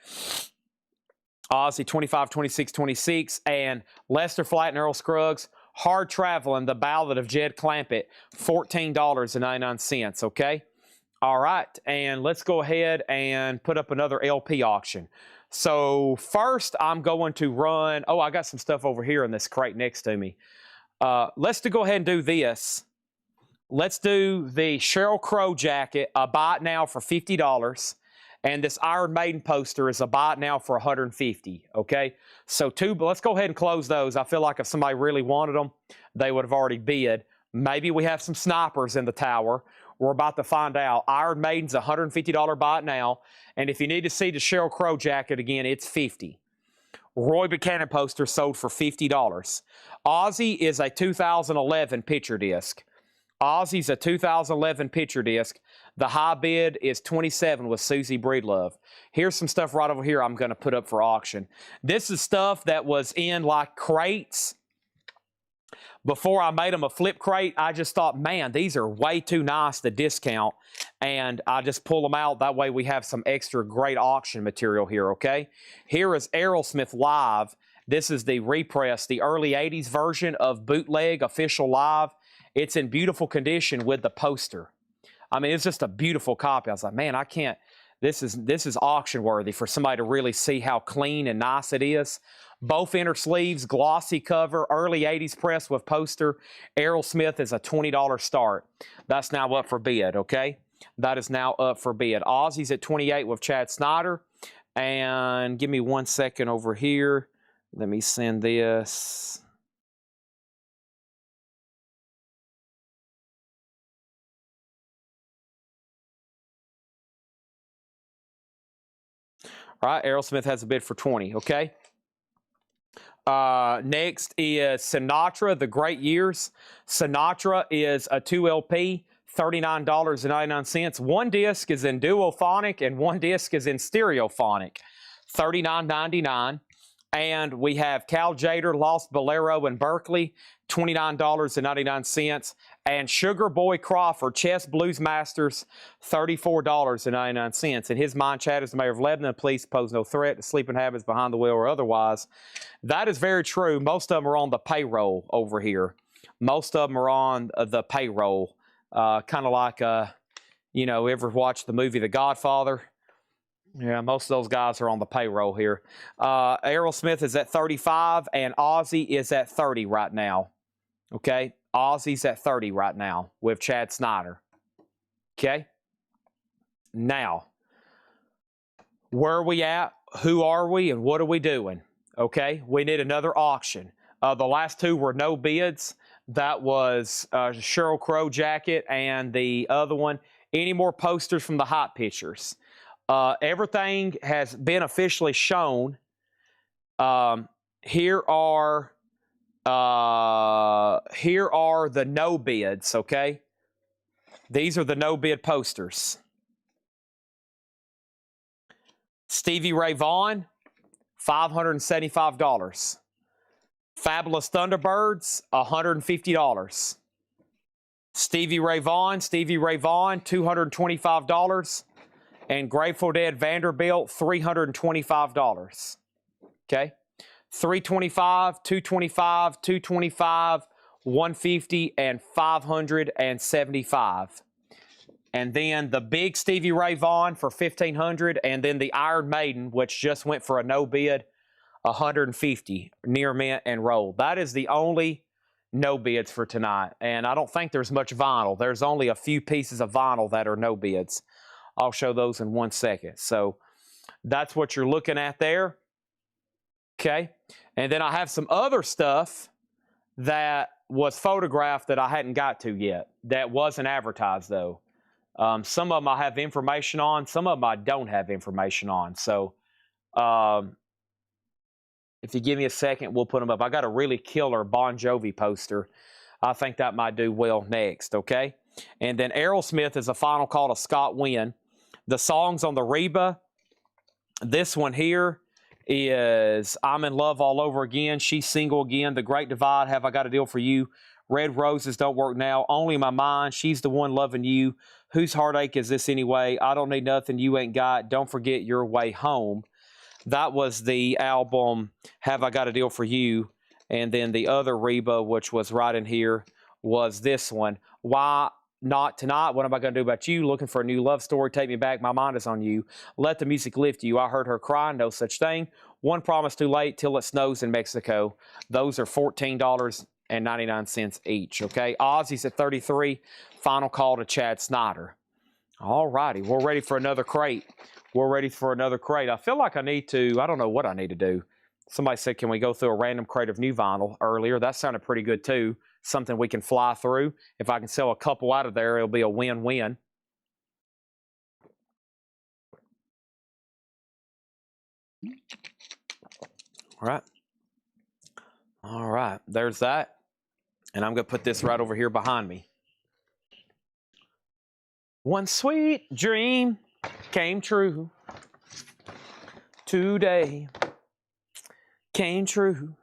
Ozzy, 25, 26, 26. And Lester Flatt and Earl Scruggs, Hard Traveling, The Ballad of Jed Clampett, $14.99, okay? All right, and let's go ahead and put up another LP auction. So first, I'm going to run... Oh, I got some stuff over here in this crate next to me. Let's go ahead and do this. Let's do the Sheryl Crow jacket, a buy it now for $50. And this Iron Maiden poster is a buy it now for $150, okay? So let's go ahead and close those. I feel like if somebody really wanted them, they would have already bid. Maybe we have some snipers in the tower. We're about to find out. Iron Maiden's $150 buy it now. And if you need to see the Sheryl Crow jacket again, it's $50. Roy Buchanan poster sold for $50. Ozzy is a 2011 picture disc. Ozzy's a 2011 picture disc. The high bid is $27 with Susie Breedlove. Here's some stuff right over here I'm going to put up for auction. This is stuff that was in like crates Before I made them a flip crate, I just thought, man, these are way too nice to discount. And I just pull them out. That way we have some extra great auction material here, okay? Here is Aerosmith Live. This is the repress, the early 80s version of Bootleg Official Live. It's in beautiful condition with the poster. I mean, it's just a beautiful copy. I was like, man, I can't. This is auction worthy for somebody to really see how clean and nice it is. Both inner sleeves, glossy cover, early 80s press with poster. Aerosmith is a $20 start. That's now up for bid, okay? That is now up for bid. Ozzy's at $28 with Chad Snyder. And give me 1 second over here. Let me send this. All right, Aerosmith has a bid for 20, okay? Next is Sinatra, The Great Years. Sinatra is a 2 LP, $39.99. One disc is in duophonic and one disc is in stereophonic, $39.99. And we have Cal Jader, Lost Bolero in Berkeley, $29.99. And Sugar Boy Crawford, Chess Blues Masters, $34.99. In his mind, Chad is the mayor of Lebanon. Police pose no threat to sleeping habits behind the wheel or otherwise. That is very true. Most of them are on the payroll over here. Most of them are on the payroll. Kind of like, you know, ever watched the movie The Godfather? Yeah, most of those guys are on the payroll here. Aerosmith is at 35 and Ozzy is at 30 right now. Okay, Ozzy's at 30 right now with Chad Snyder. Okay, now, where are we at? Who are we and what are we doing? Okay, we need another auction. The last two were no bids. That was Sheryl Crow jacket and the other one. Any more posters from the Hot Pictures? Everything has been officially shown. Here are the no bids, okay? These are the no bid posters. Stevie Ray Vaughan, $575. Fabulous Thunderbirds, $150. Stevie Ray Vaughan, $225. And Grateful Dead Vanderbilt, $325. Okay? $325, $225, $225, $150, and $575. And then the big Stevie Ray Vaughan for $1,500, and then the Iron Maiden, which just went for a no bid, $150, near mint and rolled. That is the only no bids for tonight. And I don't think there's much vinyl. There's only a few pieces of vinyl that are no bids. I'll show those in 1 second. So that's what you're looking at there. Okay. And then I have some other stuff that was photographed that I hadn't got to yet. That wasn't advertised though. Some of them I have information on. Some of them I don't have information on. So if you give me a second, we'll put them up. I got a really killer Bon Jovi poster. I think that might do well next. Okay. And then Aerosmith is a final call to Scott Wynn. The songs on the Reba, this one here is I'm in Love All Over Again. She's Single Again. The Great Divide, Have I Got a Deal for You? Red Roses Don't Work Now. Only My Mind. She's the One Loving You. Whose Heartache Is This Anyway? I Don't Need Nothing You Ain't Got. Don't Forget Your Way Home. That was the album Have I Got a Deal for You? And then the other Reba, which was right in here, was this one. Why Not Tonight? What am I going to do about you? Looking for a new love story. Take me back. My mind is on you. Let the music lift you. I heard her cry. No such thing. One Promise Too Late. Till It Snows in Mexico. Those are $14.99 each. Okay. Ozzy's at 33. Final call to Chad Snyder. All righty. We're ready for another crate. We're ready for another crate. I feel like I need to, I don't know what I need to do. Somebody said, can we go through a random crate of new vinyl earlier? That sounded pretty good too. Something we can fly through. If I can sell a couple out of there, it'll be a win-win. All right. All right. There's that. And I'm going to put this right over here behind me. One sweet dream came true today. Came true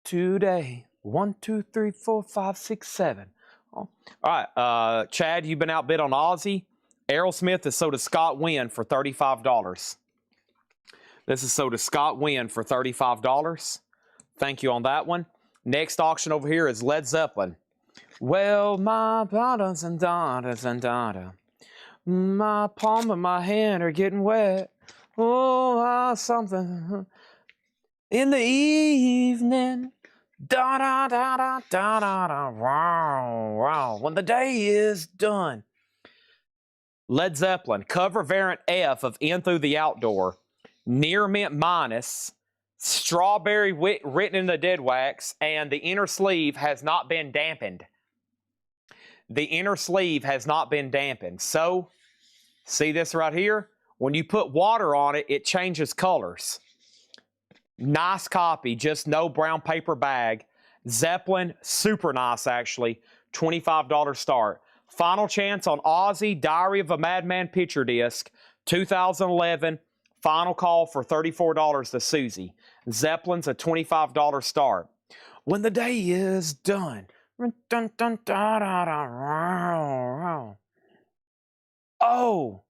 today. 1, 2, 3, 4, 5, 6, 7. Oh. All right, Chad, you've been outbid on Ozzy. Aerosmith is sold to Scott Wynn for $35. This is sold to Scott Wynn for $35. Thank you on that one. Next auction over here is Led Zeppelin. Well, my daughters and daughters and daughters, my palm and my hand are getting wet. Oh, something in the evening. Da da da da da da da. Wow, wow. When the day is done. Led Zeppelin, cover variant F of In Through the Outdoor. Near mint minus. Strawberry written in the dead wax. And the inner sleeve has not been dampened. The inner sleeve has not been dampened. So, see this right here? When you put water on it, it changes colors. Nice copy, just no brown paper bag. Zeppelin, super nice actually. $25 start. Final chance on Ozzy, Diary of a Madman picture disc. 2011, final call for $34 to Susie. Zeppelin's a $25 start. When the day is done. Oh,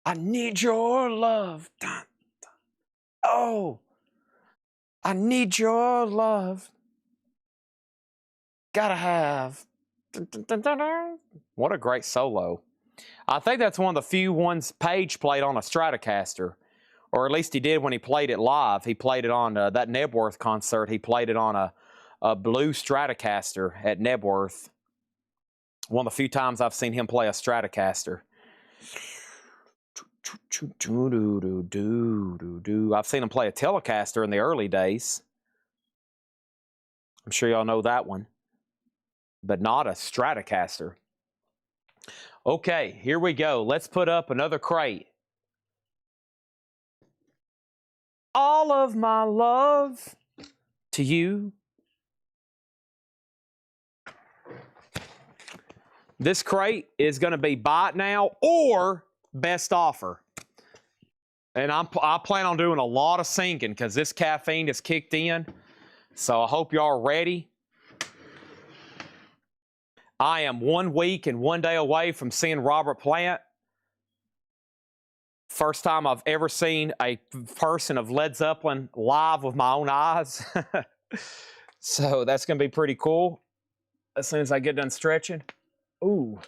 I need your love. Oh, I need your love. Gotta have. What a great solo. I think that's one of the few ones Page played on a Stratocaster. Or at least he did when he played it live. He played it on that Nebworth concert. He played it on a blue Stratocaster at Nebworth. One of the few times I've seen him play a Stratocaster. I've seen him play a Telecaster in the early days. I'm sure y'all know that one. But not a Stratocaster. Okay, here we go. Let's put up another crate. All of my love to you. This crate is going to be buy it now or best offer. And I plan on doing a lot of singing because this caffeine has kicked in. So I hope y'all are ready. I am 1 week and 1 day away from seeing Robert Plant. First time I've ever seen a person of Led Zeppelin live with my own eyes. So that's going to be pretty cool. As soon as I get done stretching. Ooh,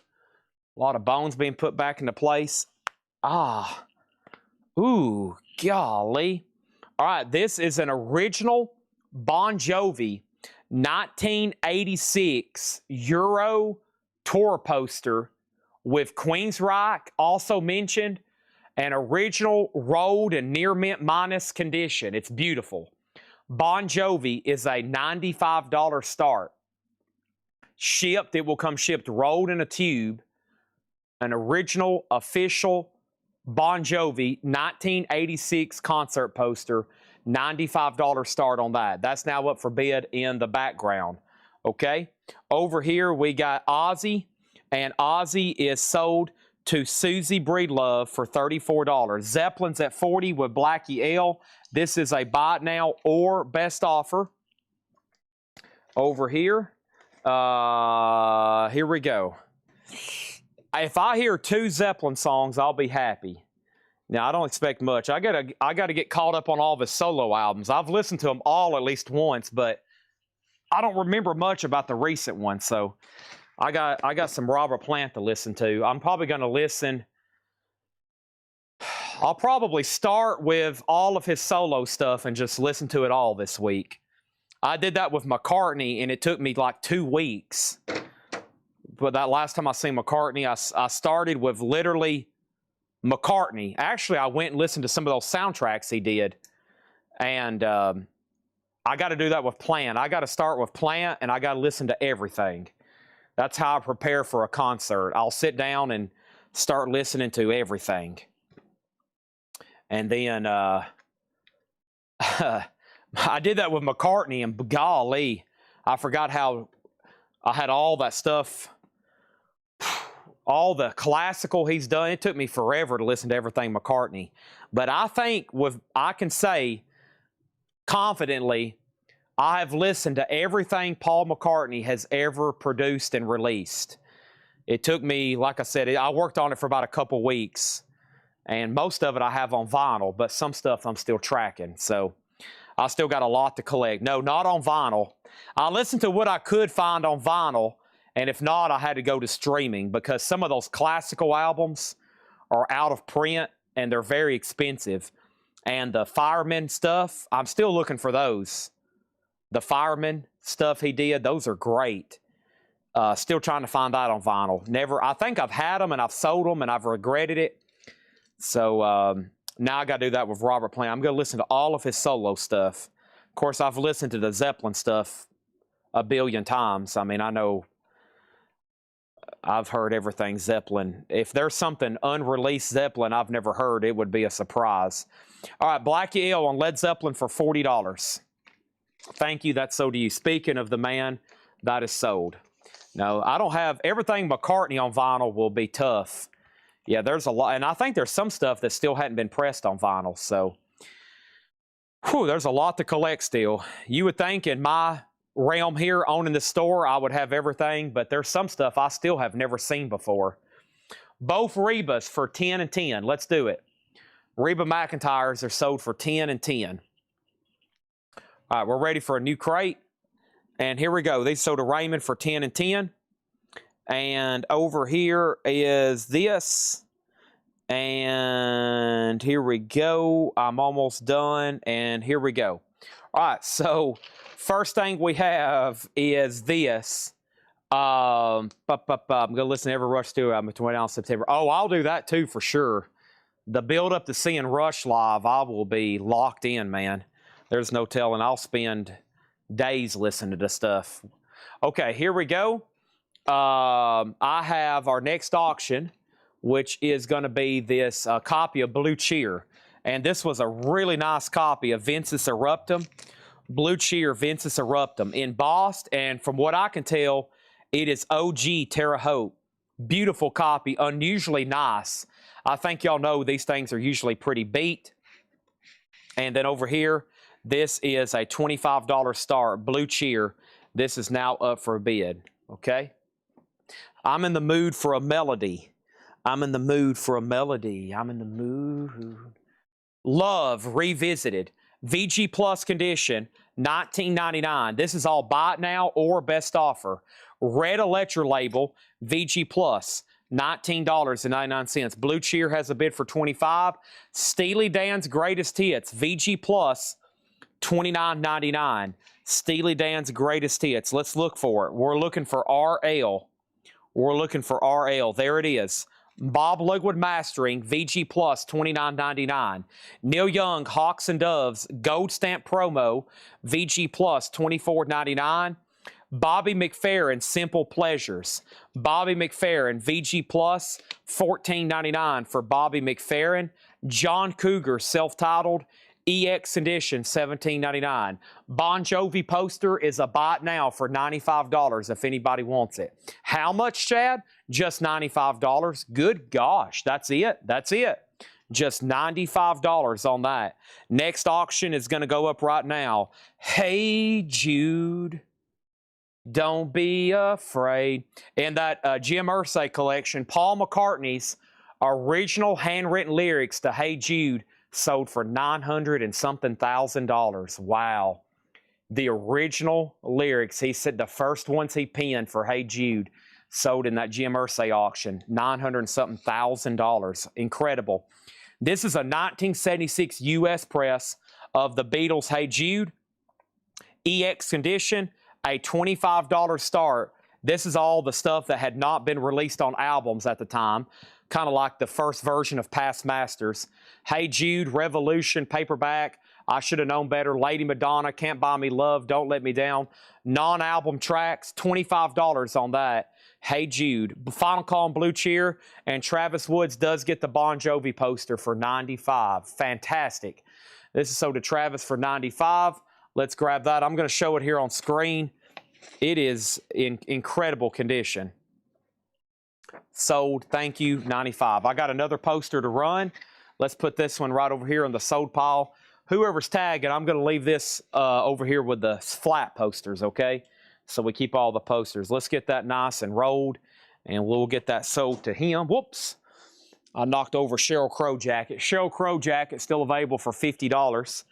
a lot of bones being put back into place. Ah, ooh, golly. All right, this is an original Bon Jovi 1986 Euro tour poster with Queensryche also mentioned. An original rolled and near mint minus condition. It's beautiful. Bon Jovi is a $95 start. Shipped, it will come shipped rolled in a tube. An original, official Bon Jovi 1986 concert poster. $95 start on that. That's now up for bid in the background. Okay? Over here we got Ozzy. And Ozzy is sold to Susie Breedlove for $34. Zeppelin's at $40 with Blackie L. This is a buy it now or best offer. Over here. Here we go. If I hear 2 Zeppelin songs, I'll be happy. Now, I don't expect much. I gotta get caught up on all of his solo albums. I've listened to them all at least once, but I don't remember much about the recent ones. So I got some Robert Plant to listen to. I'm probably going to listen. I'll probably start with all of his solo stuff and just listen to it all this week. I did that with McCartney, and it took me like 2 weeks. But that last time I seen McCartney, I started with literally McCartney. Actually, I went and listened to some of those soundtracks he did. And I got to do that with Plant. I got to start with Plant, and I got to listen to everything. That's how I prepare for a concert. I'll sit down and start listening to everything. And then I did that with McCartney, and golly, I forgot how I had all that stuff, all the classical he's done. It took me forever to listen to everything McCartney. But I think I can say confidently, I have listened to everything Paul McCartney has ever produced and released. It took me, like I said, I worked on it for about a couple weeks, and most of it I have on vinyl, but some stuff I'm still tracking. So I still got a lot to collect. No, not on vinyl. I listened to what I could find on vinyl, and if not, I had to go to streaming because some of those classical albums are out of print, and they're very expensive. And the Fireman stuff, I'm still looking for those. The Fireman stuff he did, those are great. Still trying to find that on vinyl. Never, I think I've had them and I've sold them and I've regretted it. So now I got to do that with Robert Plant. I'm going to listen to all of his solo stuff. Of course, I've listened to the Zeppelin stuff a billion times. I mean, I know I've heard everything Zeppelin. If there's something unreleased Zeppelin I've never heard, it would be a surprise. All right, Blackie L on Led Zeppelin for $40. Thank you. That's sold to you. Speaking of the man that is sold. No, I don't have everything McCartney on vinyl will be tough. Yeah, there's a lot. And I think there's some stuff that still hadn't been pressed on vinyl. So, whew, there's a lot to collect still. You would think in my realm here, owning the store, I would have everything. But there's some stuff I still have never seen before. Both Rebas for 10 and 10. Let's do it. Reba McEntyres are sold for 10 and 10. All right, we're ready for a new crate. And here we go. These sold to Raymond for 10 and 10. And over here is this. And here we go. I'm almost done. And here we go. All right, so first thing we have is this. I'm going to listen to every Rush Studio album between now and September. Oh, I'll do that too for sure. The build up to seeing Rush live, I will be locked in, man. There's no telling. I'll spend days listening to this stuff. Okay, here we go. I have our next auction, which is going to be this copy of Blue Cheer. And this was a really nice copy of Ventus Eruptum. Blue Cheer Ventus Eruptum embossed. And from what I can tell, it is OG Terre Haute. Beautiful copy, unusually nice. I think y'all know these things are usually pretty beat. And then over here, this is a $25 start, Blue Cheer. This is now up for a bid, okay? I'm in the mood for a melody. I'm in the mood for a melody. I'm in the mood. Love Revisited. VG Plus condition, $19.99. This is all buy it now or best offer. Red Electra label, VG Plus. $19.99. Blue Cheer has a bid for $25. Steely Dan's Greatest Hits, VG Plus, $29.99. Steely Dan's Greatest Hits. Let's look for it. We're looking for RL. We're looking for RL. There it is. Bob Legwood Mastering, VG Plus, $29.99. Neil Young, Hawks and Doves, Gold Stamp Promo, VG Plus, $24.99. Bobby McFerrin, Simple Pleasures. Bobby McFerrin, VG Plus, $14.99 for Bobby McFerrin. John Cougar, self-titled, EX Edition, $17.99. Bon Jovi poster is a buy it now for $95 if anybody wants it. How much, Chad? Just $95. Good gosh, that's it. That's it. Just $95 on that. Next auction is going to go up right now. Hey Jude, don't be afraid. In that Jim Irsay collection, Paul McCartney's original handwritten lyrics to Hey Jude sold for $900 and something thousand. Wow. The original lyrics, he said the first ones he penned for Hey Jude sold in that Jim Irsay auction, $900 and something thousand. Incredible. This is a 1976 U.S. press of the Beatles' Hey Jude. EX condition, a $25 start. This is all the stuff that had not been released on albums at the time, kind of like the first version of Past Masters. Hey Jude, Revolution, paperback, I Should Have Known Better, Lady Madonna, Can't Buy Me Love, Don't Let Me Down. Non-album tracks, $25 on that. Hey Jude. Final Call on Blue Cheer, and Travis Woods does get the Bon Jovi poster for $95. Fantastic. This is sold to Travis for $95. Let's grab that. I'm going to show it here on screen. It is in incredible condition. Sold, thank you, $95. I got another poster to run. Let's put this one right over here in the sold pile whoever's tagging, I'm going to leave this over here with the flat posters, okay? So we keep all the posters. Let's get that nice and rolled, and we'll get that sold to him. Whoops. I knocked over Sheryl Crow jacket. Sheryl Crow jacket still available for $50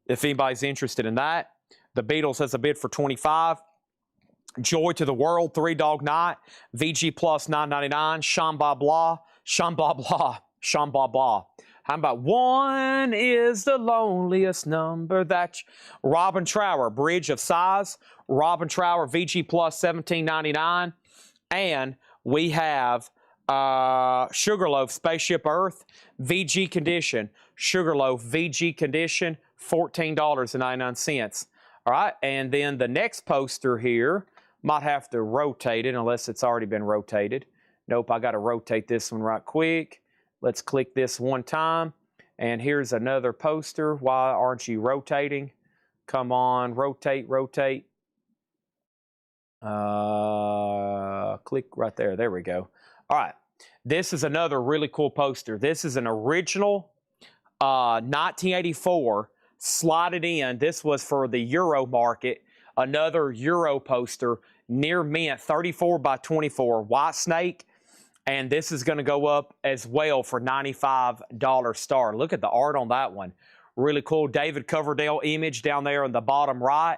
if anybody's interested in that. The Beatles has a bid for $25. Joy to the World, Three Dog Night, VG Plus $9.99, Shamba Blah, Shamba Blah, Shamba Blah. How about one is the loneliest number that Robin Trower, Bridge of Sighs, Robin Trower, VG Plus $17.99, and we have Sugarloaf, Spaceship Earth, VG Condition, Sugarloaf, VG Condition, $14.99. All right, and then the next poster here, might have to rotate it unless it's already been rotated. Nope, I got to rotate this one right quick. Let's click this one time. And here's another poster. Why aren't you rotating? Come on, rotate, rotate. Click right there. There we go. All right. This is another really cool poster. This is an original 1984 slotted in. This was for the Euro market. Another Euro poster, near mint, 34 by 24, White Snake. And this is going to go up as well for $95 star. Look at the art on that one. Really cool David Coverdale image down there in the bottom right.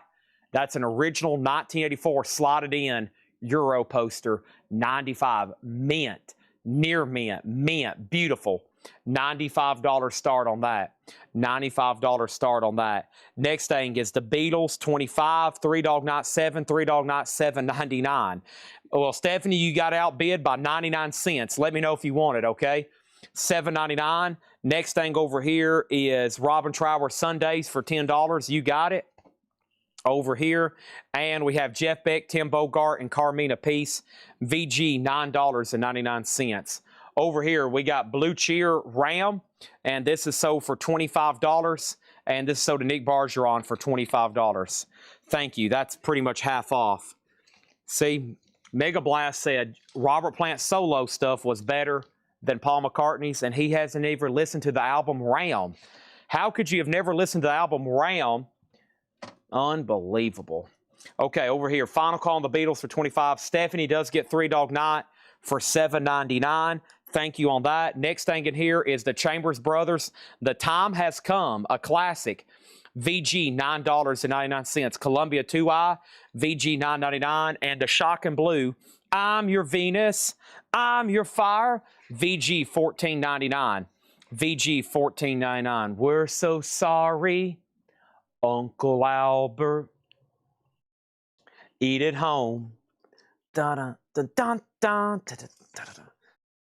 That's an original 1984 slotted in Euro poster, 95, mint, near mint, mint, beautiful. $95 start on that. $95 start on that. Next thing is the Beatles, 25, Three Dog Night 7, Three Dog Night 7.99. Well, Stephanie, you got outbid by 99 cents. Let me know if you want it, okay? $7.99. Next thing over here is Robin Trower Sundays for $10. You got it over here. And we have Jeff Beck, Tim Bogart, and Carmina Peace, VG, $9.99. Over here, we got Blue Cheer Ram, and this is sold for $25, and this is sold to Nick Bargeron for $25. Thank you. That's pretty much half off. See, Mega Blast said Robert Plant's solo stuff was better than Paul McCartney's, and he hasn't even listened to the album Ram. How could you have never listened to the album Ram? Unbelievable. Okay, over here, final call on the Beatles for $25. Stephanie does get Three Dog Night for $7.99. Thank you on that. Next thing in here is the Chambers Brothers. The Time Has Come, a classic. VG, $9.99. Columbia 2i, VG, $9.99. And the Shock and Blue, I'm Your Venus, I'm Your Fire, VG, $14.99. VG, $14.99. We're so sorry, Uncle Albert. Eat it home. Dun, dun, dun, dun, dun, dun, dun, dun.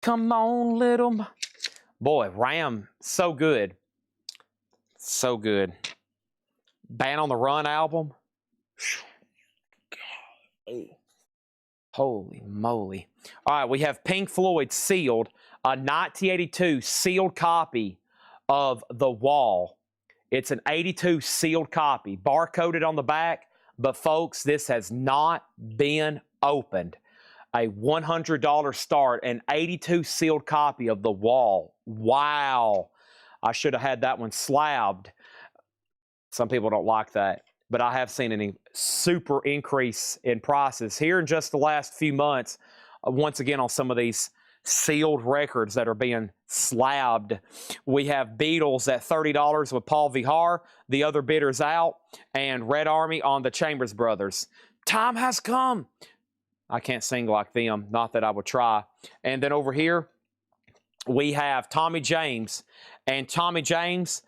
Come on, little... Boy, Ram, so good. So good. Band on the Run album. Holy moly. All right, we have Pink Floyd sealed. A 1982 sealed copy of The Wall. It's an 82 sealed copy. Barcoded on the back. But, folks, this has not been opened. A $100 start, an 82 sealed copy of The Wall. Wow. I should have had that one slabbed. Some people don't like that, but I have seen a super increase in prices here in just the last few months, once again on some of these sealed records that are being slabbed. We have Beatles at $30 with Paul Vihar, the other bidders out, and Red Army on the Chambers Brothers. Time Has Come. I can't sing like them, not that I would try. And then over here, we have Tommy James. And Tommy James,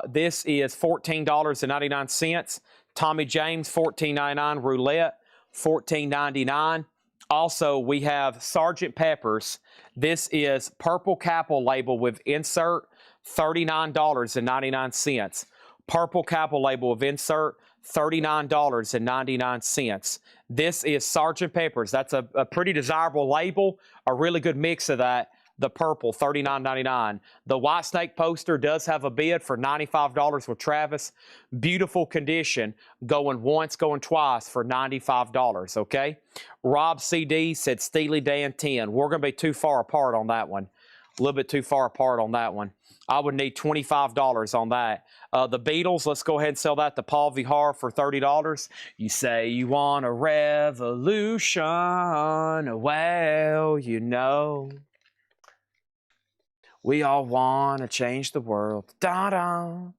this is $14.99. Tommy James, $14.99. Roulette, $14.99. Also, we have Sgt. Pepper's. This is Purple Capel label with insert, $39.99. Purple Capel label with insert, $39.99. This is Sgt. Pepper's. That's a pretty desirable label, a really good mix of that. The purple, $39.99. The White Snake poster does have a bid for $95 with Travis. Beautiful condition, going once, going twice for $95, okay? Rob CD said Steely Dan 10. We're going to be too far apart on that one. A little bit too far apart on that one. I would need $25 on that. The Beatles, let's go ahead and sell that to Paul Vihar for $30. You say you want a revolution. Well, you know, we all want to change the world. Da-da,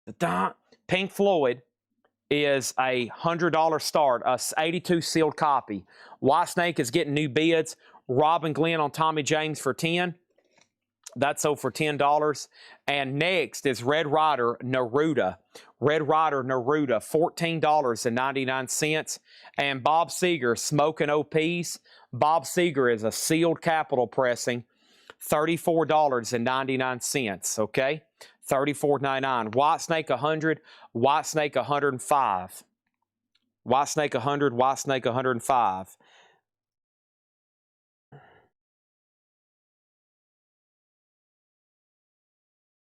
da-da. Pink Floyd is a $100 start, a 82 sealed copy. Whitesnake is getting new bids. Robin Glenn on Tommy James for $10. That's sold for $10. And next is Red Rider Neruda. Red Rider Neruda, $14.99. And Bob Seger, Smoking OPs. Bob Seger is a sealed capital pressing, $34.99. Okay? $34.99. Whitesnake 100, Whitesnake 105. Whitesnake 100, Whitesnake 105.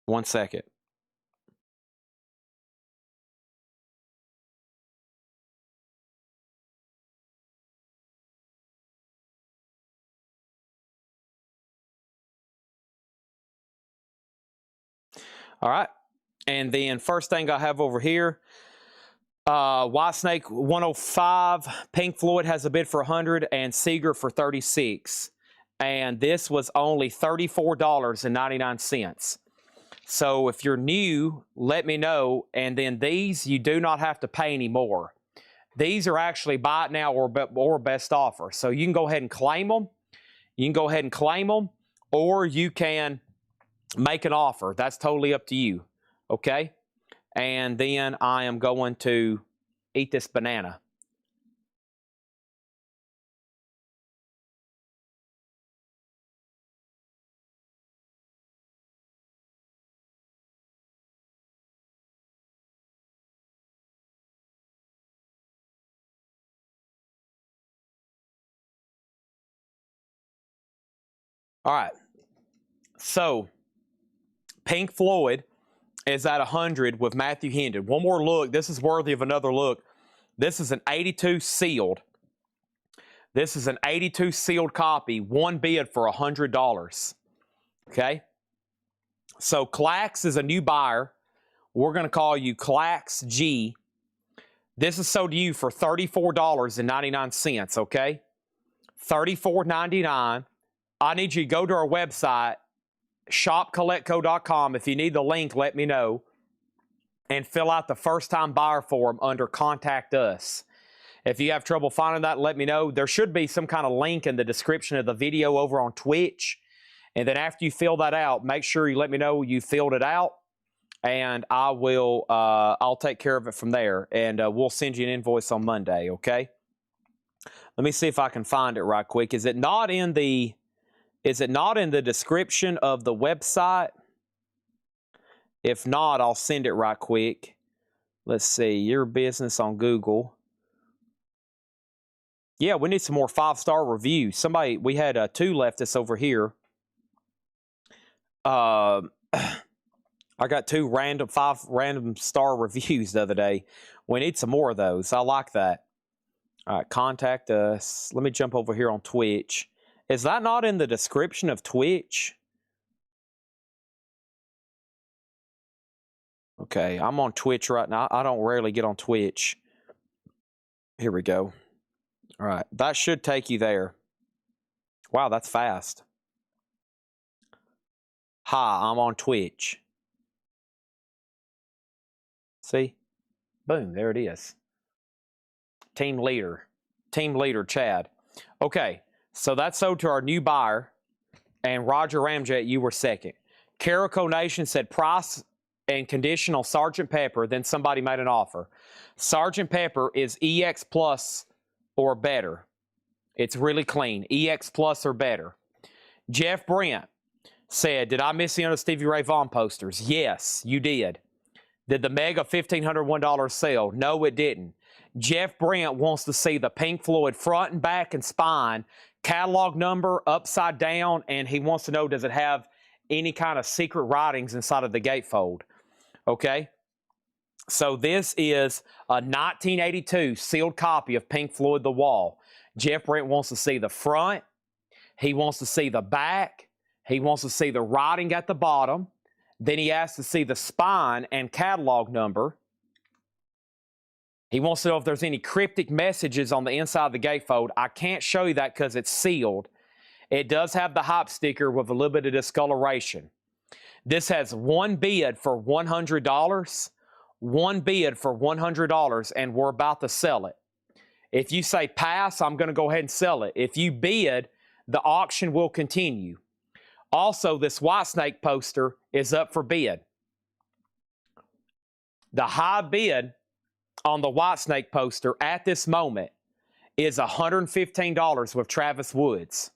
One second. All right. And then first thing I have over here, Whitesnake 105, Pink Floyd has a bid for 100, and Seeger for 36. And this was only $34.99. So if you're new, let me know. And then these, you do not have to pay anymore. These are actually buy it now or best offer. So you can go ahead and claim them. You can go ahead and claim them, or you can make an offer. That's totally up to you. Okay? And then I am going to eat this banana. All right. So, Pink Floyd is at 100 with Matthew Hendon. One more look. This is worthy of another look. This is an 82 sealed. This is an 82 sealed copy. One bid for $100. Okay? So, Clax is a new buyer. We're going to call you Clax G. This is sold to you for $34.99, okay? $34.99. I need you to go to our website, shopcollectco.com. If you need the link, let me know. And fill out the first-time buyer form under Contact Us. If you have trouble finding that, let me know. There should be some kind of link in the description of the video over on Twitch. And then after you fill that out, make sure you let me know you filled it out. And I'll take care of it from there. And we'll send you an invoice on Monday, okay? Let me see if I can find it right quick. Is it not in the description of the website? If not, I'll send it right quick. Let's see, your business on Google. Yeah, we need some more 5-star reviews. We had 2 left us over here. I got 5 random star reviews the other day. We need some more of those. I like that. All right, contact us. Let me jump over here on Twitch. Is that not in the description of Twitch? Okay, I'm on Twitch right now. I don't rarely get on Twitch. Here we go. All right, that should take you there. Wow, that's fast. Hi, I'm on Twitch. See? Boom, there it is. Team leader, Chad. Okay, so that's sold to our new buyer. And Roger Ramjet, you were second. Carico Nation said price and conditional Sgt. Pepper. Then somebody made an offer. Sgt. Pepper is EX Plus or better. It's really clean. EX Plus or better. Jeff Brent said, did I miss the other Stevie Ray Vaughan posters? Yes, you did. Did the Mega $1,501 sell? No, it didn't. Jeff Brent wants to see the Pink Floyd front and back and spine, catalog number, upside down, and he wants to know, does it have any kind of secret writings inside of the gatefold? Okay? So this is a 1982 sealed copy of Pink Floyd The Wall. Jeff Brent wants to see the front. He wants to see the back. He wants to see the writing at the bottom. Then he asks to see the spine and catalog number. He wants to know if there's any cryptic messages on the inside of the gatefold. I can't show you that because it's sealed. It does have the hype sticker with a little bit of discoloration. This has one bid for $100. One bid for $100, and we're about to sell it. If you say pass, I'm going to go ahead and sell it. If you bid, the auction will continue. Also, this Whitesnake poster is up for bid. The high bid on the Whitesnake poster at this moment is $115 with Travis Woods.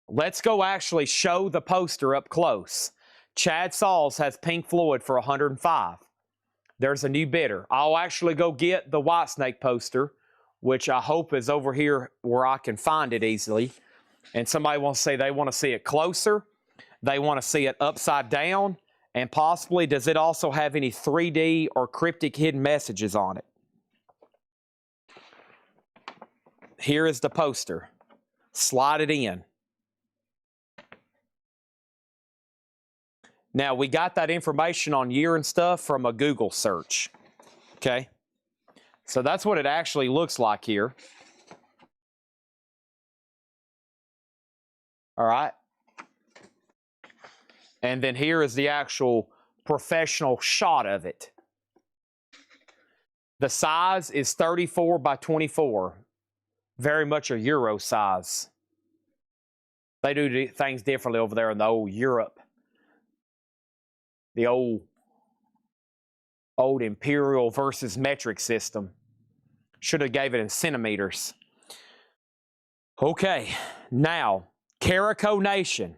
Let's go actually show the poster up close. Chad Sauls has Pink Floyd for $105. There's a new bidder. I'll actually go get the Whitesnake poster, which I hope is over here where I can find it easily. And somebody wants to say they want to see it closer. They want to see it upside down. And possibly, does it also have any 3D or cryptic hidden messages on it? Here is the poster. Slide it in. Now, we got that information on year and stuff from a Google search. Okay? So that's what it actually looks like here. All right. And then here is the actual professional shot of it. The size is 34 by 24. Very much a Euro size. They do things differently over there in the old Europe. The old imperial versus metric system. Should have gave it in centimeters. Okay, now, Carico Nation.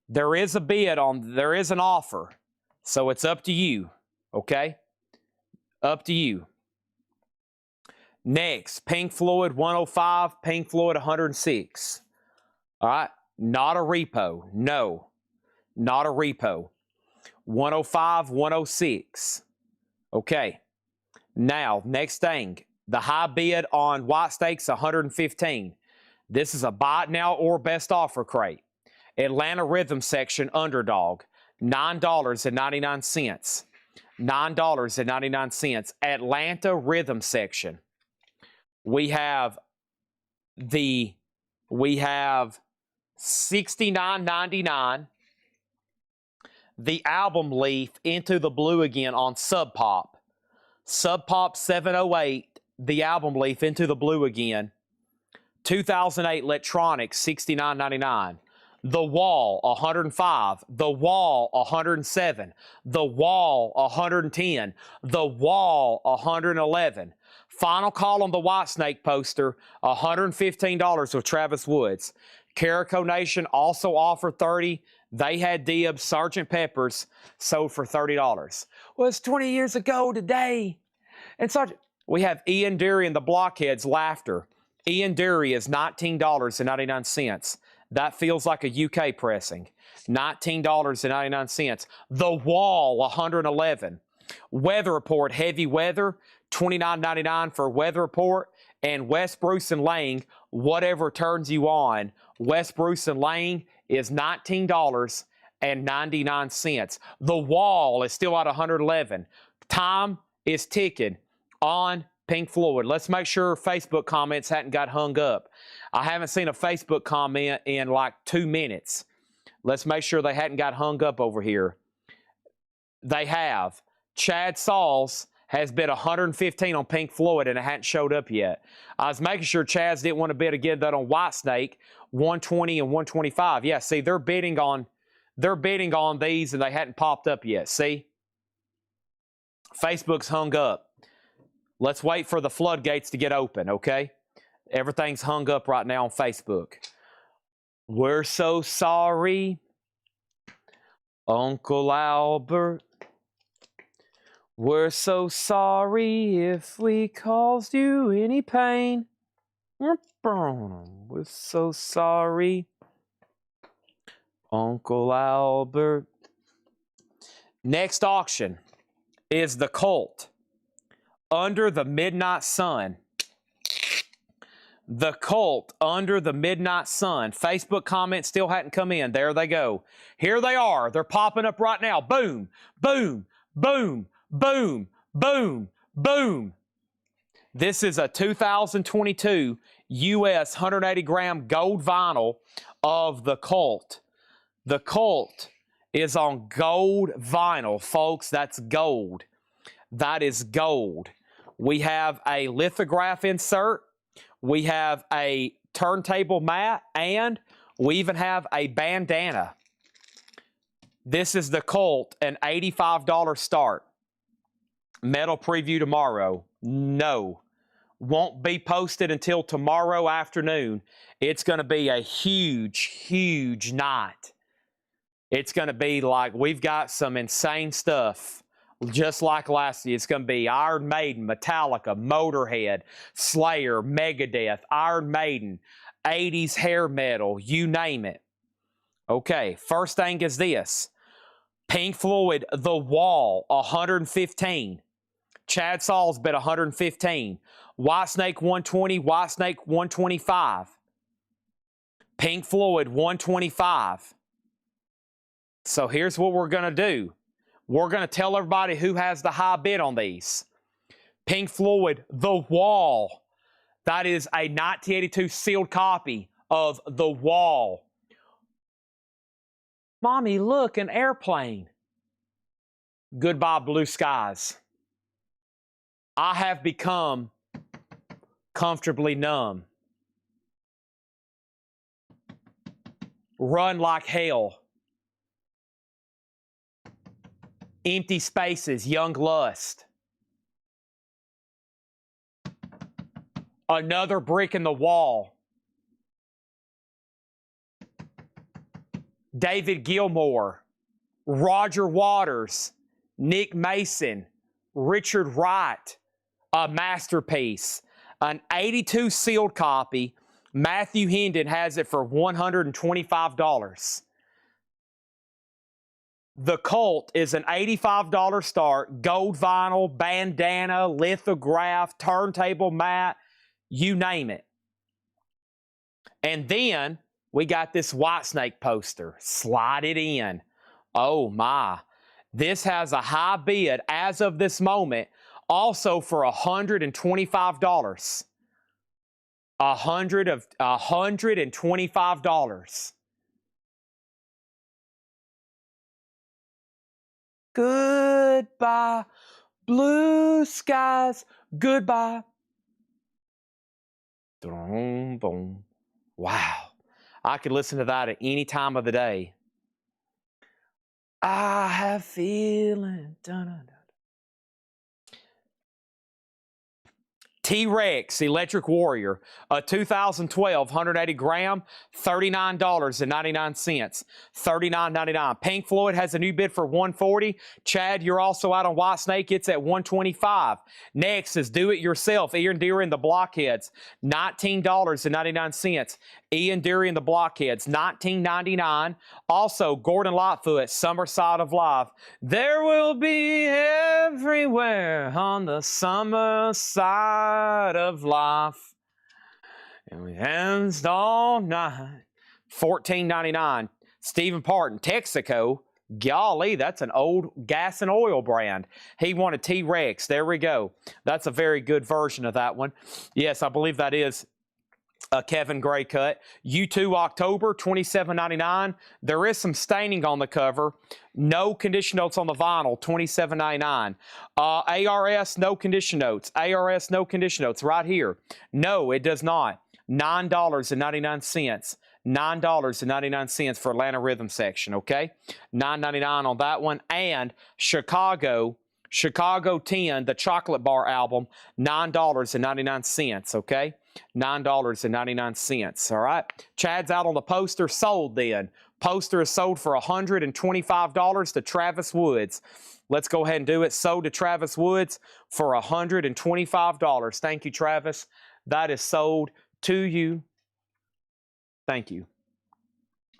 There is a bid on, there is an offer. So it's up to you, okay? Up to you. Next, Pink Floyd 105, Pink Floyd 106. All right, not a repo. No, not a repo. 105, 106. Okay, now, next thing. The high bid on Whitesnake's 115. This is a buy it now or best offer crate. Atlanta Rhythm Section Underdog, $9.99. $9.99. Atlanta Rhythm Section. We have $69.99. The album leaf Into the Blue Again on Sub Pop. Sub Pop 708. The album leaf Into the Blue Again. 2008 Electronics $69.99. The Wall, 105. The Wall, 107. The Wall, 110. The Wall, 111. Final call on the Whitesnake poster, $115 with Travis Woods. Carico Nation also offered $30. They had dibs. Sgt. Pepper's sold for $30. Well, it's 20 years ago today. And Sgt. We have Ian Dury and the Blockheads Laughter. Ian Dury is $19.99. That feels like a UK pressing. $19.99. The Wall, 111. Weather Report, Heavy Weather, $29.99 for Weather Report. And West Bruce and Lang, Whatever Turns You On. West Bruce and Lang is $19.99. The Wall is still at 111. Time is ticking on Pink Floyd. Let's make sure Facebook comments hadn't got hung up. I haven't seen a Facebook comment in like 2 minutes. Let's make sure they hadn't got hung up over here. They have. Chad Sauls has bid 115 on Pink Floyd and it hadn't showed up yet. I was making sure Chaz didn't want to bid again that on Whitesnake, 120 and 125. Yeah, see, they're bidding on these and they hadn't popped up yet. See? Facebook's hung up. Let's wait for the floodgates to get open, okay? Everything's hung up right now on Facebook. We're so sorry, Uncle Albert. We're so sorry if we caused you any pain. We're so sorry, Uncle Albert. Next auction is the Cult. Under the Midnight Sun. The Cult, Under the Midnight Sun. Facebook comments still hadn't come in. There they go. Here they are. They're popping up right now. Boom, boom, boom, boom, boom, boom. This is a 2022 US 180-gram gold vinyl of The Cult. The Cult is on gold vinyl, folks. That's gold. That is gold. We have a lithograph insert. We have a turntable mat, and we even have a bandana. This is The Cult, an $85 start. Metal preview tomorrow. No. Won't be posted until tomorrow afternoon. It's going to be a huge, huge night. It's going to be like, we've got some insane stuff. Just like last year, it's going to be Iron Maiden, Metallica, Motorhead, Slayer, Megadeth, Iron Maiden, 80s hair metal, you name it. Okay, first thing is this. Pink Floyd, The Wall, 115. Chad Saul's bet 115. Whitesnake 120, Whitesnake 125. Pink Floyd 125. So here's what we're going to do. We're going to tell everybody who has the high bid on these. Pink Floyd, The Wall. That is a 1982 sealed copy of The Wall. Mommy, look, an airplane. Goodbye, blue skies. I have become comfortably numb. Run like hell. Empty spaces, young lust. Another brick in the wall. David Gilmour, Roger Waters, Nick Mason, Richard Wright, a masterpiece. An 82 sealed copy. Matthew Hendon has it for $125. The Cult is an $85 start, gold vinyl, bandana, lithograph, turntable mat, you name it. And then we got this Whitesnake poster. Slide it in. Oh my. This has a high bid as of this moment, also for $125. $125. Goodbye, blue skies, goodbye. Boom, boom. Wow. I could listen to that at any time of the day. I have feeling. Dun-dun-dun. T-Rex Electric Warrior, a 2012 180 gram, $39.99. $39.99. Pink Floyd has a new bid for $140. Chad, you're also out on Whitesnake. It's at $125. Next is Do It Yourself, Ian Deary and the Blockheads, $19.99. Ian Deary and the Blockheads, $19.99. Also, Gordon Lightfoot, Summer Side of Life. There will be everywhere on the summer side of life. And we danced all night. $14.99. Stephen Parton, Texaco. Golly, that's an old gas and oil brand. He wanted T-Rex. There we go. That's a very good version of that one. Yes, I believe that is a Kevin Gray cut. U2 October, $27.99. There is some staining on the cover. No condition notes on the vinyl, $27.99. ARS, no condition notes. ARS, no condition notes right here. No, it does not. $9.99. $9.99 for Atlanta Rhythm section, okay? $9.99 on that one. And Chicago 10, the Chocolate Bar album, $9.99, okay? $9.99, all right? Chad's out on the poster, sold then. Poster is sold for $125 to Travis Woods. Let's go ahead and do it. Sold to Travis Woods for $125. Thank you, Travis. That is sold to you. Thank you.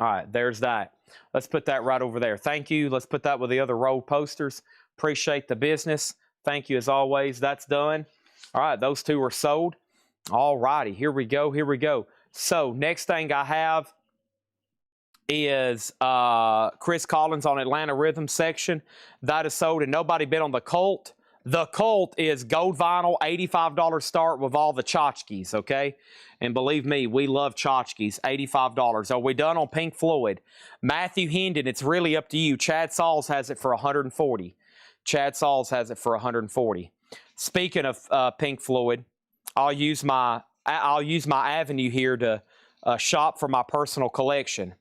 All right, there's that. Let's put that right over there. Thank you. Let's put that with the other rolled posters. Appreciate the business. Thank you as always. That's done. All right, those two are sold. All righty, here we go, here we go. So next thing I have is Chris Collins on Atlanta Rhythm section. That is sold, and nobody bid on the Colt. The Colt is gold vinyl, $85 start with all the tchotchkes, okay? And believe me, we love tchotchkes, $85. Are we done on Pink Floyd? Matthew Hendon, it's really up to you. Chad Sauls has it for $140. Chad Sauls has it for $140. Speaking of Pink Floyd, I'll use my avenue here to shop for my personal collection,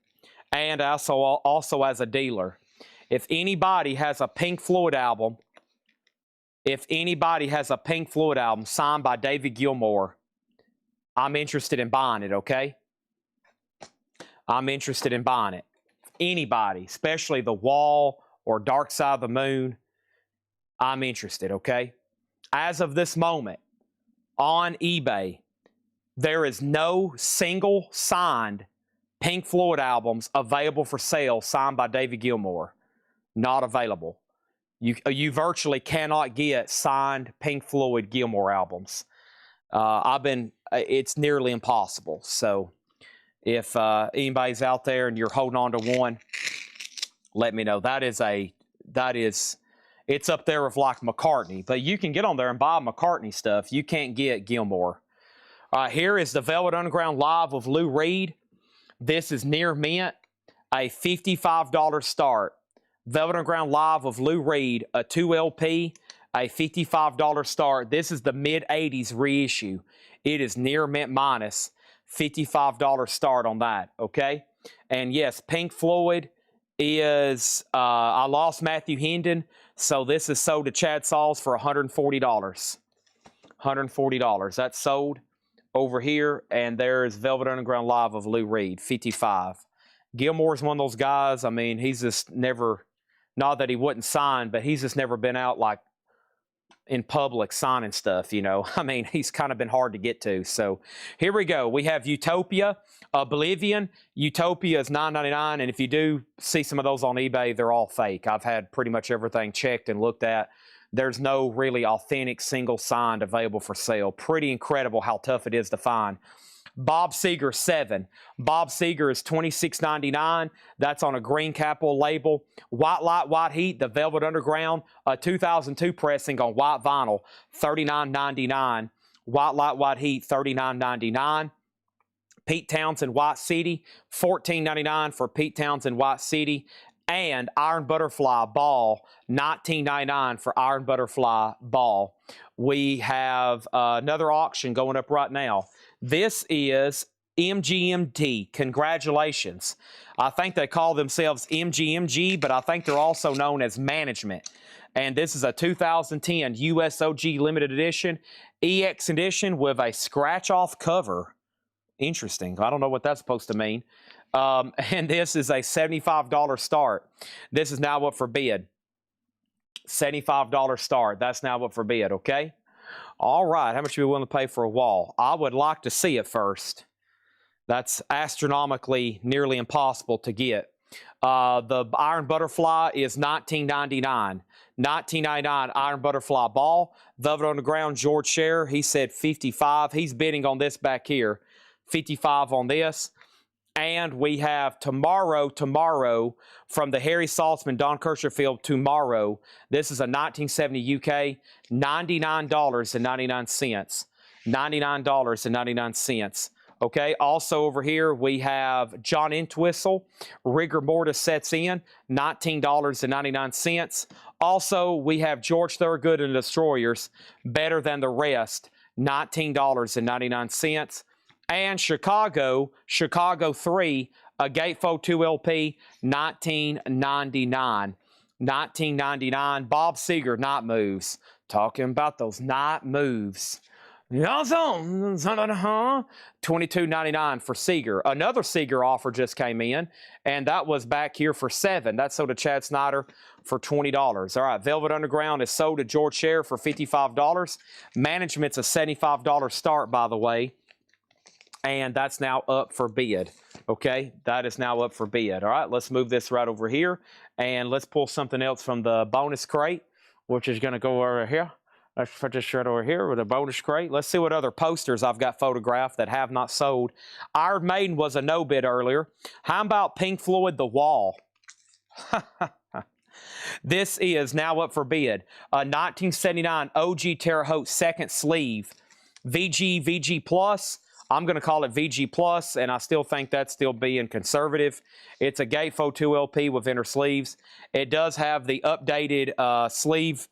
and also as a dealer. If anybody has a Pink Floyd album, signed by David Gilmour, I'm interested in buying it, okay? I'm interested in buying it. Anybody, especially The Wall or Dark Side of the Moon, I'm interested, okay? As of this moment, on eBay, there is no single signed Pink Floyd albums available for sale signed by David Gilmour. Not available. You virtually cannot get signed Pink Floyd Gilmour albums. It's nearly impossible. So if anybody's out there and you're holding on to one, let me know. It's up there with like McCartney, but you can get on there and buy McCartney stuff. You can't get Gilmour. Here is the Velvet Underground Live with Lou Reed. This is near mint, a $55 start. Velvet Underground Live with Lou Reed, a 2 LP, a $55 start. This is the mid-'80s reissue. It is near mint minus, $55 start on that, okay? And yes, Pink Floyd is, I lost Matthew Hendon, so this is sold to Chad Sauls for $140. $140. That's sold over here, and there's Velvet Underground Live of Lou Reed, $55. Gilmour's one of those guys, I mean, he's just never, not that he wouldn't sign, but he's just never been out like in public signing stuff, you know. I mean, he's kind of been hard to get to. So here we go. We have Utopia, Oblivion. Utopia is $9.99, and if you do see some of those on eBay, they're all fake. I've had pretty much everything checked and looked at. There's no really authentic single signed available for sale. Pretty incredible how tough it is to find. Bob Seger 7. Bob Seger is $26.99. That's on a green capital label. White Light, White Heat, the Velvet Underground, a 2002 pressing on white vinyl, $39.99. White Light, White Heat, $39.99. Pete Townsend, White City, $14.99 for Pete Townsend, White City. And Iron Butterfly Ball, $19.99 for Iron Butterfly Ball. We have another auction going up right now. This is MGMT. Congratulations. I think they call themselves MGMG, but I think they're also known as Management. And this is a 2010 USOG Limited Edition, EX Edition with a scratch-off cover. Interesting. I don't know what that's supposed to mean. And this is a $75 start. This is now up for bid. $75 start. That's now up for bid, okay? All right. How much are you willing to pay for a wall? I would like to see it first. That's astronomically nearly impossible to get. The Iron Butterfly is $19.99. $19.99 Iron Butterfly Ball. Velvet Underground, George Scherer, he said $55. He's bidding on this back here. $55 on this. And we have Tomorrow from the Harry Saltzman, Don Kircherfield, Tomorrow. This is a 1970 UK, $99.99. $99.99. Okay, also over here we have John Entwistle, Rigor Mortis Sets In, $19.99. Also, we have George Thorogood and the Destroyers, Better Than the Rest, $19.99. And Chicago 3, a Gatefold 2 LP, $19.99. $19.99. Bob Seger, Night Moves. Talking about those night moves. $22.99 for Seger. Another Seger offer just came in, and that was back here for $7. That's sold to Chad Snyder for $20. All right, Velvet Underground is sold to George Scherer for $55. Management's a $75 start, by the way. And that's now up for bid, okay? That is now up for bid. All right, let's move this right over here, and let's pull something else from the bonus crate, which is going to go over here. Let's put this right over here with a bonus crate. Let's see what other posters I've got photographed that have not sold. Iron Maiden was a no bid earlier. How about Pink Floyd, The Wall? This is now up for bid. 1979 OG Terre Haute second sleeve. VG Plus. I'm going to call it VG Plus, and I still think that's still being conservative. It's a Gatefold 2 LP with inner sleeves. It does have the updated sleeve.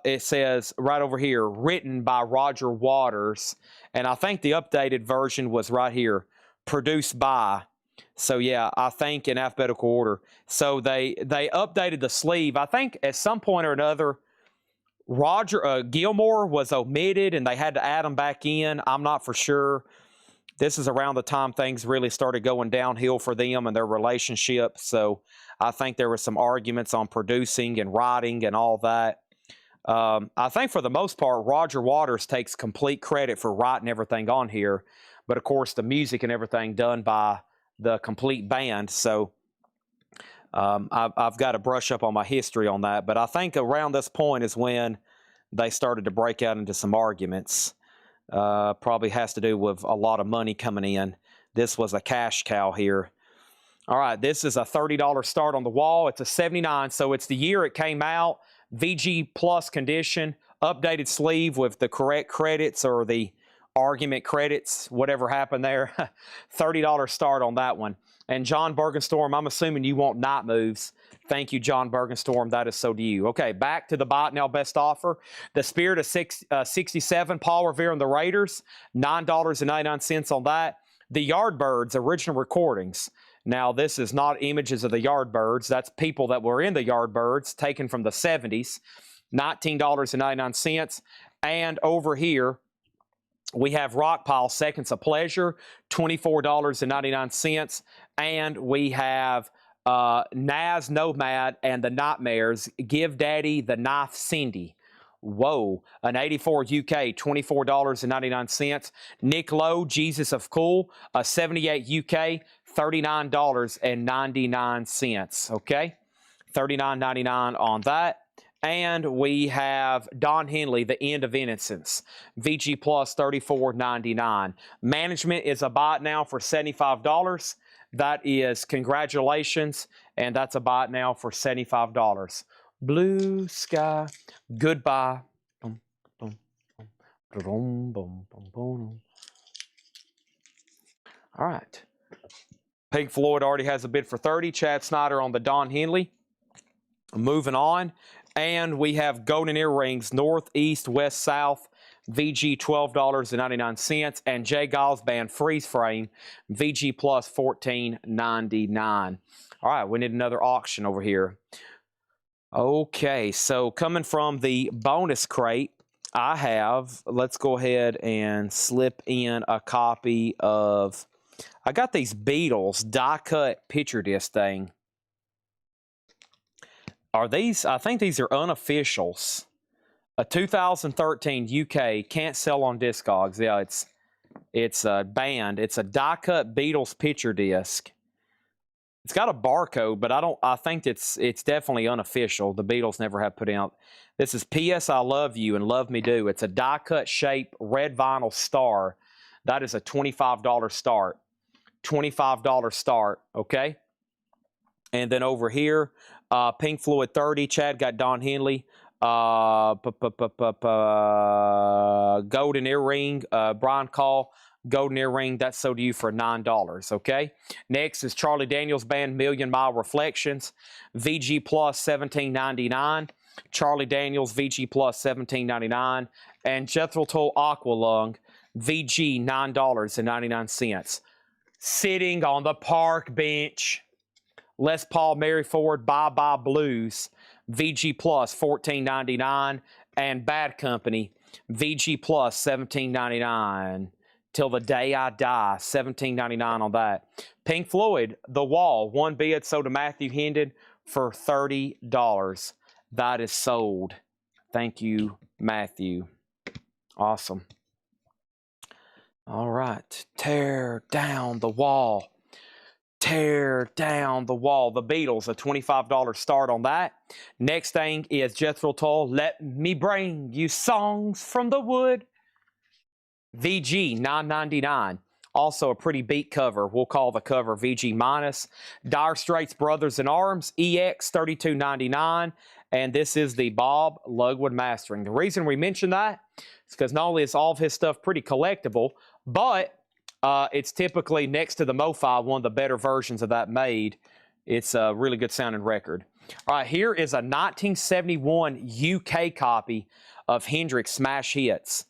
It says right over here, written by Roger Waters. And I think the updated version was right here, produced by. So, yeah, I think in alphabetical order. So they updated the sleeve. I think at some point or another, Roger Gilmore was omitted and they had to add him back in. I'm not for sure. This is around the time things really started going downhill for them and their relationship. So I think there were some arguments on producing and writing and all that. I think for the most part, Roger Waters takes complete credit for writing everything on here. But of course, the music and everything done by the complete band. So I've got to brush up on my history on that. But I think around this point is when they started to break out into some arguments. Probably has to do with a lot of money coming in. This was a cash cow here. All right, this is a $30 start on the wall. It's a 79, so it's the year it came out. VG Plus condition, updated sleeve with the correct credits or the argument credits, whatever happened there. $30 start on that one. And John Bergenstorm, I'm assuming you want night moves. Thank you, John Bergenstorm. That is so to you. Okay, back to the Buy It Now best offer. The Spirit of 67, Paul Revere and the Raiders, $9.99 on that. The Yardbirds original recordings. Now, this is not images of the Yardbirds. That's people that were in the Yardbirds, taken from the 70s, $19.99. And over here, we have Rockpile Seconds of Pleasure, $24.99. And we have Naz Nomad and the Nightmares, Give Daddy the Knife Cindy. Whoa, an 84 UK, $24.99. Nick Lowe, Jesus of Cool, a 78 UK, $39.99. Okay, $39.99 on that. And we have Don Henley, The End of Innocence, VG Plus, $34.99. Management is a buy it now for $75. That is congratulations, and that's a buy it now for $75. Blue sky, goodbye. All right. Pink Floyd already has a bid for 30. Chad Snyder on the Don Henley. Moving on. And we have golden earrings, north, east, west, south, VG $12.99. And Jay Giles Band freeze frame, VG Plus $14.99. All right, we need another auction over here. Okay, so coming from the bonus crate, I have, let's go ahead and slip in a copy of, I got these Beatles die-cut picture disc thing. Are these, I think these are unofficials. A 2013 UK, can't sell on Discogs. Yeah, it's a band. It's a die-cut Beatles picture disc. It's got a barcode, but I think it's definitely unofficial. The Beatles never have put out. This is P.S. I Love You and Love Me Do. It's a die-cut shape red vinyl star. That is a $25 start. $25 start, okay? And then over here, Pink Floyd 30. Chad got Don Henley. Golden earring. Brian Call. Golden earring. That's sold to you for $9. Okay. Next is Charlie Daniels Band Million Mile Reflections. VG Plus $17.99. Charlie Daniels VG Plus $17.99. And Jethro Tull Aqualung VG $9.99. Sitting on the park bench. Les Paul Mary Ford Bye Bye Blues VG Plus $14.99. And Bad Company VG Plus $17.99. Till the Day I Die, $17.99 on that. Pink Floyd, The Wall, one bid sold to Matthew Hendon for $30. That is sold. Thank you, Matthew. Awesome. All right, tear down the wall. Tear down the wall. The Beatles, a $25 start on that. Next thing is Jethro Tull, Let Me Bring You Songs from the Wood. VG, $9.99. Also a pretty beat cover. We'll call the cover VG minus. Dire Straits Brothers in Arms, EX, $32.99. And this is the Bob Lugwood mastering. The reason we mention that is because not only is all of his stuff pretty collectible, but it's typically next to the MoFi, one of the better versions of that made. It's a really good sounding record. All right, here is a 1971 UK copy of Hendrix Smash Hits.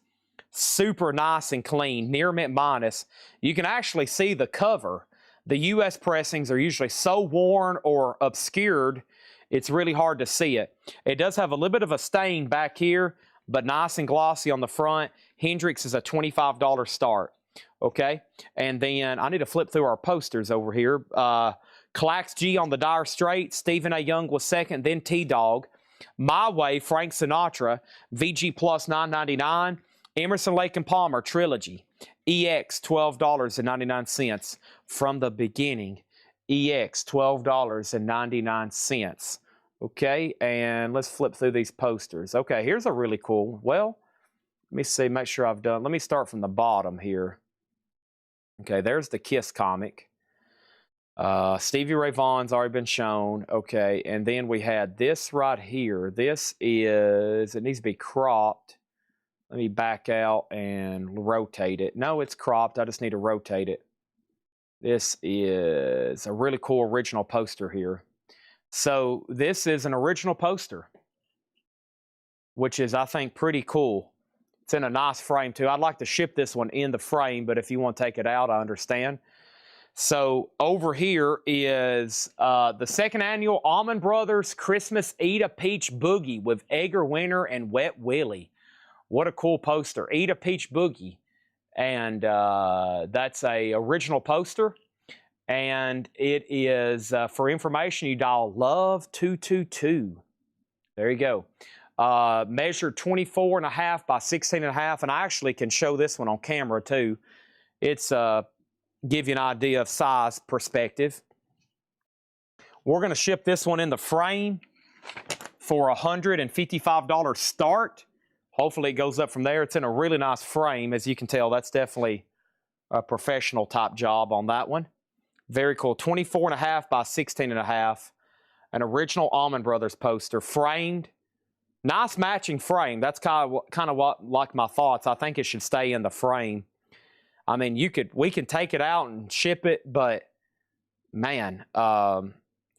Super nice and clean, near mint minus. You can actually see the cover. The US pressings are usually so worn or obscured, it's really hard to see it. It does have a little bit of a stain back here, but nice and glossy on the front. Hendrix is a $25 start. Okay, and then I need to flip through our posters over here. Clax G on the Dire Straits. Stephen A. Young was second, then T-Dog. My Way, Frank Sinatra. VG Plus, $9.99. Emerson, Lake and Palmer Trilogy. EX, $12.99. From the Beginning. EX, $12.99. Okay, and let's flip through these posters. Okay, here's a really cool. Well, let me see, make sure I've done. Let me start from the bottom here. Okay, there's the Kiss comic. Stevie Ray Vaughan's already been shown. Okay, and then we had this right here. This is, it needs to be cropped. Let me back out and rotate it. No, it's cropped. I just need to rotate it. This is a really cool original poster here. So this is an original poster, which is, I think, pretty cool. It's in a nice frame, too. I'd like to ship this one in the frame, but if you want to take it out, I understand. So over here is the second annual Allman Brothers Christmas Eat a Peach Boogie with Edgar Winter and Wet Willie. What a cool poster. Eat a Peach Boogie. And that's a original poster. And it is, for information, you dial Love 222. There you go. Measured 24.5 by 16.5, and I actually can show this one on camera too. It's give you an idea of size perspective. We're going to ship this one in the frame for $155 start. Hopefully it goes up from there. It's in a really nice frame. As you can tell, that's definitely a professional type job on that one. Very cool. 24.5 by 16.5. An original Allman Brothers poster, framed. Nice matching frame. That's kind of what, like my thoughts. I think it should stay in the frame. I mean, we can take it out and ship it, but man,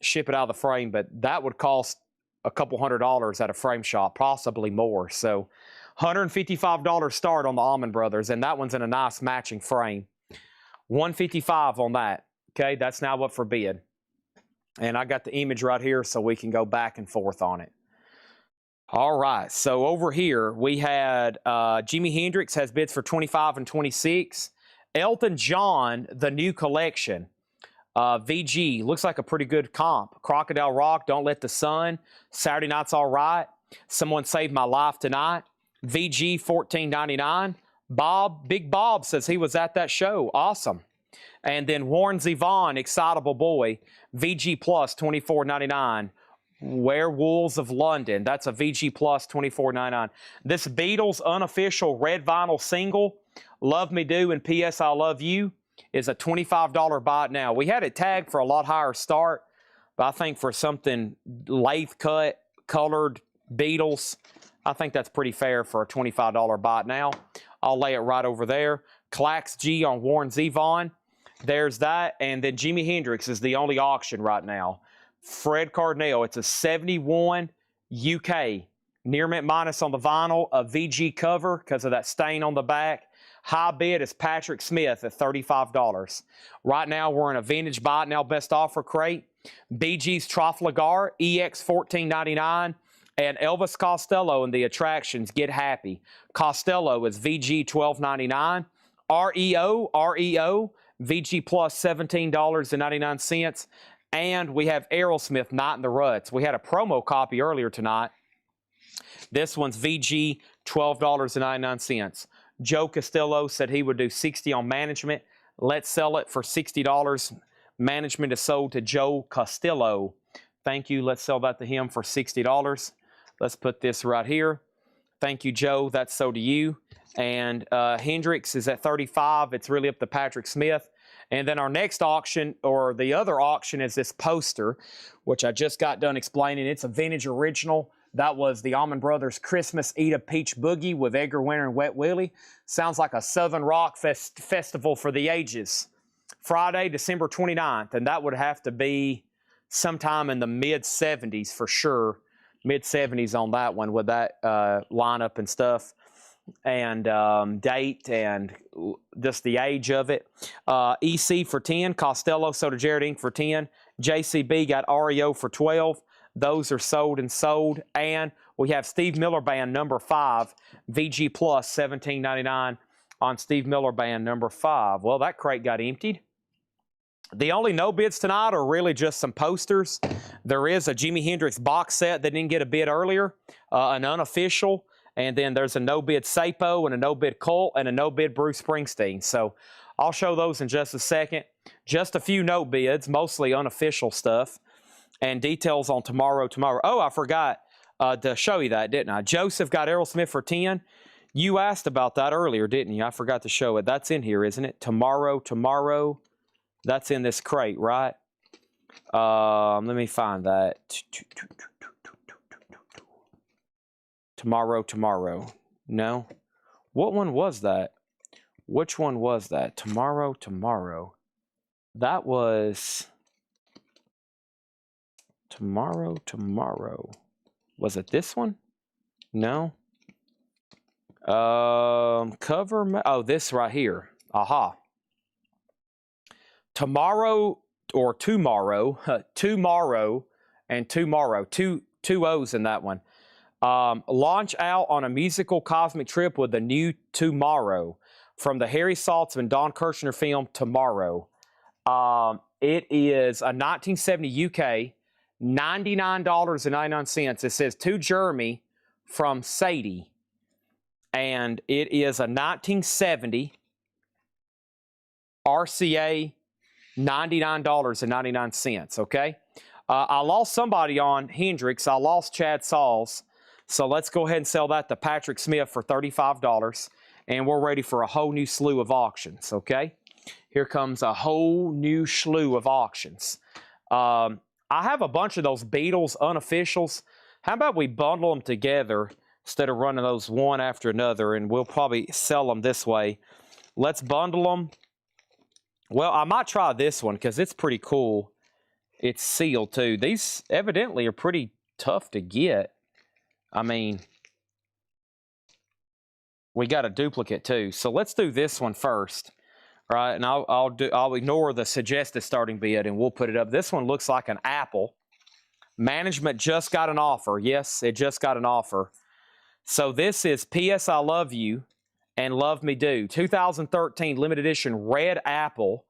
ship it out of the frame. But that would cost a couple $100 at a frame shop, possibly more. So, $155 start on the Allman Brothers, and that one's in a nice matching frame. $155 on that. Okay, that's now up for bid. And I got the image right here, so we can go back and forth on it. All right, so over here we had Jimi Hendrix has bids for 25 and 26. Elton John, the new collection. VG, looks like a pretty good comp. Crocodile Rock, Don't Let the Sun. Saturday Night's All Right. Someone Saved My Life Tonight. VG, $14.99. Bob, Big Bob says he was at that show. Awesome. And then Warren Zevon, Excitable Boy. VG Plus, $24.99. Werewolves of London. That's a VG Plus, $24.99. This Beatles unofficial red vinyl single, Love Me Do and P.S. I Love You, is a $25 buy it now. We had it tagged for a lot higher start, but I think for something lathe cut, colored Beatles, I think that's pretty fair for a $25 buy it now. I'll lay it right over there. Clax G on Warren Zevon. There's that. And then Jimi Hendrix is the only auction right now. Fred Cardinale, it's a 71 UK. Near mint minus on the vinyl, a VG cover because of that stain on the back. High bid is Patrick Smith at $35. Right now, we're in a vintage buy it now best offer crate. BG's Trafalgar, EX $14.99. And Elvis Costello and the Attractions, Get Happy. Costello is VG $12.99. REO, VG Plus $17.99. And we have Aerosmith, Night in the Ruts. We had a promo copy earlier tonight. This one's VG, $12.99. Joe Costello said he would do $60 on management. Let's sell it for $60. Management is sold to Joe Castillo. Thank you. Let's sell that to him for $60. Let's put this right here. Thank you, Joe. That's sold to you. And Hendrix is at $35. It's really up to Patrick Smith. And then our next auction, or the other auction, is this poster, which I just got done explaining. It's a vintage original. That was the Allman Brothers Christmas Eat a Peach Boogie with Edgar Winter and Wet Willie. Sounds like a Southern rock festival for the ages. Friday, December 29th, and that would have to be sometime in the mid-70s for sure. Mid-70s on that one with that lineup and stuff, and date and just the age of it. EC for 10, Costello, Soda Jared Inc. for 10, JCB got REO for 12. Those are sold and sold. And we have Steve Miller Band number 5, VG Plus, $17.99 on Steve Miller Band number 5. Well, that crate got emptied. The only no bids tonight are really just some posters. There is a Jimi Hendrix box set that didn't get a bid earlier, an unofficial, and then there's a no bid Sapo and a no bid Colt and a no bid Bruce Springsteen. So I'll show those in just a second. Just a few no bids, mostly unofficial stuff, and details on tomorrow. Oh, I forgot to show you that, didn't I? Joseph got Aerosmith for 10. You asked about that earlier, didn't you? I forgot to show it. That's in here, isn't it? Tomorrow. That's in this crate, right? Let me find that. Tomorrow. No. What one was that? Which one was that? Tomorrow. That was... Tomorrow. Was it this one? No. Cover... Oh, this right here. Aha. Tomorrow and tomorrow. Two O's in that one. Launch out on a musical cosmic trip with the new Tomorrow from the Harry Saltzman, Don Kirshner film Tomorrow. It is a 1970 UK, $99.99. It says to Jeremy from Sadie. And it is a 1970 RCA, $99.99, okay? I lost somebody on Hendrix. I lost Chad Sauls. So let's go ahead and sell that to Patrick Smith for $35. And we're ready for a whole new slew of auctions, okay? Here comes a whole new slew of auctions. I have a bunch of those Beatles unofficials. How about we bundle them together instead of running those one after another, and we'll probably sell them this way. Let's bundle them. Well, I might try this one because it's pretty cool. It's sealed too. These evidently are pretty tough to get. I mean, we got a duplicate too. So let's do this one first. All right, and I'll ignore the suggested starting bid and we'll put it up. This one looks like an apple. Management just got an offer. Yes, it just got an offer. So this is P.S. I Love You and Love Me Do. 2013 limited edition red apple,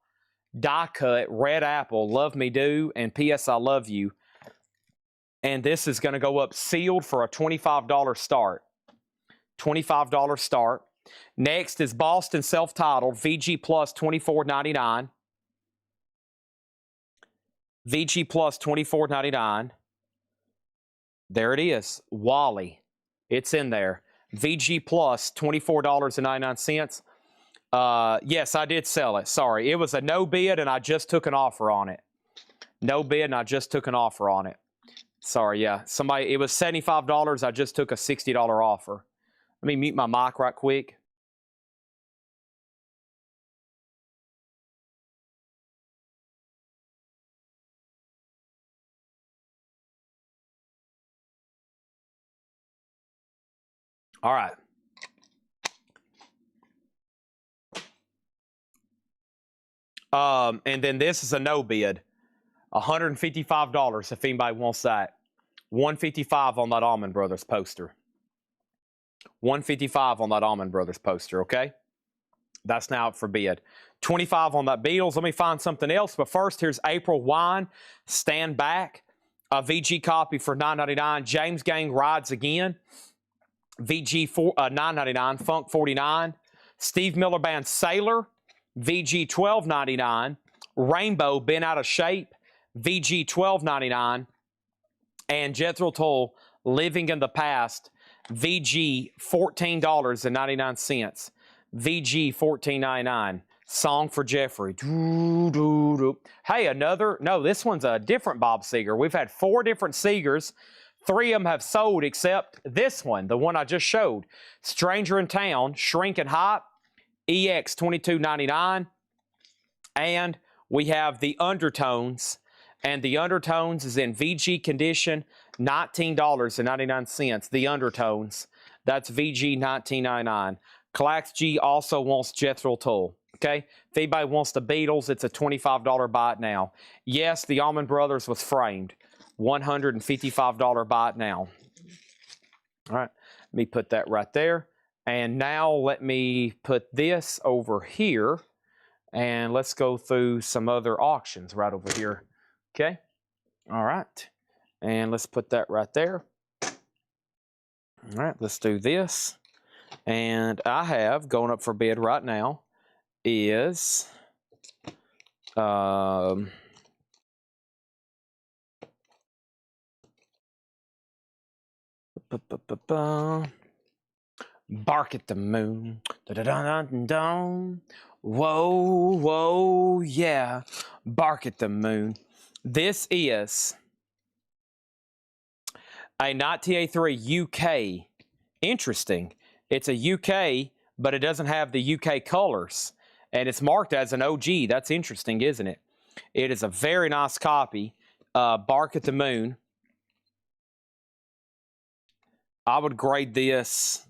die cut red apple, Love Me Do, and P.S. I Love You. And this is going to go up sealed for a $25 start. $25 start. Next is Boston self-titled VG Plus $24.99. VG Plus $24.99. There it is. Wally. It's in there. VG Plus $24.99. Yes, I did sell it. Sorry. It was a no bid and I just took an offer on it. No bid and I just took an offer on it. Sorry, yeah. It was $75. I just took a $60 offer. Let me mute my mic right quick. All right. And then this is a no bid. $155 if anybody wants that. $155 on that Allman Brothers poster. $155 on that Allman Brothers poster, okay? That's now up for bid. $25 on that Beatles. Let me find something else. But first, here's April Wine, Stand Back. A VG copy for $9.99. James Gang Rides Again. VG $9.99. Funk $49. Steve Miller Band Sailor. VG $12.99. Rainbow bent out of shape, VG $12.99. And Jethro Tull, Living in the Past, VG $14.99. VG $14.99. Song for Jeffrey. Doo, doo, doo. Hey, no, this one's a different Bob Seger. We've had 4 different Segers. 3 of them have sold except this one, the one I just showed. Stranger in Town, Shrinking Hop, EX $22.99. And we have the Undertones. And the Undertones is in VG condition, $19.99. The Undertones. That's VG $19.99. Clax G also wants Jethro Tull. Okay? If anybody wants the Beatles, it's a $25 buy it now. Yes, the Allman Brothers was framed. $155 buy it now. All right. Let me put that right there. And now let me put this over here. And let's go through some other auctions right over here. Okay. All right. And let's put that right there. All right. Let's do this. And I have going up for bid right now is Bark at the Moon. Da-da-da-da-da. Whoa, whoa, yeah. Bark at the Moon. This is a 1983 UK. Interesting. It's a UK, but it doesn't have the UK colors. And it's marked as an OG. That's interesting, isn't it? It is a very nice copy. Bark at the Moon. I would grade this.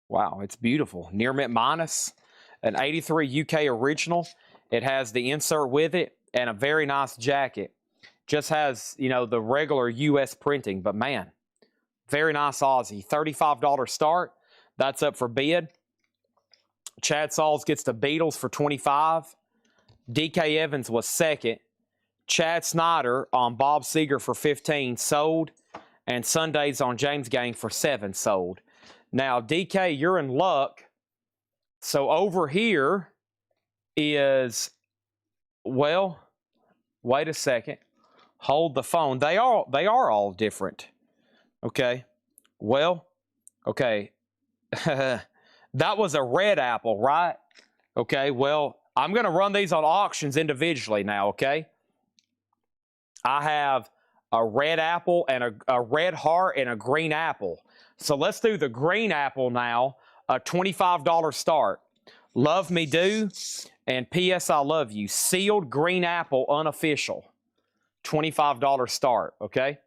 Wow, it's beautiful. Near mint minus. An 83 UK original. It has the insert with it and a very nice jacket. Just has, you know, the regular US printing. But man, very nice Aussie. $35 start. That's up for bid. Chad Sauls gets the Beatles for $25. DK Evans was second. Chad Snyder on Bob Seger for $15 sold. And Sundays on James Gang for $7 sold. Now, DK, you're in luck. So over here is, well, wait a second. Hold the phone. They are all different. Okay. Well, okay. That was a red apple, right? Okay, well, I'm going to run these on auctions individually now, okay? I have a red apple and a red heart and a green apple. So let's do the green apple now, a $25 start. Love Me Do and P.S. I Love You. Sealed green apple, unofficial. $25 start, okay?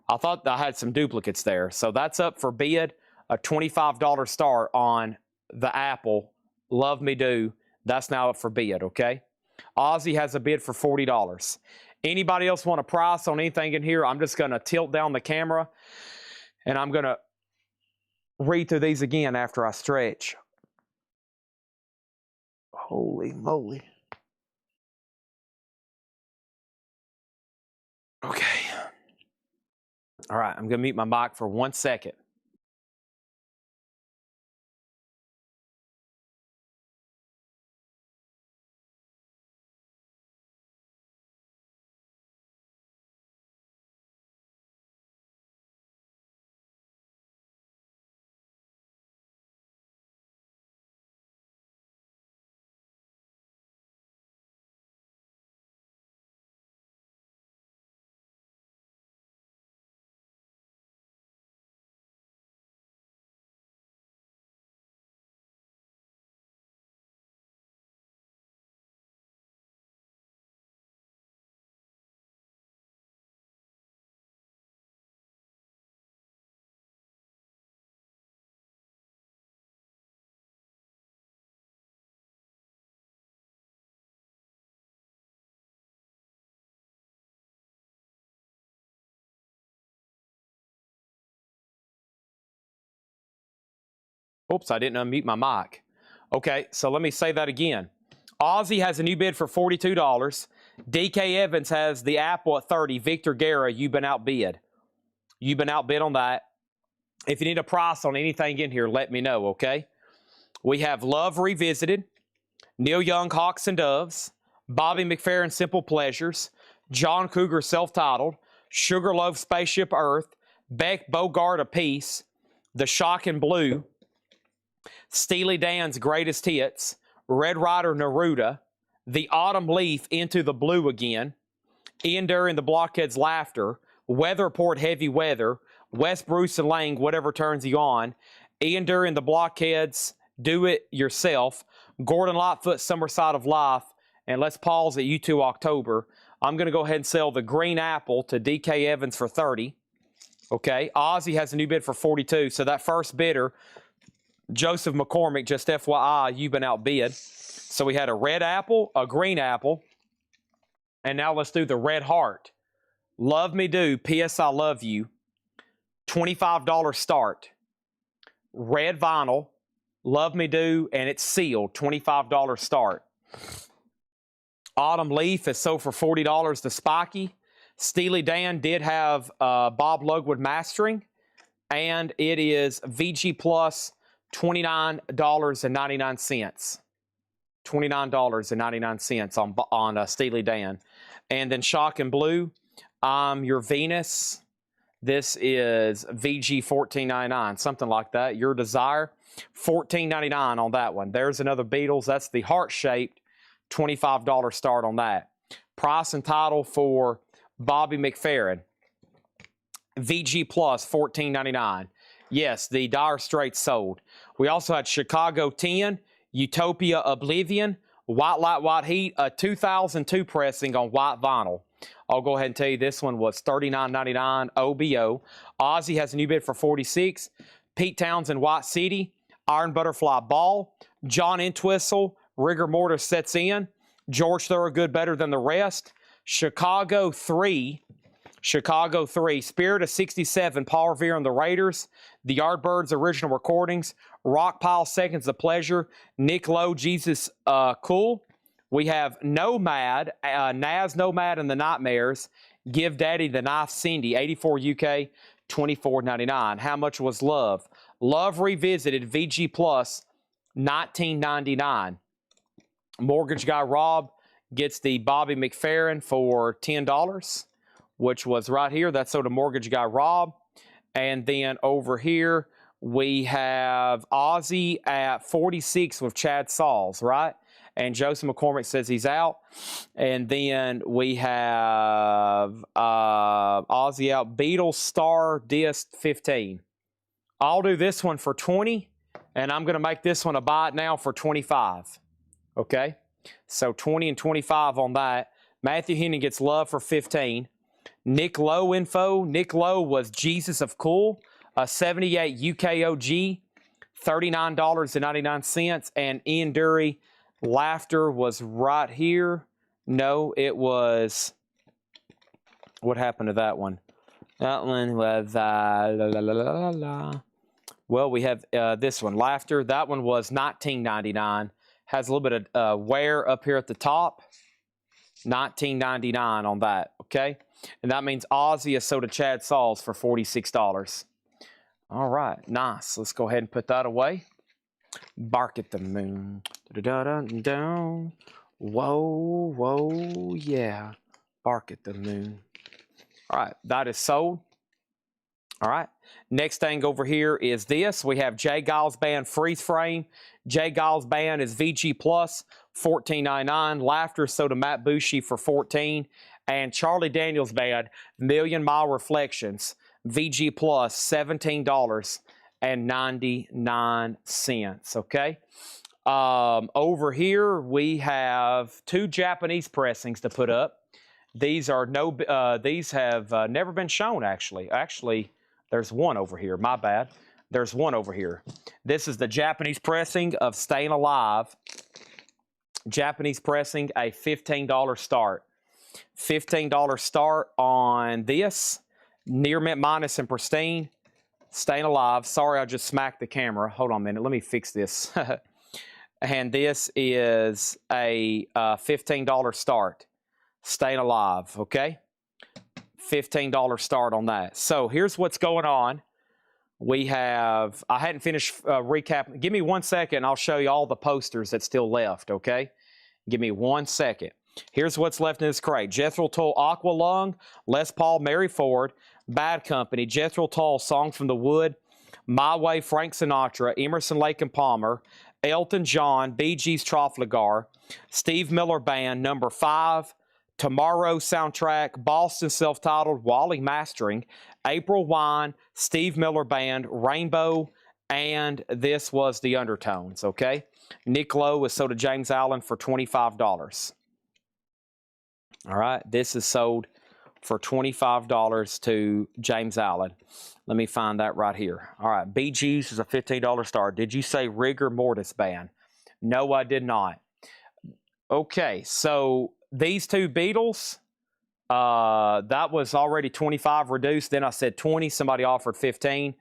I thought I had some duplicates there. So that's up for bid. A $25 start on the apple, Love Me Do. That's now up for bid, okay? Ozzy has a bid for $40. Anybody else want a price on anything in here? I'm just going to tilt down the camera, and I'm going to read through these again after I stretch. Holy moly. Okay. All right, I'm going to mute my mic for 1 second. Oops, I didn't unmute my mic. Okay, so let me say that again. Ozzy has a new bid for $42. DK Evans has the apple at $30. Victor Guerra, you've been outbid. You've been outbid on that. If you need a price on anything in here, let me know, okay? We have Love Revisited, Neil Young, Hawks and Doves, Bobby McFerrin, Simple Pleasures, John Cougar, Self-Titled, Sugarloaf, Spaceship Earth, Beck Bogart, A Piece, The Shocking Blue, Steely Dan's Greatest Hits, Red Rider, Neruda, The Autumn Leaf, Into the Blue Again, Ian Dury and the Blockheads, Laughter, Weather Report, Heavy Weather, Wes Bruce and Lang, Whatever Turns You On, Ian Dury and the Blockheads, Do It Yourself, Gordon Lightfoot, Summer Side of Life, and let's pause at U2 October. I'm going to go ahead and sell the Green Apple to DK Evans for 30. Okay, Ozzy has a new bid for 42. So that first bidder, Joseph McCormick, just FYI, you've been outbid. So we had a red apple, a green apple, and now let's do the red heart. Love Me Do, P.S. I Love You, $25 start. Red vinyl, Love Me Do, and it's sealed, $25 start. Autumn Leaf is sold for $40 to Spiky. Steely Dan did have Bob Lugwood mastering, and it is VG Plus, $29.99. $29.99 on Steely Dan. And then Shock and Blue, Your Venus. This is VG $14.99, something like that. Your Desire, $14.99 on that one. There's another Beatles. That's the heart-shaped, $25 start on that. Price and title for Bobby McFerrin, VG Plus, $14.99. Yes, the Dire Straits sold. We also had Chicago 10, Utopia Oblivion, White Light, White Heat, a 2002 pressing on white vinyl. I'll go ahead and tell you this one was $39.99 OBO. Ozzy has a new bid for $46. Pete Townsend, White City, Iron Butterfly Ball, John Entwistle, Rigor Mortis Sets In, George Thorogood, Better Than the Rest, Chicago 3, Spirit of 67, Paul Revere and the Raiders, The Yardbirds original recordings, Rockpile Seconds of Pleasure, Nick Lowe, Jesus Cool. We have Nomad, Naz Nomad and the Nightmares, Give Daddy the Knife, Cindy, 84 UK, $24.99. How much was Love? Love Revisited, VG Plus, $19.99. Mortgage Guy Rob gets the Bobby McFerrin for $10, which was right here. That's sold to Mortgage Guy Rob. And then over here, we have Ozzy at 46 with Chad Sauls, right? And Joseph McCormick says he's out. And then we have Ozzy out. Beatles Star Disc 15. I'll do this one for 20, and I'm going to make this one a buy it now for 25. Okay? So 20 and 25 on that. Matthew Henry gets Love for 15. Nick Lowe info. Nick Lowe was Jesus of Cool, a 78 UKOG, $39.99. And Ian Dury, Laughter was right here. No, it was... What happened to that one? That one was... Well, we have this one, Laughter. That one was $19.99. Has a little bit of wear up here at the top. $19.99 on that, okay? And that means Ozzy is sold to Chad Sauls for $46. All right, nice. Let's go ahead and put that away. Bark at the Moon. Da-da-da-da. Whoa, whoa, yeah. Bark at the Moon. All right, that is sold. All right, next thing over here is this. We have Jay Giles Band Freeze Frame. Jay Giles Band is VG Plus, $14.99. Laughter sold to Matt Bushy for $14. And Charlie Daniels Band, Million Mile Reflections, VG Plus, $17.99. Okay. Over here we have two Japanese pressings to put up. These are these have never been shown actually. Actually, there's one over here. My bad. There's one over here. This is the Japanese pressing of Staying Alive. Japanese pressing, a $15 start. $15 start on this. Near Mint Minus and Pristine. Staying Alive. Sorry, I just smacked the camera. Hold on a minute. Let me fix this. And this is a $15 start. Staying Alive, okay? $15 start on that. So here's what's going on. We have, I hadn't finished recapping. Give me 1 second. I'll show you all the posters that's still left, okay? Give me 1 second. Here's what's left in this crate. Jethro Tull, Aqua Lung, Les Paul, Mary Ford, Bad Company, Jethro Tull, Song from the Wood, My Way, Frank Sinatra, Emerson, Lake and Palmer, Elton John, Bee Gees, Trafalgar, Steve Miller Band, number 5, Tomorrow soundtrack, Boston self-titled, Wally Mastering, April Wine, Steve Miller Band, Rainbow, and this was the Undertones, okay? Nick Lowe was sold to James Allen for $25. All right, this is sold for $25 to James Allen. Let me find that right here. All right, Bee Gees is a $15 star. Did you say Rigor Mortis Band? No, I did not. Okay, so these two Beatles, that was already 25 reduced. Then I said 20. Somebody offered 15.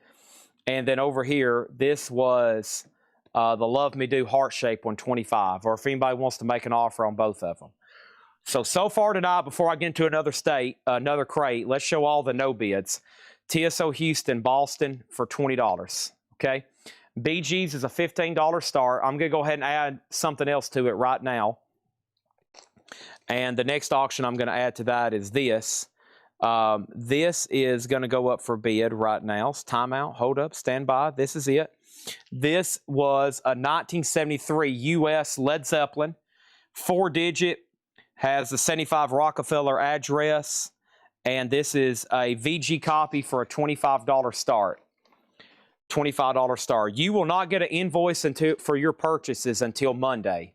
And then over here, this was the Love Me Do Heart Shape one, 25. Or if anybody wants to make an offer on both of them. So far tonight, before I get into another crate, let's show all the no bids. TSO Houston, Boston for $20. Okay. Bee Gees is a $15 star. I'm going to go ahead and add something else to it right now. And the next auction I'm going to add to that is this. This is going to go up for bid right now. Timeout, hold up, stand by. This is it. This was a 1973 U.S. Led Zeppelin, 4-digit, has the 75 Rockefeller address, and this is a VG copy for a $25 start. $25 star. You will not get an invoice for your purchases until Monday.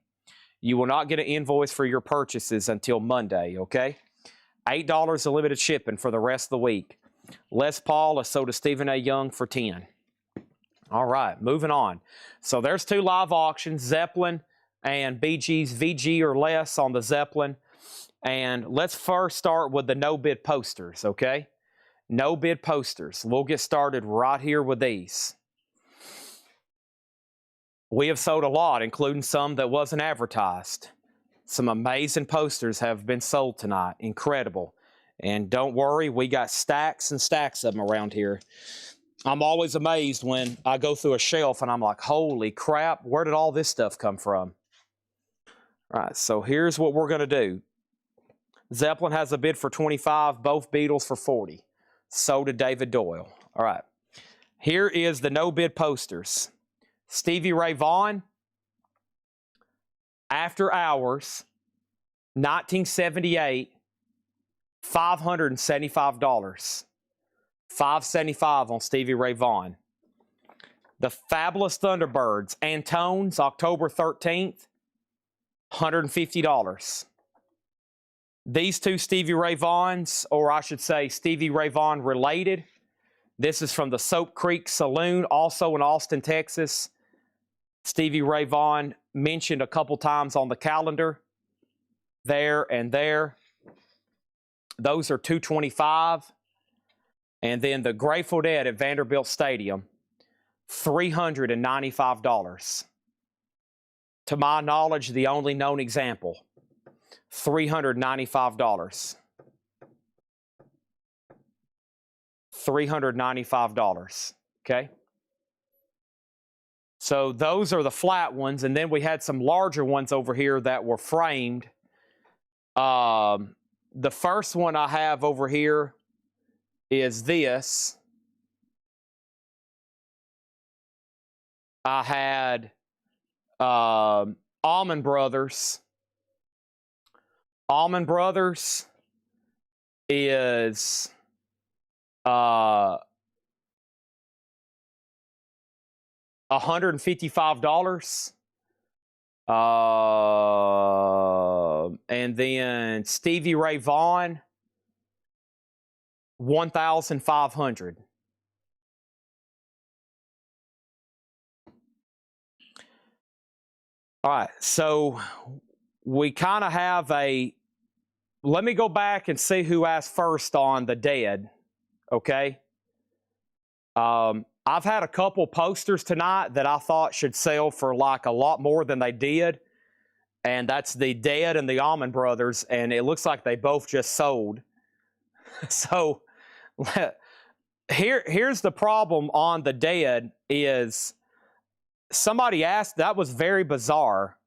You will not get an invoice for your purchases until Monday, okay? $8 of limited shipping for the rest of the week. Les Paul is sold to Stephen A. Young for $10. All right, moving on. So there's two live auctions, Zeppelin and Bee Gees, VG or less on the Zeppelin. And let's first start with the no-bid posters, okay? No-bid posters. We'll get started right here with these. We have sold a lot, including some that wasn't advertised. Some amazing posters have been sold tonight. Incredible. And don't worry, we got stacks and stacks of them around here. I'm always amazed when I go through a shelf and I'm like, holy crap, where did all this stuff come from? All right, so here's what we're going to do. Zeppelin has a bid for 25, both Beatles for 40. So did David Doyle. All right. Here is the no-bid posters. Stevie Ray Vaughan, After Hours, 1978, $575. $575 on Stevie Ray Vaughan. The Fabulous Thunderbirds, Antones, October 13th, $150. These two Stevie Ray Vaughans, or I should say Stevie Ray Vaughan related. This is from the Soap Creek Saloon, also in Austin, Texas. Stevie Ray Vaughan mentioned a couple times on the calendar. There and there. Those are $225. And then the Grateful Dead at Vanderbilt Stadium, $395. To my knowledge, the only known example, $395. $395, okay? So those are the flat ones, and then we had some larger ones over here that were framed. The first one I have over here is this. I had Allman Brothers. Allman Brothers is $155. And then Stevie Ray Vaughan, $1,500. All right, so we kind of have a, let me go back and see who asked first on the Dead, okay? I've had a couple posters tonight that I thought should sell for like a lot more than they did, and that's the Dead and the Allman Brothers, and it looks like they both just sold. So here's the problem on the Dead is somebody asked, that was very bizarre.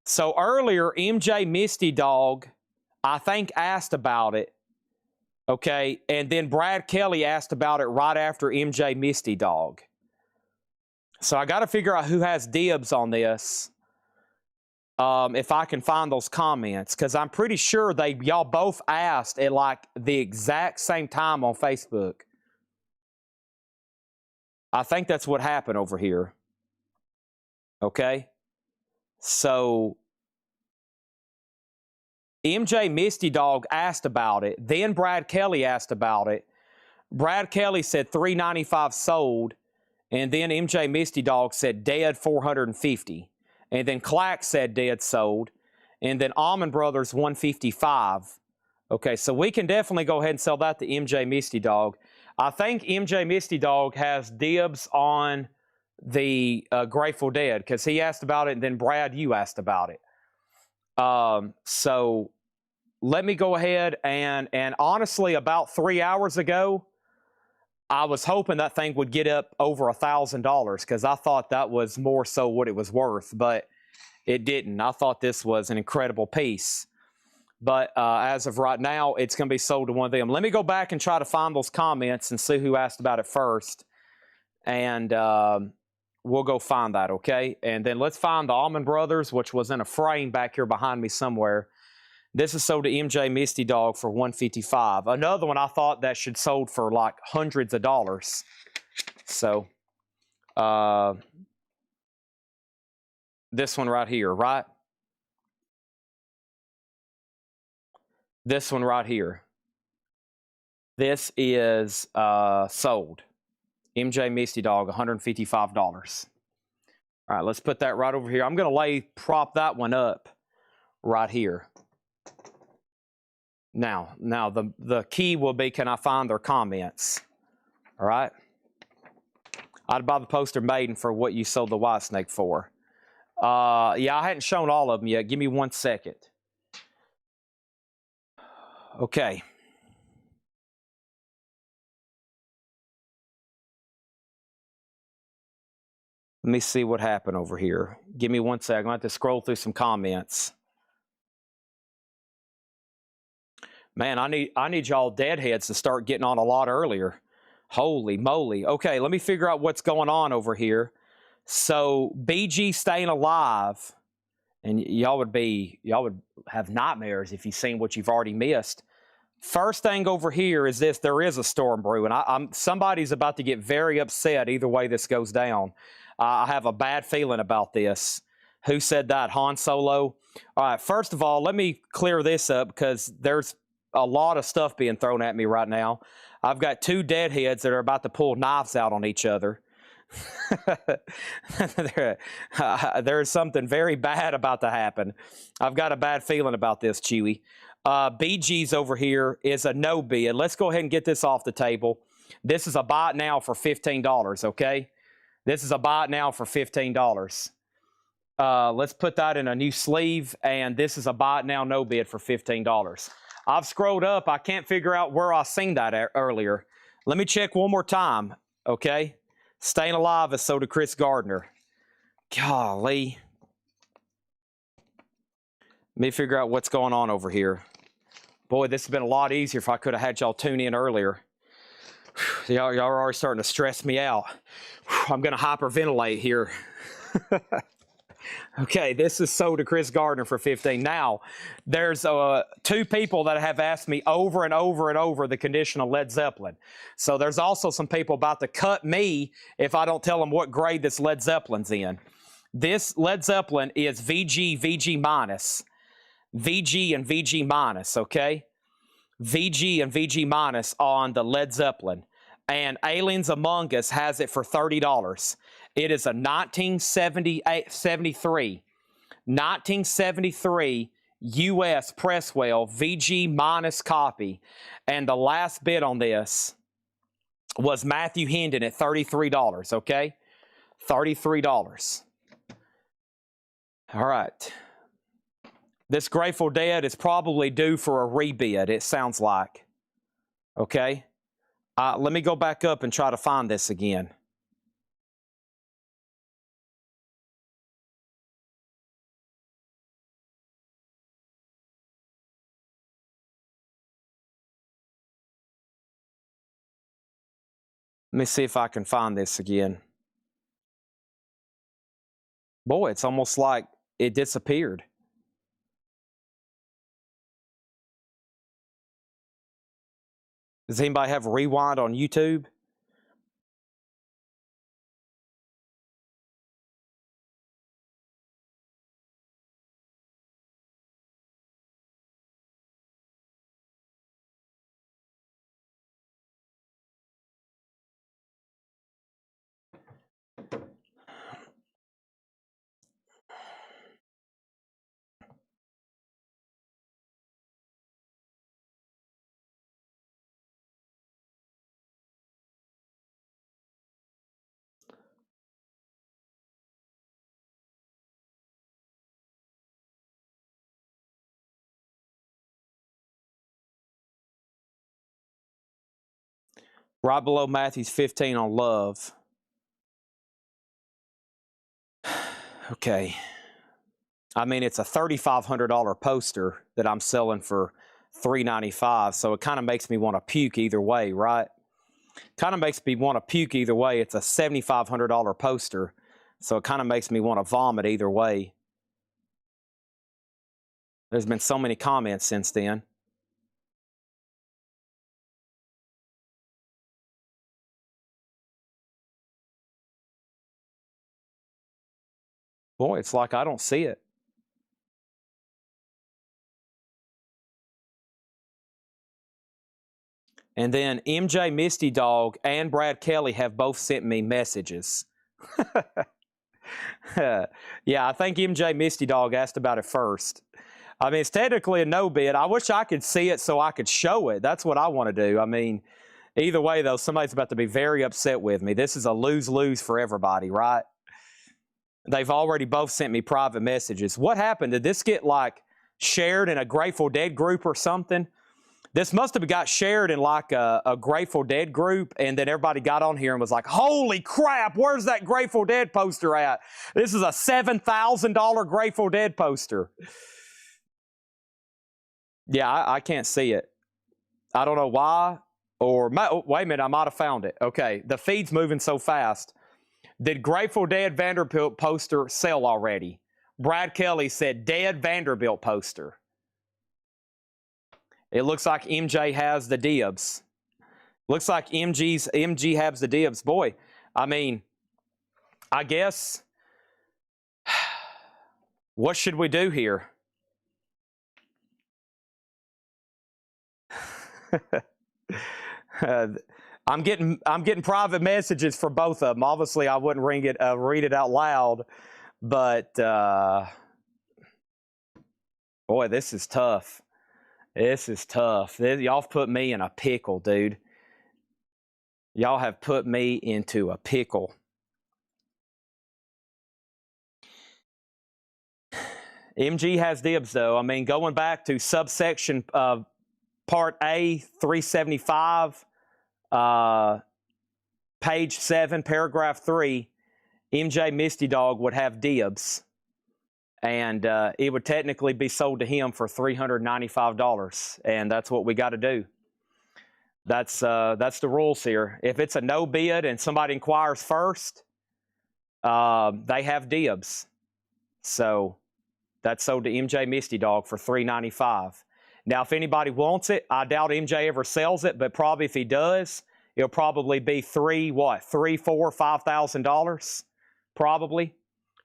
So earlier, MJ Misty Dog, I think, asked about it. Okay, and then Brad Kelly asked about it right after MJ Misty Dog. So I got to figure out who has dibs on this. If I can find those comments, because I'm pretty sure y'all both asked at like the exact same time on Facebook. I think that's what happened over here. Okay, so MJ Misty Dog asked about it. Then Brad Kelly asked about it. Brad Kelly said $395 sold, and then MJ Misty Dog said dead 450. And then Clack said dead sold. And then Almond Brothers 155. Okay, so we can definitely go ahead and sell that to MJ Misty Dog. I think MJ Misty Dog has dibs on the Grateful Dead because he asked about it, and then Brad, you asked about it. So let me go ahead and honestly, about 3 hours ago, I was hoping that thing would get up over $1,000 because I thought that was more so what it was worth, but it didn't. I thought this was an incredible piece. But as of right now, it's going to be sold to one of them. Let me go back and try to find those comments and see who asked about it first. And we'll go find that, okay? And then let's find the Almond Brothers, which was in a frame back here behind me somewhere. This is sold to MJ Misty Dog for $155. Another one I thought that should sold for like hundreds of dollars. So, this one right here, right? This one right here. This is sold. MJ Misty Dog, $155. All right, let's put that right over here. I'm going to prop that one up right here. Now the key will be, can I find their comments? All right. I'd buy the poster maiden for what you sold the White Snake for. Yeah, I hadn't shown all of them yet. Give me 1 second. Okay. Let me see what happened over here. Give me 1 second. I'm going to have to scroll through some comments. Man, I need y'all deadheads to start getting on a lot earlier. Holy moly. Okay, let me figure out what's going on over here. So, BG Staying Alive, and y'all would have nightmares if you've seen what you've already missed. First thing over here is this: there is a storm brewing. Somebody's about to get very upset either way this goes down. I have a bad feeling about this. Who said that? Han Solo? All right, first of all, let me clear this up because there's a lot of stuff being thrown at me right now. I've got two deadheads that are about to pull knives out on each other. There's something very bad about to happen. I've got a bad feeling about this, Chewy. BG's over here is a no bid. Let's go ahead and get this off the table. This is a buy it now for $15, okay? This is a buy it now for $15. Let's put that in a new sleeve, and this is a buy it now no bid for $15. I've scrolled up. I can't figure out where I seen that earlier. Let me check one more time, okay? Staying Alive is sold to Chris Gardner. Golly. Let me figure out what's going on over here. Boy, this has been a lot easier if I could have had y'all tune in earlier. Y'all are already starting to stress me out. I'm going to hyperventilate here. Okay, this is sold to Chris Gardner for $15. Now, there's two people that have asked me over and over and over the condition of Led Zeppelin. So there's also some people about to cut me if I don't tell them what grade this Led Zeppelin's in. This Led Zeppelin is VG, VG minus. VG and VG minus, okay? VG and VG minus on the Led Zeppelin. And Aliens Among Us has it for $30. It is a 1973 U.S. Presswell VG minus copy. And the last bid on this was Matthew Hendon at $33, okay? $33. All right. This Grateful Dead is probably due for a rebid, it sounds like. Okay? Let me go back up and try to find this again. Let me see if I can find this again. Boy, it's almost like it disappeared. Does anybody have rewind on YouTube? Right below Matthew's 15 on love. Okay. I mean, it's a $3,500 poster that I'm selling for $395, so it kind of makes me want to puke either way, right? Kind of makes me want to puke either way. It's a $7,500 poster, so it kind of makes me want to vomit either way. There's been so many comments since then. Boy, it's like I don't see it. And then MJ Misty Dog and Brad Kelly have both sent me messages. Yeah, I think MJ Misty Dog asked about it first. I mean, it's technically a no bid. I wish I could see it so I could show it. That's what I want to do. I mean, either way, though, somebody's about to be very upset with me. This is a lose-lose for everybody, right? They've already both sent me private messages. What happened? Did this get, like, shared in a Grateful Dead group or something? This must have got shared in, like, a Grateful Dead group, and then everybody got on here and was like, holy crap, where's that Grateful Dead poster at? This is a $7,000 Grateful Dead poster. Yeah, I can't see it. I don't know why. Or, wait a minute, I might have found it. Okay, the feed's moving so fast. Did Grateful Dead Vanderbilt poster sell already? Brad Kelly said dead Vanderbilt poster. It looks like MJ has the dibs. Looks like MG has the dibs. Boy, I mean, I guess, what should we do here? I'm getting private messages for both of them. Obviously, I wouldn't read it out loud, but boy, this is tough. This is tough. Y'all have put me in a pickle, dude. Y'all have put me into a pickle. MG has dibs, though. I mean, going back to subsection Part A, 375, page 7, paragraph 3, MJ Misty Dog would have dibs. And it would technically be sold to him for $395. And that's what we got to do. That's the rules here. If it's a no bid and somebody inquires first, they have dibs. So that's sold to MJ Misty Dog for $395. Now, if anybody wants it, I doubt MJ ever sells it, but probably if he does, it'll probably be $3,000, $5,000.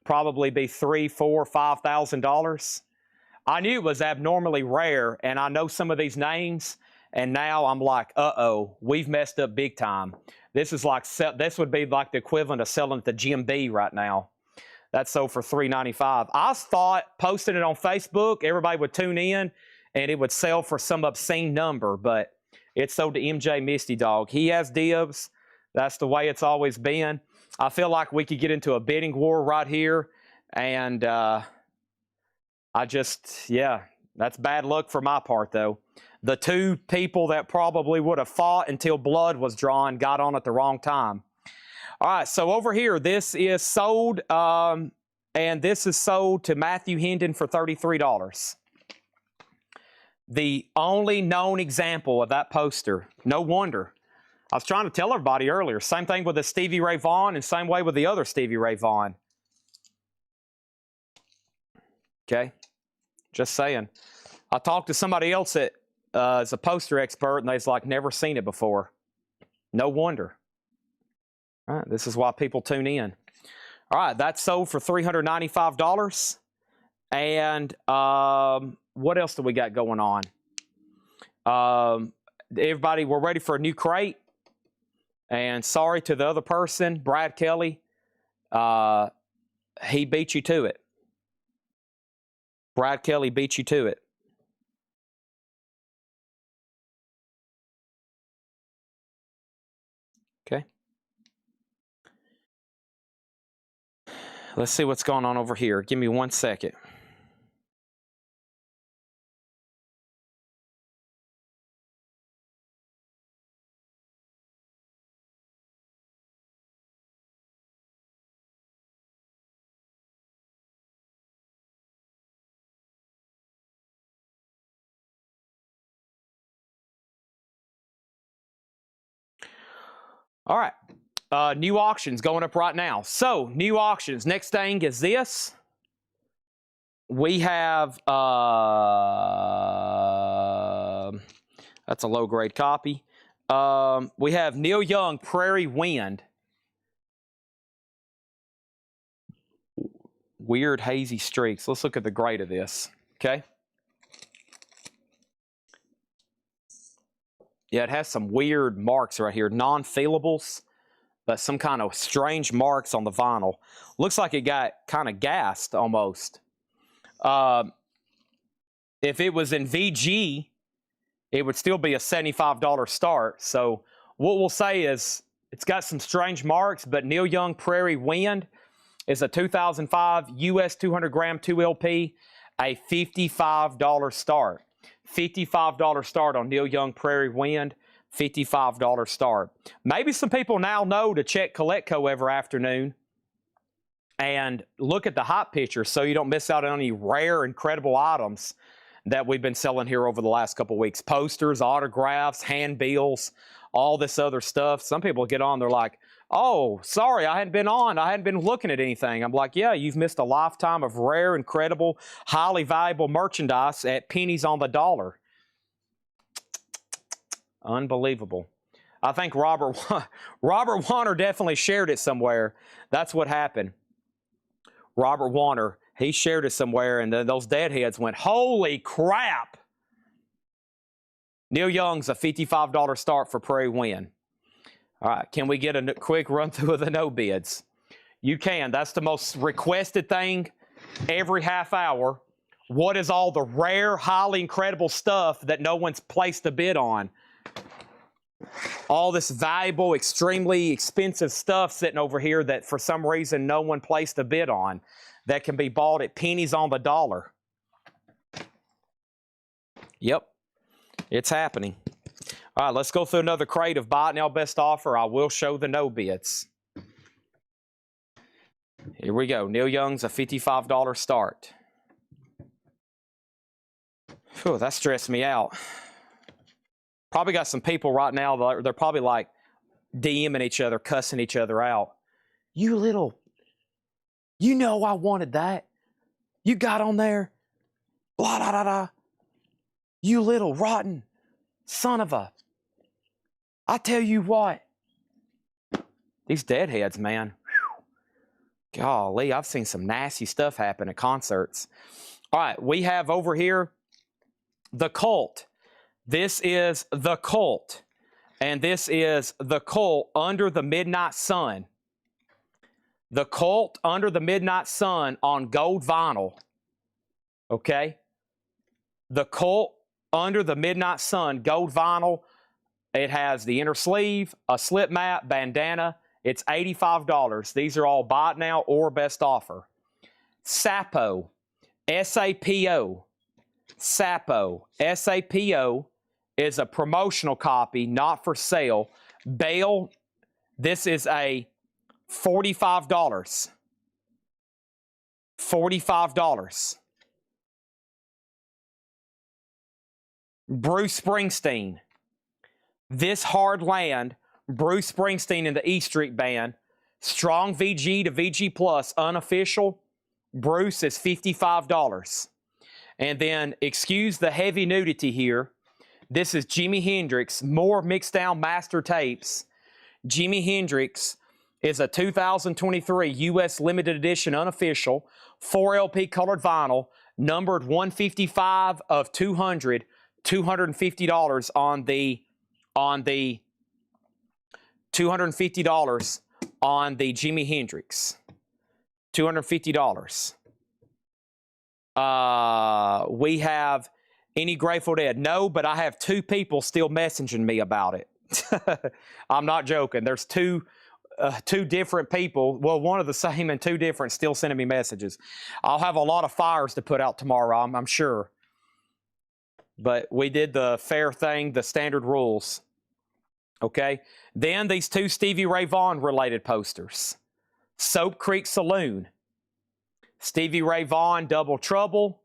Probably be $3,000, $5,000. I knew it was abnormally rare, and I know some of these names, and now I'm like, uh-oh, we've messed up big time. This would be like the equivalent of selling at the Jim B right now. That's sold for $395. I thought posting it on Facebook, everybody would tune in, and it would sell for some obscene number, but it's sold to MJ Misty Dog. He has dibs. That's the way it's always been. I feel like we could get into a bidding war right here, and that's bad luck for my part, though. The two people that probably would have fought until blood was drawn got on at the wrong time. All right, so over here, this is sold, and this is sold to Matthew Hendon for $33. The only known example of that poster. No wonder. I was trying to tell everybody earlier. Same thing with the Stevie Ray Vaughan and same way with the other Stevie Ray Vaughan. Okay? Just saying. I talked to somebody else that is a poster expert, and they's like, never seen it before. No wonder. All right, this is why people tune in. All right, that's sold for $395. And what else do we got going on? Everybody, we're ready for a new crate. And sorry to the other person, Brad Kelly. He beat you to it. Brad Kelly beat you to it. Okay. Let's see what's going on over here. Give me 1 second. All right. New auctions going up right now. So, new auctions. Next thing is this. We have, that's a low-grade copy. We have Neil Young, Prairie Wind. Weird hazy streaks. Let's look at the grade of this, okay? Yeah, it has some weird marks right here. Non-feelables, but some kind of strange marks on the vinyl. Looks like it got kind of gassed almost. If it was in VG, it would still be a $75 start. So what we'll say is it's got some strange marks, but Neil Young Prairie Wind is a 2005 US 200 gram 2LP, a $55 start. $55 start on Neil Young Prairie Wind, $55 start. Maybe some people now know to check Collectibles every afternoon and look at the hot pictures so you don't miss out on any rare, incredible items that we've been selling here over the last couple weeks. Posters, autographs, handbills, all this other stuff. Some people get on, they're like, oh, sorry, I hadn't been on. I hadn't been looking at anything. I'm like, yeah, you've missed a lifetime of rare, incredible, highly valuable merchandise at pennies on the dollar. Unbelievable. I think Robert Warner definitely shared it somewhere. That's what happened. Robert Warner, he shared it somewhere, and then those deadheads went, holy crap. Neil Young's a $55 start for Prairie Wind. All right, can we get a quick run through of the no bids? You can. That's the most requested thing every half hour. What is all the rare, highly incredible stuff that no one's placed a bid on? All this valuable, extremely expensive stuff sitting over here that for some reason no one placed a bid on that can be bought at pennies on the dollar. Yep, it's happening. All right, let's go through another crate of buy it now best offer. I will show the no bids. Here we go. Neil Young's a $55 start. Whew, that stressed me out. Probably got some people right now, they're probably like DMing each other, cussing each other out. You little, you know I wanted that. You got on there, blah, da, da, da. You little rotten son of a, I tell you what. These deadheads, man. Whew. Golly, I've seen some nasty stuff happen at concerts. All right, we have over here The Cult. This is The Cult. And this is The Cult Under the Midnight Sun. The Cult Under the Midnight Sun on gold vinyl. Okay? The Cult Under the Midnight Sun, gold vinyl. It has the inner sleeve, a slip mat, bandana. It's $85. These are all buy it now or best offer. Sapo, S-A-P-O. Sapo, S-A-P-O, is a promotional copy, not for sale. Bale, this is a $45. $45. Bruce Springsteen. This Hard Land, Bruce Springsteen and the E Street Band. Strong VG to VG Plus, unofficial. Bruce is $55. And then, excuse the heavy nudity here. This is Jimi Hendrix, more mixed down master tapes. Jimi Hendrix is a 2023 U.S. limited edition unofficial 4LP colored vinyl, numbered 155 of 200, $250 on the $250 on the Jimi Hendrix. $250. We have any Grateful Dead? No, but I have 2 people still messaging me about it. I'm not joking. There's two different people. Well, one of the same and 2 different still sending me messages. I'll have a lot of fires to put out tomorrow, I'm sure. But we did the fair thing, the standard rules. Okay. Then these 2 Stevie Ray Vaughan related posters. Soap Creek Saloon. Stevie Ray Vaughan, Double Trouble.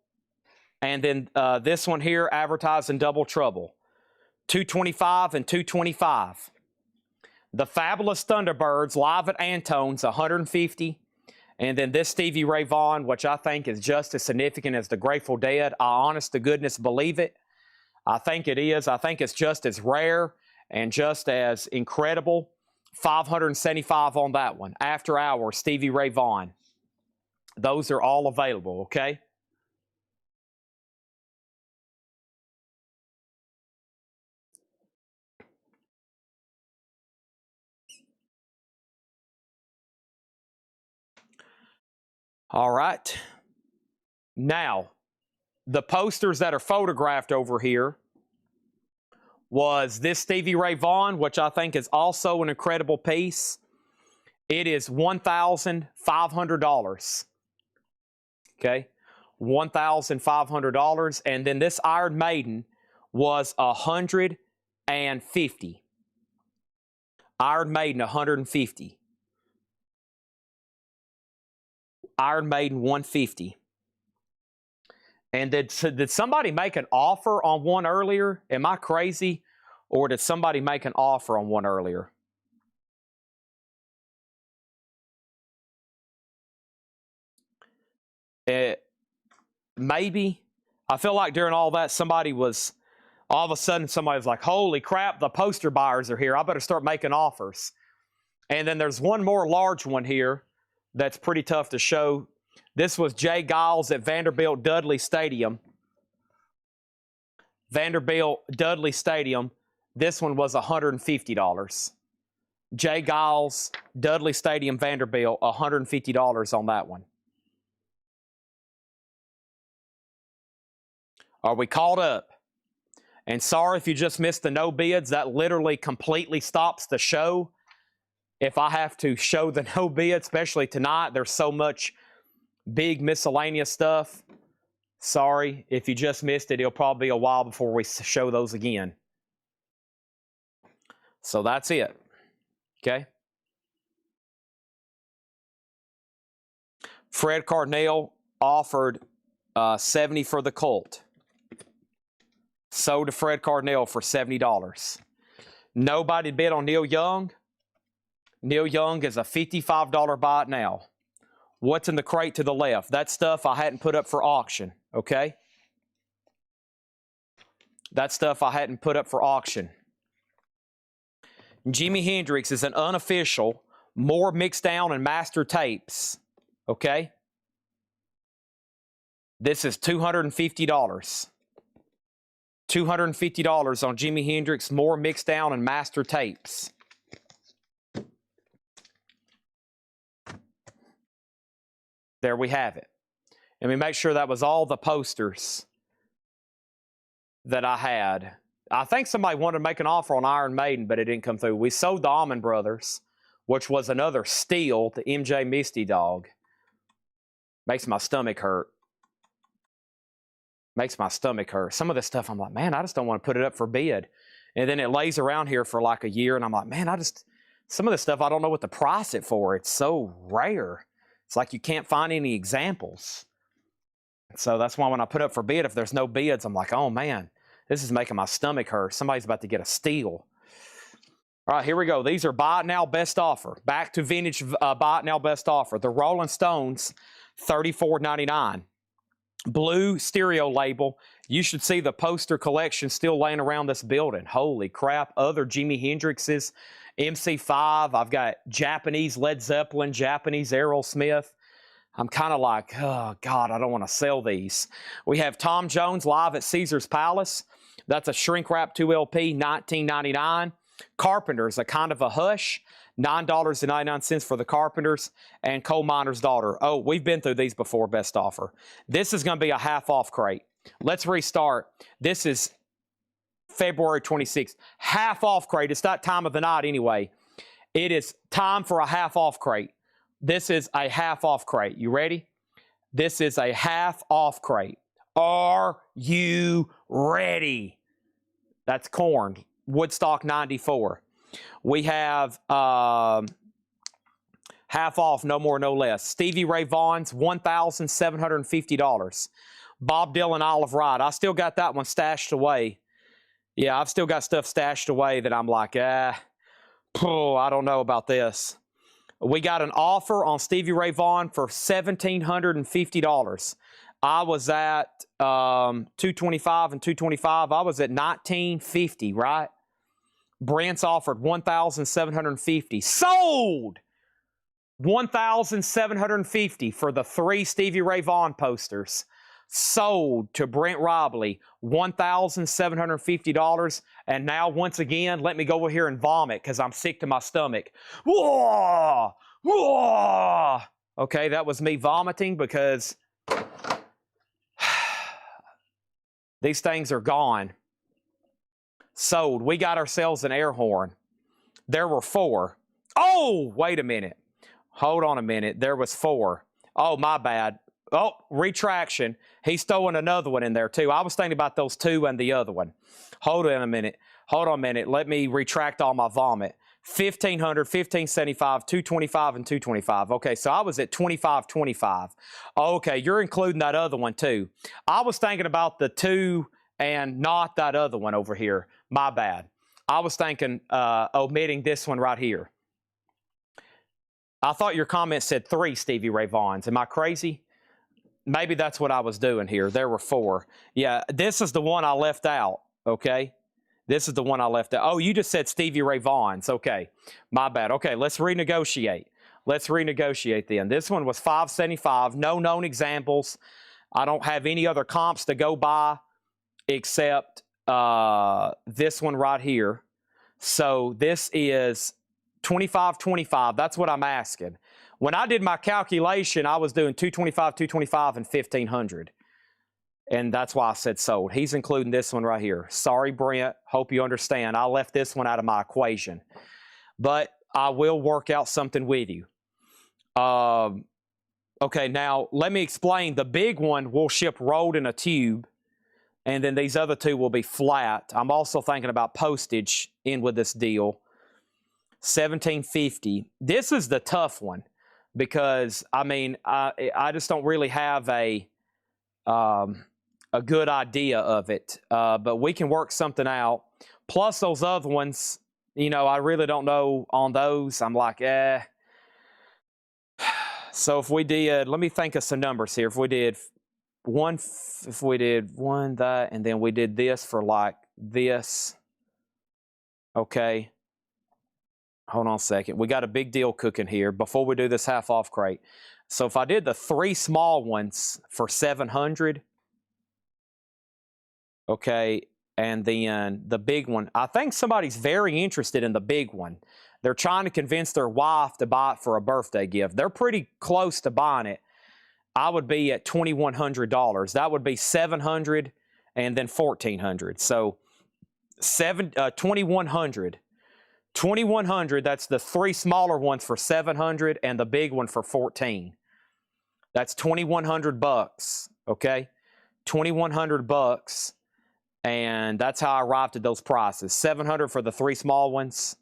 And then this one here, advertising Double Trouble. $225 and $225. The Fabulous Thunderbirds, live at Antone's, $150. And then this Stevie Ray Vaughan, which I think is just as significant as the Grateful Dead. I honest to goodness believe it. I think it is. I think it's just as rare and just as incredible. $575 on that one. After Hours, Stevie Ray Vaughan. Those are all available, okay? All right. Now, the posters that are photographed over here was this Stevie Ray Vaughan, which I think is also an incredible piece. It is $1,500. Okay, $1,500. And then this Iron Maiden was $150. Iron Maiden, $150. Iron Maiden, $150. And did somebody make an offer on one earlier? Am I crazy? Or did somebody make an offer on one earlier? Maybe. I feel like during all that, all of a sudden somebody was like, holy crap, the poster buyers are here. I better start making offers. And then there's one more large one here that's pretty tough to show. This was Jay Giles at Vanderbilt Dudley Stadium. Vanderbilt Dudley Stadium. This one was $150. Jay Giles, Dudley Stadium, Vanderbilt, $150 on that one. Are we caught up? And sorry if you just missed the no bids. That literally completely stops the show. If I have to show the no bid, especially tonight, there's so much big miscellaneous stuff. Sorry if you just missed it. It'll probably be a while before we show those again. So that's it. Okay. Fred Carnell offered $70 for the Cult. Sold to Fred Carnell for $70. Nobody bid on Neil Young. Neil Young is a $55 buy it now. What's in the crate to the left? That stuff I hadn't put up for auction, okay? That stuff I hadn't put up for auction. Jimi Hendrix is an unofficial, more mixed down and master tapes, okay? This is $250. $250 on Jimi Hendrix, more mixed down and master tapes. There we have it. Let me make sure that was all the posters that I had. I think somebody wanted to make an offer on Iron Maiden, but it didn't come through. We sold the Allman Brothers, which was another steal, the MJ Misty Dog. Makes my stomach hurt. Makes my stomach hurt. Some of this stuff, I'm like, man, I just don't want to put it up for bid. And then it lays around here for like a year, and I'm like, man, some of this stuff, I don't know what to price it for. It's so rare. It's like you can't find any examples. So that's why when I put up for bid, if there's no bids, I'm like, oh man, this is making my stomach hurt. Somebody's about to get a steal. All right, here we go. These are buy it now, best offer. Back to vintage buy it now, best offer. The Rolling Stones, $34.99. Blue stereo label. You should see the poster collection still laying around this building. Holy crap. Other Jimi Hendrixes, MC5. I've got Japanese Led Zeppelin, Japanese Aerosmith. I'm kind of like, oh, God, I don't want to sell these. We have Tom Jones live at Caesar's Palace. That's a shrink wrap 2LP, $19.99. Carpenters, a kind of a hush, $9.99 for the Carpenters, and Coal Miner's Daughter. Oh, we've been through these before, best offer. This is going to be a half-off crate. Let's restart. This is February 26th. Half-off crate. It's that time of the night anyway. It is time for a half-off crate. This is a half-off crate. You ready? This is a half-off crate. Are you ready? That's Korn. Woodstock 94. We have half off, no more, no less. Stevie Ray Vaughan's, $1,750. Bob Dylan, Olive Ride. I still got that one stashed away. Yeah, I've still got stuff stashed away that I'm like, I don't know about this. We got an offer on Stevie Ray Vaughan for $1,750. I was at 225 and 225. I was at 1950, right? Brent's offered $1,750. Sold! $1,750 for the 3 Stevie Ray Vaughan posters. Sold to Brent Robley, $1,750. And now, once again, let me go over here and vomit because I'm sick to my stomach. Whoa! Whoa! Okay, that was me vomiting because these things are gone. Sold. We got ourselves an air horn. There were 4. Oh, wait a minute. Hold on a minute. There was 4. Oh, my bad. Oh, retraction. He's throwing another one in there, too. I was thinking about those 2 and the other one. Hold on a minute. Hold on a minute. Let me retract all my vomit. 1,500, 1,575, 225, and 225. Okay, so I was at 25.25. Okay, you're including that other one, too. I was thinking about the 2 and not that other one over here. My bad. I was thinking omitting this one right here. I thought your comment said 3 Stevie Ray Vaughans. Am I crazy? Maybe that's what I was doing here. There were 4. Yeah, this is the one I left out, okay? This is the one I left out. Oh, you just said Stevie Ray Vaughan's. Okay, my bad. Okay, let's renegotiate. Let's renegotiate then. This one was $575. No known examples. I don't have any other comps to go by except this one right here. So this is $25.25. That's what I'm asking. When I did my calculation, I was doing $225, $225, and $1,500. And that's why I said sold. He's including this one right here. Sorry, Brent. Hope you understand. I left this one out of my equation. But I will work out something with you. Okay, now let me explain. The big one will ship rolled in a tube. And then these other 2 will be flat. I'm also thinking about postage in with this deal. $1,750. This is the tough one because, I mean, I just don't really have a good idea of it. But we can work something out. Plus those other ones, you know, I really don't know on those. I'm like, So if we did, let me think of some numbers here. If we did one, that, and then we did this for like this. Okay. Hold on a second. We got a big deal cooking here before we do this half off crate. So if I did the 3 small ones for $700, okay, and then the big one, I think somebody's very interested in the big one. They're trying to convince their wife to buy it for a birthday gift. They're pretty close to buying it. I would be at $2,100. That would be $700 and then $1,400. So $2,100. $2,100. That's the 3 smaller ones for $700 and the big one for $14. That's $2,100. Okay, $2,100, and that's how I arrived at those prices. $700 for the 3 small ones,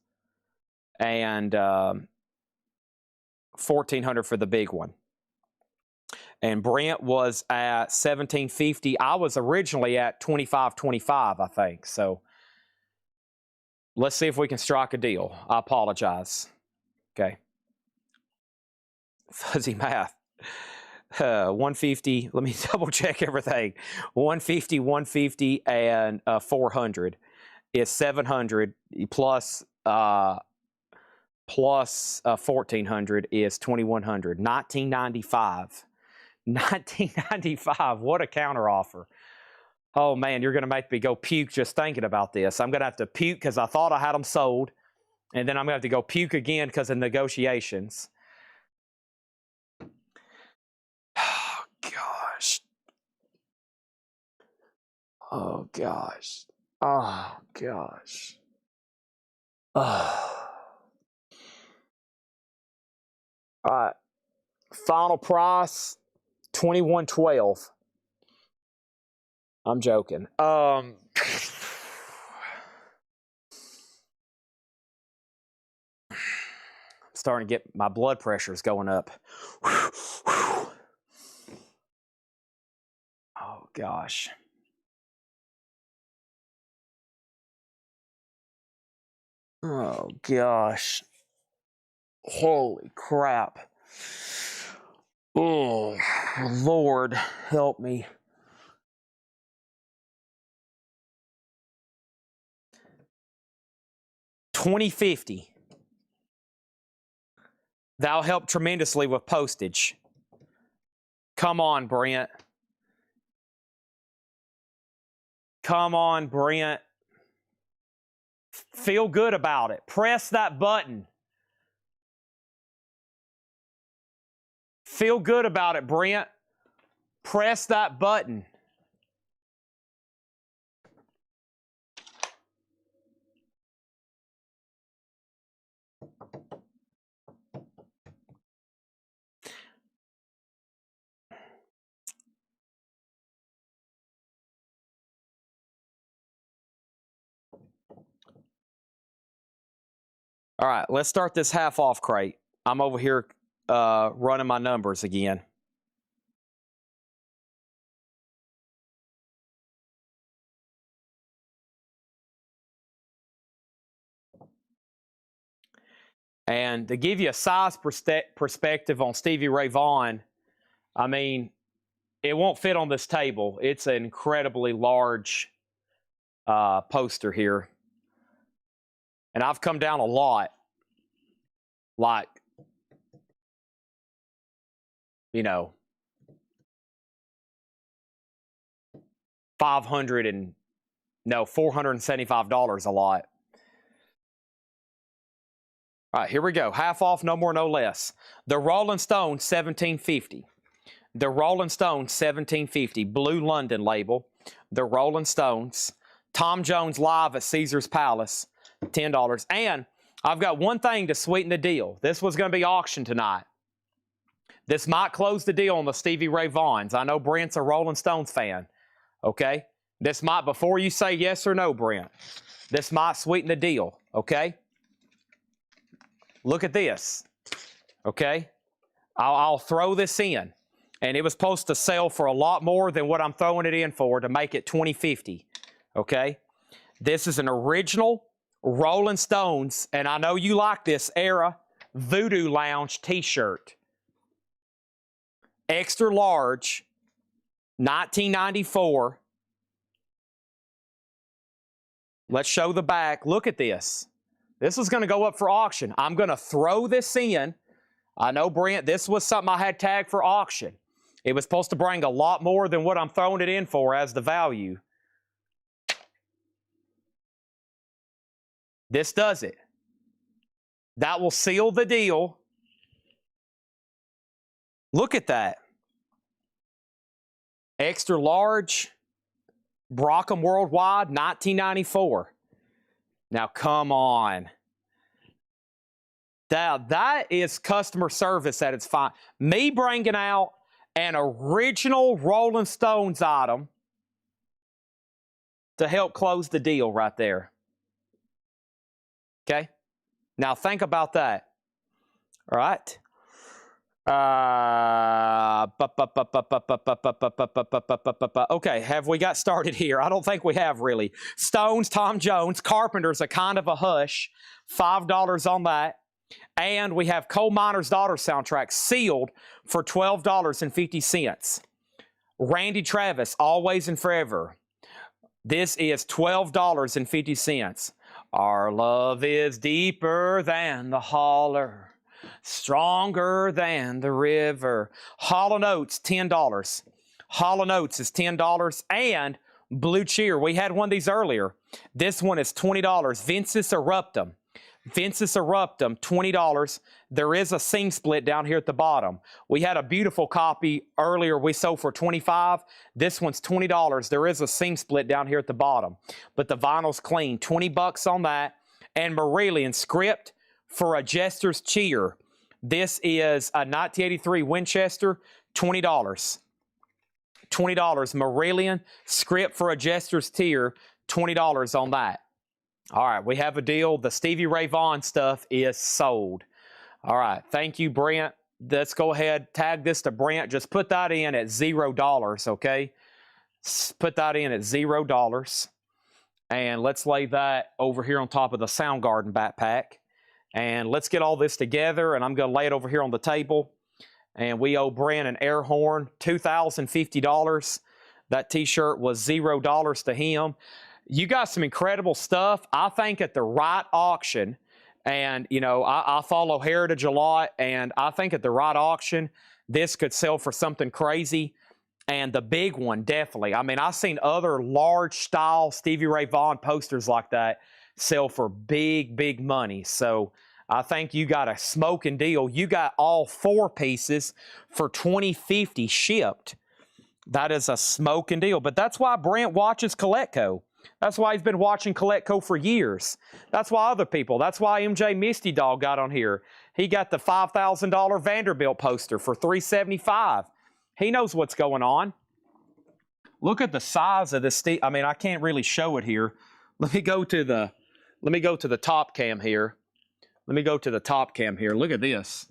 and $1,400 for the big one. And Brent was at $1,750. I was originally at $25.25, I think. So Let's see if we can strike a deal. I apologize. Okay. Fuzzy math. 150. Let me double check everything. 150, 150, and 400 is 700 plus 1400 is 2100. 1995. 1995. What a counter offer. Oh man, you're gonna make me go puke just thinking about this. I'm gonna have to puke because I thought I had them sold, and then I'm gonna have to go puke again because of negotiations. Oh gosh. Oh gosh. Oh gosh. Oh. All right. Final price, $21.12. I'm joking. Starting to get my blood pressure's going up. Oh gosh. Oh gosh. Holy crap. Oh Lord, help me. $20.50. That'll help tremendously with postage. Come on, Brent. Come on, Brent. Feel good about it. Press that button. Feel good about it, Brent. Press that button. All right, let's start this half off crate. I'm over here running my numbers again. And to give you a size perspective on Stevie Ray Vaughan, I mean, it won't fit on this table. It's an incredibly large poster here. And I've come down a lot. Like, you know, $475 a lot. All right, here we go. Half off, no more, no less. The Rolling Stone, $17.50. The Rolling Stones, $17.50. Blue London label. The Rolling Stones. Tom Jones live at Caesar's Palace, $10. And I've got one thing to sweeten the deal. This was going to be auctioned tonight. This might close the deal on the Stevie Ray Vaughans. I know Brent's a Rolling Stones fan. Okay? This might, before you say yes or no, Brent, this might sweeten the deal. Okay? Look at this. Okay? I'll throw this in. And it was supposed to sell for a lot more than what I'm throwing it in for to make it $20.50. Okay? This is an original Rolling Stones, and I know you like this era, Voodoo Lounge t-shirt. Extra large, 1994. Let's show the back. Look at this. This is going to go up for auction. I'm going to throw this in. I know, Brent, this was something I had tagged for auction. It was supposed to bring a lot more than what I'm throwing it in for as the value. This does it. That will seal the deal. Look at that. Extra large, Brockham Worldwide, 1994. Now, come on. That is customer service at its fine. Me bringing out an original Rolling Stones item to help close the deal right there. Okay? Now, think about that. All right? Okay, have we got started here? I don't think we have really. Stones, Tom Jones, Carpenter's A Kind of a Hush, $5 on that. And we have Coal Miner's Daughter soundtrack sealed for $12.50. Randy Travis, Always and Forever. This is $12.50. Our love is deeper than the holler, stronger than the river. Hall & Oates, $10. Hall & Oates is $10. And Blue Cheer, we had one of these earlier. This one is $20. Vince's Eruptum. Vince's Eruptum, $20. There is a sing split down here at the bottom. We had a beautiful copy earlier we sold for $25. This one's $20. There is a sing split down here at the bottom. But the vinyl's clean. $20 on that. And Marillion script for A Jester's Cheer. This is a 1983 Winchester, $20. $20. Marillion script for A Jester's Tear, $20 on that. All right, we have a deal. The Stevie Ray Vaughan stuff is sold. All right, thank you, Brent. Let's go ahead, tag this to Brent. Just put that in at $0, okay? Put that in at $0. And let's lay that over here on top of the Soundgarden backpack. And let's get all this together, and I'm going to lay it over here on the table. And we owe Brent an air horn, $2,050. That T-shirt was $0 to him. You got some incredible stuff. I think at the right auction, and, you know, I follow Heritage a lot, and I think at the right auction, this could sell for something crazy. And the big one, definitely. I mean, I've seen other large-style Stevie Ray Vaughan posters like that sell for big, big money. So I think you got a smoking deal. You got all 4 pieces for $20.50 shipped. That is a smoking deal. But that's why Brent watches Collectibles. That's why he's been watching Collectibles for years. That's why other people. That's why MJ Misty Dog got on here. He got the $5,000 Vanderbilt poster for $375. He knows what's going on. Look at the size of this. I mean, I can't really show it here. Let me go to the top cam here. Let me go to the top cam here. Look at this.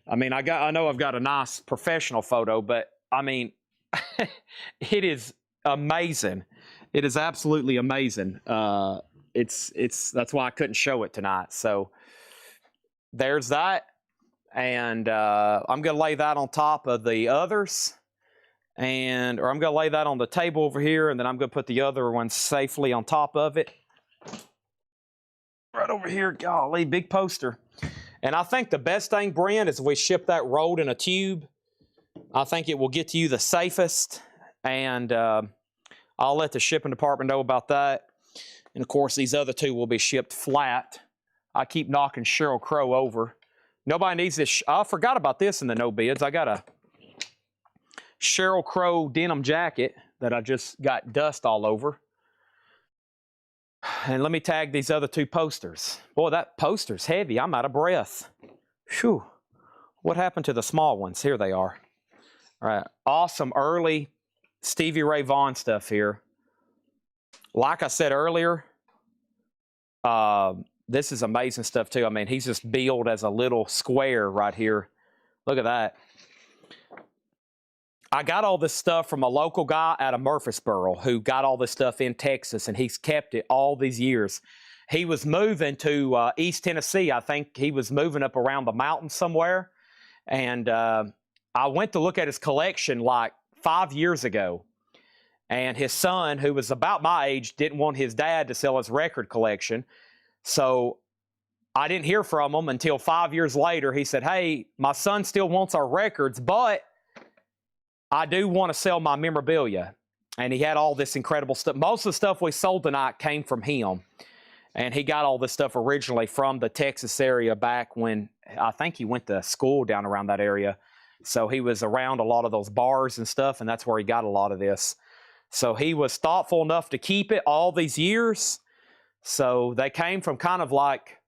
I mean, I know I've got a nice professional photo, but I mean, it is amazing. It is absolutely amazing. That's why I couldn't show it tonight. So there's that. And I'm going to lay that on top of the others. Or I'm going to lay that on the table over here, and then I'm going to put the other one safely on top of it. Right over here. Golly, big poster. And I think the best thing, Brent, is we ship that rolled in a tube. I think it will get to you the safest. And I'll let the shipping department know about that. And, of course, these other 2 will be shipped flat. I keep knocking Sheryl Crow over. Nobody needs this. I forgot about this in the no bids. I got a Sheryl Crow denim jacket that I just got dust all over. And let me tag these other 2 posters. Boy, that poster's heavy. I'm out of breath. Phew. What happened to the small ones? Here they are. All right. Awesome early Stevie Ray Vaughan stuff here. Like I said earlier, this is amazing stuff too. I mean, he's just billed as a little square right here. Look at that. I got all this stuff from a local guy out of Murfreesboro who got all this stuff in Texas, and he's kept it all these years. He was moving to East Tennessee. I think he was moving up around the mountains somewhere. And I went to look at his collection like 5 years ago. And his son, who was about my age, didn't want his dad to sell his record collection. So I didn't hear from him until 5 years later. He said, hey, my son still wants our records, but I do want to sell my memorabilia. And he had all this incredible stuff. Most of the stuff we sold tonight came from him. And he got all this stuff originally from the Texas area back when I think he went to school down around that area. So he was around a lot of those bars and stuff, and that's where he got a lot of this. So he was thoughtful enough to keep it all these years. So they came from kind of like,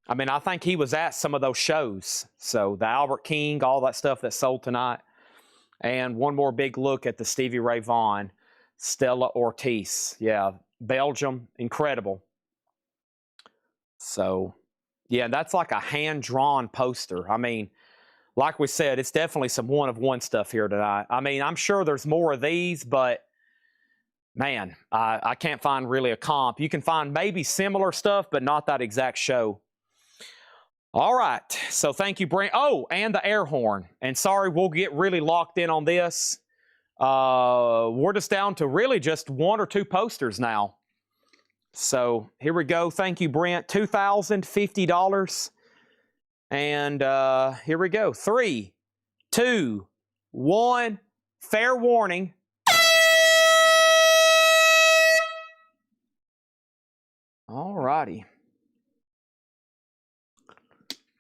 I mean, I think he was at some of those shows. So the Albert King, all that stuff that sold tonight. And one more big look at the Stevie Ray Vaughan, Stella Ortiz. Yeah, Belgium, incredible. So, yeah, that's like a hand-drawn poster. I mean, like we said, it's definitely some one-of-one stuff here tonight. I mean, I'm sure there's more of these, but man, I can't find really a comp. You can find maybe similar stuff, but not that exact show. All right, so thank you, Brent. Oh, and the air horn. And sorry, we'll get really locked in on this. We're just down to really just 1 or 2 posters now. So here we go. Thank you, Brent. $2,050. And here we go. 3, 2, 1. Fair warning. All righty.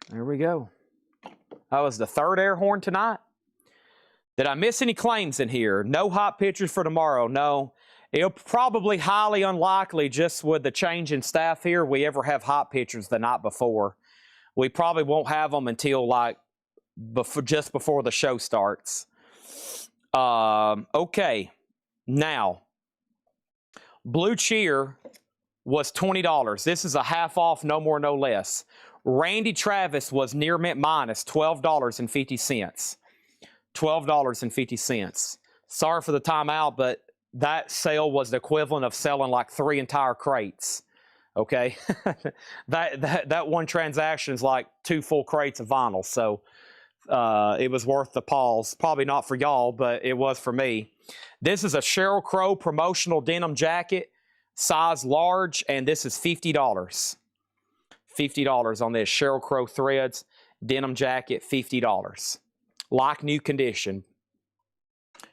There we go. That was the 3rd air horn tonight. Did I miss any claims in here? No hot pictures for tomorrow. No. It'll probably highly unlikely, just with the change in staff here, we ever have hot pictures the night before. We probably won't have them until like just before the show starts. Okay. Now, Blue Cheer was $20. This is a half off, no more, no less. Randy Travis was near mint minus $12.50. $12.50. Sorry for the timeout, but that sale was the equivalent of selling like 3 entire crates. Okay, that one transaction is like 2 full crates of vinyl. So it was worth the pause. Probably not for y'all, but it was for me. This is a Sheryl Crow promotional denim jacket, size large, and this is $50. $50 on this Sheryl Crow threads denim jacket. $50. Like new condition.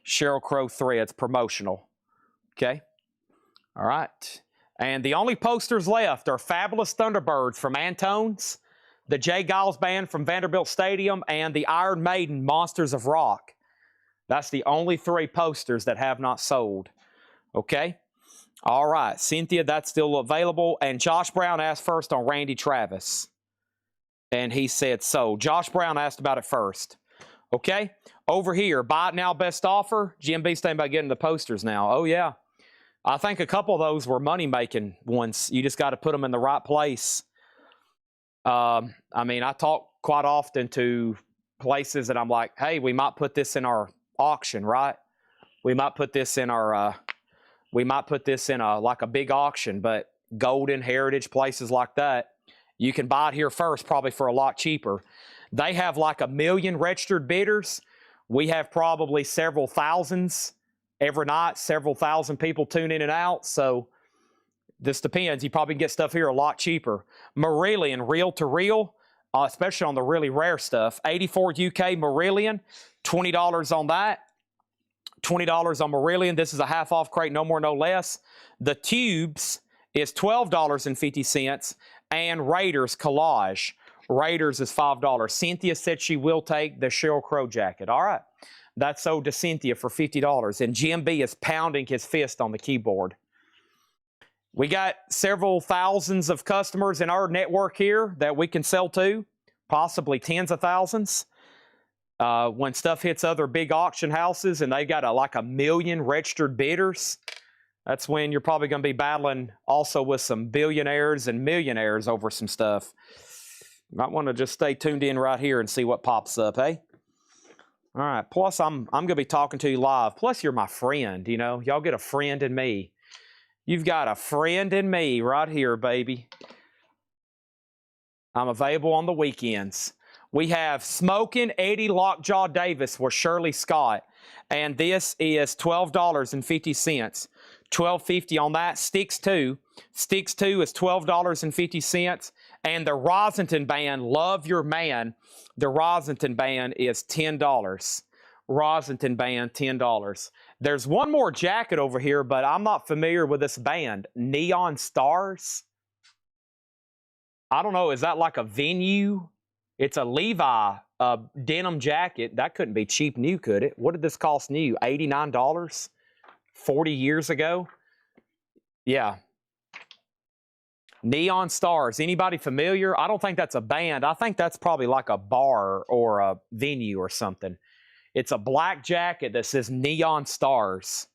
Sheryl Crow threads promotional. Okay. All right. And the only posters left are Fabulous Thunderbirds from Antone's, the Jay Giles Band from Vanderbilt Stadium, and the Iron Maiden Monsters of Rock. That's the only 3 posters that have not sold. Okay. All right. Cynthia, that's still available. And Josh Brown asked first on Randy Travis. And he said so. Josh Brown asked about it first. Okay. Over here, buy it now, best offer. GMB's thinking about getting the posters now. Oh, yeah. I think a couple of those were money-making ones. You just got to put them in the right place. I mean, I talk quite often to places that I'm like, hey, we might put this in our auction, right? We might put this in our, like a big auction, but Golden, Heritage, places like that, you can buy it here first, probably for a lot cheaper. They have like 1 million registered bidders. We have probably several thousands every night, several thousand people tune in and out. So this depends. You probably can get stuff here a lot cheaper. Marillion, reel to reel, especially on the really rare stuff. 84 UK Marillion, $20 on that. $20 on Marillion. This is a half off crate, no more, no less. The Tubes is $12.50. And Raiders Collage. Raiders is $5. Cynthia said she will take the Sheryl Crow jacket. All right. That's sold to Cynthia for $50. And GMB is pounding his fist on the keyboard. We got several thousands of customers in our network here that we can sell to. Possibly tens of thousands. When stuff hits other big auction houses and they got like 1 million registered bidders, that's when you're probably going to be battling also with some billionaires and millionaires over some stuff. You might want to just stay tuned in right here and see what pops up, hey? All right. Plus, I'm going to be talking to you live. Plus, you're my friend, you know. Y'all get a friend in me. You've got a friend in me right here, baby. I'm available on the weekends. We have Smokin' Eddie Lockjaw Davis with Shirley Scott. And this is $12.50. $12.50 on that. Sticks 2. Sticks 2 is $12.50. And the Rosenton Band, Love Your Man. The Rosenton Band is $10. Rosenton Band, $10. There's one more jacket over here, but I'm not familiar with this band. Neon Stars. I don't know. Is that like a Venue? It's a Levi denim jacket. That couldn't be cheap new, could it? What did this cost new? $89? 40 years ago? Yeah. Neon Stars. Anybody familiar? I don't think that's a band. I think that's probably like a bar or a venue or something. It's a black jacket that says Neon Stars.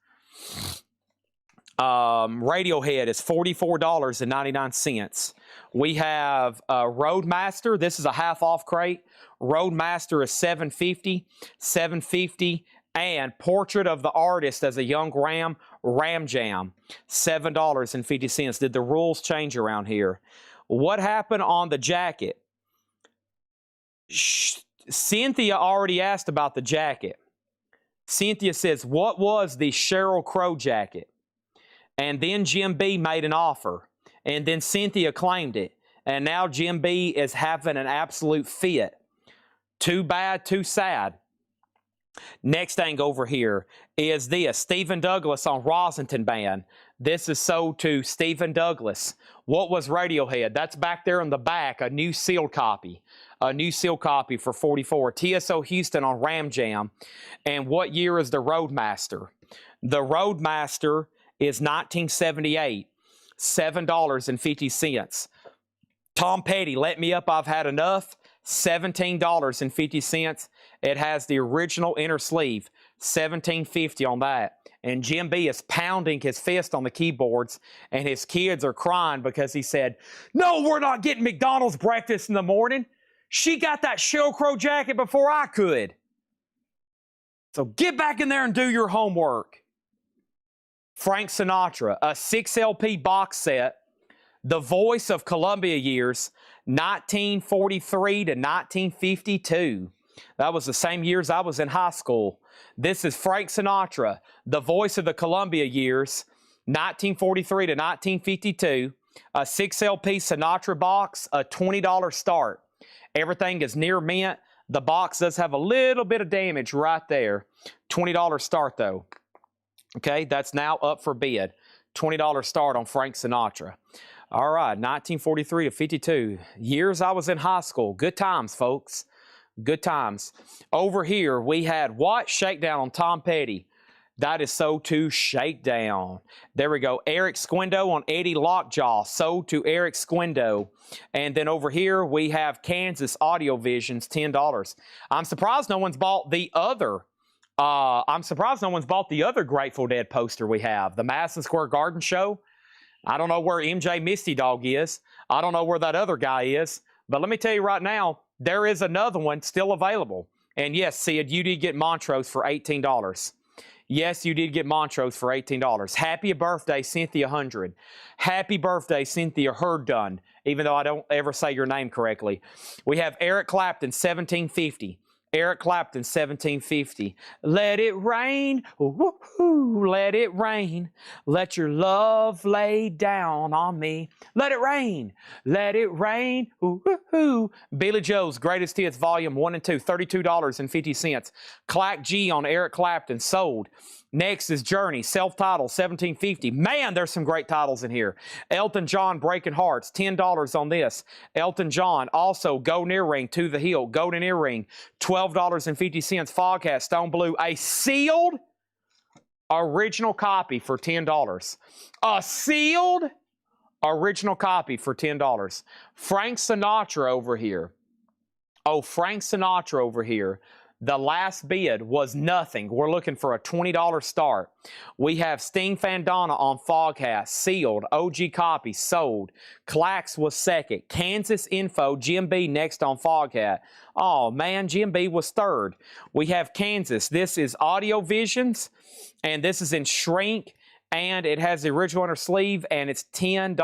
Radiohead is $44.99. We have Roadmaster. This is a half-off crate. Roadmaster is $7.50, $7.50, and Portrait of the Artist as a Young Ram, Ram Jam, $7.50. Did the rules change around here? What happened on the jacket? Cynthia already asked about the jacket. Cynthia says, what was the Sheryl Crow jacket? And then Jim B made an offer. And then Cynthia claimed it. And now Jim B is having an absolute fit. Too bad, too sad. Next thing over here is this. Stephen Douglas on Rosington Band. This is sold to Stephen Douglas. What was Radiohead? That's back there in the back, a new sealed copy. A new sealed copy for $44. TSO Houston on Ram Jam. And what year is the Roadmaster? The Roadmaster is 1978. $7.50. Tom Petty, Let Me Up, I've Had Enough. $17.50. It has the original inner sleeve. $17.50 on that. And Jim B is pounding his fist on the keyboards, and his kids are crying because he said, no, we're not getting McDonald's breakfast in the morning. She got that Sheryl Crow jacket before I could. So get back in there and do your homework. Frank Sinatra, a 6 LP box set, The Voice of Columbia Years, 1943 to 1952. That was the same years I was in high school. This is Frank Sinatra, The Voice of the Columbia Years, 1943 to 1952. A 6 LP Sinatra box, a $20 start. Everything is near mint. The box does have a little bit of damage right there. $20 start though. Okay, that's now up for bid. $20 start on Frank Sinatra. All right, 1943 to 52. Years I was in high school. Good times, folks. Good times. Over here, we had what? Shakedown on Tom Petty. That is sold to Shakedown. There we go. Eric Squindo on Eddie Lockjaw. Sold to Eric Squindo. And then over here, we have Kansas Audio Visions, $10. I'm surprised no one's bought the other Grateful Dead poster we have. The Madison Square Garden show. I don't know where MJ Misty Dog is. I don't know where that other guy is. But let me tell you right now, there is another one still available. And yes, Sid, you did get Montrose for $18. Yes, you did get Montrose for $18. Happy birthday, Cynthia 100. Happy birthday, Cynthia Herdun, even though I don't ever say your name correctly. We have Eric Clapton, $17.50. Eric Clapton, $17.50. Let it rain, ooh, let it rain. Let your love lay down on me. Let it rain, ooh. Billy Joe's Greatest Hits, Volume 1 and 2, $32.50. Clack G on Eric Clapton, sold. Next is Journey, self-titled, $17.50. Man, there's some great titles in here. Elton John, Breaking Hearts, $10 on this. Elton John, also Golden Earring, To the Hill, Golden Earring, $12.50. Foghat, Stone Blue, a sealed original copy for $10. A sealed original copy for $10. Frank Sinatra over here. Oh, Frank Sinatra over here. The last bid was nothing. We're looking for a $20 start. We have Sting Fandana on Foghat, sealed, OG copy, sold. Clax was second. Kansas Info, Jim B next on Foghat. Oh man, Jim B was third. We have Kansas. This is Audio Visions, and this is in shrink, and it has the original inner sleeve, and it's $10.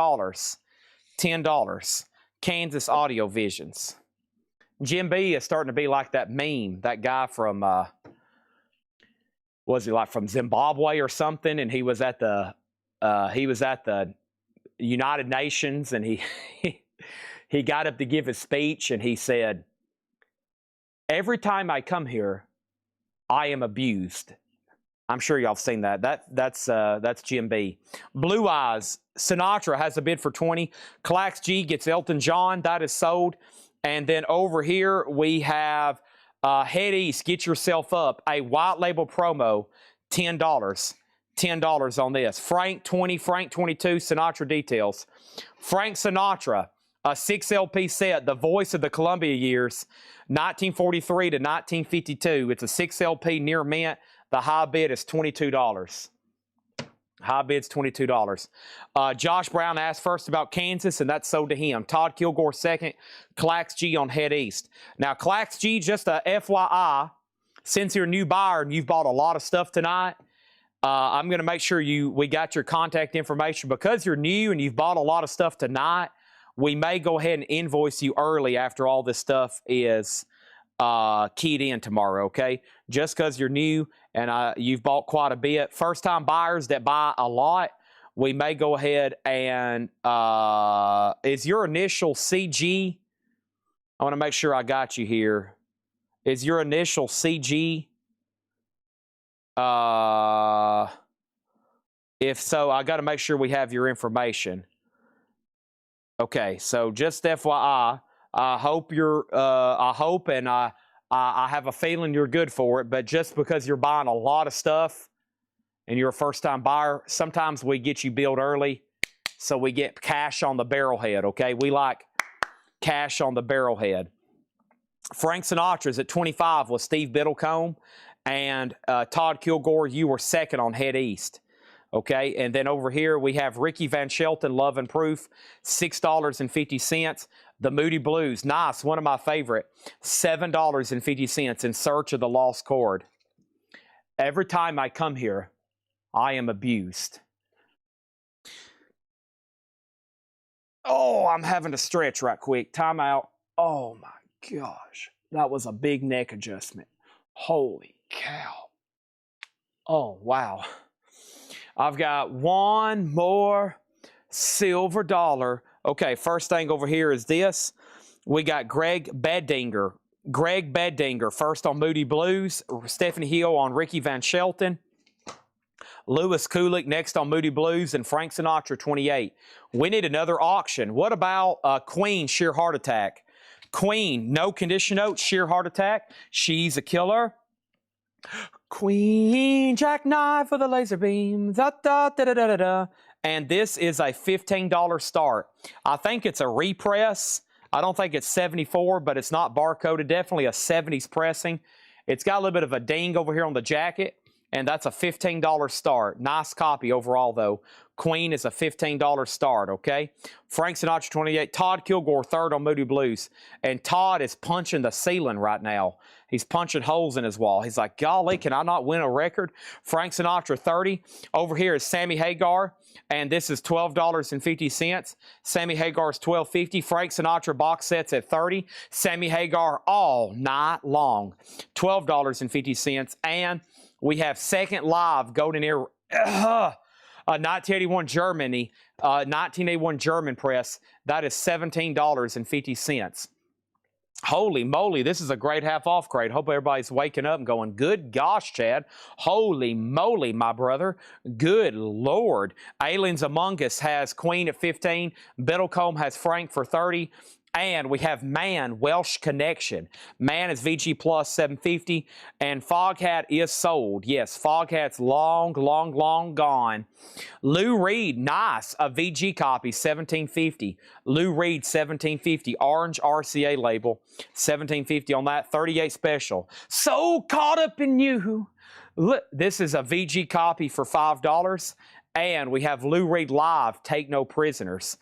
$10. Kansas Audio Visions. Jim B is starting to be like that meme, that guy from, was he like from Zimbabwe or something? And he was at the United Nations, and he got up to give his speech, and he said, every time I come here, I am abused. I'm sure y'all have seen that. That's Jim B. Blue Eyes, Sinatra has a bid for $20. Clax G gets Elton John. That is sold. And then over here, we have Head East, Get Yourself Up, a white label promo, $10. $10 on this. Frank 20, Frank 22, Sinatra Details. Frank Sinatra, a 6 LP set, The Voice of the Columbia Years, 1943 to 1952. It's a 6 LP near mint. The high bid is $22. High bid's $22. Josh Brown asked first about Kansas, and that's sold to him. Todd Kilgore second. Clax G on Head East. Now, Clax G, just a FYI, since you're a new buyer and you've bought a lot of stuff tonight, I'm going to make sure we got your contact information. Because you're new and you've bought a lot of stuff tonight, we may go ahead and invoice you early after all this stuff is keyed in tomorrow, okay? Just because you're new and you've bought quite a bit. First-time buyers that buy a lot, we may go ahead and is your initial CG? I want to make sure I got you here. Is your initial CG? If so, I got to make sure we have your information. Okay, so just FYI, I hope and I have a feeling you're good for it, but just because you're buying a lot of stuff and you're a first-time buyer, sometimes we get you billed early, so we get cash on the barrelhead, okay? We like cash on the barrelhead. Frank Sinatra's at 25 with Steve Biddlecombe, and Todd Kilgore, you were second on Head East. Okay, and then over here we have Ricky Van Shelton, Love and Proof, $6.50. The Moody Blues, nice, one of my favorite, $7.50, In Search of the Lost Chord. Every time I come here, I am abused. Oh, I'm having to stretch right quick. Time out. Oh my gosh, that was a big neck adjustment. Holy cow. Oh, wow. I've got one more silver dollar. Okay, first thing over here is this. We got Greg Beddinger. Greg Beddinger, first on Moody Blues. Stephanie Hill on Ricky Van Shelton. Lewis Kulik next on Moody Blues, and Frank Sinatra, 28. We need another auction. What about Queen, Sheer Heart Attack? Queen, no condition note, Sheer Heart Attack. She's a killer. Queen Jackknife for the laser beam. Da, da, da, da, da, da. And this is a $15 start. I think it's a repress. I don't think it's 74, but it's not barcoded. Definitely a 70s pressing. It's got a little bit of a ding over here on the jacket, and that's a $15 start. Nice copy overall, though. Queen is a $15 start, okay? Frank Sinatra, 28. Todd Kilgore, third on Moody Blues. And Todd is punching the ceiling right now. He's punching holes in his wall. He's like, golly, can I not win a record? Frank Sinatra, 30. Over here is Sammy Hagar, and this is $12.50. Sammy Hagar's $12.50. Frank Sinatra box sets at 30. Sammy Hagar all night long, $12.50. And we have Second Live Golden Ear, 1981 Germany, 1981 German press. That is $17.50. Holy moly, this is a great half-off crate. Hope everybody's waking up and going, good gosh, Chad. Holy moly, my brother. Good Lord. Aliens Among Us has Queen at 15. Biddlecombe has Frank for 30. And we have Man, Welsh Connection. Man is VG Plus, $7.50. And Foghat is sold. Yes, Foghat's long, long, long gone. Lou Reed, nice. A VG copy, $17.50. Lou Reed, $17.50. Orange RCA label, $17.50 on that. 38 special. So Caught Up in You. Look, this is a VG copy for $5. And we have Lou Reed Live, Take No Prisoners.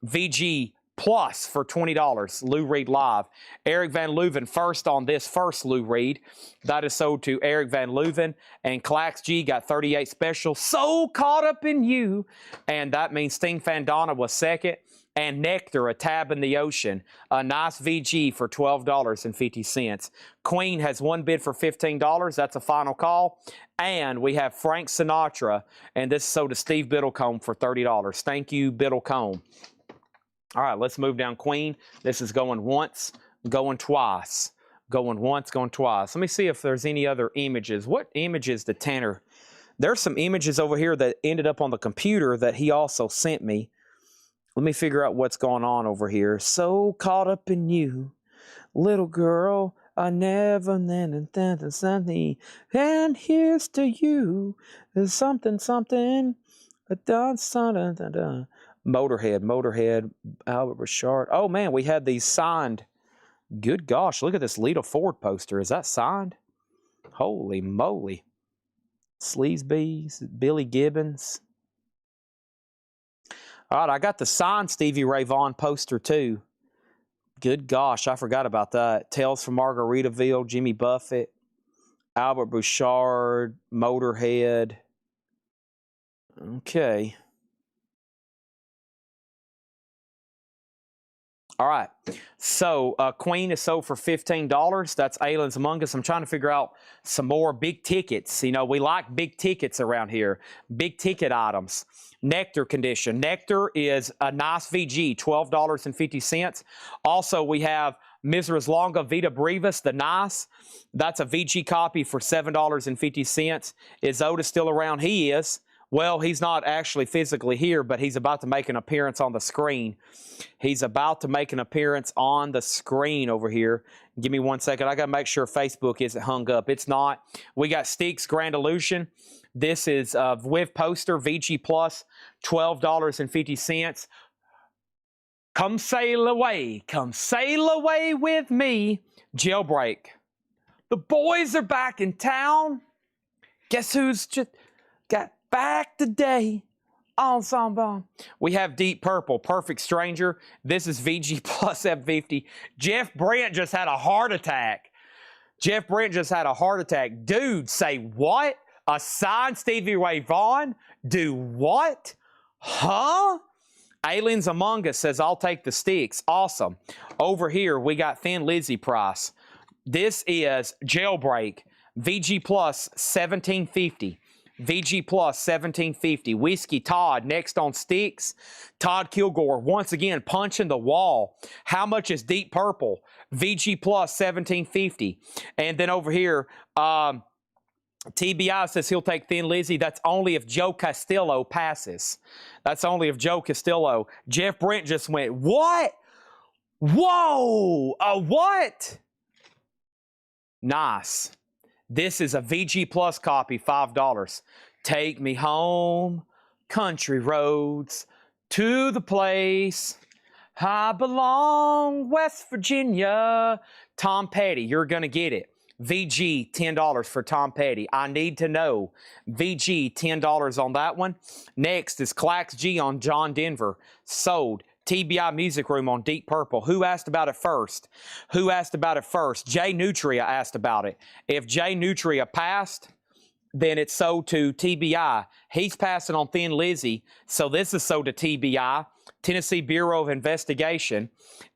VG Plus for $20, Lou Reed Live. Eric Van Leuven first on this first Lou Reed. That is sold to Eric Van Leuven. And Clax G got 38 special. So Caught Up in You. And that means Sting Fandana was second. And Nectar, A Tab in the Ocean. A nice VG for $12.50. Queen has one bid for $15. That's a final call. And we have Frank Sinatra. And this is sold to Steve Biddlecombe for $30. Thank you, Biddlecombe. All right, let's move down Queen. This is going once, going twice. Going once, going twice. Let me see if there's any other images. What images did Tanner? There's some images over here that ended up on the computer that he also sent me. Let me figure out what's going on over here. So Caught Up in You, little girl, I never something. And here's to you, there's something. Motorhead, Albert Richard. Oh, man, we had these signed. Good gosh, look at this Lita Ford poster. Is that signed? Holy moly. Sleazebees, Billy Gibbons. All right, I got the signed Stevie Ray Vaughan poster too. Good gosh, I forgot about that. Tales from Margaritaville, Jimmy Buffett, Albert Bouchard, Motorhead. Okay. All right. So Queen is sold for $15. That's Aliens Among Us. I'm trying to figure out some more big tickets. You know, we like big tickets around here. Big ticket items. Nectar condition. Nectar is a nice VG, $12.50. Also, we have Misera's Longa Vita Brevis, the nice. That's a VG copy for $7.50. Is Otis still around? He is. Well, he's not actually physically here, but he's about to make an appearance on the screen. He's about to make an appearance on the screen over here. Give me 1 second. I got to make sure Facebook isn't hung up. It's not. We got Steaks Grand Illusion. This is with poster, VG Plus, $12.50. Come sail away with me. Jailbreak. The boys are back in town. Guess who's just got back today? Ensemble. We have Deep Purple, Perfect Stranger. This is VG Plus F50. Jeff Brent just had a heart attack. Jeff Brent just had a heart attack. Dude, say what? A signed Stevie Ray Vaughan? Do what? Huh? Aliens Among Us says, I'll take the sticks. Awesome. Over here, we got Thin Lizzy price. This is Jailbreak. VG Plus, $17.50. VG Plus, $17.50. Whiskey Todd, next on sticks. Todd Kilgore, once again, punching the wall. How much is Deep Purple? VG Plus, $17.50. And then over here, TBI says he'll take Thin Lizzy. That's only if Joe Castillo passes. That's only if Joe Castillo. Jeff Brent just went, what? Whoa! A what? Nice. This is a VG Plus copy, $5. Take me home, country roads, to the place I belong, West Virginia. Tom Petty, you're going to get it. VG, $10 for Tom Petty. I Need to Know. VG, $10 on that one. Next is Clax G on John Denver. Sold. TBI Music Room on Deep Purple. Who asked about it first? Who asked about it first? Jay Nutria asked about it. If Jay Nutria passed, then it's sold to TBI. He's passing on Thin Lizzy, so this is sold to TBI. Tennessee Bureau of Investigation,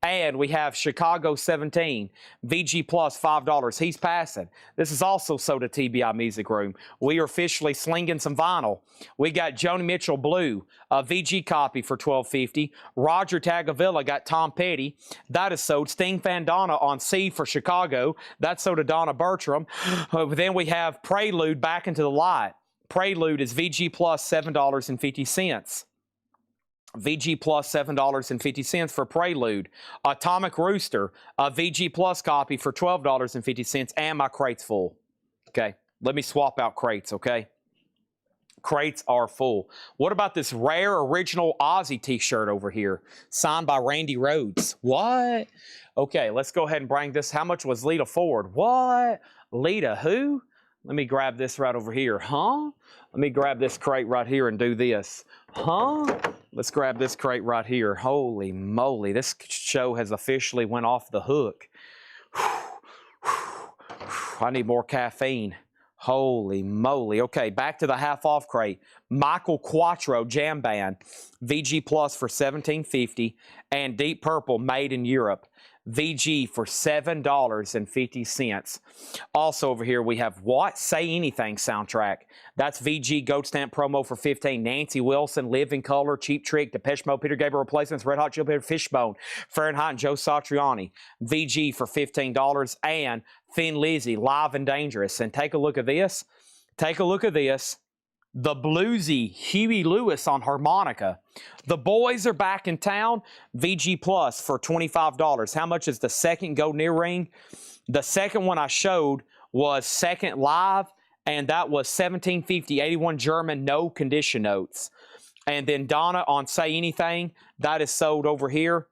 and we have Chicago 17, VG Plus, $5. He's passing. This is also sold to TBI Music Room. We are officially slinging some vinyl. We got Joni Mitchell Blue, a VG copy for $12.50. Roger Tagavilla got Tom Petty. That is sold. Sting Fandana on C for Chicago. That's sold to Donna Bertram. Then we have Prelude, Back into the Light. Prelude is VG Plus, $7.50. VG Plus, $7.50 for Prelude. Atomic Rooster, a VG Plus copy for $12.50, and my crate's full. Okay, let me swap out crates, okay? Crates are full. What about this rare original Ozzy t-shirt over here, signed by Randy Rhoads? What? Okay, let's go ahead and bring this. How much was Lita Ford? What? Lita who? Let me grab this right over here. Huh? Let me grab this crate right here and do this. Huh? Let's grab this crate right here. Holy moly, this show has officially went off the hook. I need more caffeine. Holy moly. Okay, back to the half-off crate. Michael Quattro Jam Band, VG Plus for $17.50, and Deep Purple, made in Europe. VG for $7.50. Also over here we have What? Say Anything soundtrack. That's VG Goat Stamp promo for $15. Nancy Wilson, Live in Color, Cheap Trick, Depeche Mode, Peter Gabriel Replacements, Red Hot Chili Peppers, Fishbone, Fahrenheit, and Joe Satriani. VG for $15. And Thin Lizzy, Live and Dangerous. And take a look at this. Take a look at this. The bluesy Huey Lewis on harmonica. The boys are back in town. VG Plus for $25. How much is the second golden earring? The second one I showed was second live, and that was $17.50. 81 German, no condition notes. And then Donna on Say Anything, that is sold over here.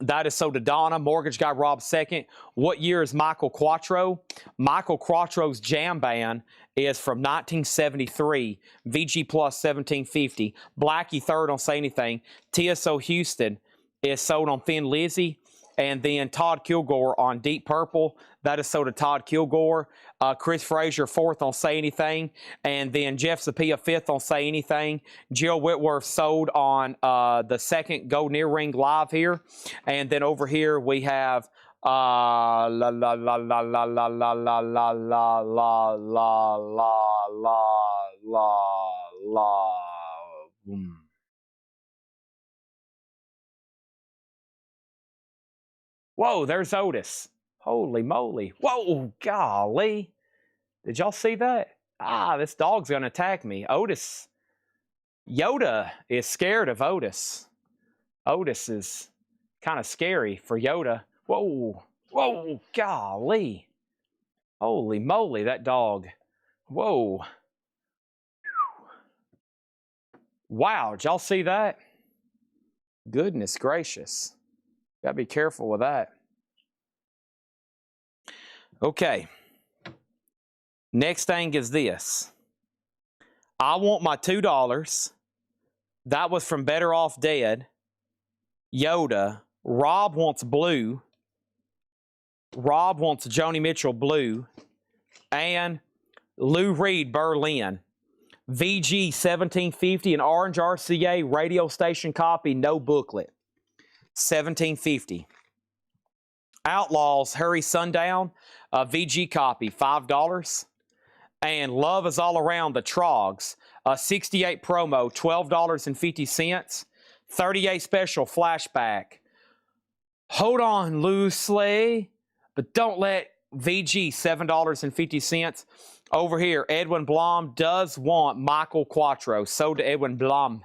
That is so to Donna. Mortgage Guy Rob second. What year is Michael Quattro? Michael Quattro's Jam Band is from 1973. VG Plus 1750. Blackie third on Say Anything. TSO Houston is sold on Thin Lizzy. And then Todd Kilgore on Deep Purple. That is sold to Todd Kilgore. Chris Frazier fourth on Say Anything. And then Jeff Sapia fifth on Say Anything. Jill Whitworth sold on the second Golden Earring live here. And then over here we have la la la la la la la la la la la la la la. Whoa, there's Otis. Holy moly. Whoa, golly. Did y'all see that? Ah, this dog's going to attack me. Otis. Yoda is scared of Otis. Otis is kind of scary for Yoda. Whoa, whoa, golly. Holy moly, that dog. Whoa. Wow, did y'all see that? Goodness gracious. Gotta be careful with that. Okay. Next thing is this. I want my $2. That was from Better Off Dead. Yoda. Rob wants blue. Rob wants Joni Mitchell blue. And Lou Reed Berlin. VG 1750, an orange RCA radio station copy, no booklet. 1750. Outlaws, Hurry Sundown, VG copy, $5. And Love Is All Around, the Trogs, 68 promo, $12.50. 38 special flashback. Hold on loosely, but don't let VG, $7.50. Over here, Edwin Blom does want Michael Quattro, sold to Edwin Blom.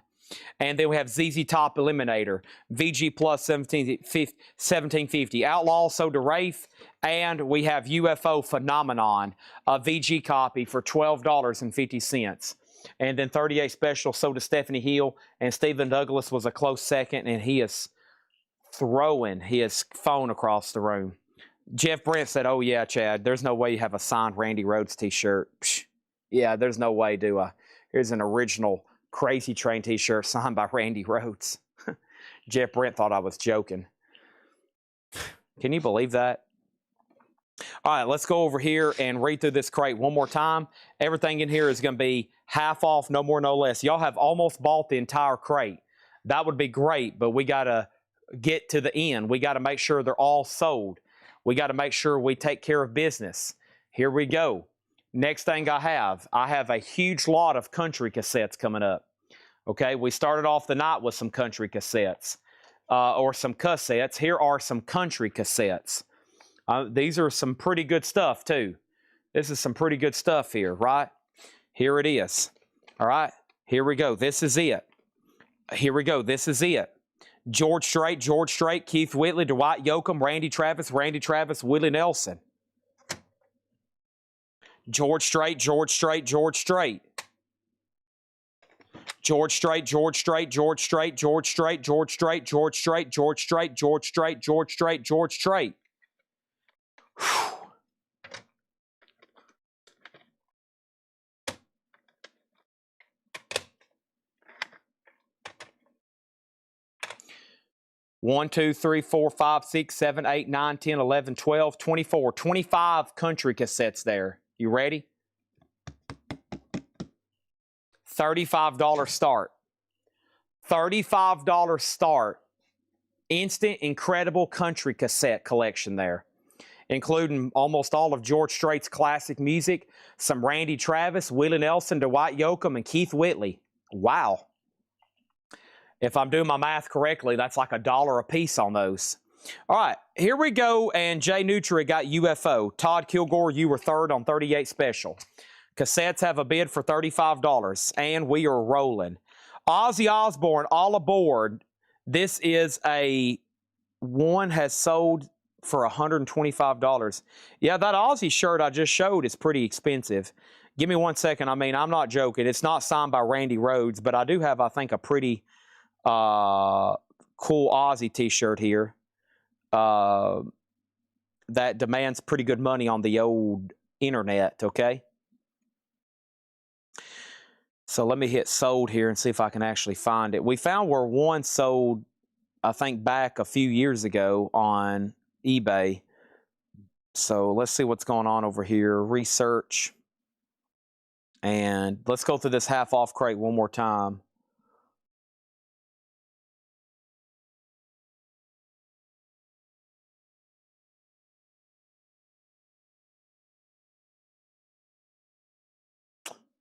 And then we have ZZ Top Eliminator, VG Plus 1750. Outlaw sold to Rafe. And we have UFO Phenomenon, a VG copy for $12.50. And then 38 special sold to Stephanie Hill. And Stephen Douglas was a close second. And he is throwing his phone across the room. Jeff Brent said, oh, yeah, Chad, there's no way you have a signed Randy Rhoads t-shirt. Yeah, there's no way, do I? Here's an original Crazy Train t-shirt signed by Randy Rhoads. Jeff Brent thought I was joking. Can you believe that? All right, let's go over here and read through this crate one more time. Everything in here is going to be half off, no more, no less. Y'all have almost bought the entire crate. That would be great, but we got to get to the end. We got to make sure they're all sold. We got to make sure we take care of business. Here we go. Next thing I have a huge lot of country cassettes coming up. Okay, we started off the night with some country cassettes, or some cassettes. Here are some country cassettes. These are some pretty good stuff too. This is some pretty good stuff here, right? Here it is. All right, here we go. This is it. Here we go. This is it. George Strait, Keith Whitley, Dwight Yoakam, Randy Travis, Willie Nelson. George Strait. George Strait. George Strait. George Strait. George Strait. George Strait. George Strait. George Strait. George Strait. George Strait. George Strait. George Strait. George Strait. 1, 2, 3, 4, 5, 6, 7, 8, 9, 10, 11, 12, 24, 25 country cassettes there. You ready? $35 start. $35 start. Instant, incredible country cassette collection there, including almost all of George Strait's classic music, some Randy Travis, Willie Nelson, Dwight Yoakam, and Keith Whitley. Wow. If I'm doing my math correctly, that's like $1 a piece on those. All right, here we go, and Jay Nutri got UFO. Todd Kilgore, you were third on 38 special. Cassettes have a bid for $35, and we are rolling. Ozzy Osbourne, all aboard. This is one has sold for $125. Yeah, that Ozzy shirt I just showed is pretty expensive. Give me 1 second. I mean, I'm not joking. It's not signed by Randy Rhoads, but I do have, I think, a pretty cool Ozzy t-shirt here. that demands pretty good money on the old internet, okay? So let me hit sold here and see if I can actually find it. We found where one sold, I think, back a few years ago on eBay. So let's see what's going on over here. Research. And let's go through this half-off crate one more time.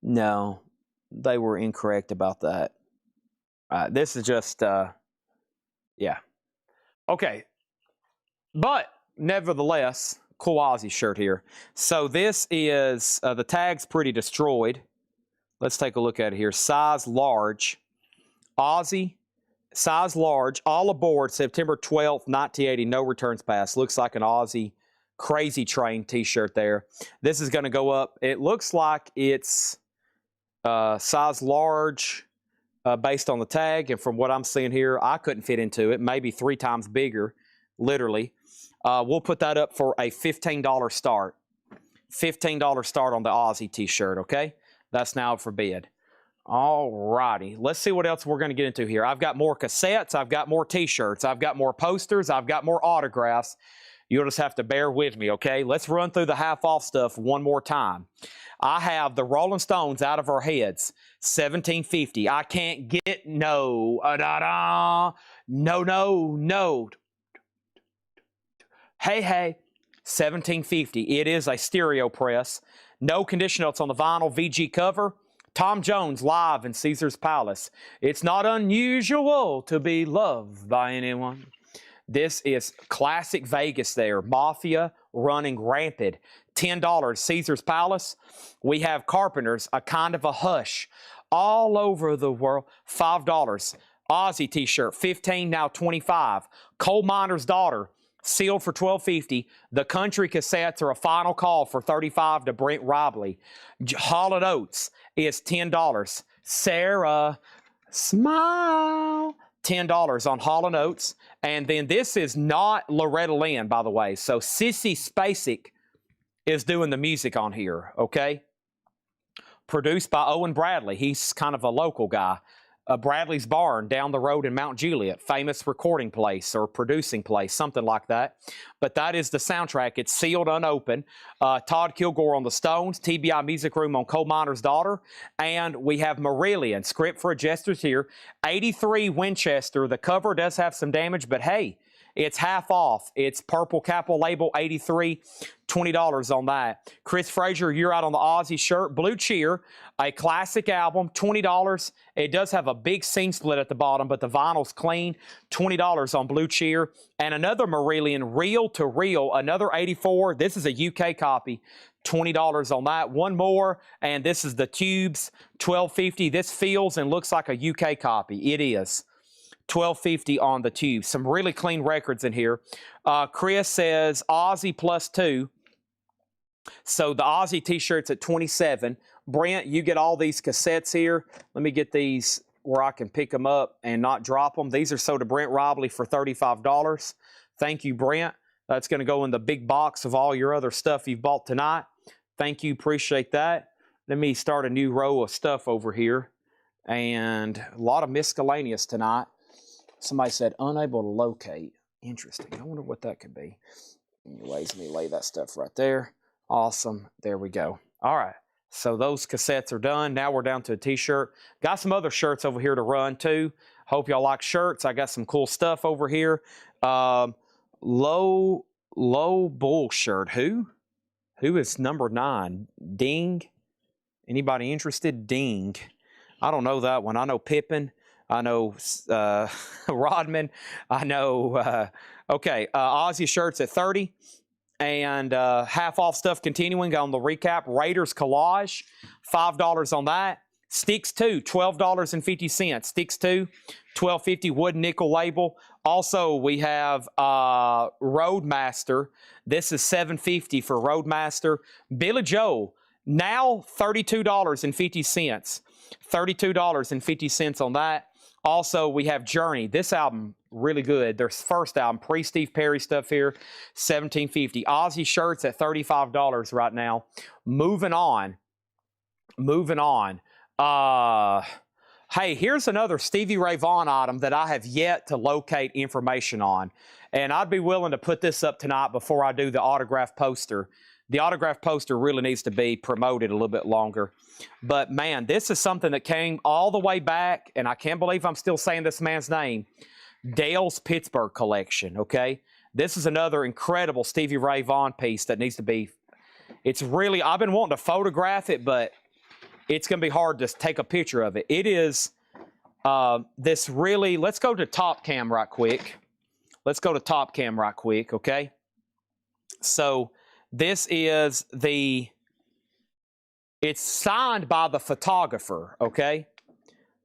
No, they were incorrect about that. This is just, yeah. Okay. But nevertheless, cool Aussie shirt here. So this is, the tag's pretty destroyed. Let's take a look at it here. Size large. Aussie, size large. All aboard, September 12th, 1980. No returns passed. Looks like an Aussie Crazy Train t-shirt there. This is going to go up. It looks like it's size large based on the tag. And from what I'm seeing here, I couldn't fit into it. Maybe 3 times bigger, literally. We'll put that up for a $15 start. $15 start on the Aussie t-shirt, okay? That's now for bid. All righty. Let's see what else we're going to get into here. I've got more cassettes. I've got more t-shirts. I've got more posters. I've got more autographs. You'll just have to bear with me, okay? Let's run through the half-off stuff one more time. I have the Rolling Stones Out of Our Heads, $17.50. I can't get no. No. Hey, $17.50. It is a stereo press. No condition notes on the vinyl VG cover. Tom Jones live in Caesar's Palace. It's not unusual to be loved by anyone. This is classic Vegas there. Mafia running rampant. $10, Caesar's Palace. We have Carpenters, A Kind of a Hush. All over the world, $5. Aussie t-shirt, $15, now $25. Coal Miner's Daughter, sealed for $12.50. The Country cassettes are a final call for $35 to Brent Robley. Hall & Oates is $10. Sarah, smile. $10 on Hall & Oates. And then this is not Loretta Lynn, by the way. So Sissy Spacek is doing the music on here, okay? Produced by Owen Bradley. He's kind of a local guy. Bradley's Barn down the road in Mount Juliet, famous recording place or producing place, something like that. But that is the soundtrack. It's sealed, unopened. Todd Kilgore on the Stones, TBI Music Room on Coal Miner's Daughter, and we have Marillion, Script for a Jester's here. 83 Winchester. The cover does have some damage, but hey, it's half off. It's purple capital label, 83, $20 on that. Chris Frazier, you're out on the Aussie shirt. Blue Cheer, a classic album, $20. It does have a big seam split at the bottom, but the vinyl's clean. $20 on Blue Cheer. And another Marillion, Reel to Reel, another 84. This is a UK copy. $20 on that. One more, and this is the Tubes, $12.50. This feels and looks like a UK copy. It is. $12.50 on the Tube. Some really clean records in here. Chris says Aussie +2. So the Aussie t-shirt's at $27. Brent, you get all these cassettes here. Let me get these where I can pick them up and not drop them. These are sold to Brent Robley for $35. Thank you, Brent. That's going to go in the big box of all your other stuff you've bought tonight. Thank you. Appreciate that. Let me start a new row of stuff over here. And a lot of miscellaneous tonight. Somebody said, unable to locate. Interesting. I wonder what that could be. Anyways, let me lay that stuff right there. Awesome. There we go. All right. So those cassettes are done. Now we're down to a t-shirt. Got some other shirts over here to run too. Hope y'all like shirts. I got some cool stuff over here. Low Bull shirt. Who is number 9? Ding. Anybody interested? Ding. I don't know that one. I know Pippin. I know Rodman. I know, okay, Aussie shirts at 30. And half off stuff continuing on the recap. Raiders Collage, $5 on that. Sticks 2, $12.50. Sticks 2, $12.50. Wood nickel label. Also, we have Roadmaster. This is $7.50 for Roadmaster. Billy Joel, now $32.50. $32.50 on that. Also, we have Journey. This album really good. Their first album, pre-Steve Perry stuff here, $17.50. Ozzy shirts at $35 right now. Moving on. Hey, here's another Stevie Ray Vaughan item that I have yet to locate information on. And I'd be willing to put this up tonight before I do the autograph poster. The autograph poster really needs to be promoted a little bit longer. But, man, this is something that came all the way back, and I can't believe I'm still saying this man's name, Dale's Pittsburgh collection, okay? This is another incredible Stevie Ray Vaughan piece that needs to be, it's really, I've been wanting to photograph it, but it's going to be hard to take a picture of it. It is this really, let's go to top cam right quick. Let's go to top cam right quick, okay? So this is it's signed by the photographer, okay?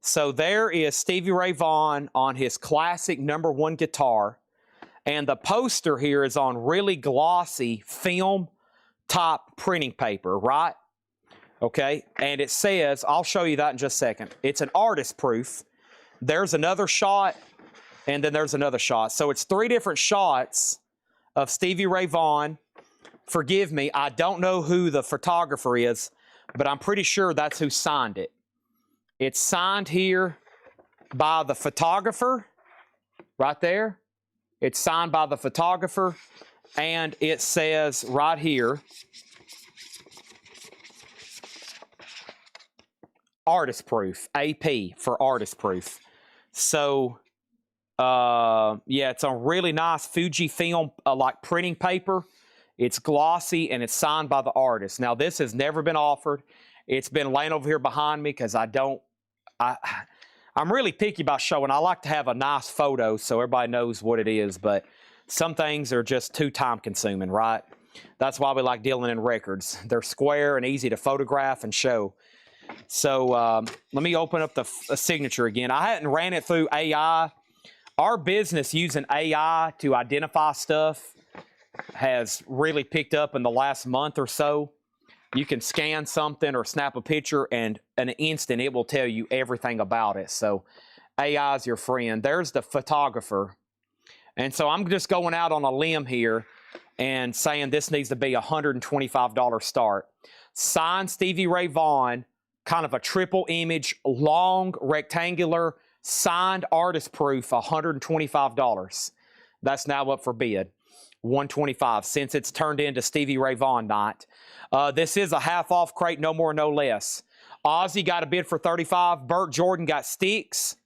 So there is Stevie Ray Vaughan on his classic #1 guitar. And the poster here is on really glossy film top printing paper, right? Okay, and it says, I'll show you that in just a second. It's an artist proof. There's another shot, and then there's another shot. So it's 3 different shots of Stevie Ray Vaughan. Forgive me, I don't know who the photographer is, but I'm pretty sure that's who signed it. It's signed here by the photographer, right there. It's signed by the photographer, and it says right here, artist proof, AP for artist proof. So, yeah, it's on really nice Fujifilm like printing paper. It's glossy and it's signed by the artist. Now, this has never been offered. It's been laying over here behind me because I'm really picky about showing. I like to have a nice photo so everybody knows what it is, but some things are just too time consuming, right? That's why we like dealing in records. They're square and easy to photograph and show. So let me open up the signature again. I hadn't ran it through AI. Our business using AI to identify stuff has really picked up in the last month or so. You can scan something or snap a picture, and in an instant it will tell you everything about it. So AI is your friend. There's the photographer. And so I'm just going out on a limb here and saying this needs to be a $125 start. Signed Stevie Ray Vaughan, kind of a triple image, long, rectangular, signed artist proof, $125. That's now up for bid. $125 since it's turned into Stevie Ray Vaughan night. This is a half off crate, no more, no less. Ozzy got a bid for $35. Burt Jordan got Sticks.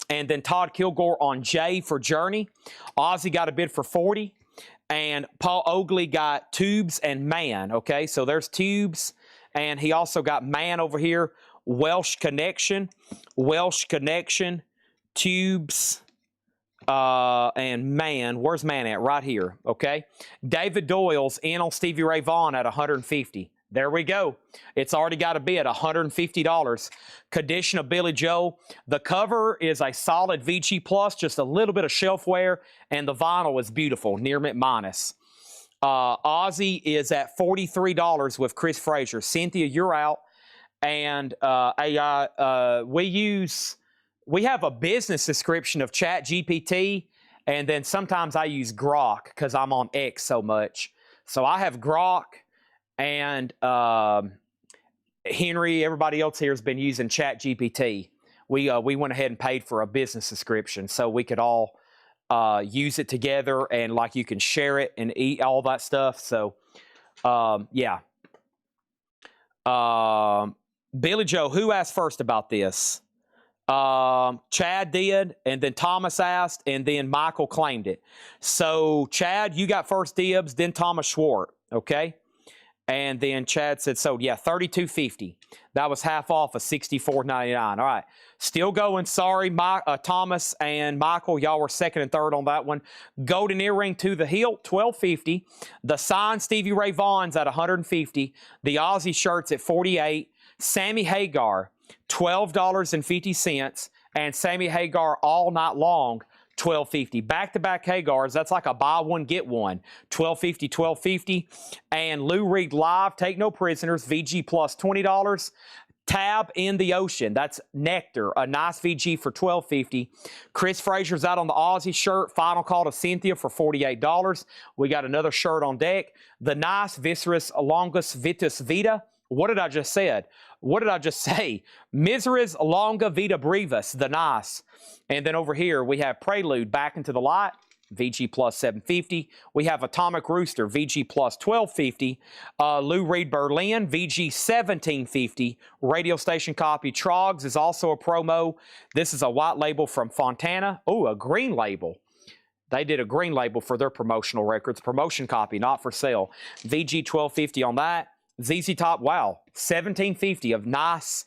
And then Todd Kilgore on J for Journey. Ozzy got a bid for $40. And Paul Oakley got Tubes and Man. Okay, so there's Tubes. And he also got Man over here. Welsh Connection, Tubes, and Man. Where's Man at? Right here, okay? David Doyle's in on Stevie Ray Vaughan at $150. There we go. It's already got a bid, $150. Condition of Billy Joe. The cover is a solid VG Plus, just a little bit of shelf wear, and the vinyl is beautiful, near mint minus. Ozzy is at $43 with Chris Frazier. Cynthia, you're out. And AI, we have a business description of ChatGPT, and then sometimes I use Grok because I'm on X so much. So I have Grok, and Henry, everybody else here has been using ChatGPT. We went ahead and paid for a business description so we could all use it together, and like you can share it and eat all that stuff. So yeah. Billy Joe, who asked first about this? Chad did, and then Thomas asked, and then Michael claimed it. So Chad, you got first dibs, then Thomas Schwartz, okay? And then Chad said, so yeah, $32.50. That was half off of $64.99. All right, still going. Sorry, Thomas and Michael, y'all were second and third on that one. Golden earring to the hilt, $12.50. The signed Stevie Ray Vaughan's at $150. The Ozzy shirts at $48. Sammy Hagar, $12.50. And Sammy Hagar all night long, $12.50. Back-to-back Hagars, that's like a buy one, get one. $12.50, $12.50. And Lou Reed Live, Take No Prisoners, VG Plus, $20. Tab in the Ocean. That's Nectar, a nice VG for $12.50. Chris Frazier's out on the Aussie shirt. Final call to Cynthia for $48. We got another shirt on deck. The nice Viscerus Longus Vitus Vita. What did I just say? What did I just say? Miseris Longa Vita Brevis, the nice. And then over here, we have Prelude Back into the Light, VG plus $7.50. We have Atomic Rooster, VG plus $12.50. Lou Reed Berlin, VG $17.50. Radio station copy. Trogs is also a promo. This is a white label from Fontana. Oh, a green label. They did a green label for their promotional records. Promotion copy, not for sale. VG $12.50 on that. ZZ Top, wow, $17.50 of nice,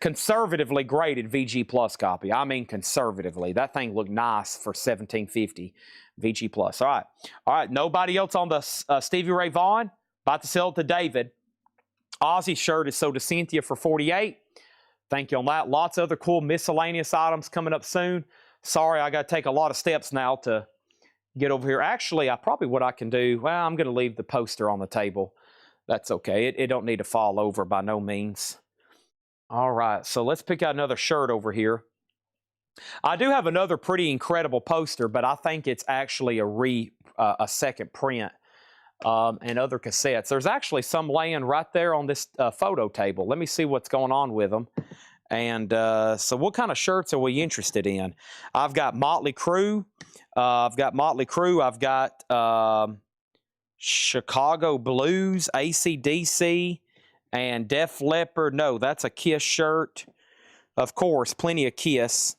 conservatively graded VG Plus copy. I mean conservatively. That thing looked nice for $17.50 VG Plus. All right. Nobody else on the Stevie Ray Vaughan. About to sell it to David. Ozzy shirt is sold to Cynthia for $48. Thank you on that. Lots of other cool miscellaneous items coming up soon. Sorry, I got to take a lot of steps now to get over here. Actually, what I can do, well, I'm going to leave the poster on the table. That's okay. It don't need to fall over by no means. All right, so let's pick out another shirt over here. I do have another pretty incredible poster, but I think it's actually a second print and other cassettes. There's actually some laying right there on this photo table. Let me see what's going on with them. And so what kind of shirts are we interested in? I've got Motley Crue. I've got Chicago Blues, AC/DC, and Def Leppard. No, that's a Kiss shirt. Of course, plenty of Kiss.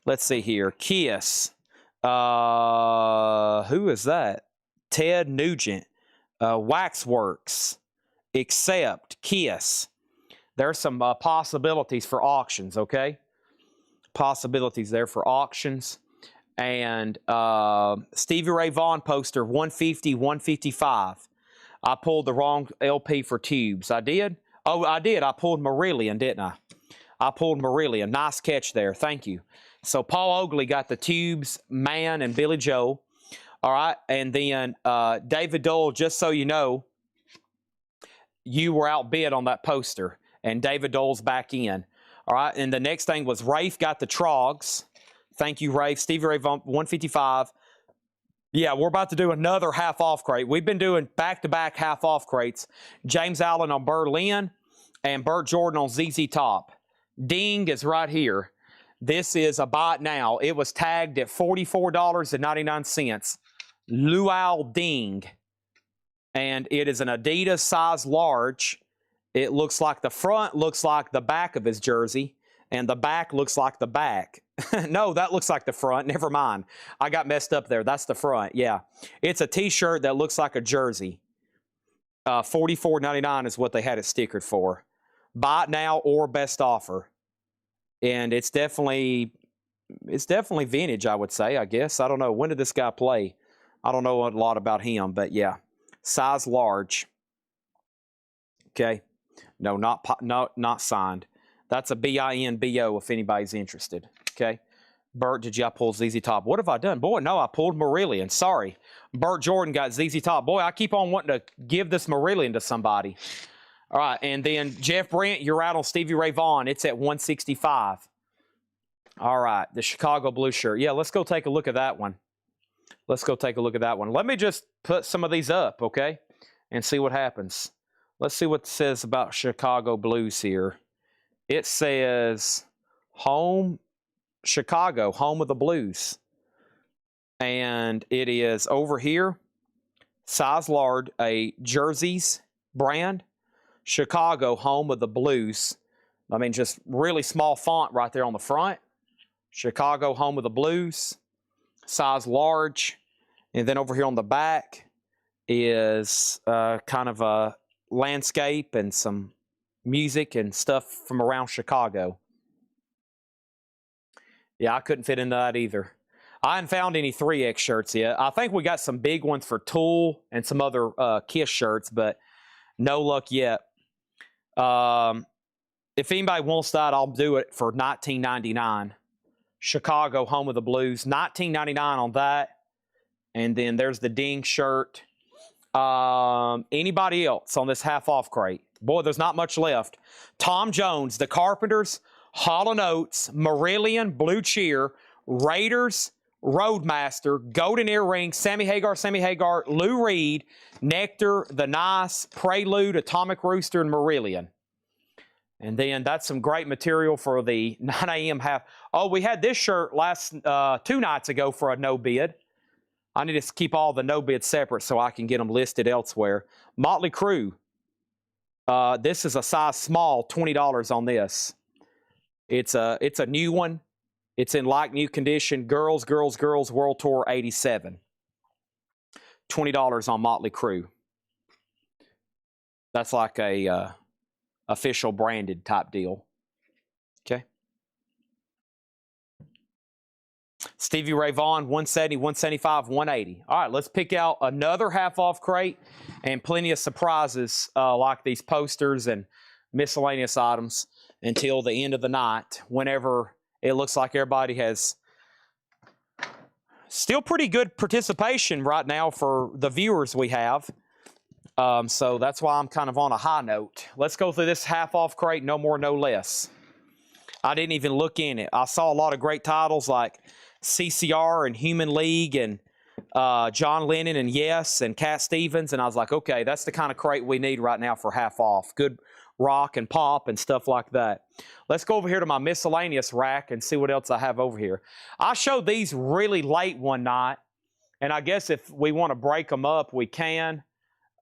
Let's see here. Kiss. Who is that? Ted Nugent. Waxworks. Accept. Kiss. There's some possibilities for auctions, okay? Possibilities there for auctions. And Stevie Ray Vaughan poster, $150, $155. I pulled the wrong LP for Tubes. I did? Oh, I did. I pulled Marillion, didn't I? I pulled Marillion. Nice catch there. Thank you. So Paul Oakley got the Tubes, Man, and Billy Joel. All right. And then David Dole, just so you know, you were outbid on that poster. And David Dole's back in. All right. And the next thing was Rafe got the Trogs. Thank you, Rafe. Stevie Ray Vaughan, $155. Yeah, we're about to do another half-off crate. We've been doing back-to-back half-off crates. James Allen on Berlin and Burt Jordan on ZZ Top. Ding is right here. This is a buy it now. It was tagged at $44.99. Luau Ding. And it is an Adidas size large. It looks like the front looks like the back of his jersey, and the back looks like the back. No, that looks like the front. Never mind. I got messed up there. That's the front. Yeah. It's a T-shirt that looks like a jersey. $44.99 is what they had it stickered for. Buy it now or best offer. And it's definitely vintage, I would say, I guess. I don't know. When did this guy play? I don't know a lot about him, but yeah. Size large. Okay. No, not signed. That's a BINBO if anybody's interested. Okay. Burt, did you pull ZZ Top? What have I done? Boy, no, I pulled Marillion. Sorry. Burt Jordan got ZZ Top. Boy, I keep on wanting to give this Marillion to somebody. All right. And then Jeff Brent, you're out on Stevie Ray Vaughan. It's at $165. All right. The Chicago Blue shirt. Yeah, let's go take a look at that one. Let's go take a look at that one. Let me just put some of these up, okay, and see what happens. Let's see what it says about Chicago Blues here. It says home, Chicago, home of the blues. And it is over here, size large, a Jerseys brand, Chicago, home of the blues. I mean, just really small font right there on the front. Chicago, home of the blues, size large. And then over here on the back is kind of a landscape and some music and stuff from around Chicago. Yeah, I couldn't fit into that either. I haven't found any 3X shirts yet. I think we got some big ones for Tool and some other Kiss shirts, but no luck yet. If anybody wants that, I'll do it for $19.99. Chicago, home of the blues. $19.99 on that. And then there's the Ding shirt. Anybody else on this half-off crate? Boy, there's not much left. Tom Jones, The Carpenters, Hall & Oates, Marillion, Blue Cheer, Raiders, Roadmaster, Golden Earring, Sammy Hagar, Lou Reed, Nectar, The Nice, Prelude, Atomic Rooster, and Marillion. And then that's some great material for the 9 a.m. half. Oh, we had this shirt last 2 nights ago for a no bid. I need to keep all the no bids separate so I can get them listed elsewhere. Motley Crue. This is a size small, $20 on this. It's a new one. It's in like new condition. Girls World Tour 87. $20 on Motley Crue. That's like a official branded type deal. Okay. Stevie Ray Vaughan, 170, 175, 180. All right, let's pick out another half-off crate and plenty of surprises like these posters and miscellaneous items until the end of the night, whenever it looks like everybody has still pretty good participation right now for the viewers we have. So that's why I'm kind of on a high note. Let's go through this half-off crate, no more, no less. I didn't even look in it. I saw a lot of great titles like CCR and Human League and John Lennon and Yes and Cat Stevens, and I was like, okay, that's the kind of crate we need right now for half-off. Good rock and pop and stuff like that. Let's go over here to my miscellaneous rack and see what else I have over here. I showed these really late one night, and I guess if we want to break them up, we can.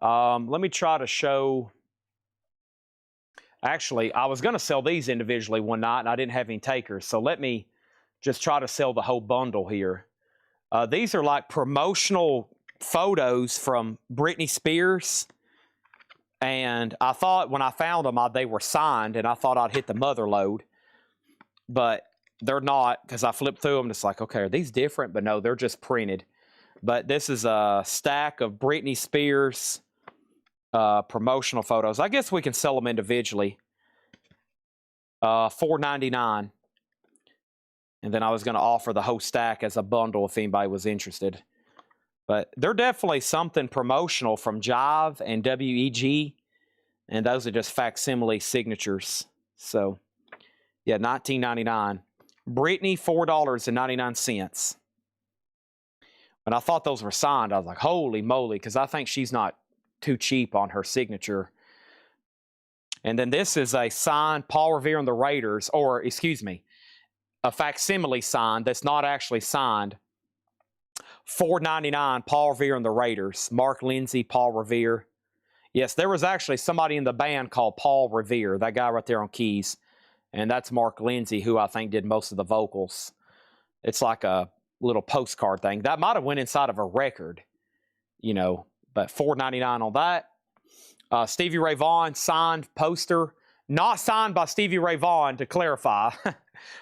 Let me try to show. Actually, I was going to sell these individually one night, and I didn't have any takers, so let me just try to sell the whole bundle here. These are like promotional photos from Britney Spears. And I thought when I found them, they were signed, and I thought I'd hit the mother load. But they're not, because I flipped through them, and it's like, okay, are these different? But no, they're just printed. But this is a stack of Britney Spears promotional photos. I guess we can sell them individually. $4.99. And then I was going to offer the whole stack as a bundle if anybody was interested. But they're definitely something promotional from Jive and WEG. And those are just facsimile signatures. So, yeah, $19.99. Britney, $4.99. When I thought those were signed, I was like, holy moly, because I think she's not too cheap on her signature. And then this is a signed Paul Revere and the Raiders, or, excuse me, a facsimile signed that's not actually signed. $4.99, Paul Revere and the Raiders. Mark Lindsay, Paul Revere. Yes, there was actually somebody in the band called Paul Revere, that guy right there on keys. And that's Mark Lindsay, who I think did most of the vocals. It's like a little postcard thing. That might have went inside of a record, you know, but $4.99 on that. Stevie Ray Vaughan, signed poster. Not signed by Stevie Ray Vaughan, to clarify.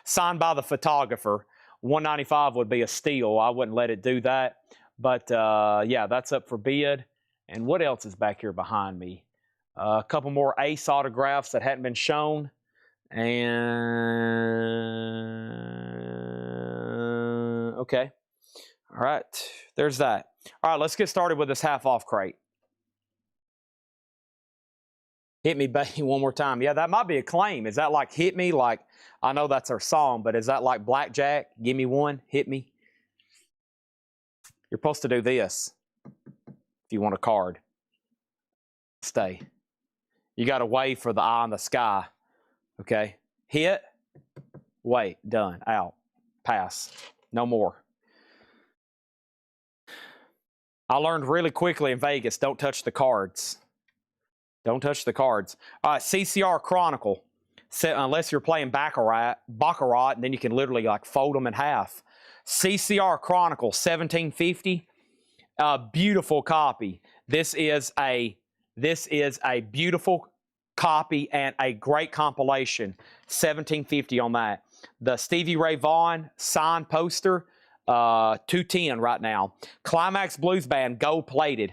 Signed by the photographer. $195 would be a steal. I wouldn't let it do that. But, yeah, that's up for bid. And what else is back here behind me? A couple more Ace autographs that hadn't been shown. And, okay. All right, there's that. All right, let's get started with this half-off crate. Hit Me, Baby, one more time. Yeah, that might be a claim. Is that like Hit Me? Like, I know that's our song, but is that like Blackjack? Give me one, hit me. You're supposed to do this if you want a card. Stay. You got to wait for the eye in the sky. Okay? Hit, wait, done, out, pass, no more. I learned really quickly in Vegas, don't touch the cards. Don't touch the cards. All right, CCR Chronicle. Unless you're playing Baccarat, and then you can literally like fold them in half. CCR Chronicle, 1750. Beautiful copy. This is a beautiful copy and a great compilation. 1750 on that. The Stevie Ray Vaughan signed poster, $210 right now. Climax Blues Band, gold plated,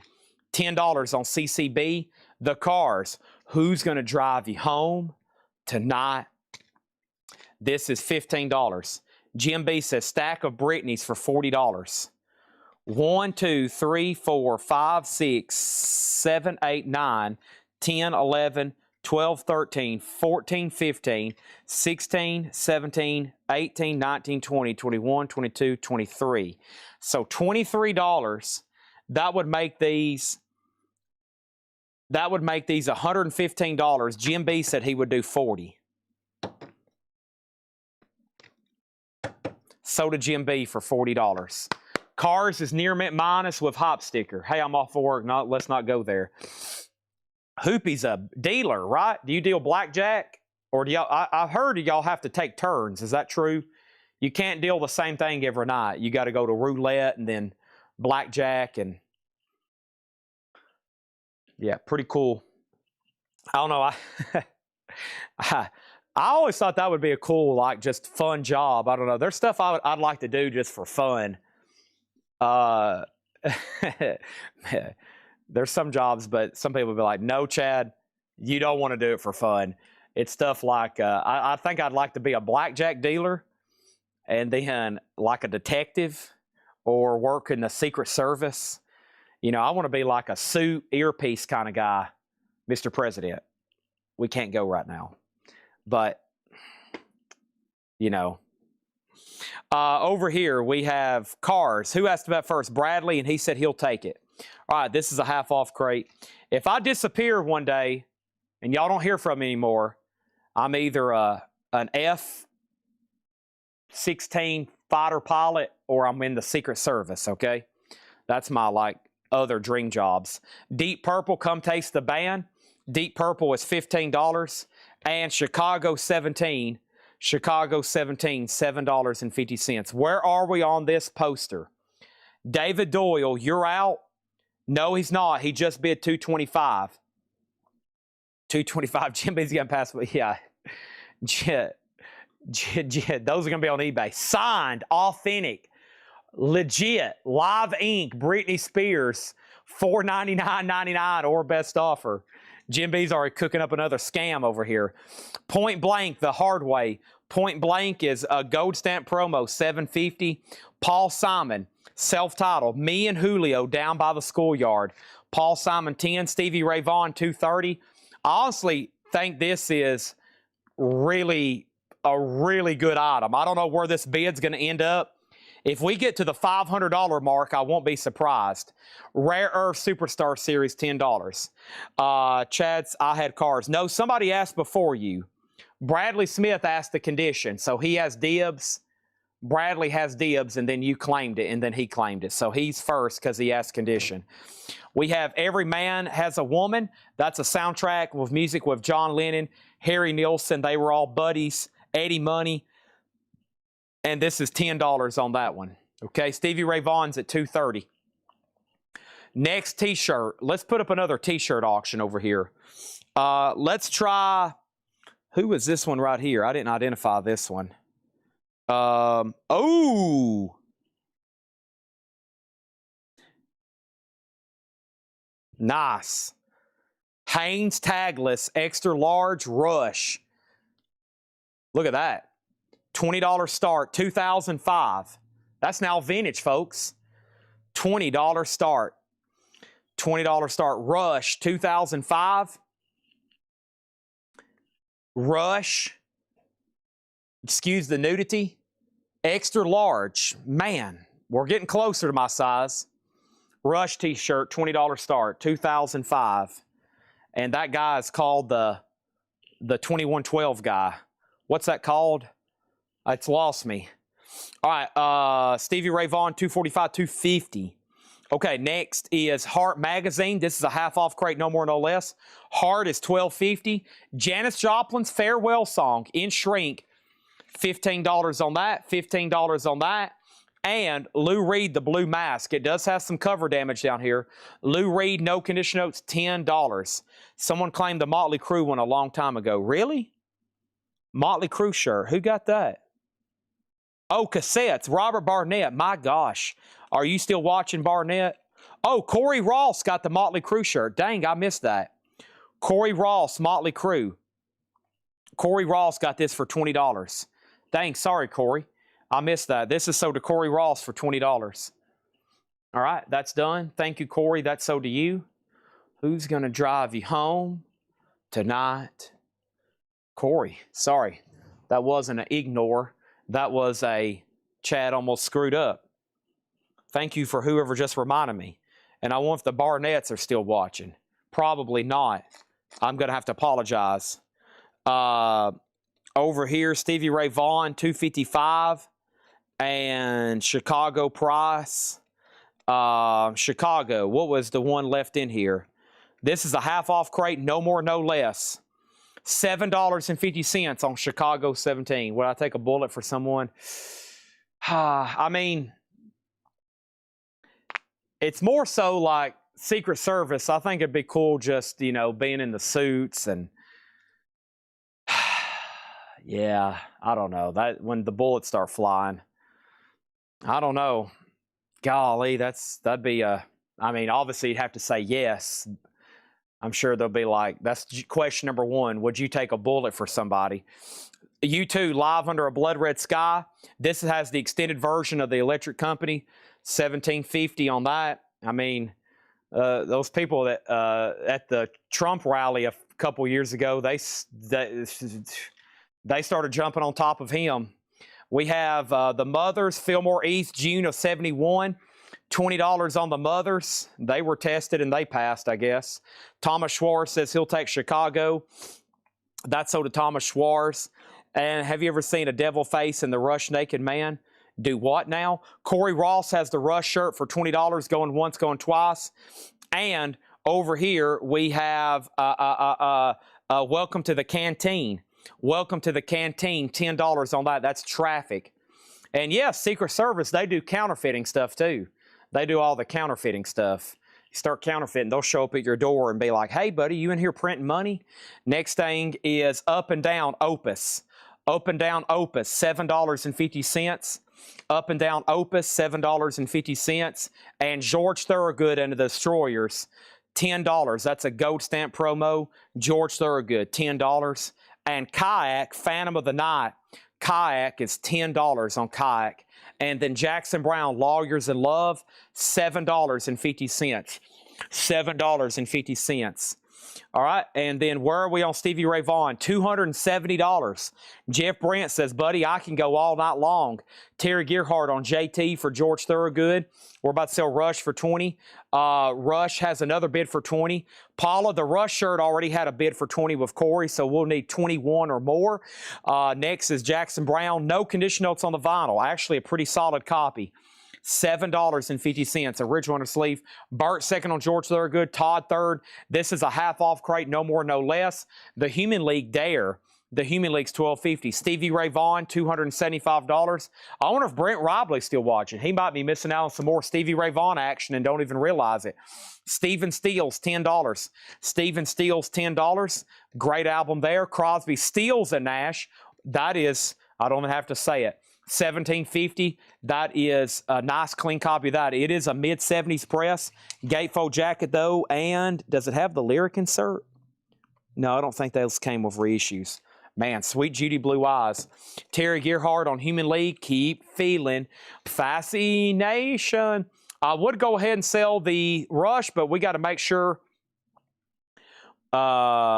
$10 on CCB. The Cars, Who's Gonna Drive You Home Tonight? This is $15. Jim B says stack of Britneys for $40. 1, 2, 3, 4, 5, 6, 7, 8, 9, 10, 11, 12, 13, 14, 15, 16, 17, 18, 19, 20, 21, 22, 23. So $23, that would make these $115. Jim B said he would do 40. So did Jim B for $40. Cars is near mint minus with hop sticker. Hey, I'm off for work. Let's not go there. Hoopy's a dealer, right? Do you deal blackjack? Or do y'all, I heard y'all have to take turns. Is that true? You can't deal the same thing every night. You got to go to roulette and then blackjack and yeah, pretty cool. I don't know. I always thought that would be a cool, like, just fun job. I don't know. There's stuff I'd like to do just for fun. There's some jobs, but some people will be like, no, Chad, you don't want to do it for fun. It's stuff like, I think I'd like to be a blackjack dealer and then like a detective or work in the Secret Service. You know, I want to be like a suit, earpiece kind of guy, Mr. President. We can't go right now. But, you know, over here we have cars. Who asked about first? Bradley, and he said he'll take it. All right, this is a half-off crate. If I disappear one day and y'all don't hear from me anymore, I'm either an F-16 fighter pilot or I'm in the Secret Service, okay? That's my, like, other dream jobs. Deep Purple, come taste the band. Deep Purple is $15. And Chicago 17, $7.50. Where are we on this poster? David Doyle, you're out. No, he's not. He just bid $225. $225. Jimmy's gonna pass. Yeah, those are gonna be on eBay. Signed, authentic, legit, live ink. Britney Spears, $499.99 or best offer. Jim B's already cooking up another scam over here. Point Blank, the hard way. Point Blank is a gold stamp promo, $750. Paul Simon, self-titled, Me and Julio Down by the Schoolyard. Paul Simon 10, Stevie Ray Vaughan 230. I honestly think this is a really good item. I don't know where this bid's going to end up. If we get to the $500 mark, I won't be surprised. Rare Earth Superstar Series, $10. Chad's, I had cars. No, somebody asked before you. Bradley Smith asked the condition, so he has dibs. Bradley has dibs, and then you claimed it, and then he claimed it. So he's first because he asked condition. We have Every Man Has a Woman. That's a soundtrack with music with John Lennon, Harry Nilsson. They were all buddies. Eddie Money. And this is $10 on that one. Okay, Stevie Ray Vaughan's at $230. Next t-shirt. Let's put up another t-shirt auction over here. Let's try, who is this one right here? I didn't identify this one. Oh! Nice. Hanes Tagless, extra large, Rush. Look at that. $20 start, 2005. That's now vintage, folks. $20 start. $20 start. Rush, 2005. Rush. Excuse the nudity. Extra large. Man, we're getting closer to my size. Rush t-shirt, $20 start, 2005. And that guy is called the 2112 guy. What's that called? It's lost me. All right, Stevie Ray Vaughan, 245, 250. Okay, next is Heart Magazine. This is a half-off crate, no more, no less. Heart is $12.50. Janis Joplin's Farewell Song in shrink, $15 on that, $15 on that. And Lou Reed, the Blue Mask. It does have some cover damage down here. Lou Reed, no condition notes, $10. Someone claimed the Motley Crue one a long time ago. Really? Motley Crue shirt. Who got that? Oh, Cassettes. Robert Barnett. My gosh. Are you still watching Barnett? Oh, Corey Ross got the Motley Crue shirt. Dang, I missed that. Corey Ross, Motley Crue. Corey Ross got this for $20. Dang, sorry, Corey. I missed that. This is sold to Corey Ross for $20. All right, that's done. Thank you, Corey. That's so to you. Who's going to drive you home tonight? Corey. Sorry, that wasn't an ignore. That was a Chad almost screwed up. Thank you for whoever just reminded me. And I wonder if the Barnetts are still watching. Probably not. I'm going to have to apologize. Over here, Stevie Ray Vaughan, $255. And Chicago price. Chicago, what was the one left in here? This is a half-off crate, no more, no less. $7.50 on Chicago 17. Would I take a bullet for someone? I mean, it's more so like Secret Service. I think it'd be cool just, you know, being in the suits and yeah, I don't know. That when the bullets start flying, I don't know. Golly, that'd be a, I mean, obviously you'd have to say yes. I'm sure they'll be like, that's question number one. Would you take a bullet for somebody? U2, Live Under a Blood Red Sky. This has the extended version of the Electric Company. $17.50 on that. I mean, those people that at the Trump rally a couple years ago, they started jumping on top of him. We have the Mothers, Fillmore East, June of 71. $20 on the Mothers. They were tested and they passed, I guess. Thomas Schwartz says he'll take Chicago. That's sold to Thomas Schwartz. And have you ever seen a devil face in the Rush Naked Man? Do what now? Corey Ross has the Rush shirt for $20, going once, going twice. And over here we have Welcome to the Canteen. Welcome to the Canteen, $10 on that. That's Traffic. And yes, Secret Service, they do counterfeiting stuff too. They do all the counterfeiting stuff. You start counterfeiting, they'll show up at your door and be like, hey, buddy, you in here printing money? Next thing is Up and Down Opus. Up and Down Opus, $7.50. Up and Down Opus, $7.50. And George Thorogood and the Destroyers, $10. That's a gold stamp promo. George Thorogood, $10. And Kayak, Phantom of the Night. Kayak is $10 on Kayak. And then Jackson Browne, Lawyers in Love, $7.50. $7.50. All right, and then where are we on Stevie Ray Vaughan? $270. Jeff Brent says, buddy, I can go all night long. Terry Gearhart on JT for George Thorogood. We're about to sell Rush for $20. Rush has another bid for $20. Paula, the Rush shirt already had a bid for $20 with Corey, so we'll need 21 or more. Next is Jackson Browne. No condition notes on the vinyl. Actually, a pretty solid copy. $7.50. Original under sleeve. Burt second on George Thorogood. Todd third. This is a half-off crate, no more, no less. The Human League Dare. The Human League's $12.50. Stevie Ray Vaughan, $275. I wonder if Brent Robley's still watching. He might be missing out on some more Stevie Ray Vaughan action and don't even realize it. Stephen Stills, $10. Stephen Stills, $10. Great album there. Crosby, Stills, and Nash. That is, I don't even have to say it. $17.50. That is a nice clean copy of that. It is a mid-70s press. Gatefold jacket though, and does it have the lyric insert? No, I don't think those came with reissues. Man, Sweet Judy Blue Eyes. Terry Gearhart on Human League. Keep feeling fascination. I would go ahead and sell the Rush, but we got to make sure. That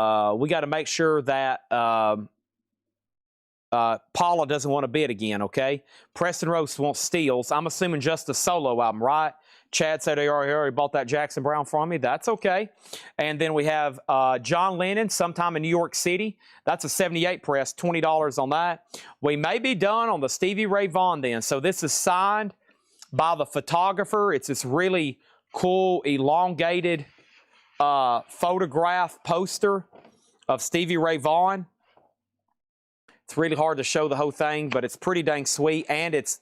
Paula doesn't want to bid again, okay? Preston Rose wants Steels. I'm assuming just the solo album, right? Chad said he already bought that Jackson Browne from me. That's okay. And then we have John Lennon, Sometime in New York City. That's a 78 press, $20 on that. We may be done on the Stevie Ray Vaughan then. So this is signed by the photographer. It's this really cool, elongated photograph poster of Stevie Ray Vaughan. It's really hard to show the whole thing, but it's pretty dang sweet, and it's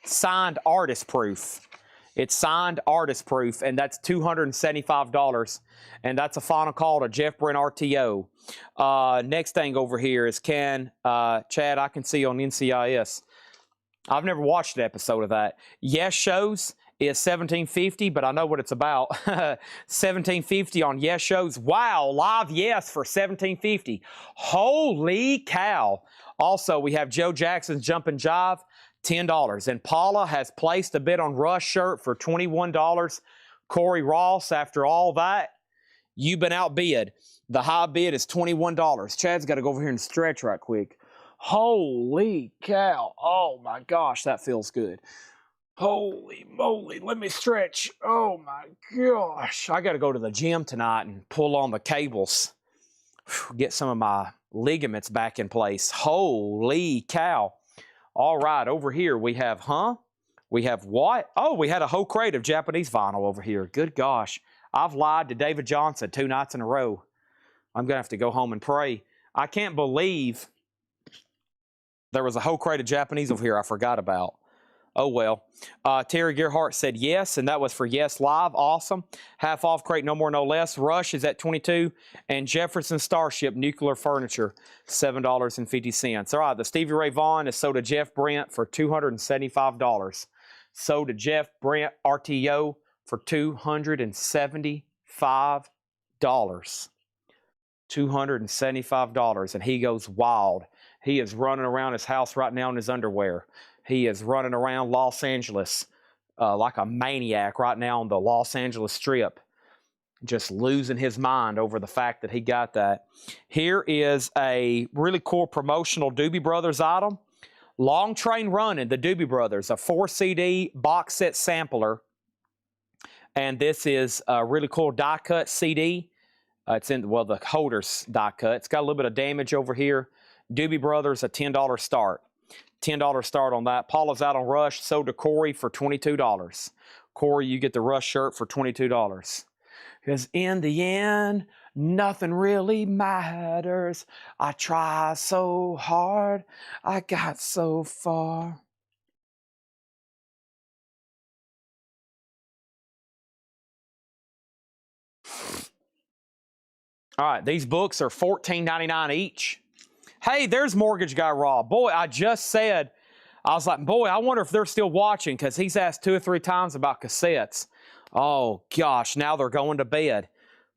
signed artist proof. It's signed artist proof, and that's $275, and that's a final call to Jeff Brent RTO. Next thing over here is Chad, I can see on NCIS. I've never watched an episode of that. Yes Shows is $17.50, but I know what it's about. $17.50 on Yes Shows. Wow, live Yes for $17.50. Holy cow. Also, we have Joe Jackson's Jump and Jive, $10. And Paula has placed a bid on Rush shirt for $21. Corey Ross, after all that, you've been outbid. The high bid is $21. Chad's got to go over here and stretch right quick. Holy cow. Oh my gosh, that feels good. Holy moly, let me stretch. Oh my gosh. I got to go to the gym tonight and pull on the cables. Get some of my ligaments back in place. Holy cow. All right, over here we have, we have what? Oh, we had a whole crate of Japanese vinyl over here. Good gosh. I've lied to David Johnson 2 nights in a row. I'm going to have to go home and pray. I can't believe there was a whole crate of Japanese over here I forgot about. Oh, well. Terry Gerhart said yes, and that was for Yes Live. Awesome. Half off crate, no more, no less. Rush is at $22, and Jefferson Starship Nuclear Furniture, $7.50. All right, the Stevie Ray Vaughan is sold to Jeff Brent for $275. Sold to Jeff Brent RTO for $275. $275, and he goes wild. He is running around his house right now in his underwear. He is running around Los Angeles like a maniac right now on the Los Angeles Strip, just losing his mind over the fact that he got that. Here is a really cool promotional Doobie Brothers item. Long Train Running, the Doobie Brothers, a 4-CD box set sampler. And this is a really cool die-cut CD. It's in, well, the holder's die-cut. It's got a little bit of damage over here. Doobie Brothers, a $10 start. $10 start on that. Paula's out on Rush, sold to Corey for $22. Corey, you get the Rush shirt for $22. Because in the end, nothing really matters. I try so hard, I got so far. All right, these books are $14.99 each. Hey, there's Mortgage Guy Rob. Boy, I just said, I was like, boy, I wonder if they're still watching, because he's asked 2 or 3 times about cassettes. Oh, gosh, now they're going to bed.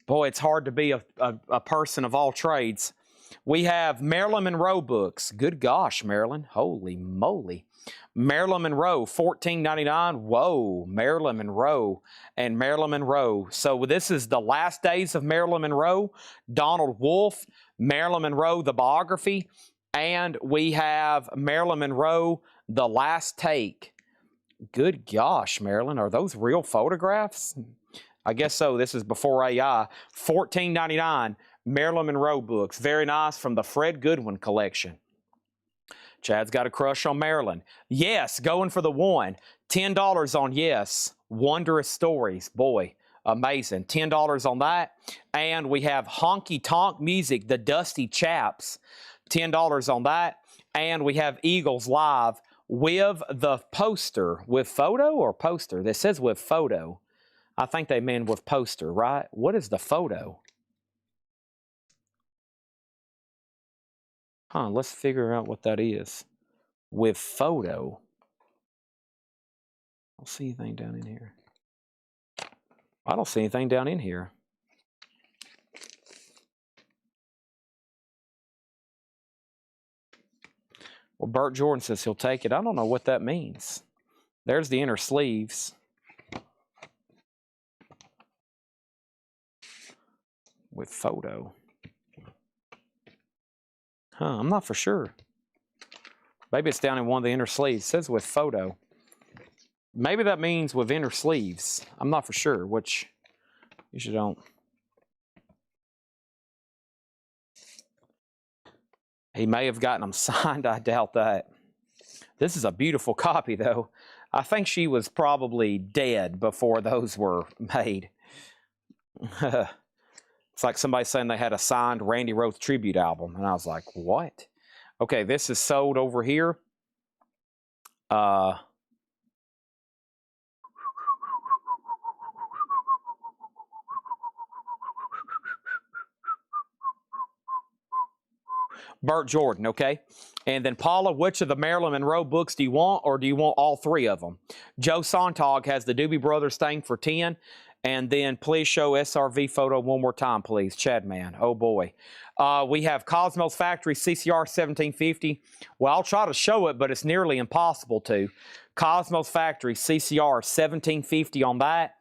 Boy, it's hard to be a person of all trades. We have Marilyn Monroe books. Good gosh, Marilyn. Holy moly. Marilyn Monroe, $14.99. Whoa, Marilyn Monroe and Marilyn Monroe. So this is the last days of Marilyn Monroe. Donald Wolfe, Marilyn Monroe, the biography. And we have Marilyn Monroe, the last take. Good gosh, Marilyn, are those real photographs? I guess so. This is before AI. $14.99, Marilyn Monroe books. Very nice, from the Fred Goodwin collection. Chad's got a crush on Marilyn. Yes, going for the one. $10 on Yes. Wondrous Stories. Boy, amazing. $10 on that. And we have Honky Tonk Music, the Dusty Chaps. $10 on that. And we have Eagles Live with the poster. With photo or poster? This says with photo. I think they mean with poster, right? What is the photo? Let's figure out what that is. With photo. I don't see anything down in here. I don't see anything down in here. Well, Bert Jordan says he'll take it. I don't know what that means. There's the inner sleeves. With photo. I'm not for sure. Maybe it's down in one of the inner sleeves. It says with photo. Maybe that means with inner sleeves. I'm not for sure, which usually don't. He may have gotten them signed. I doubt that. This is a beautiful copy, though. I think she was probably dead before those were made. It's like somebody saying they had a signed Randy Roth tribute album. And I was like, what? Okay, this is sold over here. Bert Jordan, okay? And then Paula, which of the Marilyn Monroe books do you want, or do you want all 3 of them? Joe Sontag has the Doobie Brothers thing for $10, And then please show SRV photo one more time, please. Chad, man. Oh, boy. We have Cosmos Factory CCR 1750. Well, I'll try to show it, but it's nearly impossible to. Cosmos Factory CCR 1750 on that.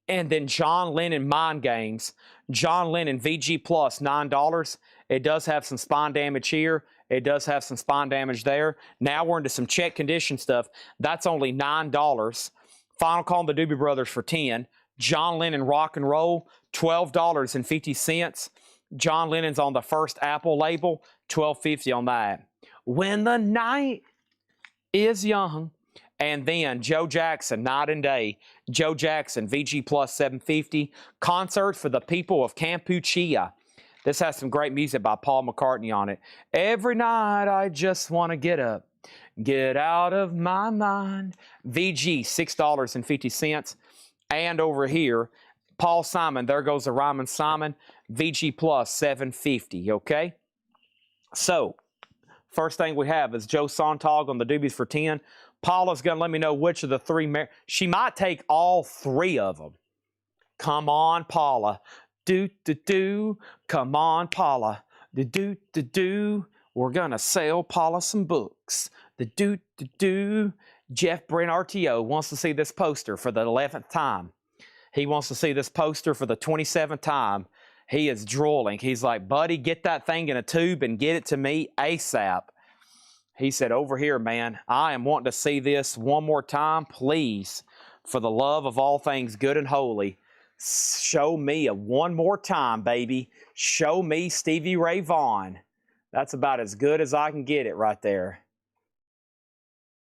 And then John Lennon Mind Games. John Lennon VG Plus, $9. It does have some spine damage here. It does have some spine damage there. Now we're into some check condition stuff. That's only $9. Final Call on the Doobie Brothers for $10. John Lennon Rock and Roll, $12.50. John Lennon's on the first Apple label, $12.50 on that. When the Night is Young. And then Joe Jackson, Night and Day. Joe Jackson, VG Plus, $7.50. Concert for the People of Kampuchea. This has some great music by Paul McCartney on it. Every night I just want to get up, get out of my mind. VG, $6.50. And over here, Paul Simon, There Goes the Rhymin' Simon, VG Plus, $7.50, okay? So, first thing we have is Joe Sontag on the Doobies for $10. Paula's going to let me know which of the three. She might take all three of them. Come on, Paula. Do. Come on, Paula. Do. We're going to sell Paula some books. Do. Jeff Brent RTO wants to see this poster for the 11th time. He wants to see this poster for the 27th time. He is drooling. He's like, buddy, get that thing in a tube and get it to me ASAP. He said, over here, man, I am wanting to see this one more time. Please, for the love of all things good and holy, show me one more time, baby. Show me Stevie Ray Vaughan. That's about as good as I can get it right there.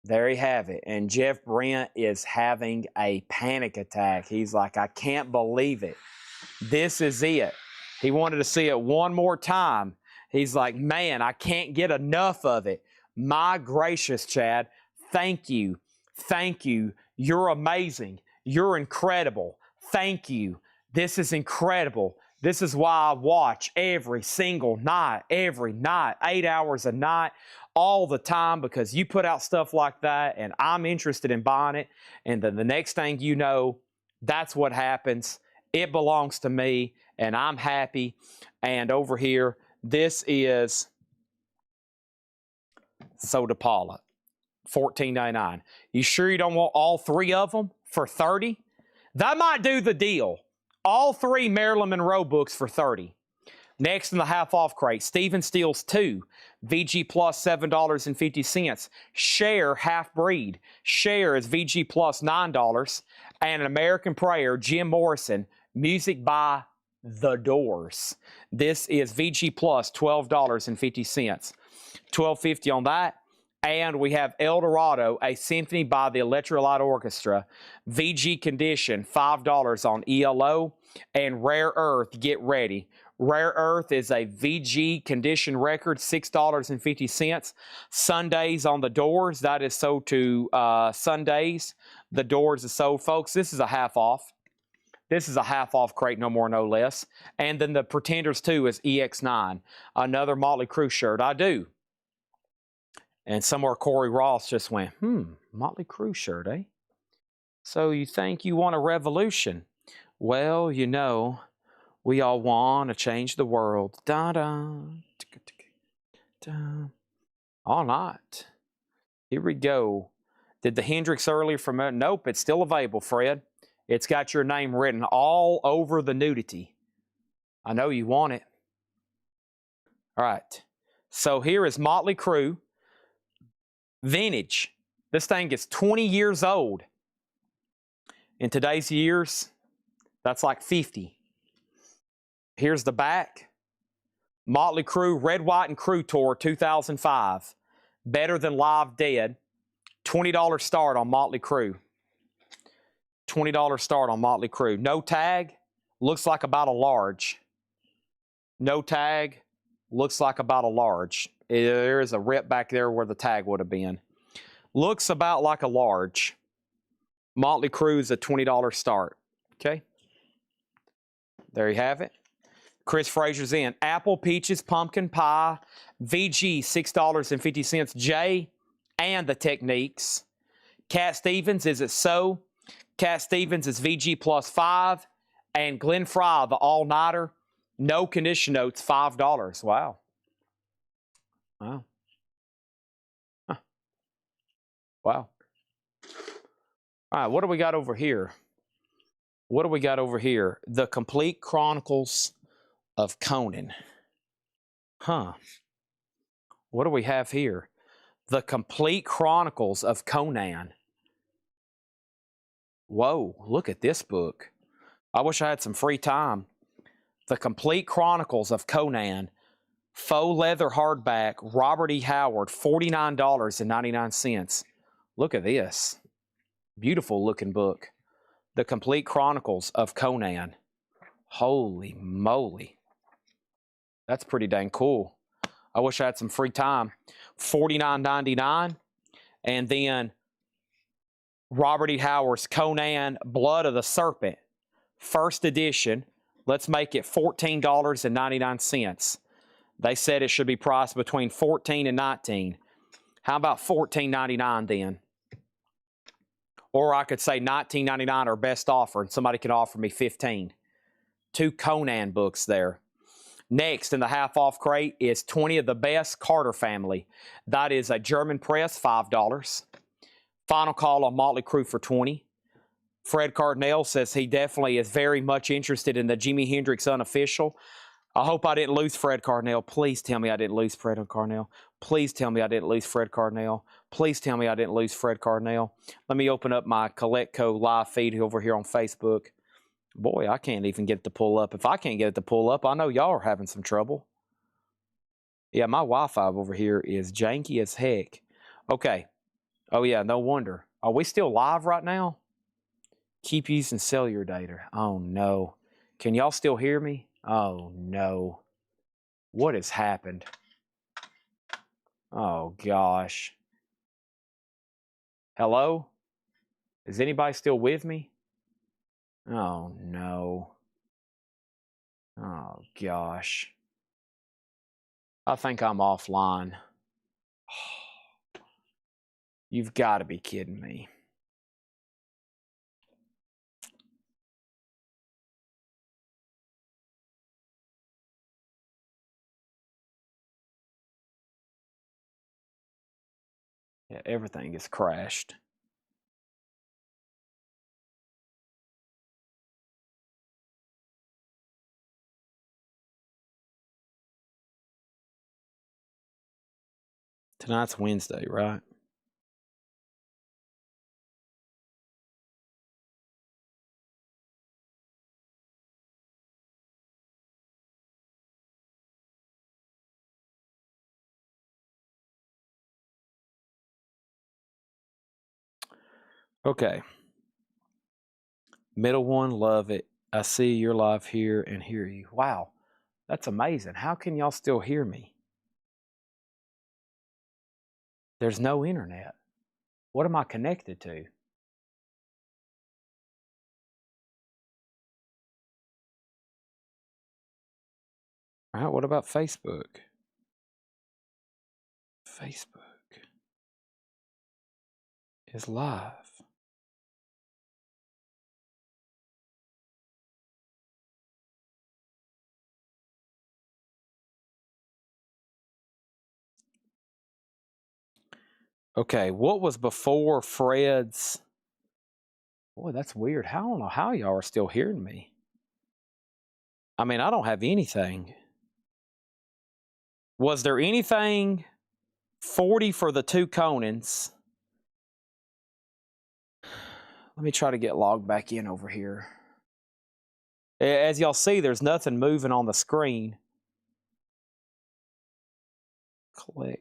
There you have it. And Jeff Brent is having a panic attack. He's like, I can't believe it. This is it. He wanted to see it one more time. He's like, man, I can't get enough of it. My gracious, Chad, thank you. Thank you. You're amazing. You're incredible. Thank you. This is incredible. This is why I watch every single night, 8 hours a night, all the time, because you put out stuff like that and I'm interested in buying it. And then the next thing you know, that's what happens. It belongs to me and I'm happy. And over here, this is Soda Paula, $14.99. You sure you don't want all three of them for $30? That might do the deal. All three Marilyn Monroe books for $30. Next in the half-off crate, Stephen Stills 2, VG Plus, $7.50. Cher Half-Breed. Cher is VG Plus, $9. And An American Prayer, Jim Morrison, music by The Doors. This is VG Plus, $12.50. $12.50 on that. And we have El Dorado, a symphony by the Electrolight Orchestra. VG Condition, $5 on ELO. And Rare Earth, get ready. Rare Earth is a VG Condition record, $6.50. Sundays on The Doors, that is sold to Sundays. The Doors is sold, folks. This is a half off. This is a half-off crate, no more, no less. And then the Pretenders 2 is EX9. Another Motley Crue shirt. I do. And somewhere Corey Ross just went, Motley Crue shirt, eh? So you think you want a revolution? Well, you know, we all want to change the world. All right. Here we go. Did the Hendrix earlier from... Nope, it's still available, Fred. It's got your name written all over the nudity. I know you want it. All right. So here is Motley Crue. Vintage. This thing is 20 years old. In today's years, that's like 50. Here's the back. Motley Crue Red, White, and Crew Tour 2005. Better Than Live Dead. $20 start on Motley Crue. $20 start on Motley Crue. No tag. Looks like about a large. No tag. Looks like about a large. There is a rip back there where the tag would have been. Looks about like a large. Motley Crue is a $20 start. Okay. There you have it. Chris Frazier's in. Apple, peaches, pumpkin pie. VG, $6.50. J and the Techniques. Cat Stevens, Is It So? Cat Stevens is VG plus $5. And Glenn Fry, the all-nighter, no condition notes, $5. Wow. Wow. Huh. Wow. All right, what do we got over here? What do we got over here? The Complete Chronicles of Conan. Huh. What do we have here? The Complete Chronicles of Conan. Whoa, look at this book. I wish I had some free time. The Complete Chronicles of Conan. Faux leather hardback, Robert E. Howard, $49.99. Look at this. Beautiful looking book. The Complete Chronicles of Conan. Holy moly. That's pretty dang cool. I wish I had some free time. $49.99. And then Robert E. Howard's Conan, Blood of the Serpent, first edition. Let's make it $14.99. They said it should be priced between $14 and $19. How about $14.99 then? Or I could say $19.99 or best offer, and somebody could offer me $15. 2 Conan books there. Next in the half-off crate is 20 of the best Carter family. That is a German press, $5. Final call on Motley Crue for $20. Fred Cardinale says he definitely is very much interested in the Jimi Hendrix unofficial. I hope I didn't lose Fred Cardinale. Please tell me I didn't lose Fred Cardinale. Please tell me I didn't lose Fred Cardinale. Please tell me I didn't lose Fred Cardinale. Let me open up my Collectibles live feed over here on Facebook. Boy, I can't even get it to pull up. If I can't get it to pull up, I know y'all are having some trouble. Yeah, my Wi-Fi over here is janky as heck. Okay. Oh, yeah, no wonder. Are we still live right now? Keep using cellular data. Oh, no. Can y'all still hear me? Oh, no. What has happened? Oh, gosh. Hello? Is anybody still with me? Oh, no. Oh, gosh. I think I'm offline. You've got to be kidding me. Yeah, everything is crashed. Tonight's Wednesday, right? Okay. Middle one, love it. I see you're live here and hear you. Wow, that's amazing. How can y'all still hear me? There's no internet. What am I connected to? All right, what about Facebook? Facebook is live. Okay, what was before Fred's? Boy, that's weird. I don't know how y'all are still hearing me. I mean, I don't have anything. Was there anything 40 for the 2 Conans? Let me try to get logged back in over here. As y'all see, there's nothing moving on the screen. Collect.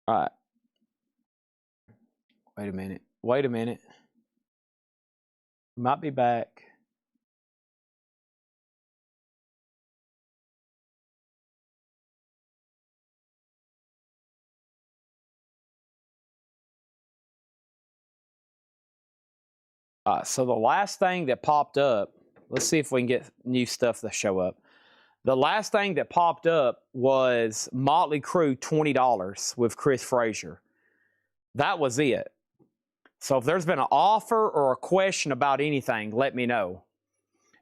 All right. Wait a minute. Wait a minute. Might be back. So the last thing that popped up, let's see if we can get new stuff to show up. The last thing that popped up was Motley Crue $20 with Chris Frazier. That was it. So if there's been an offer or a question about anything, let me know.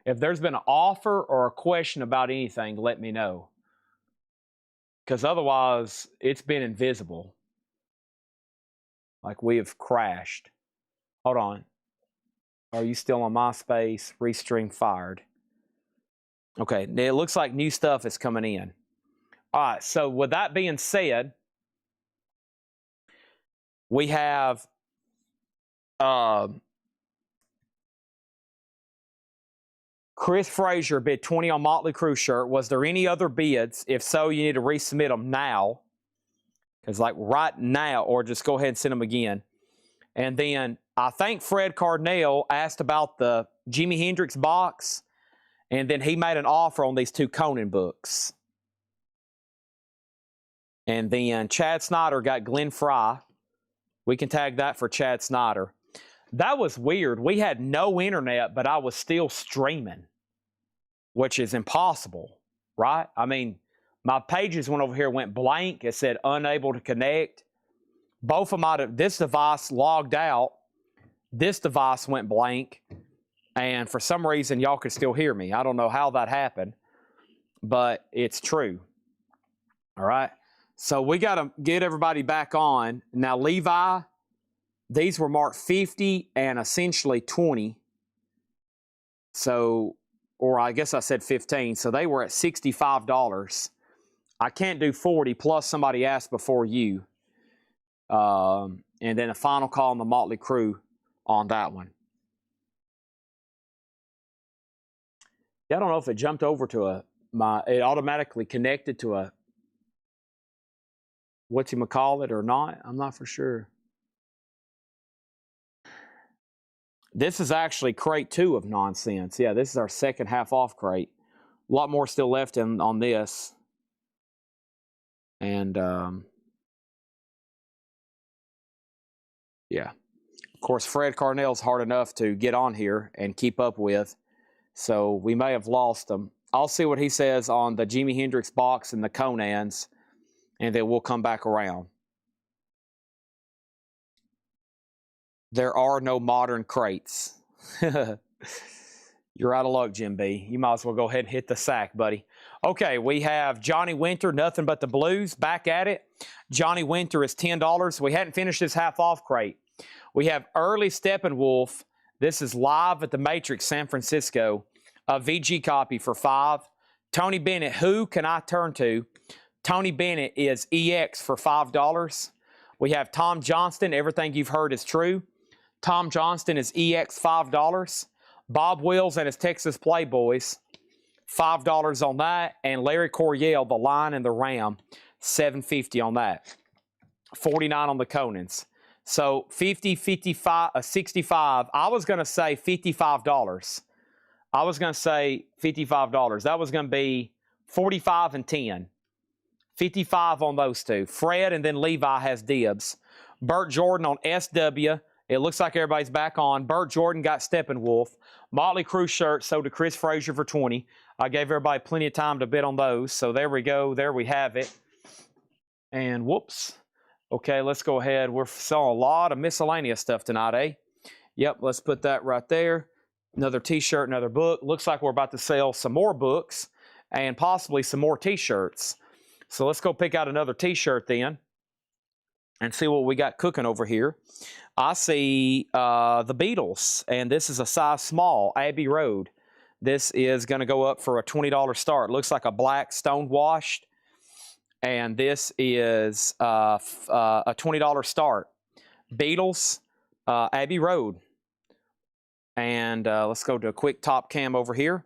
If there's been an offer or a question about anything, let me know. Because otherwise, it's been invisible. Like we have crashed. Hold on. Are you still on MySpace? Restream fired. Okay, it looks like new stuff is coming in. All right, so with that being said, we have Chris Frazier bid 20 on Motley Crue shirt. Was there any other bids? If so, you need to resubmit them now. Because like right now, or just go ahead and send them again. And then I think Fred Cardinale asked about the Jimi Hendrix box. And then he made an offer on these 2 Conan books. And then Chad Snyder got Glenn Fry. We can tag that for Chad Snyder. That was weird. We had no internet, but I was still streaming, which is impossible, right? I mean, my pages went over here, went blank. It said unable to connect. Both of my, this device logged out. This device went blank. And for some reason, y'all could still hear me. I don't know how that happened, but it's true. All right. So we got to get everybody back on. Now, Levi, these were marked 50 and essentially 20. So, or I guess I said 15. So they were at $65. I can't do 40 plus somebody asked before you. And then a final call on the Motley Crue on that one. Yeah, I don't know if it jumped over to it automatically connected to a, whatchamacallit or not. I'm not for sure. This is actually crate 2 of nonsense. Yeah, this is our second half off crate. A lot more still left on this. And, yeah. Of course, Fred Cardinale's hard enough to get on here and keep up with. So we may have lost them. I'll see what he says on the Jimi Hendrix box and the Conans, and then we'll come back around. There are no modern crates. You're out of luck, Jim B. You might as well go ahead and hit the sack, buddy. Okay, we have Johnny Winter, Nothing But the Blues, back at it. Johnny Winter is $10. We hadn't finished this half-off crate. We have Early Steppenwolf. This is live at the Matrix, San Francisco. A VG copy for $5. Tony Bennett, Who Can I Turn To? Tony Bennett is EX for $5. We have Tom Johnston, Everything You've Heard Is True. Tom Johnston is EX $5. Bob Wills and his Texas Playboys, $5 on that. And Larry Coryell, The Lion and the Ram, $7.50 on that. $49 on the Conans. So 50, 55, 65. I was going to say $55. I was going to say $55. That was going to be 45 and 10. 55 on those two. Fred and then Levi has dibs. Burt Jordan on SW. It looks like everybody's back on. Burt Jordan got Steppenwolf. Motley Crue shirt sold to Chris Frazier for 20. I gave everybody plenty of time to bid on those. So there we go. There we have it. And whoops. Okay, let's go ahead. We're selling a lot of miscellaneous stuff tonight, eh? Yep, let's put that right there. Another t-shirt, another book. Looks like we're about to sell some more books and possibly some more t-shirts. So let's go pick out another t-shirt then and see what we got cooking over here. I see the Beatles, and this is a size small, Abbey Road. This is going to go up for a $20 start. Looks like a black stone washed, and this is a $20 start. Beatles, Abbey Road. And let's go to a quick top cam over here.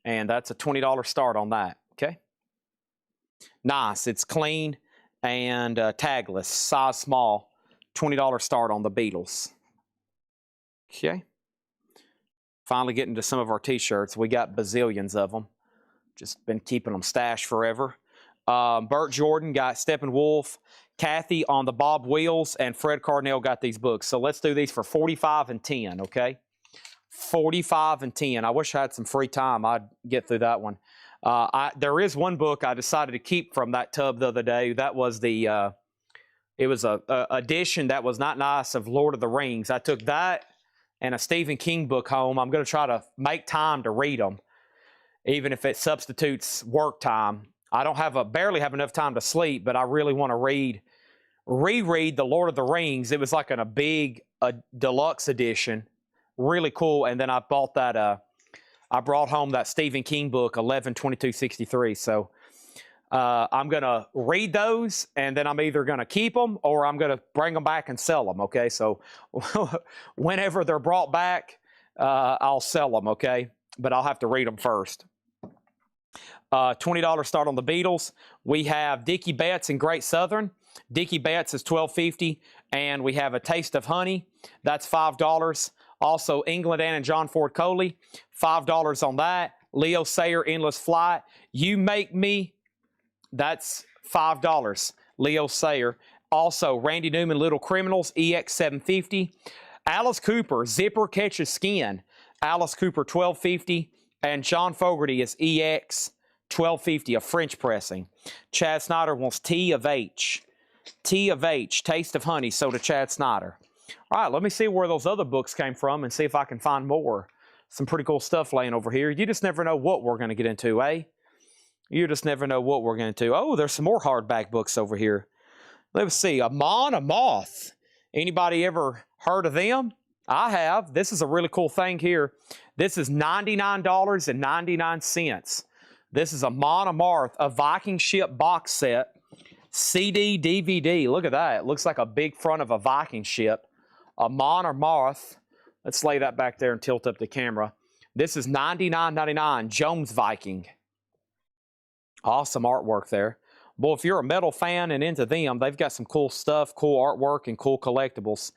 And that's a $20 start on that, okay? Nice, it's clean and tagless, size small, $20 start on the Beatles. Okay. Finally getting to some of our t-shirts. We got bazillions of them. Just been keeping them stashed forever. Burt Jordan got Steppenwolf. Kathy on the Bob Wheels, and Fred Carnell got these books. So let's do these for 45 and 10, okay? 45 and 10. I wish I had some free time. I'd get through that one. There is one book I decided to keep from that tub the other day. That was the, it was a edition that was not nice of Lord of the Rings. I took that and a Stephen King book home. I'm going to try to make time to read them, even if it substitutes work time. I don't barely have enough time to sleep, but I really want to reread the Lord of the Rings. It was like in a big deluxe edition, really cool. And then I bought that. I brought home that Stephen King book, 11/22/63. So I'm gonna read those, and then I'm either gonna keep them or I'm gonna bring them back and sell them. Okay, so whenever they're brought back, I'll sell them. Okay, but I'll have to read them first. $20 start on the Beatles. We have Dickie Betts and Great Southern. Dickie Betts is $12.50, and we have A Taste of Honey. That's $5. Also, England Ann and John Ford Coley, $5 on that. Leo Sayer, Endless Flight. You Make Me, that's $5. Leo Sayer. Also, Randy Newman, Little Criminals, EX 750. Alice Cooper, Zipper Catches Skin. Alice Cooper, $12.50, and John Fogerty is EX 1250, a French pressing. Chad Snyder wants T of H. T of H, Taste of Honey, so to Chad Snyder. All right, let me see where those other books came from and see if I can find more. Some pretty cool stuff laying over here. You just never know what we're going to get into, eh? You just never know what we're going to do. Oh, there's some more hardback books over here. Let's see. A Mon, a Moth. Anybody ever heard of them? I have. This is a really cool thing here. This is $99.99. This is a Mon Amarth, a Viking ship box set, CD, DVD. Look at that. It looks like a big front of a Viking ship. A Mon Amarth. Let's lay that back there and tilt up the camera. This is $99.99, Jones Viking. Awesome artwork there. Boy, if you're a metal fan and into them, they've got some cool stuff, cool artwork, and cool collectibles.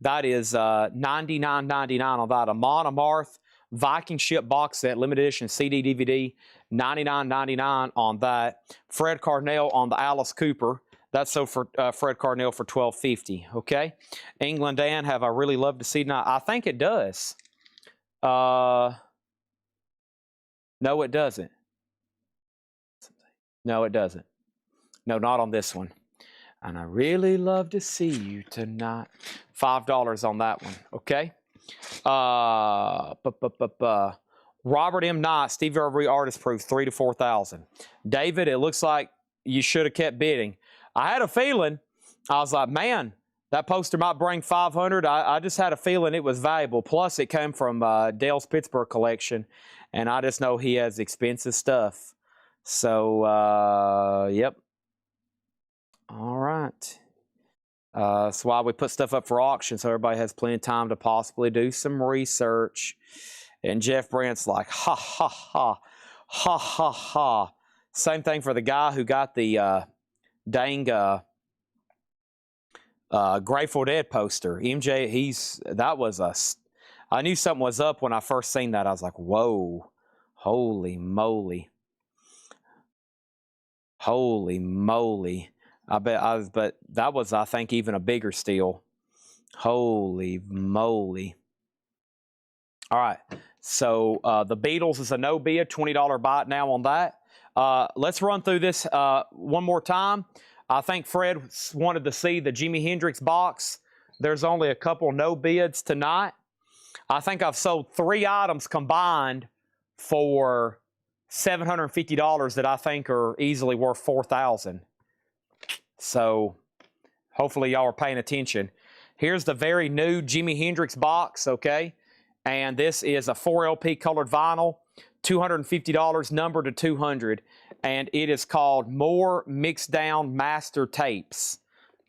That is $99.99 on that. A Mon Amarth Viking ship box set, limited edition CD, DVD, $99.99 on that. Fred Carnell on the Alice Cooper. That's so for Fred Carnell for $12.50. Okay. England Ann, have I really loved to see tonight? I think it does. No, it doesn't. No, it doesn't. No, not on this one. And I really love to see you tonight. $5 on that one. Okay. Robert M. Knight, Stevie Ray Artist Proof, $3,000 to $4,000. David, it looks like you should have kept bidding. I had a feeling. I was like, man, that poster might bring $500. I just had a feeling it was valuable. Plus, it came from Dale's Pittsburgh collection, and I just know he has expensive stuff. So, yep. All right. That's why we put stuff up for auction, so everybody has plenty of time to possibly do some research. And Jeff Brandt's like, ha, ha, ha, ha, ha, ha. Same thing for the guy who got the dang Grateful Dead poster. MJ, that was I knew something was up when I first seen that. I was like, whoa, holy moly. Holy moly. But that was, I think, even a bigger steal. Holy moly. All right. So the Beatles is a no bid, $20 buy it now on that. Let's run through this one more time. I think Fred wanted to see the Jimi Hendrix box. There's only a couple no bids tonight. I think I've sold 3 items combined for $750 that I think are easily worth $4,000. So hopefully y'all are paying attention. Here's the very new Jimi Hendrix box, okay? And this is a 4LP colored vinyl, $250, numbered to 200. And it is called More Mixed Down Master Tapes,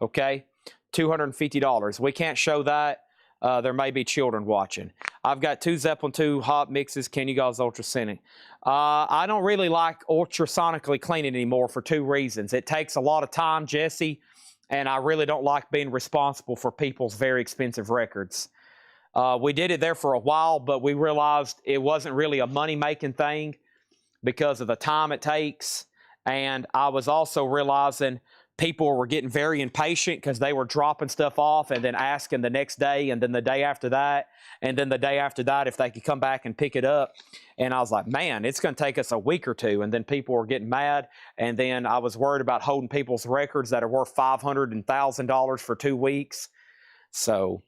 okay? $250. We can't show that. There may be children watching. I've got 2 Zeppelin 2 hot mixes. Can you guys ultrasonic? I don't really like ultrasonically cleaning anymore for 2 reasons. It takes a lot of time, Jesse, and I really don't like being responsible for people's very expensive records. We did it there for a while, but we realized it wasn't really a money-making thing because of the time it takes And I was also realizing people were getting very impatient because they were dropping stuff off and then asking the next day and then the day after that and then the day after that if they could come back and pick it up. And I was like, man, it's going to take us a week or two. And then people were getting mad. And then I was worried about holding people's records that are worth $500 and $1,000 for 2 weeks. So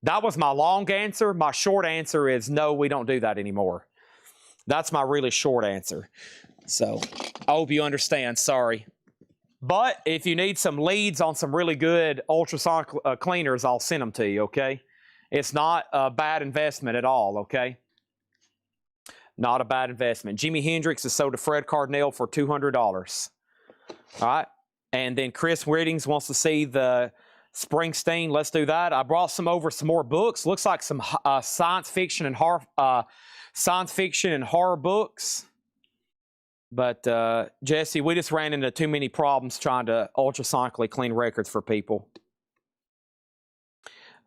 that was my long answer. My short answer is no, we don't do that anymore. That's my really short answer. So I hope you understand. Sorry. But if you need some leads on some really good ultrasonic cleaners, I'll send them to you, okay? It's not a bad investment at all, okay? Not a bad investment. Jimi Hendrix is sold to Fred Cardinal for $200. All right? And then Chris Whittings wants to see the Springsteen. Let's do that. I brought some more books. Looks like some science fiction and horror books. But Jesse, we just ran into too many problems trying to ultrasonically clean records for people.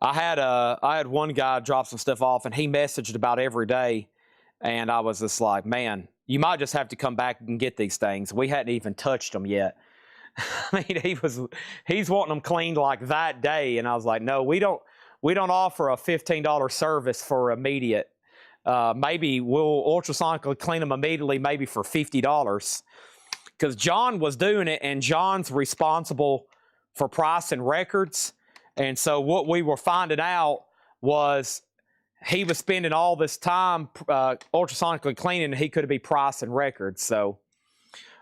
I had one guy drop some stuff off, and he messaged about every day, and I was just like, man, you might just have to come back and get these things. We hadn't even touched them yet. I mean, he's wanting them cleaned like that day, and I was like, no, we don't offer a $15 service for immediate. Maybe we'll ultrasonically clean them immediately, maybe for $50. Because John was doing it, and John's responsible for pricing records. And so what we were finding out was he was spending all this time ultrasonically cleaning, and he could be pricing records. So,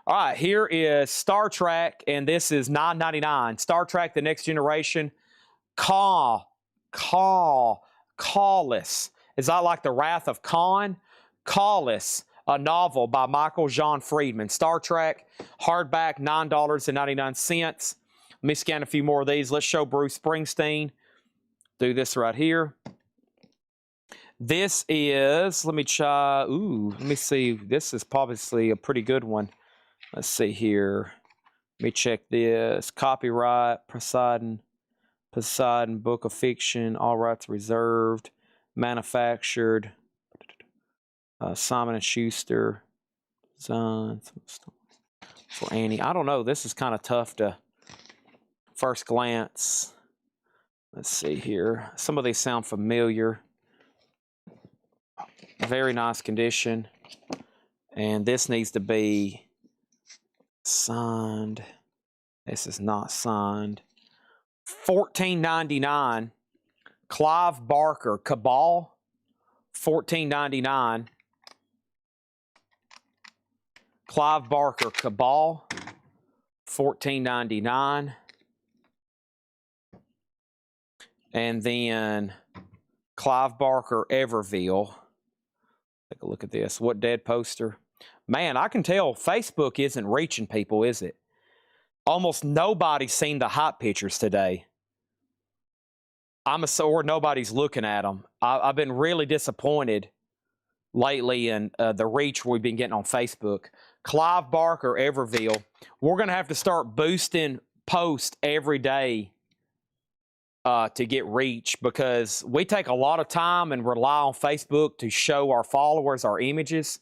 all right, here is Star Trek, and this is $9.99. Star Trek: The Next Generation. Callous. Is that like The Wrath of Khan? Callous, a novel by Michael John Friedman. Star Trek, hardback, $9.99. Let me scan a few more of these. Let's show Bruce Springsteen. Do this right here. This is, let me see. This is obviously a pretty good one. Let's see here. Let me check this. Copyright, Poseidon, Book of Fiction, all rights reserved. Manufactured, Simon & Schuster, design for Annie. I don't know. This is kind of tough to first glance. Let's see here. Some of these sound familiar. Very nice condition. And this needs to be signed. This is not signed. $14.99. Clive Barker, Cabal, $14.99. Clive Barker, Cabal, $14.99. And then Clive Barker, Everville. Take a look at this. What dead poster? Man, I can tell Facebook isn't reaching people, is it? Almost nobody's seen the hot pictures today. Or nobody's looking at them. I've been really disappointed lately in the reach we've been getting on Facebook. Clive Barker, Everville. We're going to have to start boosting posts every day to get reach, because we take a lot of time and rely on Facebook to show our followers our images.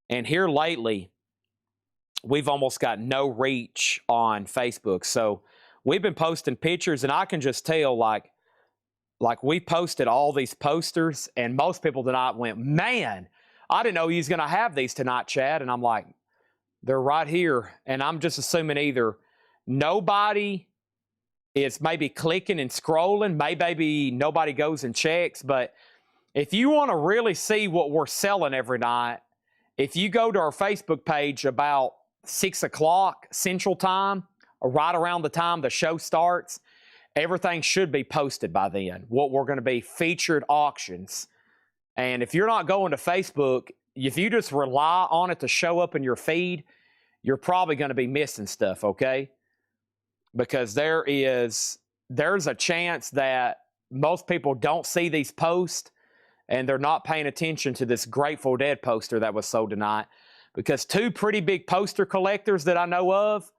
And here lately, we've almost got no reach on Facebook. So we've been posting pictures, and I can just tell, like we posted all these posters, and most people tonight went, man, I didn't know you was going to have these tonight, Chad. And I'm like, they're right here. And I'm just assuming either nobody is maybe clicking and scrolling, maybe nobody goes and checks. But if you want to really see what we're selling every night, if you go to our Facebook page about 6 o'clock Central Time, or right around the time the show starts, everything should be posted by then. What we're going to be featured auctions. And if you're not going to Facebook, if you just rely on it to show up in your feed, you're probably going to be missing stuff, okay? Because there's a chance that most people don't see these posts, and they're not paying attention to this Grateful Dead poster that was sold tonight. Because 2 pretty big poster collectors that I know of,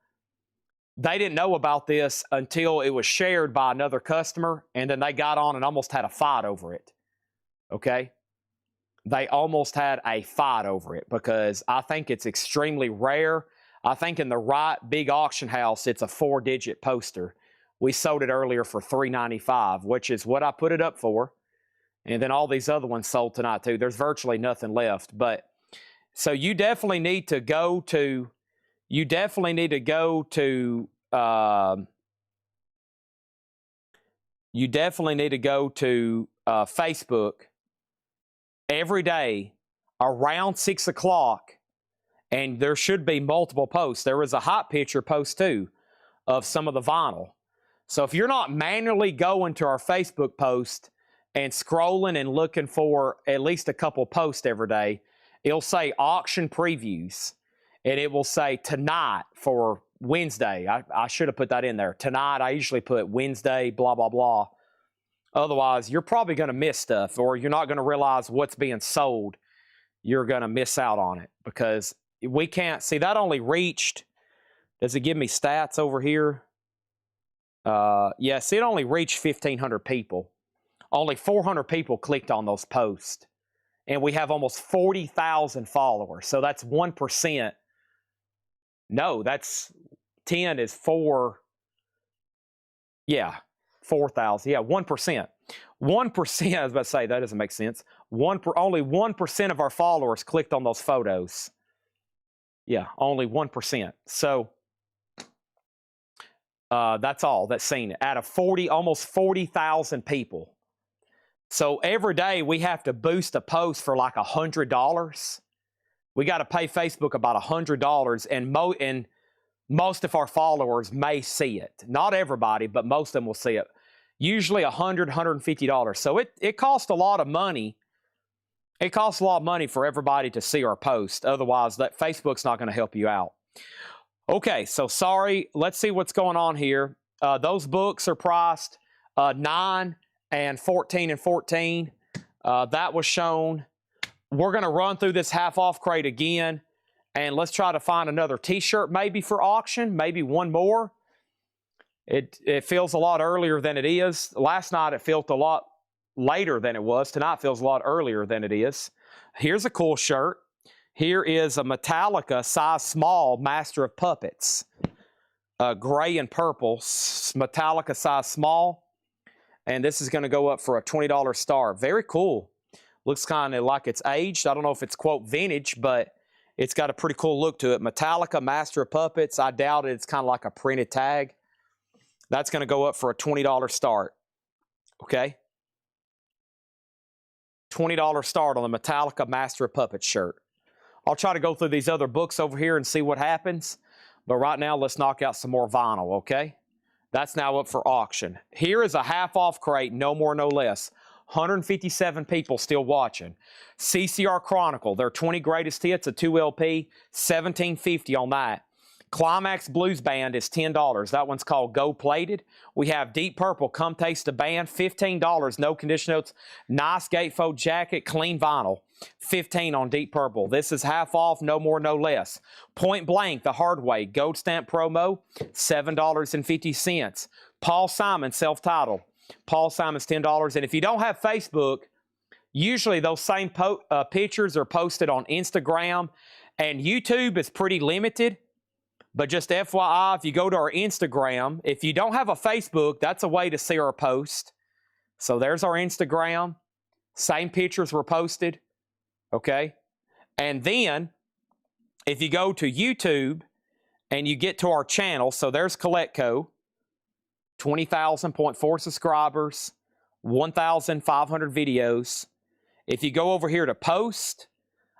they didn't know about this until it was shared by another customer, and then they got on and almost had a fight over it. Okay? They almost had a fight over it, because I think it's extremely rare. I think in the right big auction house, it's a 4-digit poster. We sold it earlier for $3.95, which is what I put it up for. And then all these other ones sold tonight too. There's virtually nothing left. But so you definitely need to go to, Facebook every day around 6 o'clock, and there should be multiple posts. There was a hot picture post too of some of the vinyl. So if you're not manually going to our Facebook post and scrolling and looking for at least a couple posts every day, it'll say auction previews, and it will say tonight for Wednesday. I should have put that in there. Tonight, I usually put Wednesday, blah, blah, blah. Otherwise, you're probably going to miss stuff, or you're not going to realize what's being sold. You're going to miss out on it because we can't see. That only reached, does it give me stats over here? Yes, it only reached 1,500 people. Only 400 people clicked on those posts. And we have almost 40,000 followers. So that's 1%. No, that's 10 is 4. Yeah, 4,000. Yeah, 1%. 1%, I was about to say, that doesn't make sense. Only 1% of our followers clicked on those photos. Yeah, only 1%. So that's all that's seen it. Out of almost 40,000 people. So every day we have to boost a post for like $100. We got to pay Facebook about $100, and most of our followers may see it. Not everybody, but most of them will see it. Usually $100, $150. So it costs a lot of money. It costs a lot of money for everybody to see our post. Otherwise, that Facebook's not going to help you out. Okay, so sorry. Let's see what's going on here. Those books are priced $9 and $14 and $14. That was shown. We're going to run through this half-off crate again, and let's try to find another T-shirt maybe for auction, maybe one more. It feels a lot earlier than it is. Last night it felt a lot later than it was. Tonight feels a lot earlier than it is. Here's a cool shirt. Here is a Metallica size small Master of Puppets. Gray and purple, Metallica size small. And this is going to go up for a $20 star. Very cool. Looks kind of like it's aged. I don't know if it's, quote, vintage, but it's got a pretty cool look to it. Metallica, Master of Puppets. I doubt it. It's kind of like a printed tag. That's going to go up for a $20 start. Okay? $20 start on the Metallica Master of Puppets shirt. I'll try to go through these other books over here and see what happens. But right now, let's knock out some more vinyl, okay? That's now up for auction. Here is a half-off crate, no more, no less. 157 people still watching. CCR Chronicle, their 20 greatest hits, a 2LP, $17.50 on that. Climax Blues Band is $10. That one's called Go Plated. We have Deep Purple, Come Taste the Band, $15, no condition notes. Nice gatefold jacket, clean vinyl, $15 on Deep Purple. This is half off, no more, no less. Point Blank, The Hard Way, Gold Stamp promo, $7.50. Paul Simon, self-titled. Paul Simon's $10. And if you don't have Facebook, usually those same pictures are posted on Instagram, and YouTube is pretty limited. But just FYI, if you go to our Instagram, if you don't have a Facebook, that's a way to see our post. So there's our Instagram. Same pictures were posted. Okay? And then, if you go to YouTube and you get to our channel, so there's Collectibles, 20,000.4 subscribers, 1,500 videos. If you go over here to post,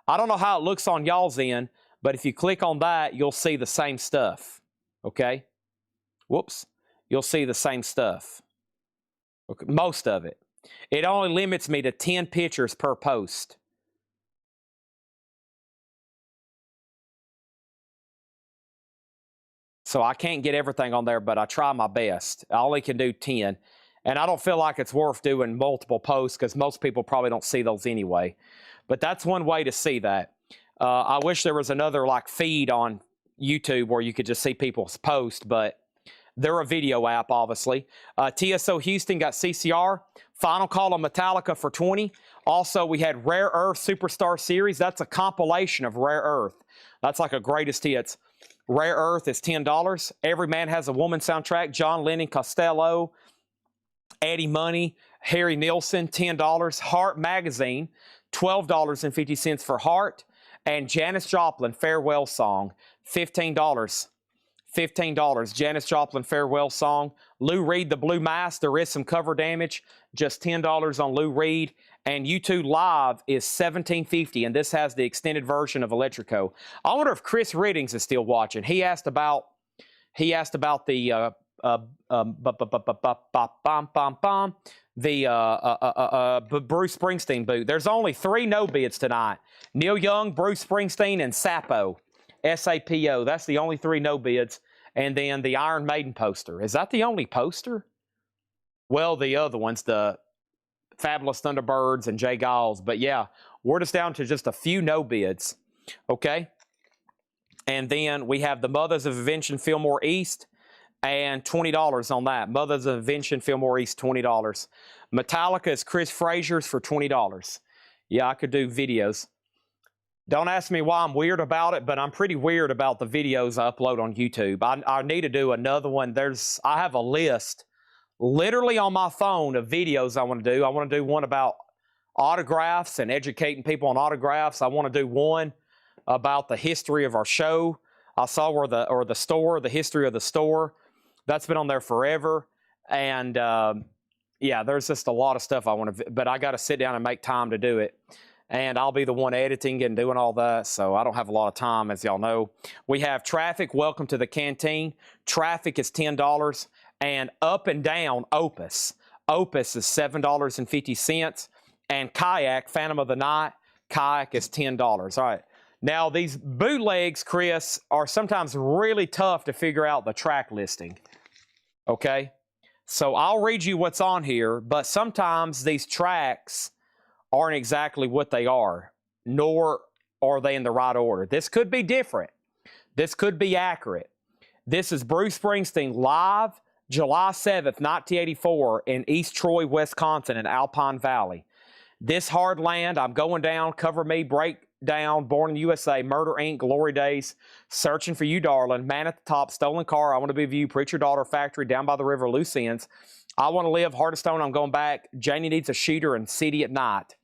I don't know how it looks on y'all's end, but if you click on that, you'll see the same stuff, okay? Whoops. You'll see the same stuff, okay, most of it. It only limits me to 10 pictures per post. So I can't get everything on there, but I try my best. I only can do 10. And I don't feel like it's worth doing multiple posts because most people probably don't see those anyway. But that's one way to see that. I wish there was another like feed on YouTube where you could just see people's posts, but they're a video app, obviously. TSO Houston got CCR. Final Call on Metallica for 20. Also, we had Rare Earth Superstar Series. That's a compilation of Rare Earth. That's like a greatest hits. Rare Earth is $10. Every Man Has a Woman soundtrack, John Lennon, Costello, Eddie Money, Harry Nilsson, $10. Heart Magazine, $12.50 for Heart. And Janis Joplin, Farewell Song, $15. $15. Janis Joplin, Farewell Song. Lou Reed, The Blue Mask, there is some cover damage, just $10 on Lou Reed. And U2 Live is $17.50, and this has the extended version of Electrico. I wonder if Chris Riddings is still watching. He asked about the Bruce Springsteen boot. There's only 3 no bids tonight: Neil Young, Bruce Springsteen, and Sapo. S-A-P-O. That's the only 3 no bids. And then the Iron Maiden poster. Is that the only poster? Well, the other ones, the Fabulous Thunderbirds and Jay Giles. But yeah, we're just down to just a few no bids. Okay. And then we have the Mothers of Invention Fillmore East, and $20 on that. Mothers of Invention Fillmore East, $20. Metallica is Chris Frazier's for $20. Yeah, I could do videos. Don't ask me why I'm weird about it, but I'm pretty weird about the videos I upload on YouTube. I need to do another one. I have a list literally on my phone of videos I want to do. I want to do one about autographs and educating people on autographs. I want to do one about the history of our show. I saw the history of the store. That's been on there forever. And yeah, there's just a lot of stuff I want to, but I got to sit down and make time to do it. And I'll be the one editing and doing all that, so I don't have a lot of time, as y'all know. We have Traffic, Welcome to the Canteen. Traffic is $10. And Up and Down, Opus. Opus is $7.50. And Kayak, Phantom of the Night, Kayak is $10. All right. Now, these bootlegs, Chris, are sometimes really tough to figure out the track listing. Okay? So I'll read you what's on here, but sometimes these tracks aren't exactly what they are, nor are they in the right order. This could be different. This could be accurate. This is Bruce Springsteen live, July 7th, 1984, in East Troy, Wisconsin, in Alpine Valley. This Hard Land, I'm Going Down, Cover Me, Breakdown, Born in the USA, Murder Inc., Glory Days, Searching for You, Darling, Man at the Top, Stolen Car, I Want to Be with You, Preacher Daughter, Factory, Down by the River, Loose Ends, I Want to Live, Heart of Stone, I'm Going Back, Janie Needs a Shooter, and City at Night.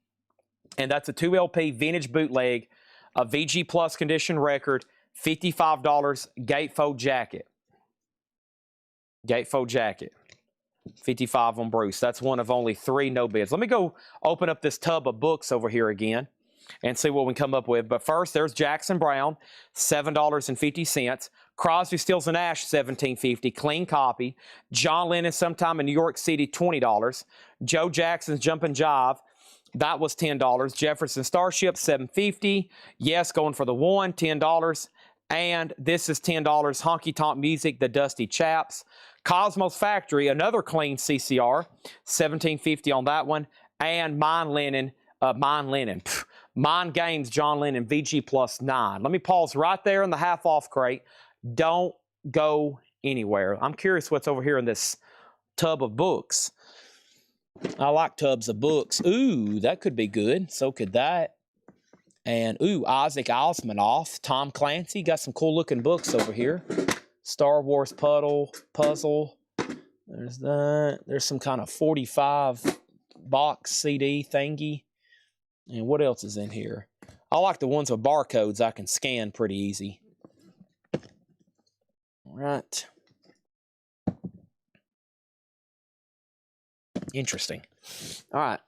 And that's a 2 LP vintage bootleg, a VG Plus condition record, $55, gatefold jacket. Gatefold jacket. $55 on Bruce. That's one of only 3 no bids. Let me go open up this tub of books over here again and see what we can come up with. But first, there's Jackson Browne, $7.50. Crosby, Stills, and Nash, $17.50. Clean copy. John Lennon, Sometime in New York City, $20. Joe Jackson's Jumpin' Jive, that was $10. Jefferson Starship, $7.50. Yes, Going for the One, $10. And this is $10. Honky Tonk Music, The Dusty Chaps. Cosmos Factory, another clean CCR, $17.50 on that one. And Mind Games, John Lennon, VG Plus 9. Let me pause right there in the half-off crate. Don't go anywhere. I'm curious what's over here in this tub of books. I like tubs of books. Ooh, that could be good. So could that. And, ooh, Isaac Asimov, Tom Clancy. Got some cool-looking books over here. Star Wars puzzle. There's that. There's some kind of 45 box CD thingy. And what else is in here? I like the ones with barcodes I can scan pretty easy. All right. Interesting. All right.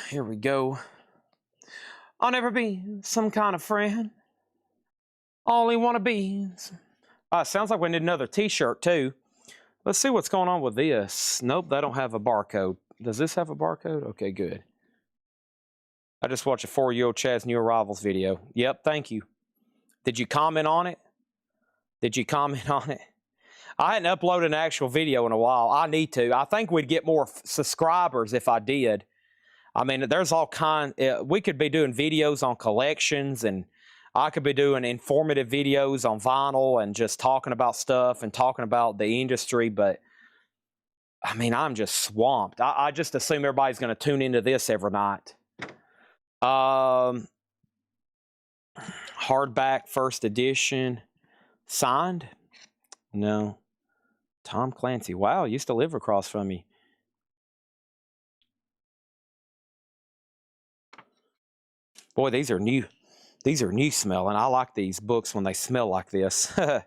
Here we go. I'll never be some kind of friend. Only want to be. Sounds like we need another t-shirt too. Let's see what's going on with this. Nope, they don't have a barcode. Does this have a barcode? Okay, good. I just watched a 4-year-old Chad's New Arrivals video. Yep, thank you. Did you comment on it? Did you comment on it? I hadn't uploaded an actual video in a while. I need to. I think we'd get more subscribers if I did. I mean, there's all kinds. We could be doing videos on collections, and I could be doing informative videos on vinyl and just talking about stuff and talking about the industry. But, I mean, I'm just swamped. I just assume everybody's going to tune into this every night. Hardback first edition. Signed? No. Tom Clancy. Wow, used to live across from me. Boy, these are new. These are new smelling. I like these books when they smell like this. All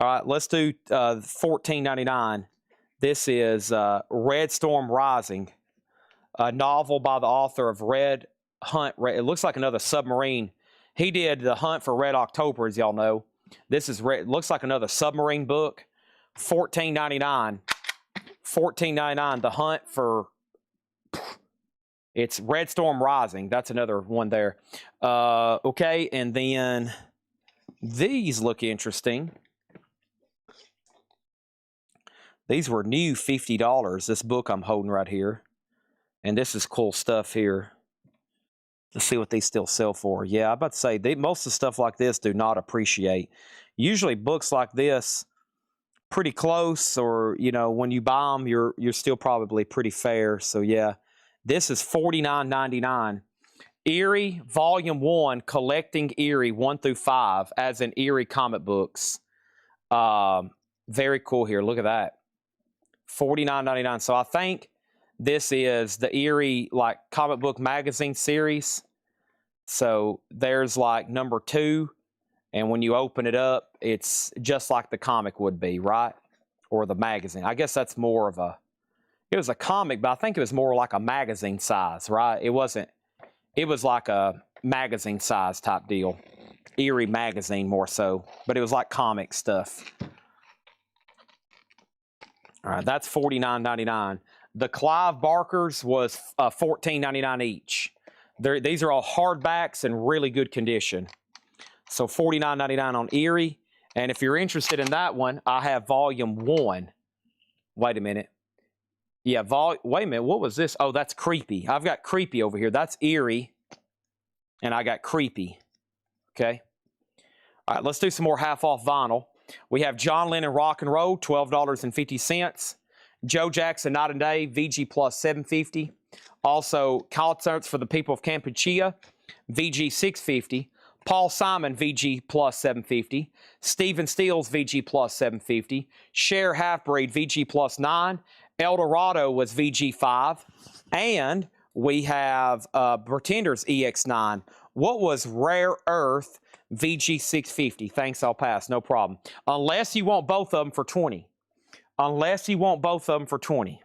right, let's do $14.99. This is Red Storm Rising, a novel by the author of Red Hunt. It looks like another submarine. He did The Hunt for Red October, as y'all know. This is Red. Looks like another submarine book. $14.99. $14.99. The Hunt for... It's Red Storm Rising. That's another one there. Okay, and then these look interesting. These were new $50. This book I'm holding right here. And this is cool stuff here. Let's see what these still sell for. Yeah, I'm about to say, most of the stuff like this do not appreciate. Usually books like this, pretty close, or, you know, when you buy them, you're still probably pretty fair. So, yeah. This is $49.99. Erie Volume 1, Collecting Erie 1 through 5, as in Erie comic books. Very cool here. Look at that. $49.99. So I think this is the Erie, like, comic book magazine series. So there's, like, number 2. And when you open it up, it's just like the comic would be, right? Or the magazine. I guess that's more of a... It was a comic, but I think it was more like a magazine size, right? It wasn't, it was like a magazine size type deal. Erie magazine more so, but it was like comic stuff. All right, that's $49.99. The Clive Barkers was $14.99 each. These are all hardbacks in really good condition. So $49.99 on Erie. And if you're interested in that one, I have Volume 1. Wait a minute. Yeah, wait a minute, what was this? Oh, that's Creepy. I've got Creepy over here. That's Erie, and I got Creepy, okay? All right, let's do some more half-off vinyl. We have John Lennon Rock and Roll, $12.50. Joe Jackson Night and Day, VG plus $7.50. Also, Concerts for the People of Kampuchea, VG $6.50. Paul Simon, VG plus $7.50. Stephen Stills, VG plus $7.50. Cher Halfbreed, VG plus $9. El Dorado was VG5, and we have Pretenders EX9. What was Rare Earth VG650? Thanks, I'll pass, no problem. Unless you want both of them for 20. Unless you want both of them for 20.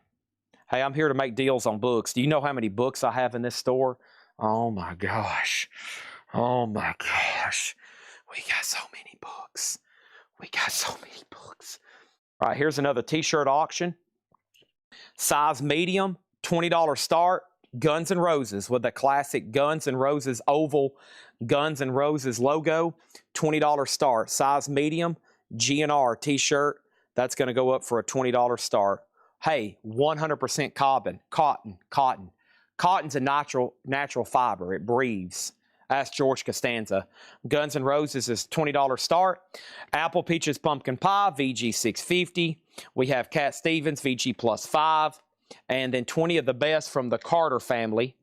Hey, I'm here to make deals on books. Do you know how many books I have in this store? Oh my gosh. Oh my gosh. We got so many books. We got so many books. All right, here's another t-shirt auction. Size medium, $20 start. Guns N' Roses with the classic Guns N' Roses oval Guns N' Roses logo. $20 start. Size medium, GNR t-shirt. That's going to go up for a $20 start. Hey, 100% cotton. Cotton's a natural fiber. It breathes. That's George Costanza. Guns N' Roses is $20 start. Apple Peaches Pumpkin Pie, VG $6.50. We have Cat Stevens, VG plus $5. And then 20 of the best from the Carter family.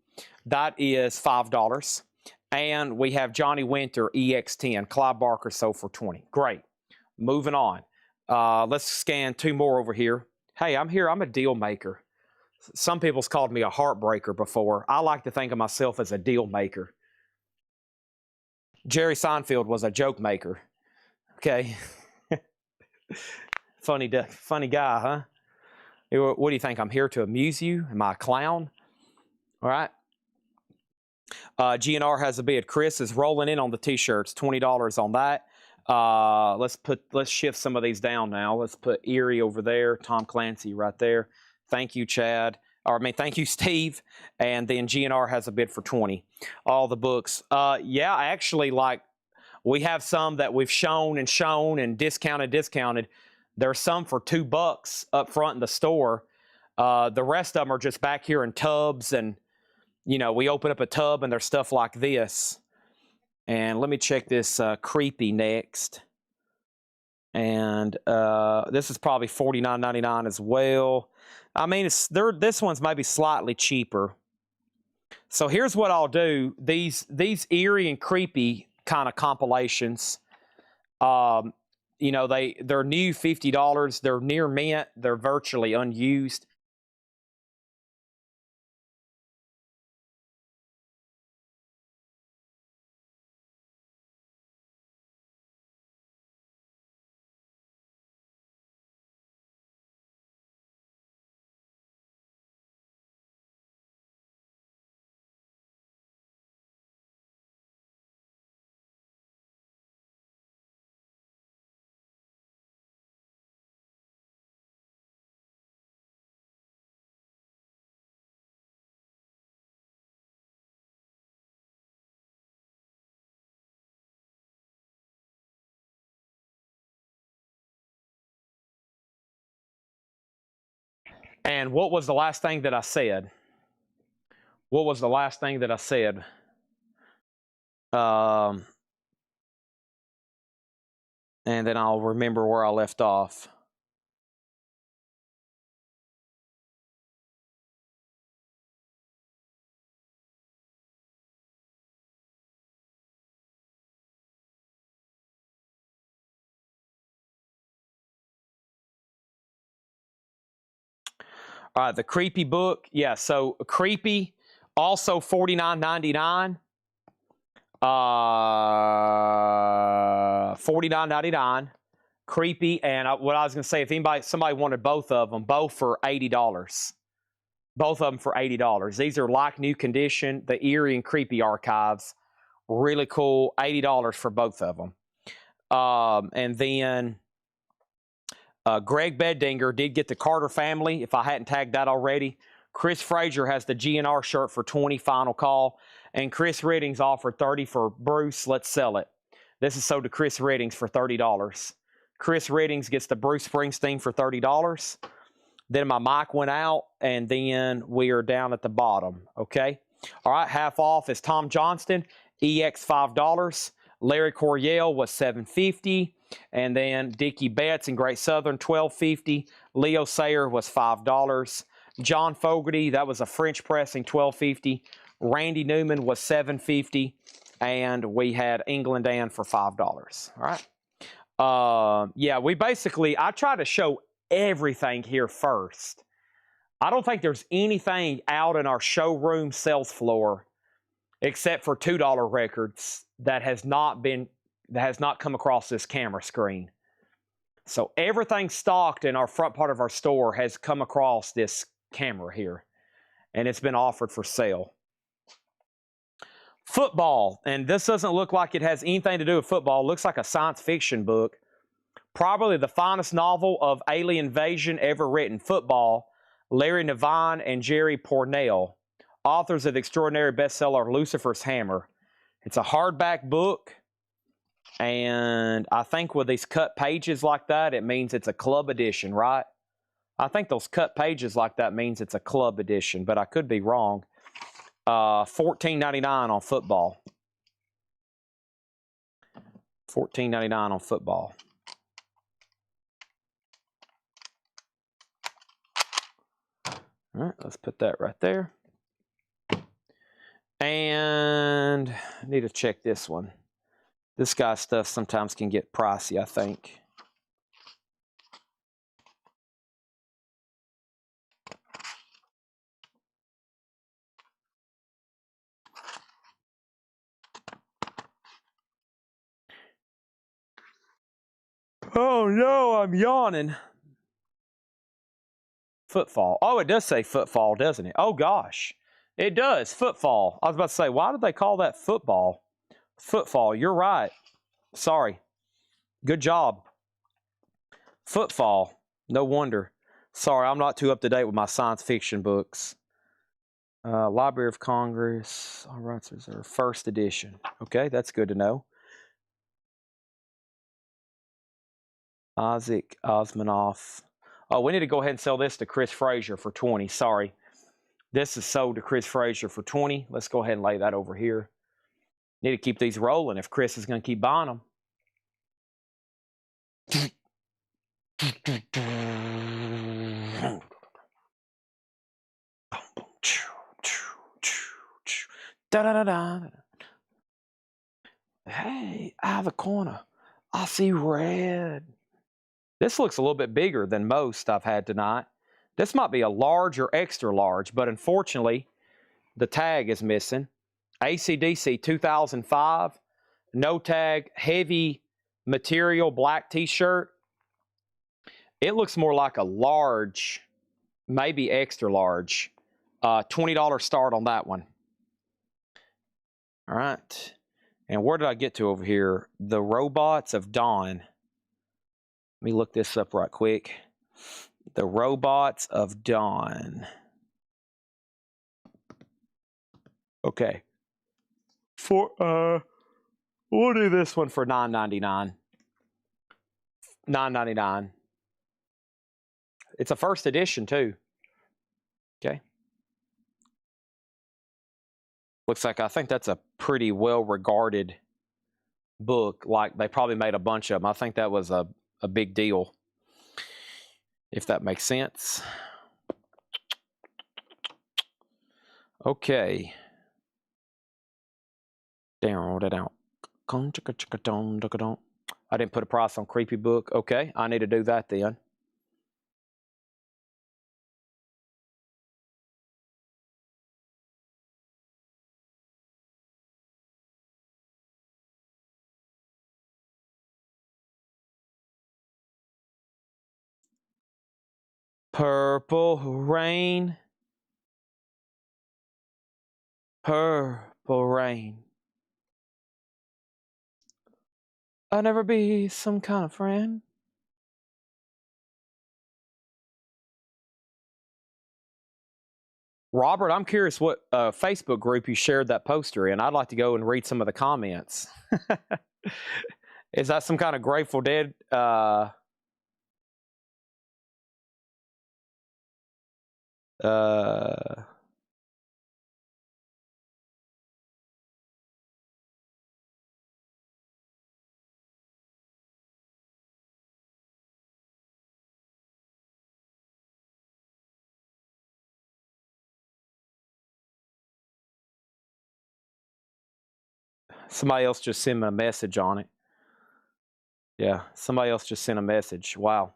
That is $5. And we have Johnny Winter, EX10. Clive Barker sold for $20. Great. Moving on. Let's scan 2 more over here. Hey, I'm here. I'm a deal maker. Some people's called me a heartbreaker before. I like to think of myself as a deal maker. Jerry Seinfeld was a joke maker. Okay. Funny guy, huh? What do you think? I'm here to amuse you? Am I a clown? All right. GNR has a bid. Chris is rolling in on the t-shirts. $20 on that. Let's shift some of these down now. Let's put Erie over there. Tom Clancy right there. Thank you, Chad. Thank you, Steve. And then GNR has a bid for 20. All the books. Yeah, actually, we have some that we've shown and discounted. There's some for $2 up front in the store. The rest of them are just back here in tubs, and, you know, we open up a tub and there's stuff like this. And let me check this Creepy next. And this is probably $49.99 as well. I mean, this one's maybe slightly cheaper. So here's what I'll do. These Eerie and Creepy kind of compilations, You know, they're new $50. They're near mint. They're virtually unused. And what was the last thing that I said? What was the last thing that I said? And then I'll remember where I left off. All right, the Creepy book. Yeah, so Creepy, also $49.99. $49.99. Creepy, and what I was going to say, if somebody wanted both of them, both for $80. Both of them for $80. These are like new condition, the Eerie and Creepy archives. Really cool, $80 for both of them. And then Greg Beddinger did get the Carter family, if I hadn't tagged that already. Chris Frazier has the GNR shirt for $20, final call. And Chris Reddings offered $30 for Bruce. Let's sell it. This is sold to Chris Reddings for $30. Chris Reddings gets the Bruce Springsteen for $30. Then my mic went out, and then we are down at the bottom, okay? All right, half off is Tom Johnston, EX $5. Larry Coryell was $7.50. And then Dickie Betts and Great Southern, $12.50. Leo Sayer was $5. John Fogerty, that was a French pressing, $12.50. Randy Newman was $7.50. And we had England Dan for $5. All right. Yeah, I try to show everything here first. I don't think there's anything out in our showroom sales floor except for $2 records that has not come across this camera screen. So everything stocked in our front part of our store has come across this camera here, and it's been offered for sale. Football, and this doesn't look like it has anything to do with football. It looks like a science fiction book. Probably the finest novel of alien invasion ever written. Football, Larry Nivan and Jerry Pournelle, authors of the extraordinary bestseller Lucifer's Hammer. It's a hardback book, and I think with these cut pages like that, it means it's a club edition, right? I think those cut pages like that means it's a club edition, but I could be wrong. $14.99 on football. $14.99 on football. All right, let's put that right there. And I need to check this one. This guy's stuff sometimes can get pricey, I think. Oh no, I'm yawning. Footfall. Oh, it does say footfall, doesn't it? Oh gosh. It does, footfall. I was about to say, why did they call that football? Footfall, you're right. Sorry. Good job. Footfall. No wonder. Sorry, I'm not too up to date with my science fiction books. Library of Congress, all rights reserved, first edition. Okay, that's good to know. Isaac Osmanoff. Oh, we need to go ahead and sell this to Chris Frazier for $20. Sorry. This is sold to Chris Frazier for $20. Let's go ahead and lay that over here. Need to keep these rolling if Chris is going to keep buying them. Da-da-da-da. Hey, out of the corner I see red. This looks a little bit bigger than most I've had tonight. This might be a large or extra large, but unfortunately, the tag is missing. AC/DC 2005, no tag, heavy material, black t-shirt. It looks more like a large, maybe extra large. $20 start on that one. All right. And where did I get to over here? The Robots of Dawn. Let me look this up right quick. The Robots of Dawn. Okay. We'll do this one for $9.99. $9.99. It's a first edition too. Okay. Looks like, I think that's a pretty well-regarded book. Like, they probably made a bunch of them. I think that was a big deal, if that makes sense. Okay. Down, down. I didn't put a price on Creepy Book. Okay, I need to do that then. Purple Rain. Purple Rain. I'll never be some kind of friend. Robert, I'm curious what Facebook group you shared that poster in. I'd like to go and read some of the comments. Is that some kind of Grateful Dead? Somebody else just sent me a message on it. Yeah, somebody else just sent a message. Wow.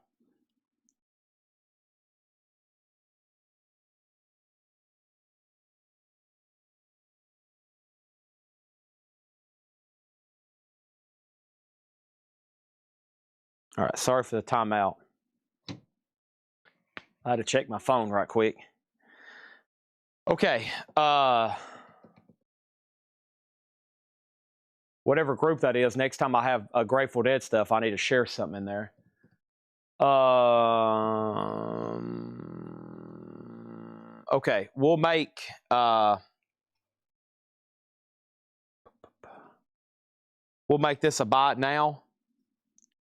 All right, sorry for the timeout. I had to check my phone right quick. Okay. Whatever group that is, next time I have a Grateful Dead stuff, I need to share something in there. Okay, we'll make this a buy it now.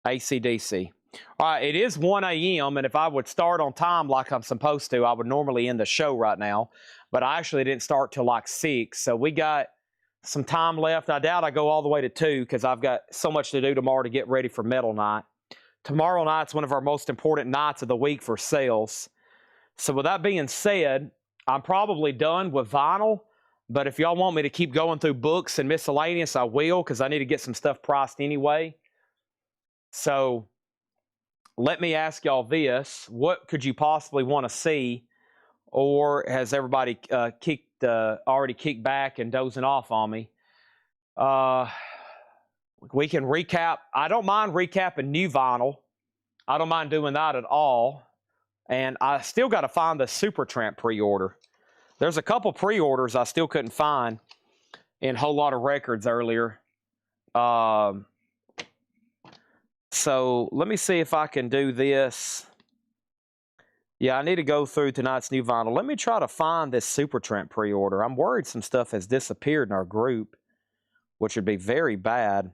AC/DC. All right, it is 1 a.m. and if I would start on time like I'm supposed to, I would normally end the show right now. But I actually didn't start till like 6, so we got some time left. I doubt I go all the way to 2 because I've got so much to do tomorrow to get ready for Metal Night. Tomorrow night's one of our most important nights of the week for sales. So with that being said, I'm probably done with vinyl. But if y'all want me to keep going through books and miscellaneous, I will, because I need to get some stuff priced anyway. So let me ask y'all this. What could you possibly want to see? Or has everybody already kicked back and dozing off on me? We can recap. I don't mind recapping new vinyl. I don't mind doing that at all. And I still got to find the Supertramp pre-order. There's a couple pre-orders I still couldn't find in Whole Lot of Records earlier. So let me see if I can do this. Yeah, I need to go through tonight's new vinyl. Let me try to find this Supertramp pre-order. I'm worried some stuff has disappeared in our group, which would be very bad.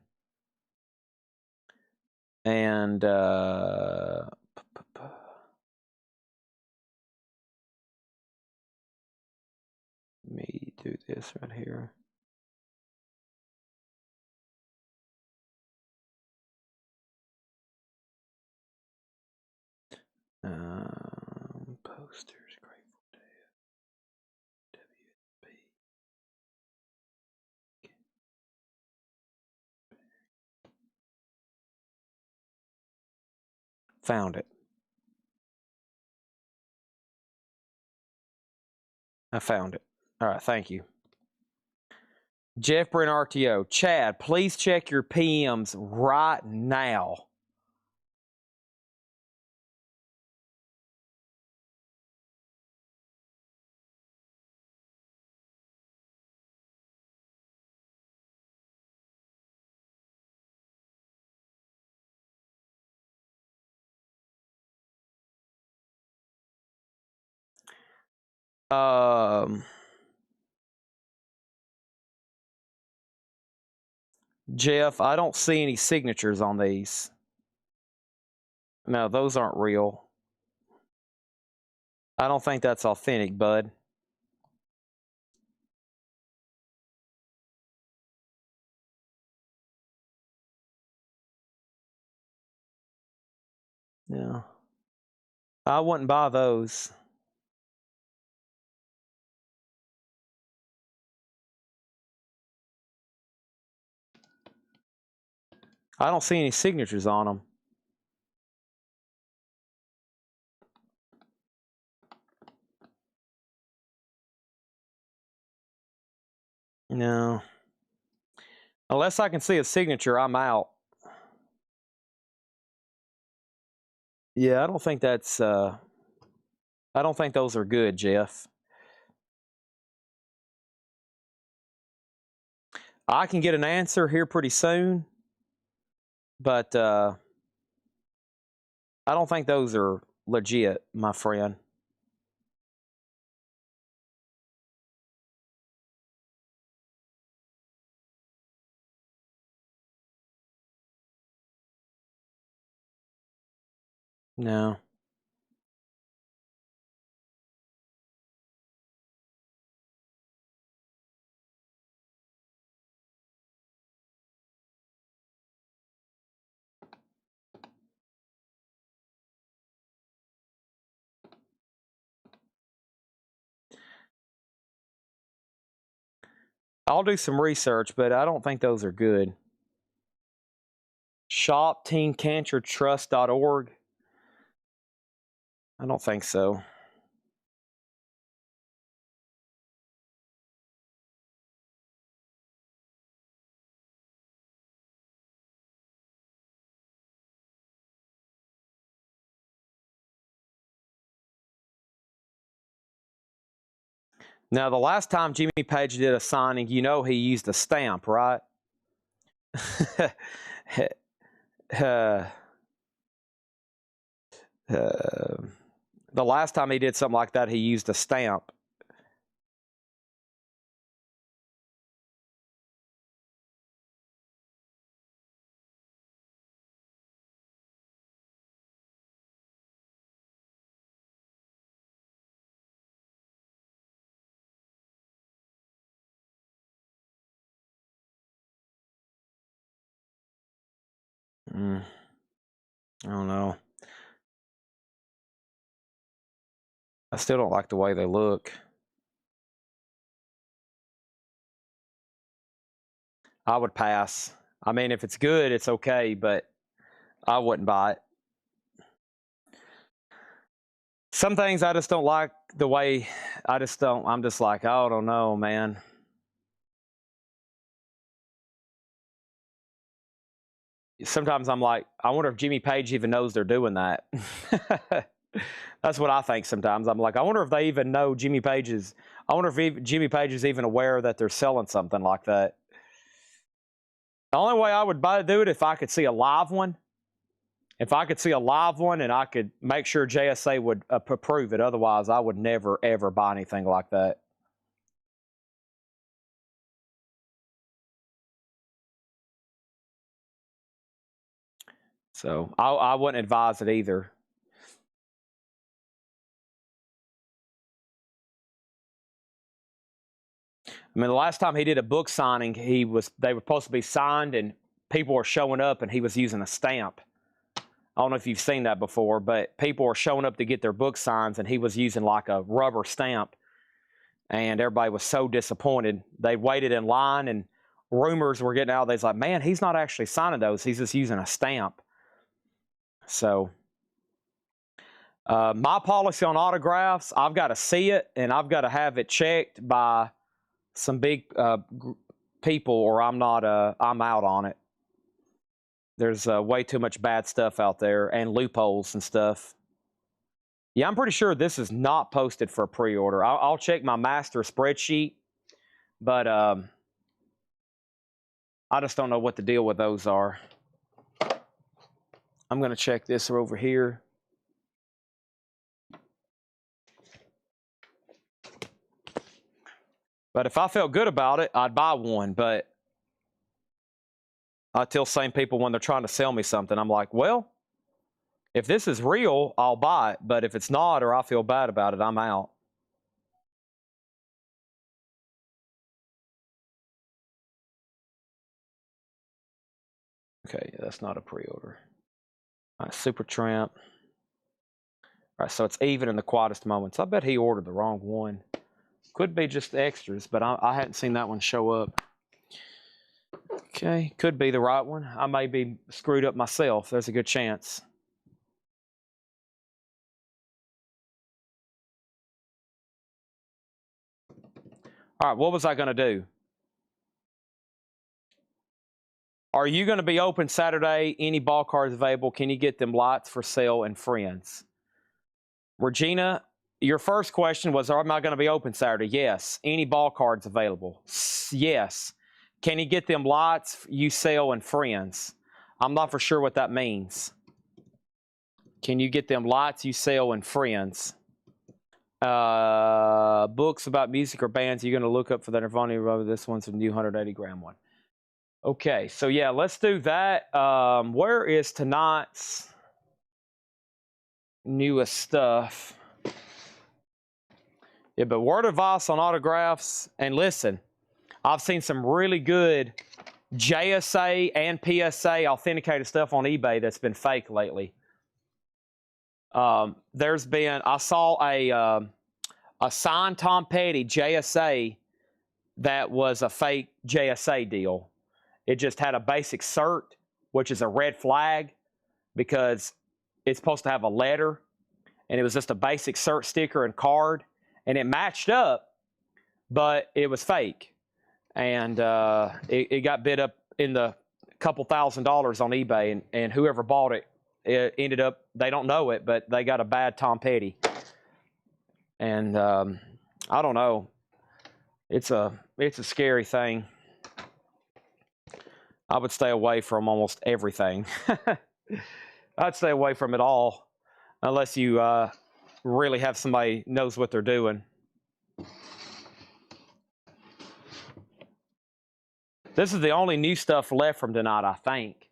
And let me do this right here. Posters, Grateful Dead, WSB. Found it. I found it. All right, thank you. Jeff Brent RTO. Chad, please check your PMs right now. Jeff, I don't see any signatures on these. No, those aren't real. I don't think that's authentic, bud. Yeah. I wouldn't buy those. I don't see any signatures on them. No. Unless I can see a signature, I'm out. Yeah, I don't think that's I don't think those are good, Jeff. I can get an answer here pretty soon, but I don't think those are legit, my friend. No. I'll do some research, but I don't think those are good. ShopTeenCancerTrust.org. I don't think so. Now, the last time Jimmy Page did a signing, you know he used a stamp, right? The last time he did something like that, he used a stamp. I don't know. I still don't like the way they look. I would pass. I mean, if it's good, it's okay, but I wouldn't buy it. Some things I just don't like the way, I'm just like, I don't know, man. Sometimes I'm like, I wonder if Jimmy Page even knows they're doing that. That's what I think sometimes. I'm like, I wonder if they even know Jimmy Page is even aware that they're selling something like that. The only way I would do it if I could see a live one. If I could see a live one and I could make sure JSA would approve it. Otherwise, I would never, ever buy anything like that. So I wouldn't advise it either. I mean, the last time he did a book signing, they were supposed to be signed and people were showing up and he was using a stamp. I don't know if you've seen that before, but people were showing up to get their book signs and he was using like a rubber stamp. And everybody was so disappointed. They waited in line and rumors were getting out. They's like, man, he's not actually signing those. He's just using a stamp. So My policy on autographs, I've got to see it, and I've got to have it checked by some big people, or I'm not. I'm out on it. There's way too much bad stuff out there and loopholes and stuff. Yeah, I'm pretty sure this is not posted for a pre-order. I'll check my master spreadsheet, but I just don't know what the deal with those are. I'm going to check this over here. But if I felt good about it, I'd buy one. But I tell same people when they're trying to sell me something, I'm like, well, if this is real, I'll buy it. But if it's not, or I feel bad about it, I'm out. Okay, that's not a pre-order. All right, Super Tramp. All right, so it's even in the quietest moments. I bet he ordered the wrong one. Could be just extras, but I hadn't seen that one show up. Okay, could be the right one. I may be screwed up myself. There's a good chance. All right, what was I going to do? Are you going to be open Saturday? Any ball cards available? Can you get them lights for sale and friends? Regina, your first question was, am I going to be open Saturday? Yes. Any ball cards available? Yes. Can you get them lights you sell and friends? I'm not for sure what that means. Can you get them lights you sell and friends? Books about music or bands you're going to look up for the Nirvana. This one's a new 180-gram one. Okay, so yeah, let's do that. Where is tonight's newest stuff? Yeah, but word of advice on autographs. And listen, I've seen some really good JSA and PSA authenticated stuff on eBay that's been fake lately. I saw a signed Tom Petty JSA that was a fake JSA deal. It just had a basic cert, which is a red flag because it's supposed to have a letter, and it was just a basic cert sticker and card, and it matched up, but it was fake. And it got bid up in the couple $1,000s on eBay, and whoever bought it, it ended up, they don't know it, but they got a bad Tom Petty. And I don't know. It's a scary thing. I would stay away from almost everything. I'd stay away from it all unless you really have somebody knows what they're doing. This is the only new stuff left from tonight, I think,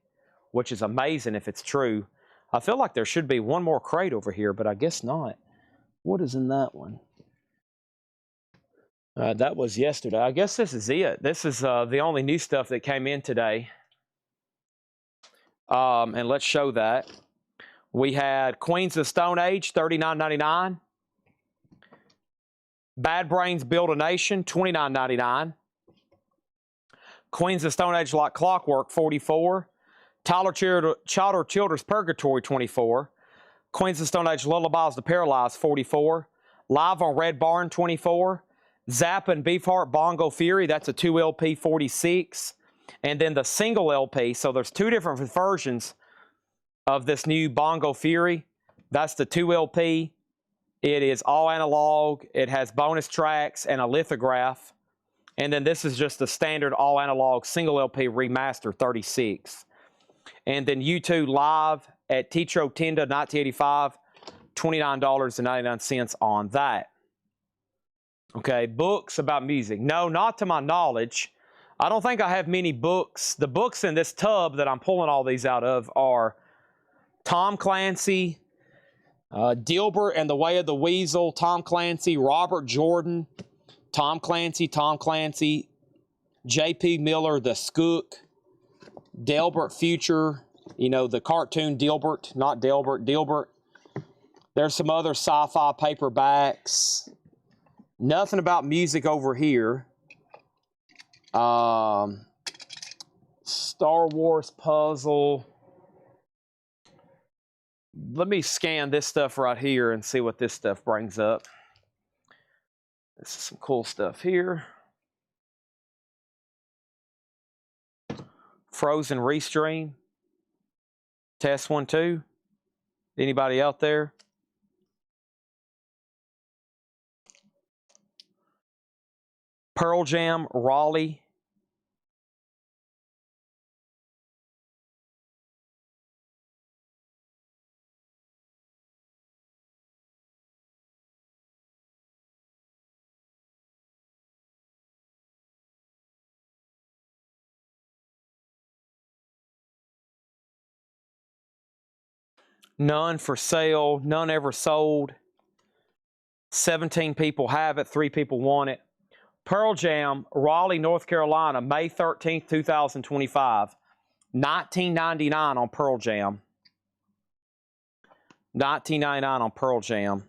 which is amazing if it's true. I feel like there should be one more crate over here, but I guess not. What is in that one? That was yesterday. I guess this is it. This is the only new stuff that came in today. And let's show that. We had Queens of Stone Age, $39.99. Bad Brains Build a Nation, $29.99. Queens of Stone Age Like Clockwork, $44. Tyler Childers Purgatory, $24. Queens of Stone Age Lullabies to Paralyze, $44. Live on Red Barn, $24. Zeppelin Beefheart Bongo Fury, that's a 2 LP, $46. And then the single LP, so there's two different versions of this new Bongo Fury. That's the 2 LP. It is all analog. It has bonus tracks and a lithograph. And then this is just the standard all analog single LP remaster, 36. And then U2 Live at Teatro Tenda, 1985, $29.99 on that. Okay, books about music. No, not to my knowledge. I don't think I have many books. The books in this tub that I'm pulling all these out of are Tom Clancy, Dilbert and the Way of the Weasel, Tom Clancy, Robert Jordan, Tom Clancy, J.P. Miller, The Skook, Delbert Future, you know, the cartoon Dilbert, not Delbert, Dilbert. There's some other sci-fi paperbacks. Nothing about music over here. Star Wars puzzle. let me scan this stuff right here and see what this stuff brings up. This is some cool stuff here. Frozen Restream. Test 1, 2. Anybody out there? Pearl Jam, Raleigh. None for sale, none ever sold. 17 people have it, 3 people want it. Pearl Jam, Raleigh, North Carolina, May 13th, 2025. $19.99 on Pearl Jam. $19.99 on Pearl Jam.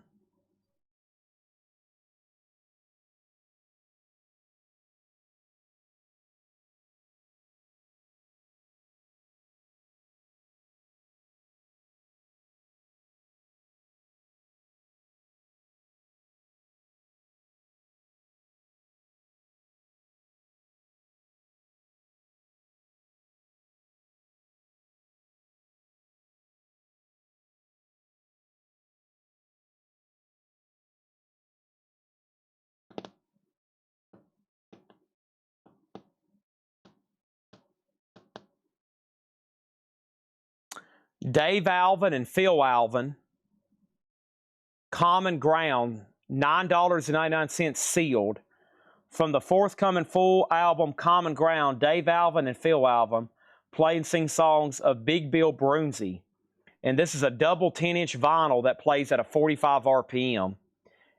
Dave Alvin and Phil Alvin, Common Ground, $9.99 sealed. From the forthcoming full album, Common Ground, Dave Alvin and Phil Alvin play and sing songs of Big Bill Broonzy. And this is a double 10-inch vinyl that plays at a 45 RPM.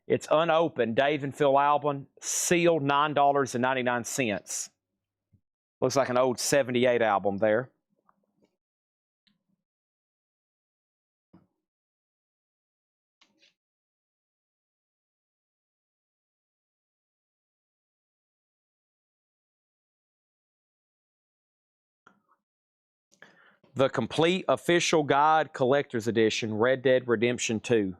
It's unopened, Dave and Phil Alvin, sealed, $9.99. Looks like an old 78 album there. The Complete Official Guide Collector's Edition, Red Dead Redemption 2.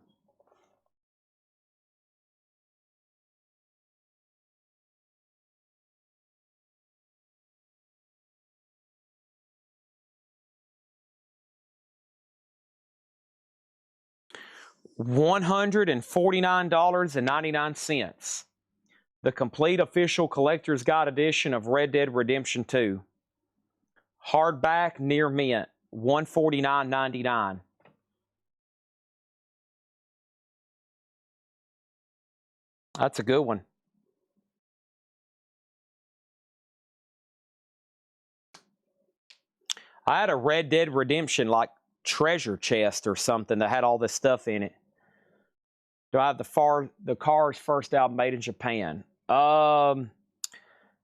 $149.99. The Complete Official Collector's Guide Edition of Red Dead Redemption 2. Hardback, near mint, $149.99. That's a good one. I had a Red Dead Redemption like treasure chest or something that had all this stuff in it. Do I have the Cars first album made in Japan?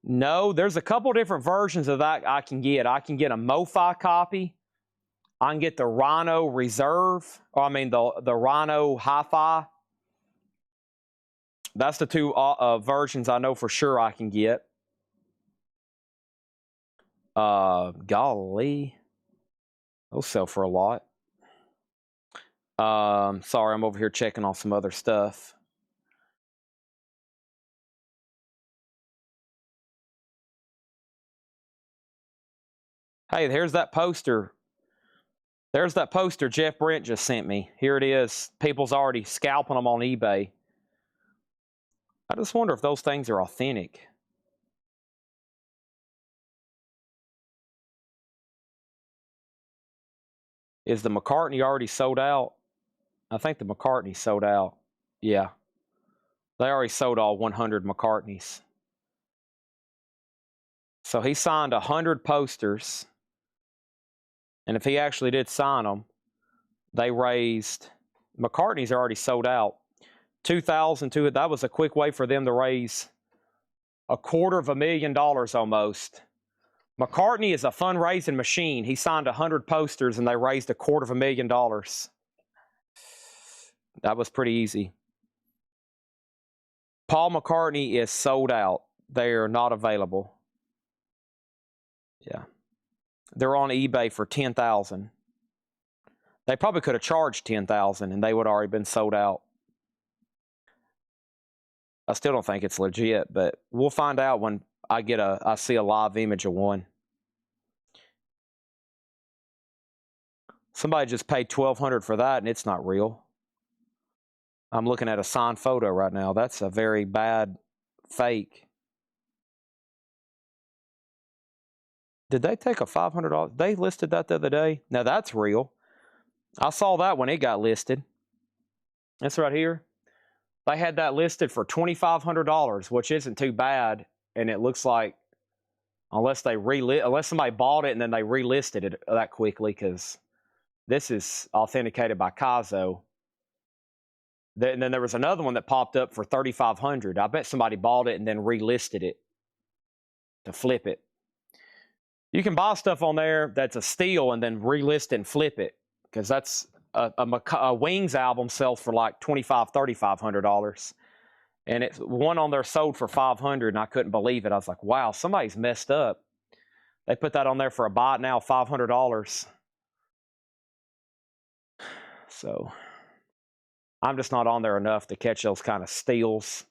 No, there's a couple different versions of that I can get. I can get a MoFi copy. I can get the Rhino Reserve. Or I mean the Rhino Hi-Fi. That's the two versions I know for sure I can get. Golly. Those sell for a lot. Sorry, I'm over here checking on some other stuff. Hey, there's that poster. There's that poster Jeff Brent just sent me. Here it is. People's already scalping them on eBay. I just wonder if those things are authentic. Is the McCartney already sold out? I think the McCartney sold out. Yeah. They already sold all 100 McCartneys. So he signed 100 posters. And if he actually did sign them, they raised, McCartney's already sold out. 2,002, that was a quick way for them to raise $250,000 almost. McCartney is a fundraising machine. He signed 100 posters and they raised $250,000. That was pretty easy. Paul McCartney is sold out. They're not available. Yeah. They're on eBay for $10,000. They probably could have charged $10,000 and they would have already been sold out. I still don't think it's legit, but we'll find out when I see a live image of one. Somebody just paid $1,200 for that and it's not real. I'm looking at a signed photo right now. That's a very bad fake. Did they take a $500? They listed that the other day. Now that's real. I saw that when it got listed. That's right here. They had that listed for $2,500, which isn't too bad. And it looks like, unless somebody bought it and then they relisted it that quickly, because this is authenticated by Kazo. And then there was another one that popped up for $3,500. I bet somebody bought it and then relisted it to flip it. You can buy stuff on there that's a steal and then relist it and flip it, because that's a Wings album sells for like $2,500–$3,500, and it's one on there sold for $500, and I couldn't believe it. I was like, wow, somebody's messed up. They put that on there for a buy now, $500. So I'm just not on there enough to catch those kind of steals.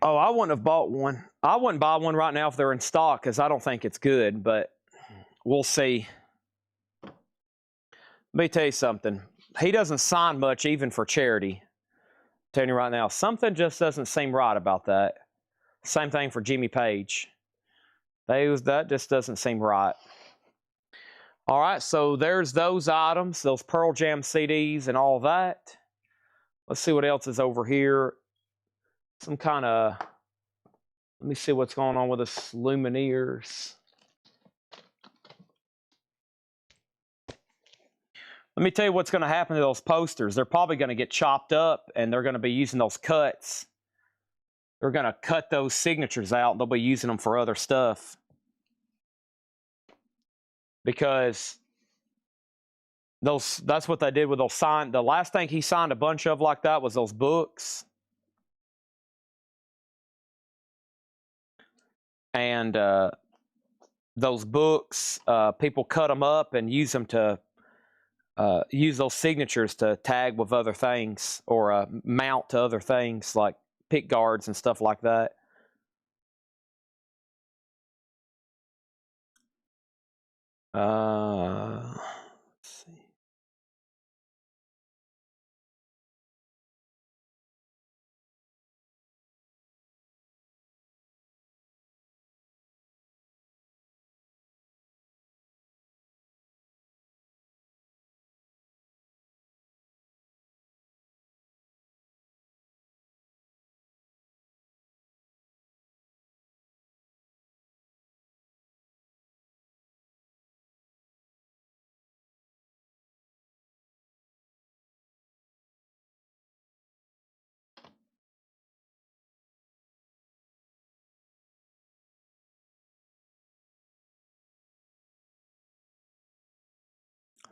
Oh, I wouldn't have bought one. I wouldn't buy one right now if they're in stock, because I don't think it's good, but we'll see. Let me tell you something. He doesn't sign much even for charity. I'm telling you right now, something just doesn't seem right about that. Same thing for Jimmy Page. That just doesn't seem right. All right, so there's those items, those Pearl Jam CDs and all that. Let's see what else is over here. Some kind of, let me see what's going on with the Lumineers. Let me tell you what's going to happen to those posters. They're probably going to get chopped up, and they're going to be using those cuts. They're going to cut those signatures out, and they'll be using them for other stuff. Because that's what they did with those the last thing he signed a bunch of like that was those books. And those books, people cut them up and use them to use those signatures to tag with other things, or mount to other things like pick guards and stuff like that. Let's see.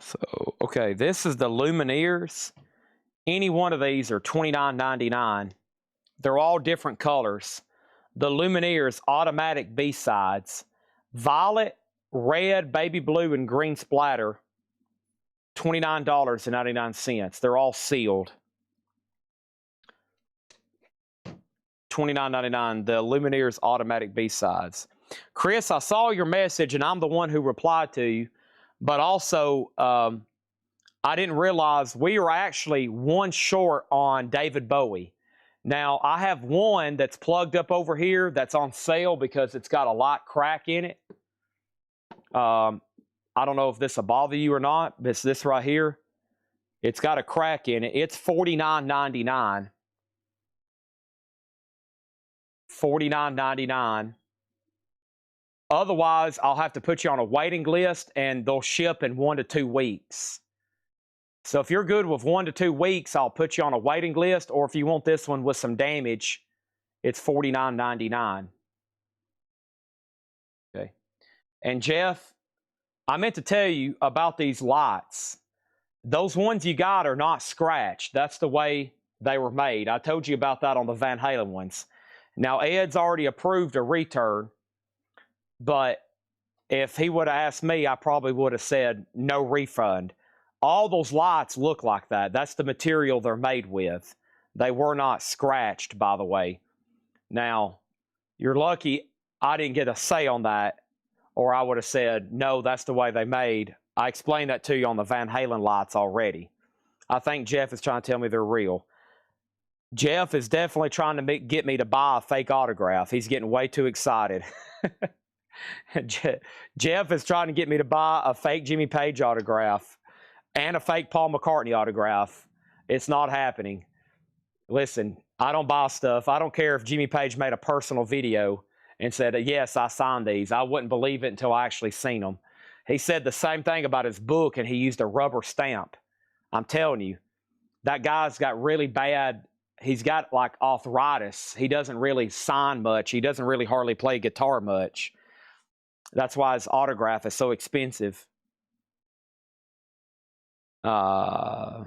So, okay, this is the Lumineers. Any one of these are $29.99. They're all different colors. The Lumineers automatic B-sides. Violet, red, baby blue, and green splatter. $29.99. They're all sealed. $29.99. The Lumineers automatic B-sides. Chris, I saw your message, and I'm the one who replied to you. But also, I didn't realize we were actually one short on David Bowie. Now, I have one that's plugged up over here that's on sale because it's got a light crack in it. I don't know if this will bother you or not, but it's this right here. It's got a crack in it. It's $49.99. $49.99. Otherwise, I'll have to put you on a waiting list, and they'll ship in 1 to 2 weeks. So if you're good with 1 to 2 weeks, I'll put you on a waiting list, or if you want this one with some damage, it's $49.99. Okay. And Jeff, I meant to tell you about these lights. Those ones you got are not scratched. That's the way they were made. I told you about that on the Van Halen ones. Now, Ed's already approved a return, but if he would have asked me, I probably would have said no refund. All those lights look like that. That's the material they're made with. They were not scratched, by the way. Now, you're lucky I didn't get a say on that, or I would have said, no, that's the way they made. I explained that to you on the Van Halen lights already. I think Jeff is trying to tell me they're real. Jeff is definitely trying to get me to buy a fake autograph. He's getting way too excited. Jeff is trying to get me to buy a fake Jimmy Page autograph and a fake Paul McCartney autograph. It's not happening. Listen, I don't buy stuff. I don't care if Jimmy Page made a personal video and said, yes, I signed these. I wouldn't believe it until I actually seen them. He said the same thing about his book, and he used a rubber stamp. I'm telling you, that guy's got really bad, he's got like arthritis. He doesn't really sign much. He doesn't really hardly play guitar much. That's why his autograph is so expensive. I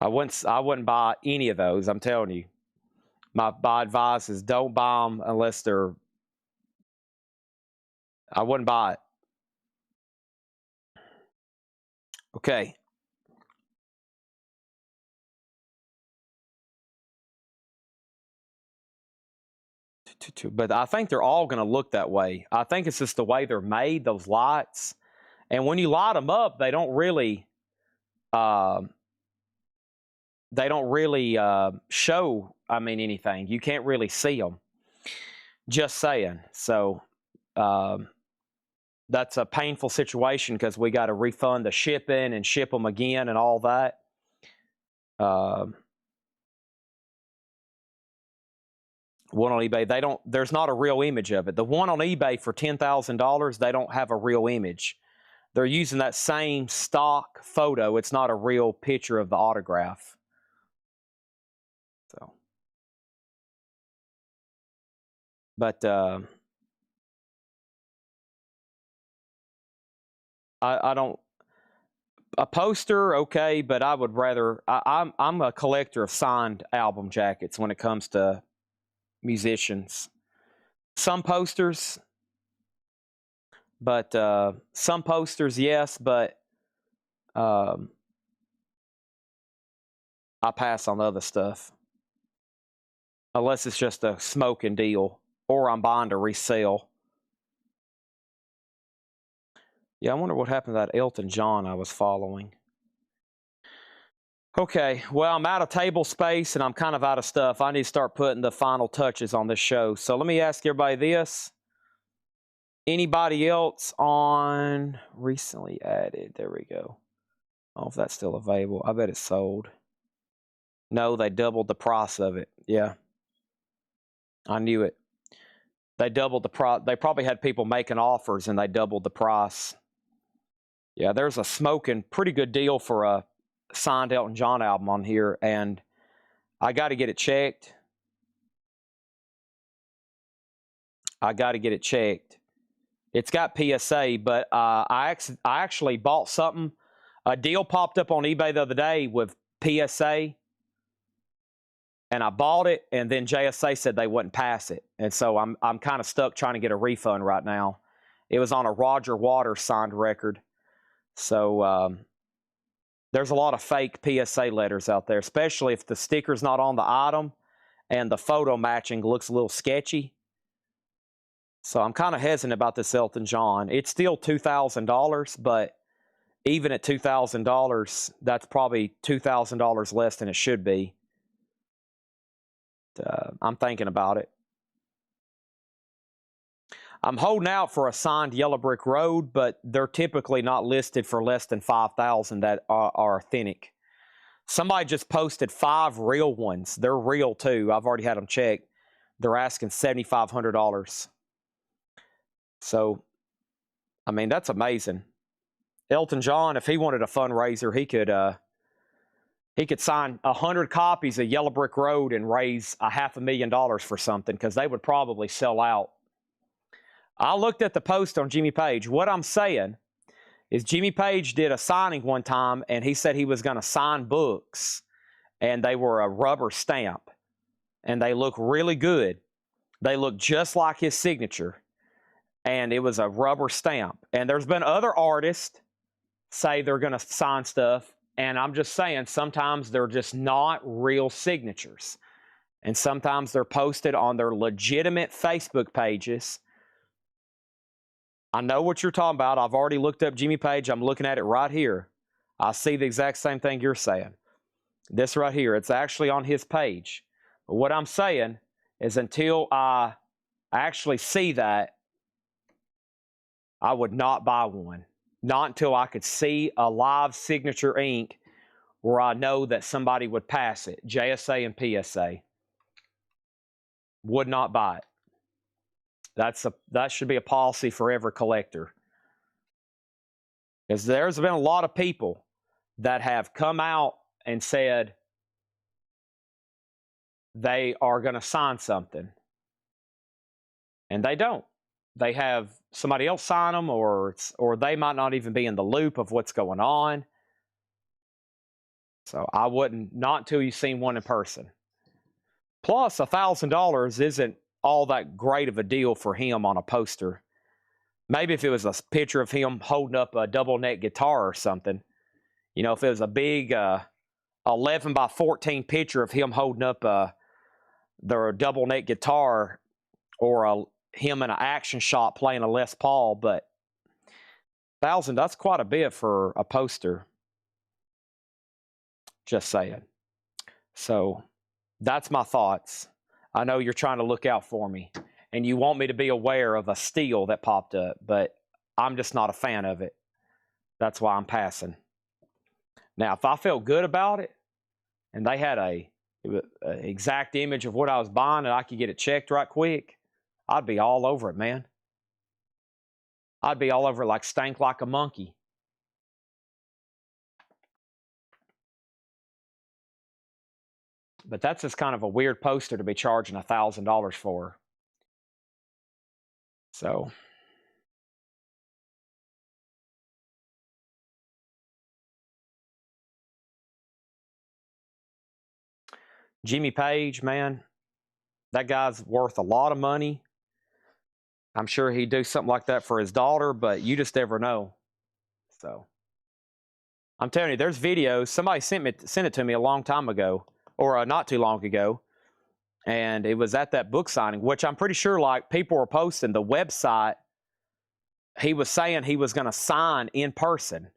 wouldn't buy any of those. I'm telling you. My advice is don't buy them unless they're. I wouldn't buy it. Okay. But I think they're all going to look that way. I think it's just the way they're made, those lights. And when you light them up, they don't really show, I mean, anything. You can't really see them. Just saying. So that's a painful situation because we got to refund the shipping and ship them again and all that. One on eBay, there's not a real image of it. The one on eBay for $10,000, they don't have a real image. They're using that same stock photo. It's not a real picture of the autograph. So, but I don't. A poster, okay, but I would rather. I'm a collector of signed album jackets when it comes to musicians. Some posters, but some posters, yes, but I pass on the other stuff. Unless it's just a smoking deal, or I'm buying to resell. Yeah, I wonder what happened to that Elton John I was following. Okay, well, I'm out of table space and I'm kind of out of stuff. I need to start putting the final touches on this show. So let me ask everybody this. Anybody else on recently added? There we go. Oh, if that's still available. I bet it's sold. No, they doubled the price of it. Yeah. I knew it. They doubled the price. They probably had people making offers and they doubled the price. Yeah, there's a smoking pretty good deal for a signed Elton John album on here, and I got to get it checked. It's got PSA, but I actually bought something. A deal popped up on eBay the other day with PSA, and I bought it, and then JSA said they wouldn't pass it, and so I'm kind of stuck trying to get a refund right now. It was on a Roger Waters signed record, so there's a lot of fake PSA letters out there, especially if the sticker's not on the item and the photo matching looks a little sketchy. So I'm kind of hesitant about this Elton John. It's still $2,000, but even at $2,000, that's probably $2,000 less than it should be. I'm thinking about it. I'm holding out for a signed Yellow Brick Road, but they're typically not listed for less than $5,000 that are authentic. Somebody just posted 5 real ones. They're real too. I've already had them checked. They're asking $7,500. So, I mean, that's amazing. Elton John, if he wanted a fundraiser, he could sign 100 copies of Yellow Brick Road and raise $500,000 for something, because they would probably sell out. I looked at the post on Jimmy Page. What I'm saying is Jimmy Page did a signing one time, and he said he was going to sign books, and they were a rubber stamp, and they look really good. They look just like his signature, and it was a rubber stamp. And there's been other artists say they're going to sign stuff, and I'm just saying sometimes they're just not real signatures, and sometimes they're posted on their legitimate Facebook pages. I know what you're talking about. I've already looked up Jimmy Page. I'm looking at it right here. I see the exact same thing you're saying. This right here, it's actually on his page. But what I'm saying is until I actually see that, I would not buy one. Not until I could see a live signature ink where I know that somebody would pass it. JSA and PSA. Would not buy it. That should be a policy for every collector. Because there's been a lot of people that have come out and said they are going to sign something, and they don't. They have somebody else sign them, or they might not even be in the loop of what's going on. So I wouldn't, not until you've seen one in person. Plus, $1,000 isn't all that great of a deal for him on a poster. Maybe if it was a picture of him holding up a double neck guitar or something. You know, if it was a big 11 by 14 picture of him holding up their double neck guitar, or him in an action shot playing a Les Paul. But $1,000, that's quite a bit for a poster. Just saying. So that's my thoughts. I know you're trying to look out for me, and you want me to be aware of a steal that popped up, but I'm just not a fan of it. That's why I'm passing. Now, if I felt good about it, and they had an exact image of what I was buying, and I could get it checked right quick, I'd be all over it, man. I'd be all over it like stank like a monkey. But that's just kind of a weird poster to be charging $1,000 for. So Jimmy Page, man, that guy's worth a lot of money. I'm sure he'd do something like that for his daughter, but you just never know. So I'm telling you, there's videos. Somebody sent it to me a long time ago, or not too long ago, and it was at that book signing, which I'm pretty sure, like, people were posting the website. He was saying he was going to sign in person,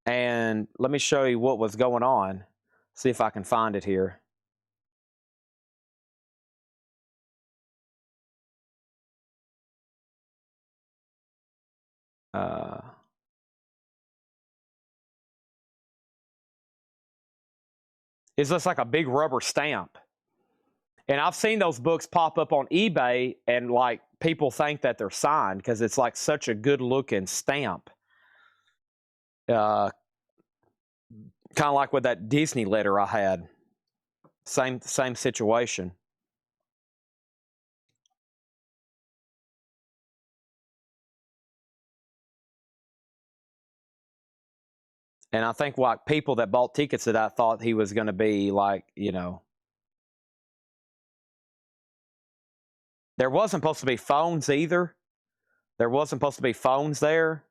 and let me show you what was going on. See if I can find it here. It's just like a big rubber stamp. And I've seen those books pop up on eBay, and like people think that they're signed because it's like such a good looking stamp. Kind of like with that Disney letter I had. Same situation. And I think like people that bought tickets to that thought he was going to be like, you know. There wasn't supposed to be phones either. There wasn't supposed to be phones there.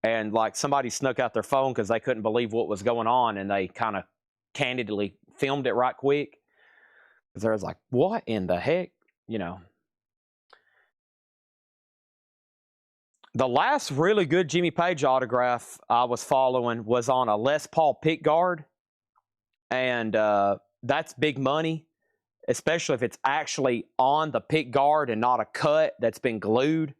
And like somebody snuck out their phone because they couldn't believe what was going on, and they kind of candidly filmed it right quick. Because there was like, what in the heck? You know. The last really good Jimmy Page autograph I was following was on a Les Paul pickguard. And that's big money, especially if it's actually on the pickguard and not a cut that's been glued.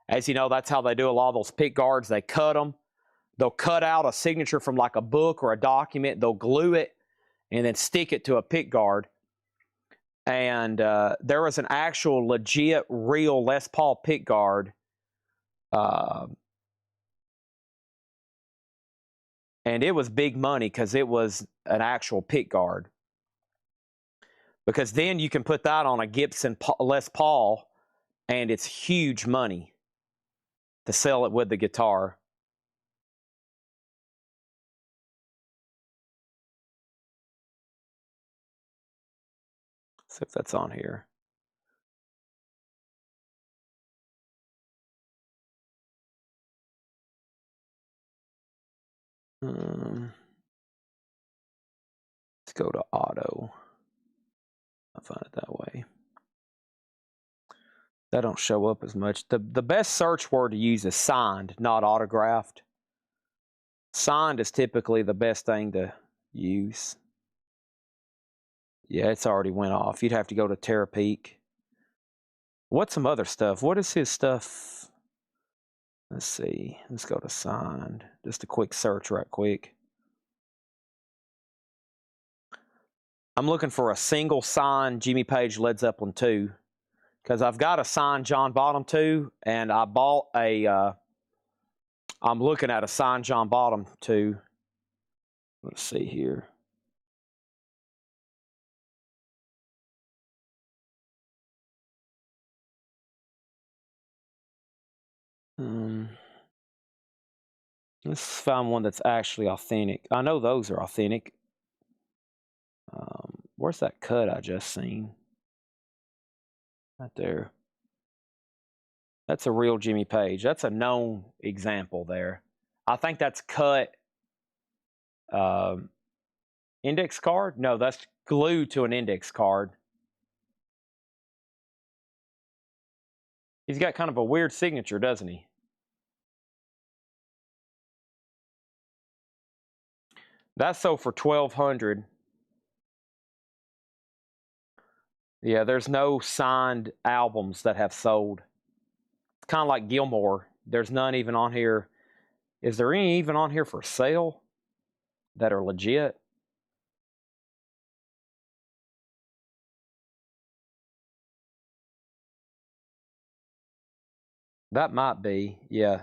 As you know, that's how they do a lot of those pickguards. They cut them. They'll cut out a signature from like a book or a document. They'll glue it and then stick it to a pickguard. And there was an actual legit real Les Paul pickguard. And it was big money because it was an actual pickguard. Because then you can put that on a Gibson Les Paul, and it's huge money. to sell it with the guitar. See if that's on here. Let's go to auto. I'll find it that way. That don't show up as much. The best search word to use is signed, not autographed. Signed is typically the best thing to use. Yeah, it's already went off. You'd have to go to Terapeak. What's some other stuff? What is his stuff? Let's see. Let's go to signed. Just a quick search right quick. I'm looking for a single signed Jimmy Page Led Zeppelin 2 because I've got a signed John Bonham 2, and I bought a, I'm looking at a signed John Bonham 2. Let's see here. Let's find one that's actually authentic. I know those are authentic. Where's that cut I just seen? Right there. That's a real Jimmy Page. That's a known example there. I think that's cut index card. No, that's glued to an index card. He's got kind of a weird signature, doesn't he? That's sold for $1,200. Yeah, there's no signed albums that have sold. It's kind of like Gilmore. There's none even on here. Is there any even on here for sale that are legit? That might be, yeah.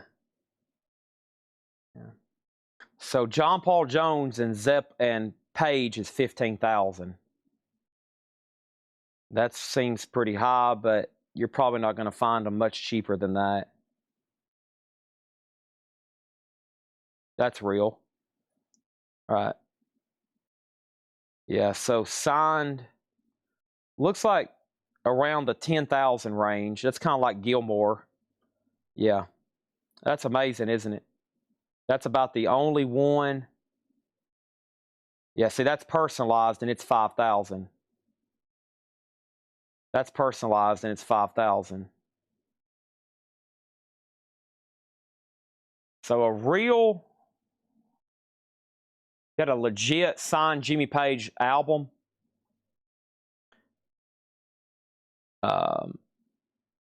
So John Paul Jones and Zepp and Page is $15,000. That seems pretty high, but you're probably not going to find them much cheaper than that. That's real. All right. Yeah, so signed looks like around the 10,000 range. That's kind of like Gilmore. Yeah. That's amazing, isn't it? That's about the only one. Yeah, see, that's personalized and it's 5,000. That's personalized and it's 5,000. So a real, got a legit signed Jimmy Page album.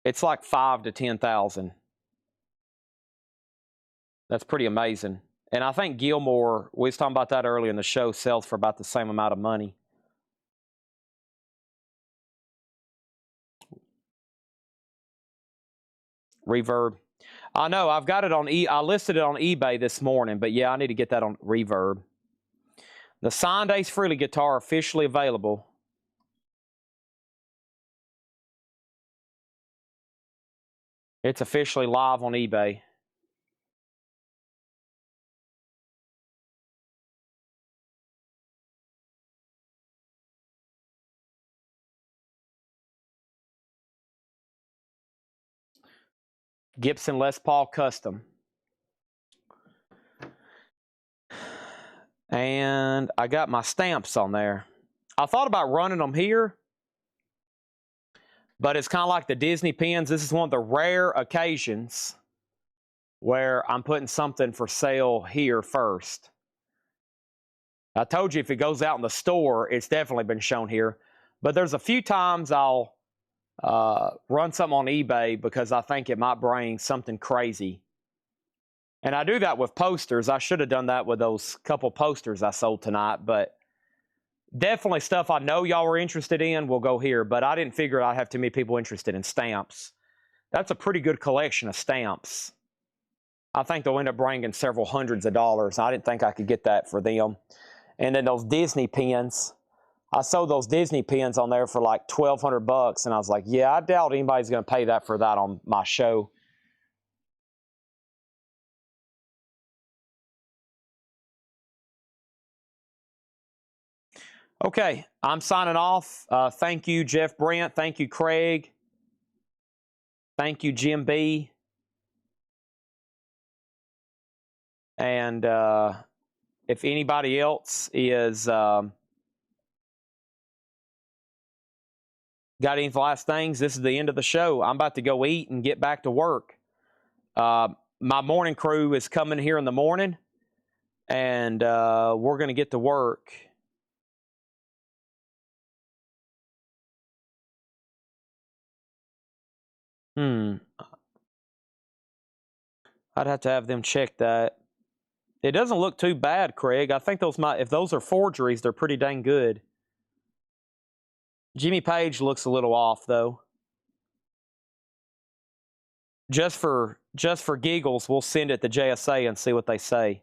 It's like 5,000 to 10,000. That's pretty amazing. And I think Gilmore, we was talking about that earlier in the show, sells for about the same amount of money. Reverb. I know, I've got it on I listed it on eBay this morning, but yeah, I need to get that on Reverb. The signed Ace Frehley guitar officially available. It's officially live on eBay. Gibson Les Paul Custom. And I got my stamps on there. I thought about running them here, but it's kind of like the Disney pins. This is one of the rare occasions where I'm putting something for sale here first. I told you if it goes out in the store, it's definitely been shown here. But there's a few times I'll run something on eBay because I think it might bring something crazy. And I do that with posters. I should have done that with those couple posters I sold tonight, but definitely stuff I know y'all were interested in will go here, but I didn't figure I'd have too many people interested in stamps. That's a pretty good collection of stamps. I think they'll end up bringing several hundreds of dollars. I didn't think I could get that for them. And then those Disney pins. I sold those Disney pins on there for like $1,200, and I was like, yeah, I doubt anybody's going to pay that for that on my show. Okay, I'm signing off. Thank you, Jeff Brent. Thank you, Craig. Thank you, Jim B. And if anybody else is got any last things, this is the end of the show. I'm about to go eat and get back to work. My morning crew is coming here in the morning, and we're going to get to work. I'd have to have them check that. It doesn't look too bad, Craig. I think those if those are forgeries, they're pretty dang good. Jimmy Page looks a little off, though. Just for giggles, we'll send it to JSA and see what they say.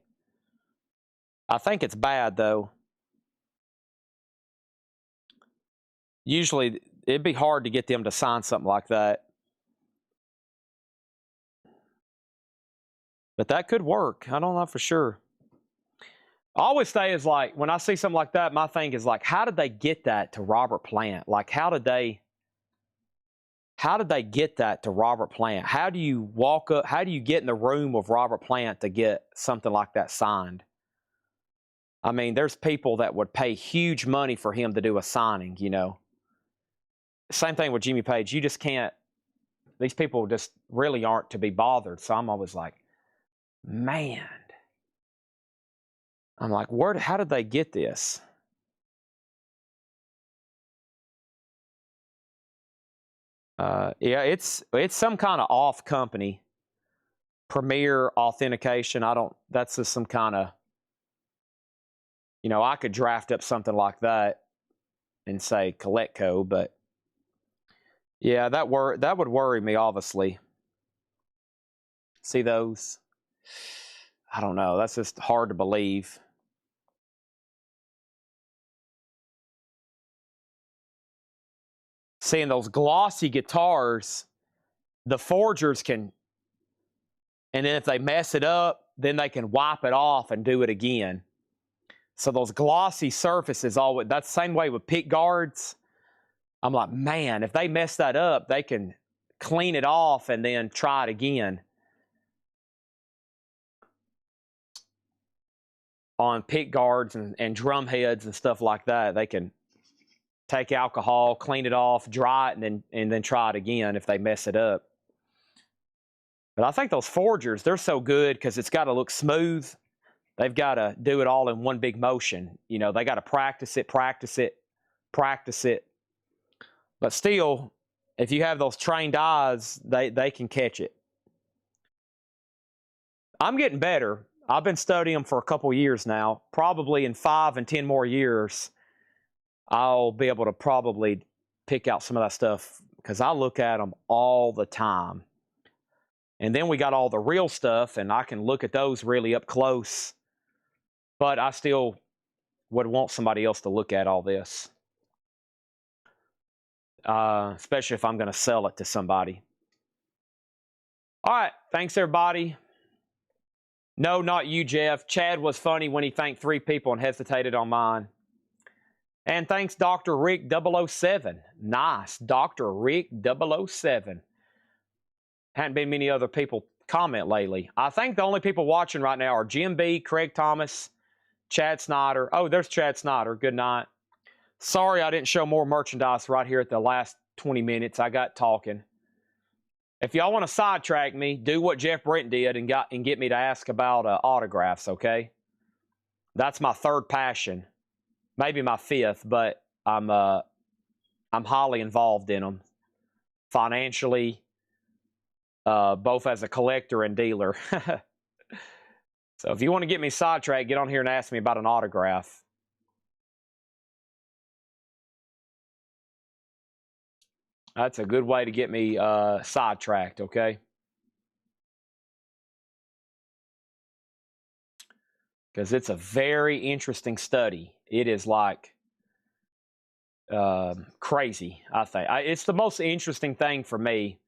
I think it's bad, though. Usually, it'd be hard to get them to sign something like that. But that could work. I don't know for sure. I always say is like, when I see something like that, my thing is like, how did they get that to Robert Plant? Like, how did they get that to Robert Plant? How do you walk up? How do you get in the room of Robert Plant to get something like that signed? I mean, there's people that would pay huge money for him to do a signing, you know. Same thing with Jimmy Page. You just can't, these people just really aren't to be bothered. So I'm always like, man. I'm like, how did they get this? Yeah, it's some kind of off company. Premier Authentication. That's just some kind of, you know, I could draft up something like that and say Collectco, but yeah, that would worry me, obviously. See those? I don't know. That's just hard to believe. Seeing those glossy guitars, the forgers can, and then if they mess it up, then they can wipe it off and do it again. So those glossy surfaces, that's the same way with pick guards. I'm like, man, if they mess that up, they can clean it off and then try it again. On pick guards and drum heads and stuff like that, they can take alcohol, clean it off, dry it, and then try it again if they mess it up. But I think those forgers, they're so good because it's got to look smooth. They've got to do it all in one big motion. You know, they got to practice it. But still, if you have those trained eyes, they can catch it. I'm getting better. I've been studying them for a couple years now. Probably in 5 and 10 more years, I'll be able to probably pick out some of that stuff because I look at them all the time. And then we got all the real stuff, and I can look at those really up close. But I still would want somebody else to look at all this, especially if I'm going to sell it to somebody. All right. Thanks, everybody. No, not you, Jeff. Chad was funny when he thanked 3 people and hesitated on mine. And thanks, Dr. Rick 007. Nice. Dr. Rick 007. Hadn't been many other people comment lately. I think the only people watching right now are Jim B, Craig Thomas, Chad Snyder. Oh, there's Chad Snyder. Good night. Sorry I didn't show more merchandise right here at the last 20 minutes. I got talking. If y'all want to sidetrack me, do what Jeff Brent did and get me to ask about autographs, okay? That's my 3rd passion. Maybe my 5th, but I'm highly involved in them. Financially, both as a collector and dealer. So if you want to get me sidetracked, get on here and ask me about an autograph. That's a good way to get me sidetracked, okay? Because it's a very interesting study. It is like crazy, I think. It's the most interesting thing for me.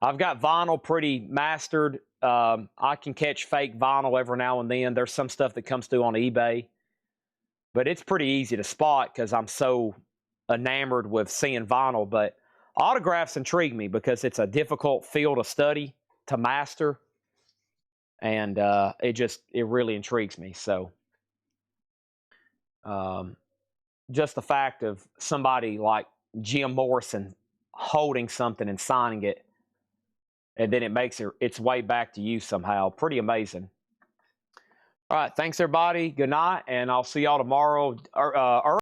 I've got vinyl pretty mastered. I can catch fake vinyl every now and then. There's some stuff that comes through on eBay. but it's pretty easy to spot because I'm so enamored with seeing vinyl. But autographs intrigue me because it's a difficult field of study to master, and it really intrigues me. So just the fact of somebody like Jim Morrison holding something and signing it, and then it makes its way back to you somehow, pretty amazing. All right, thanks everybody. Good night, and I'll see y'all tomorrow.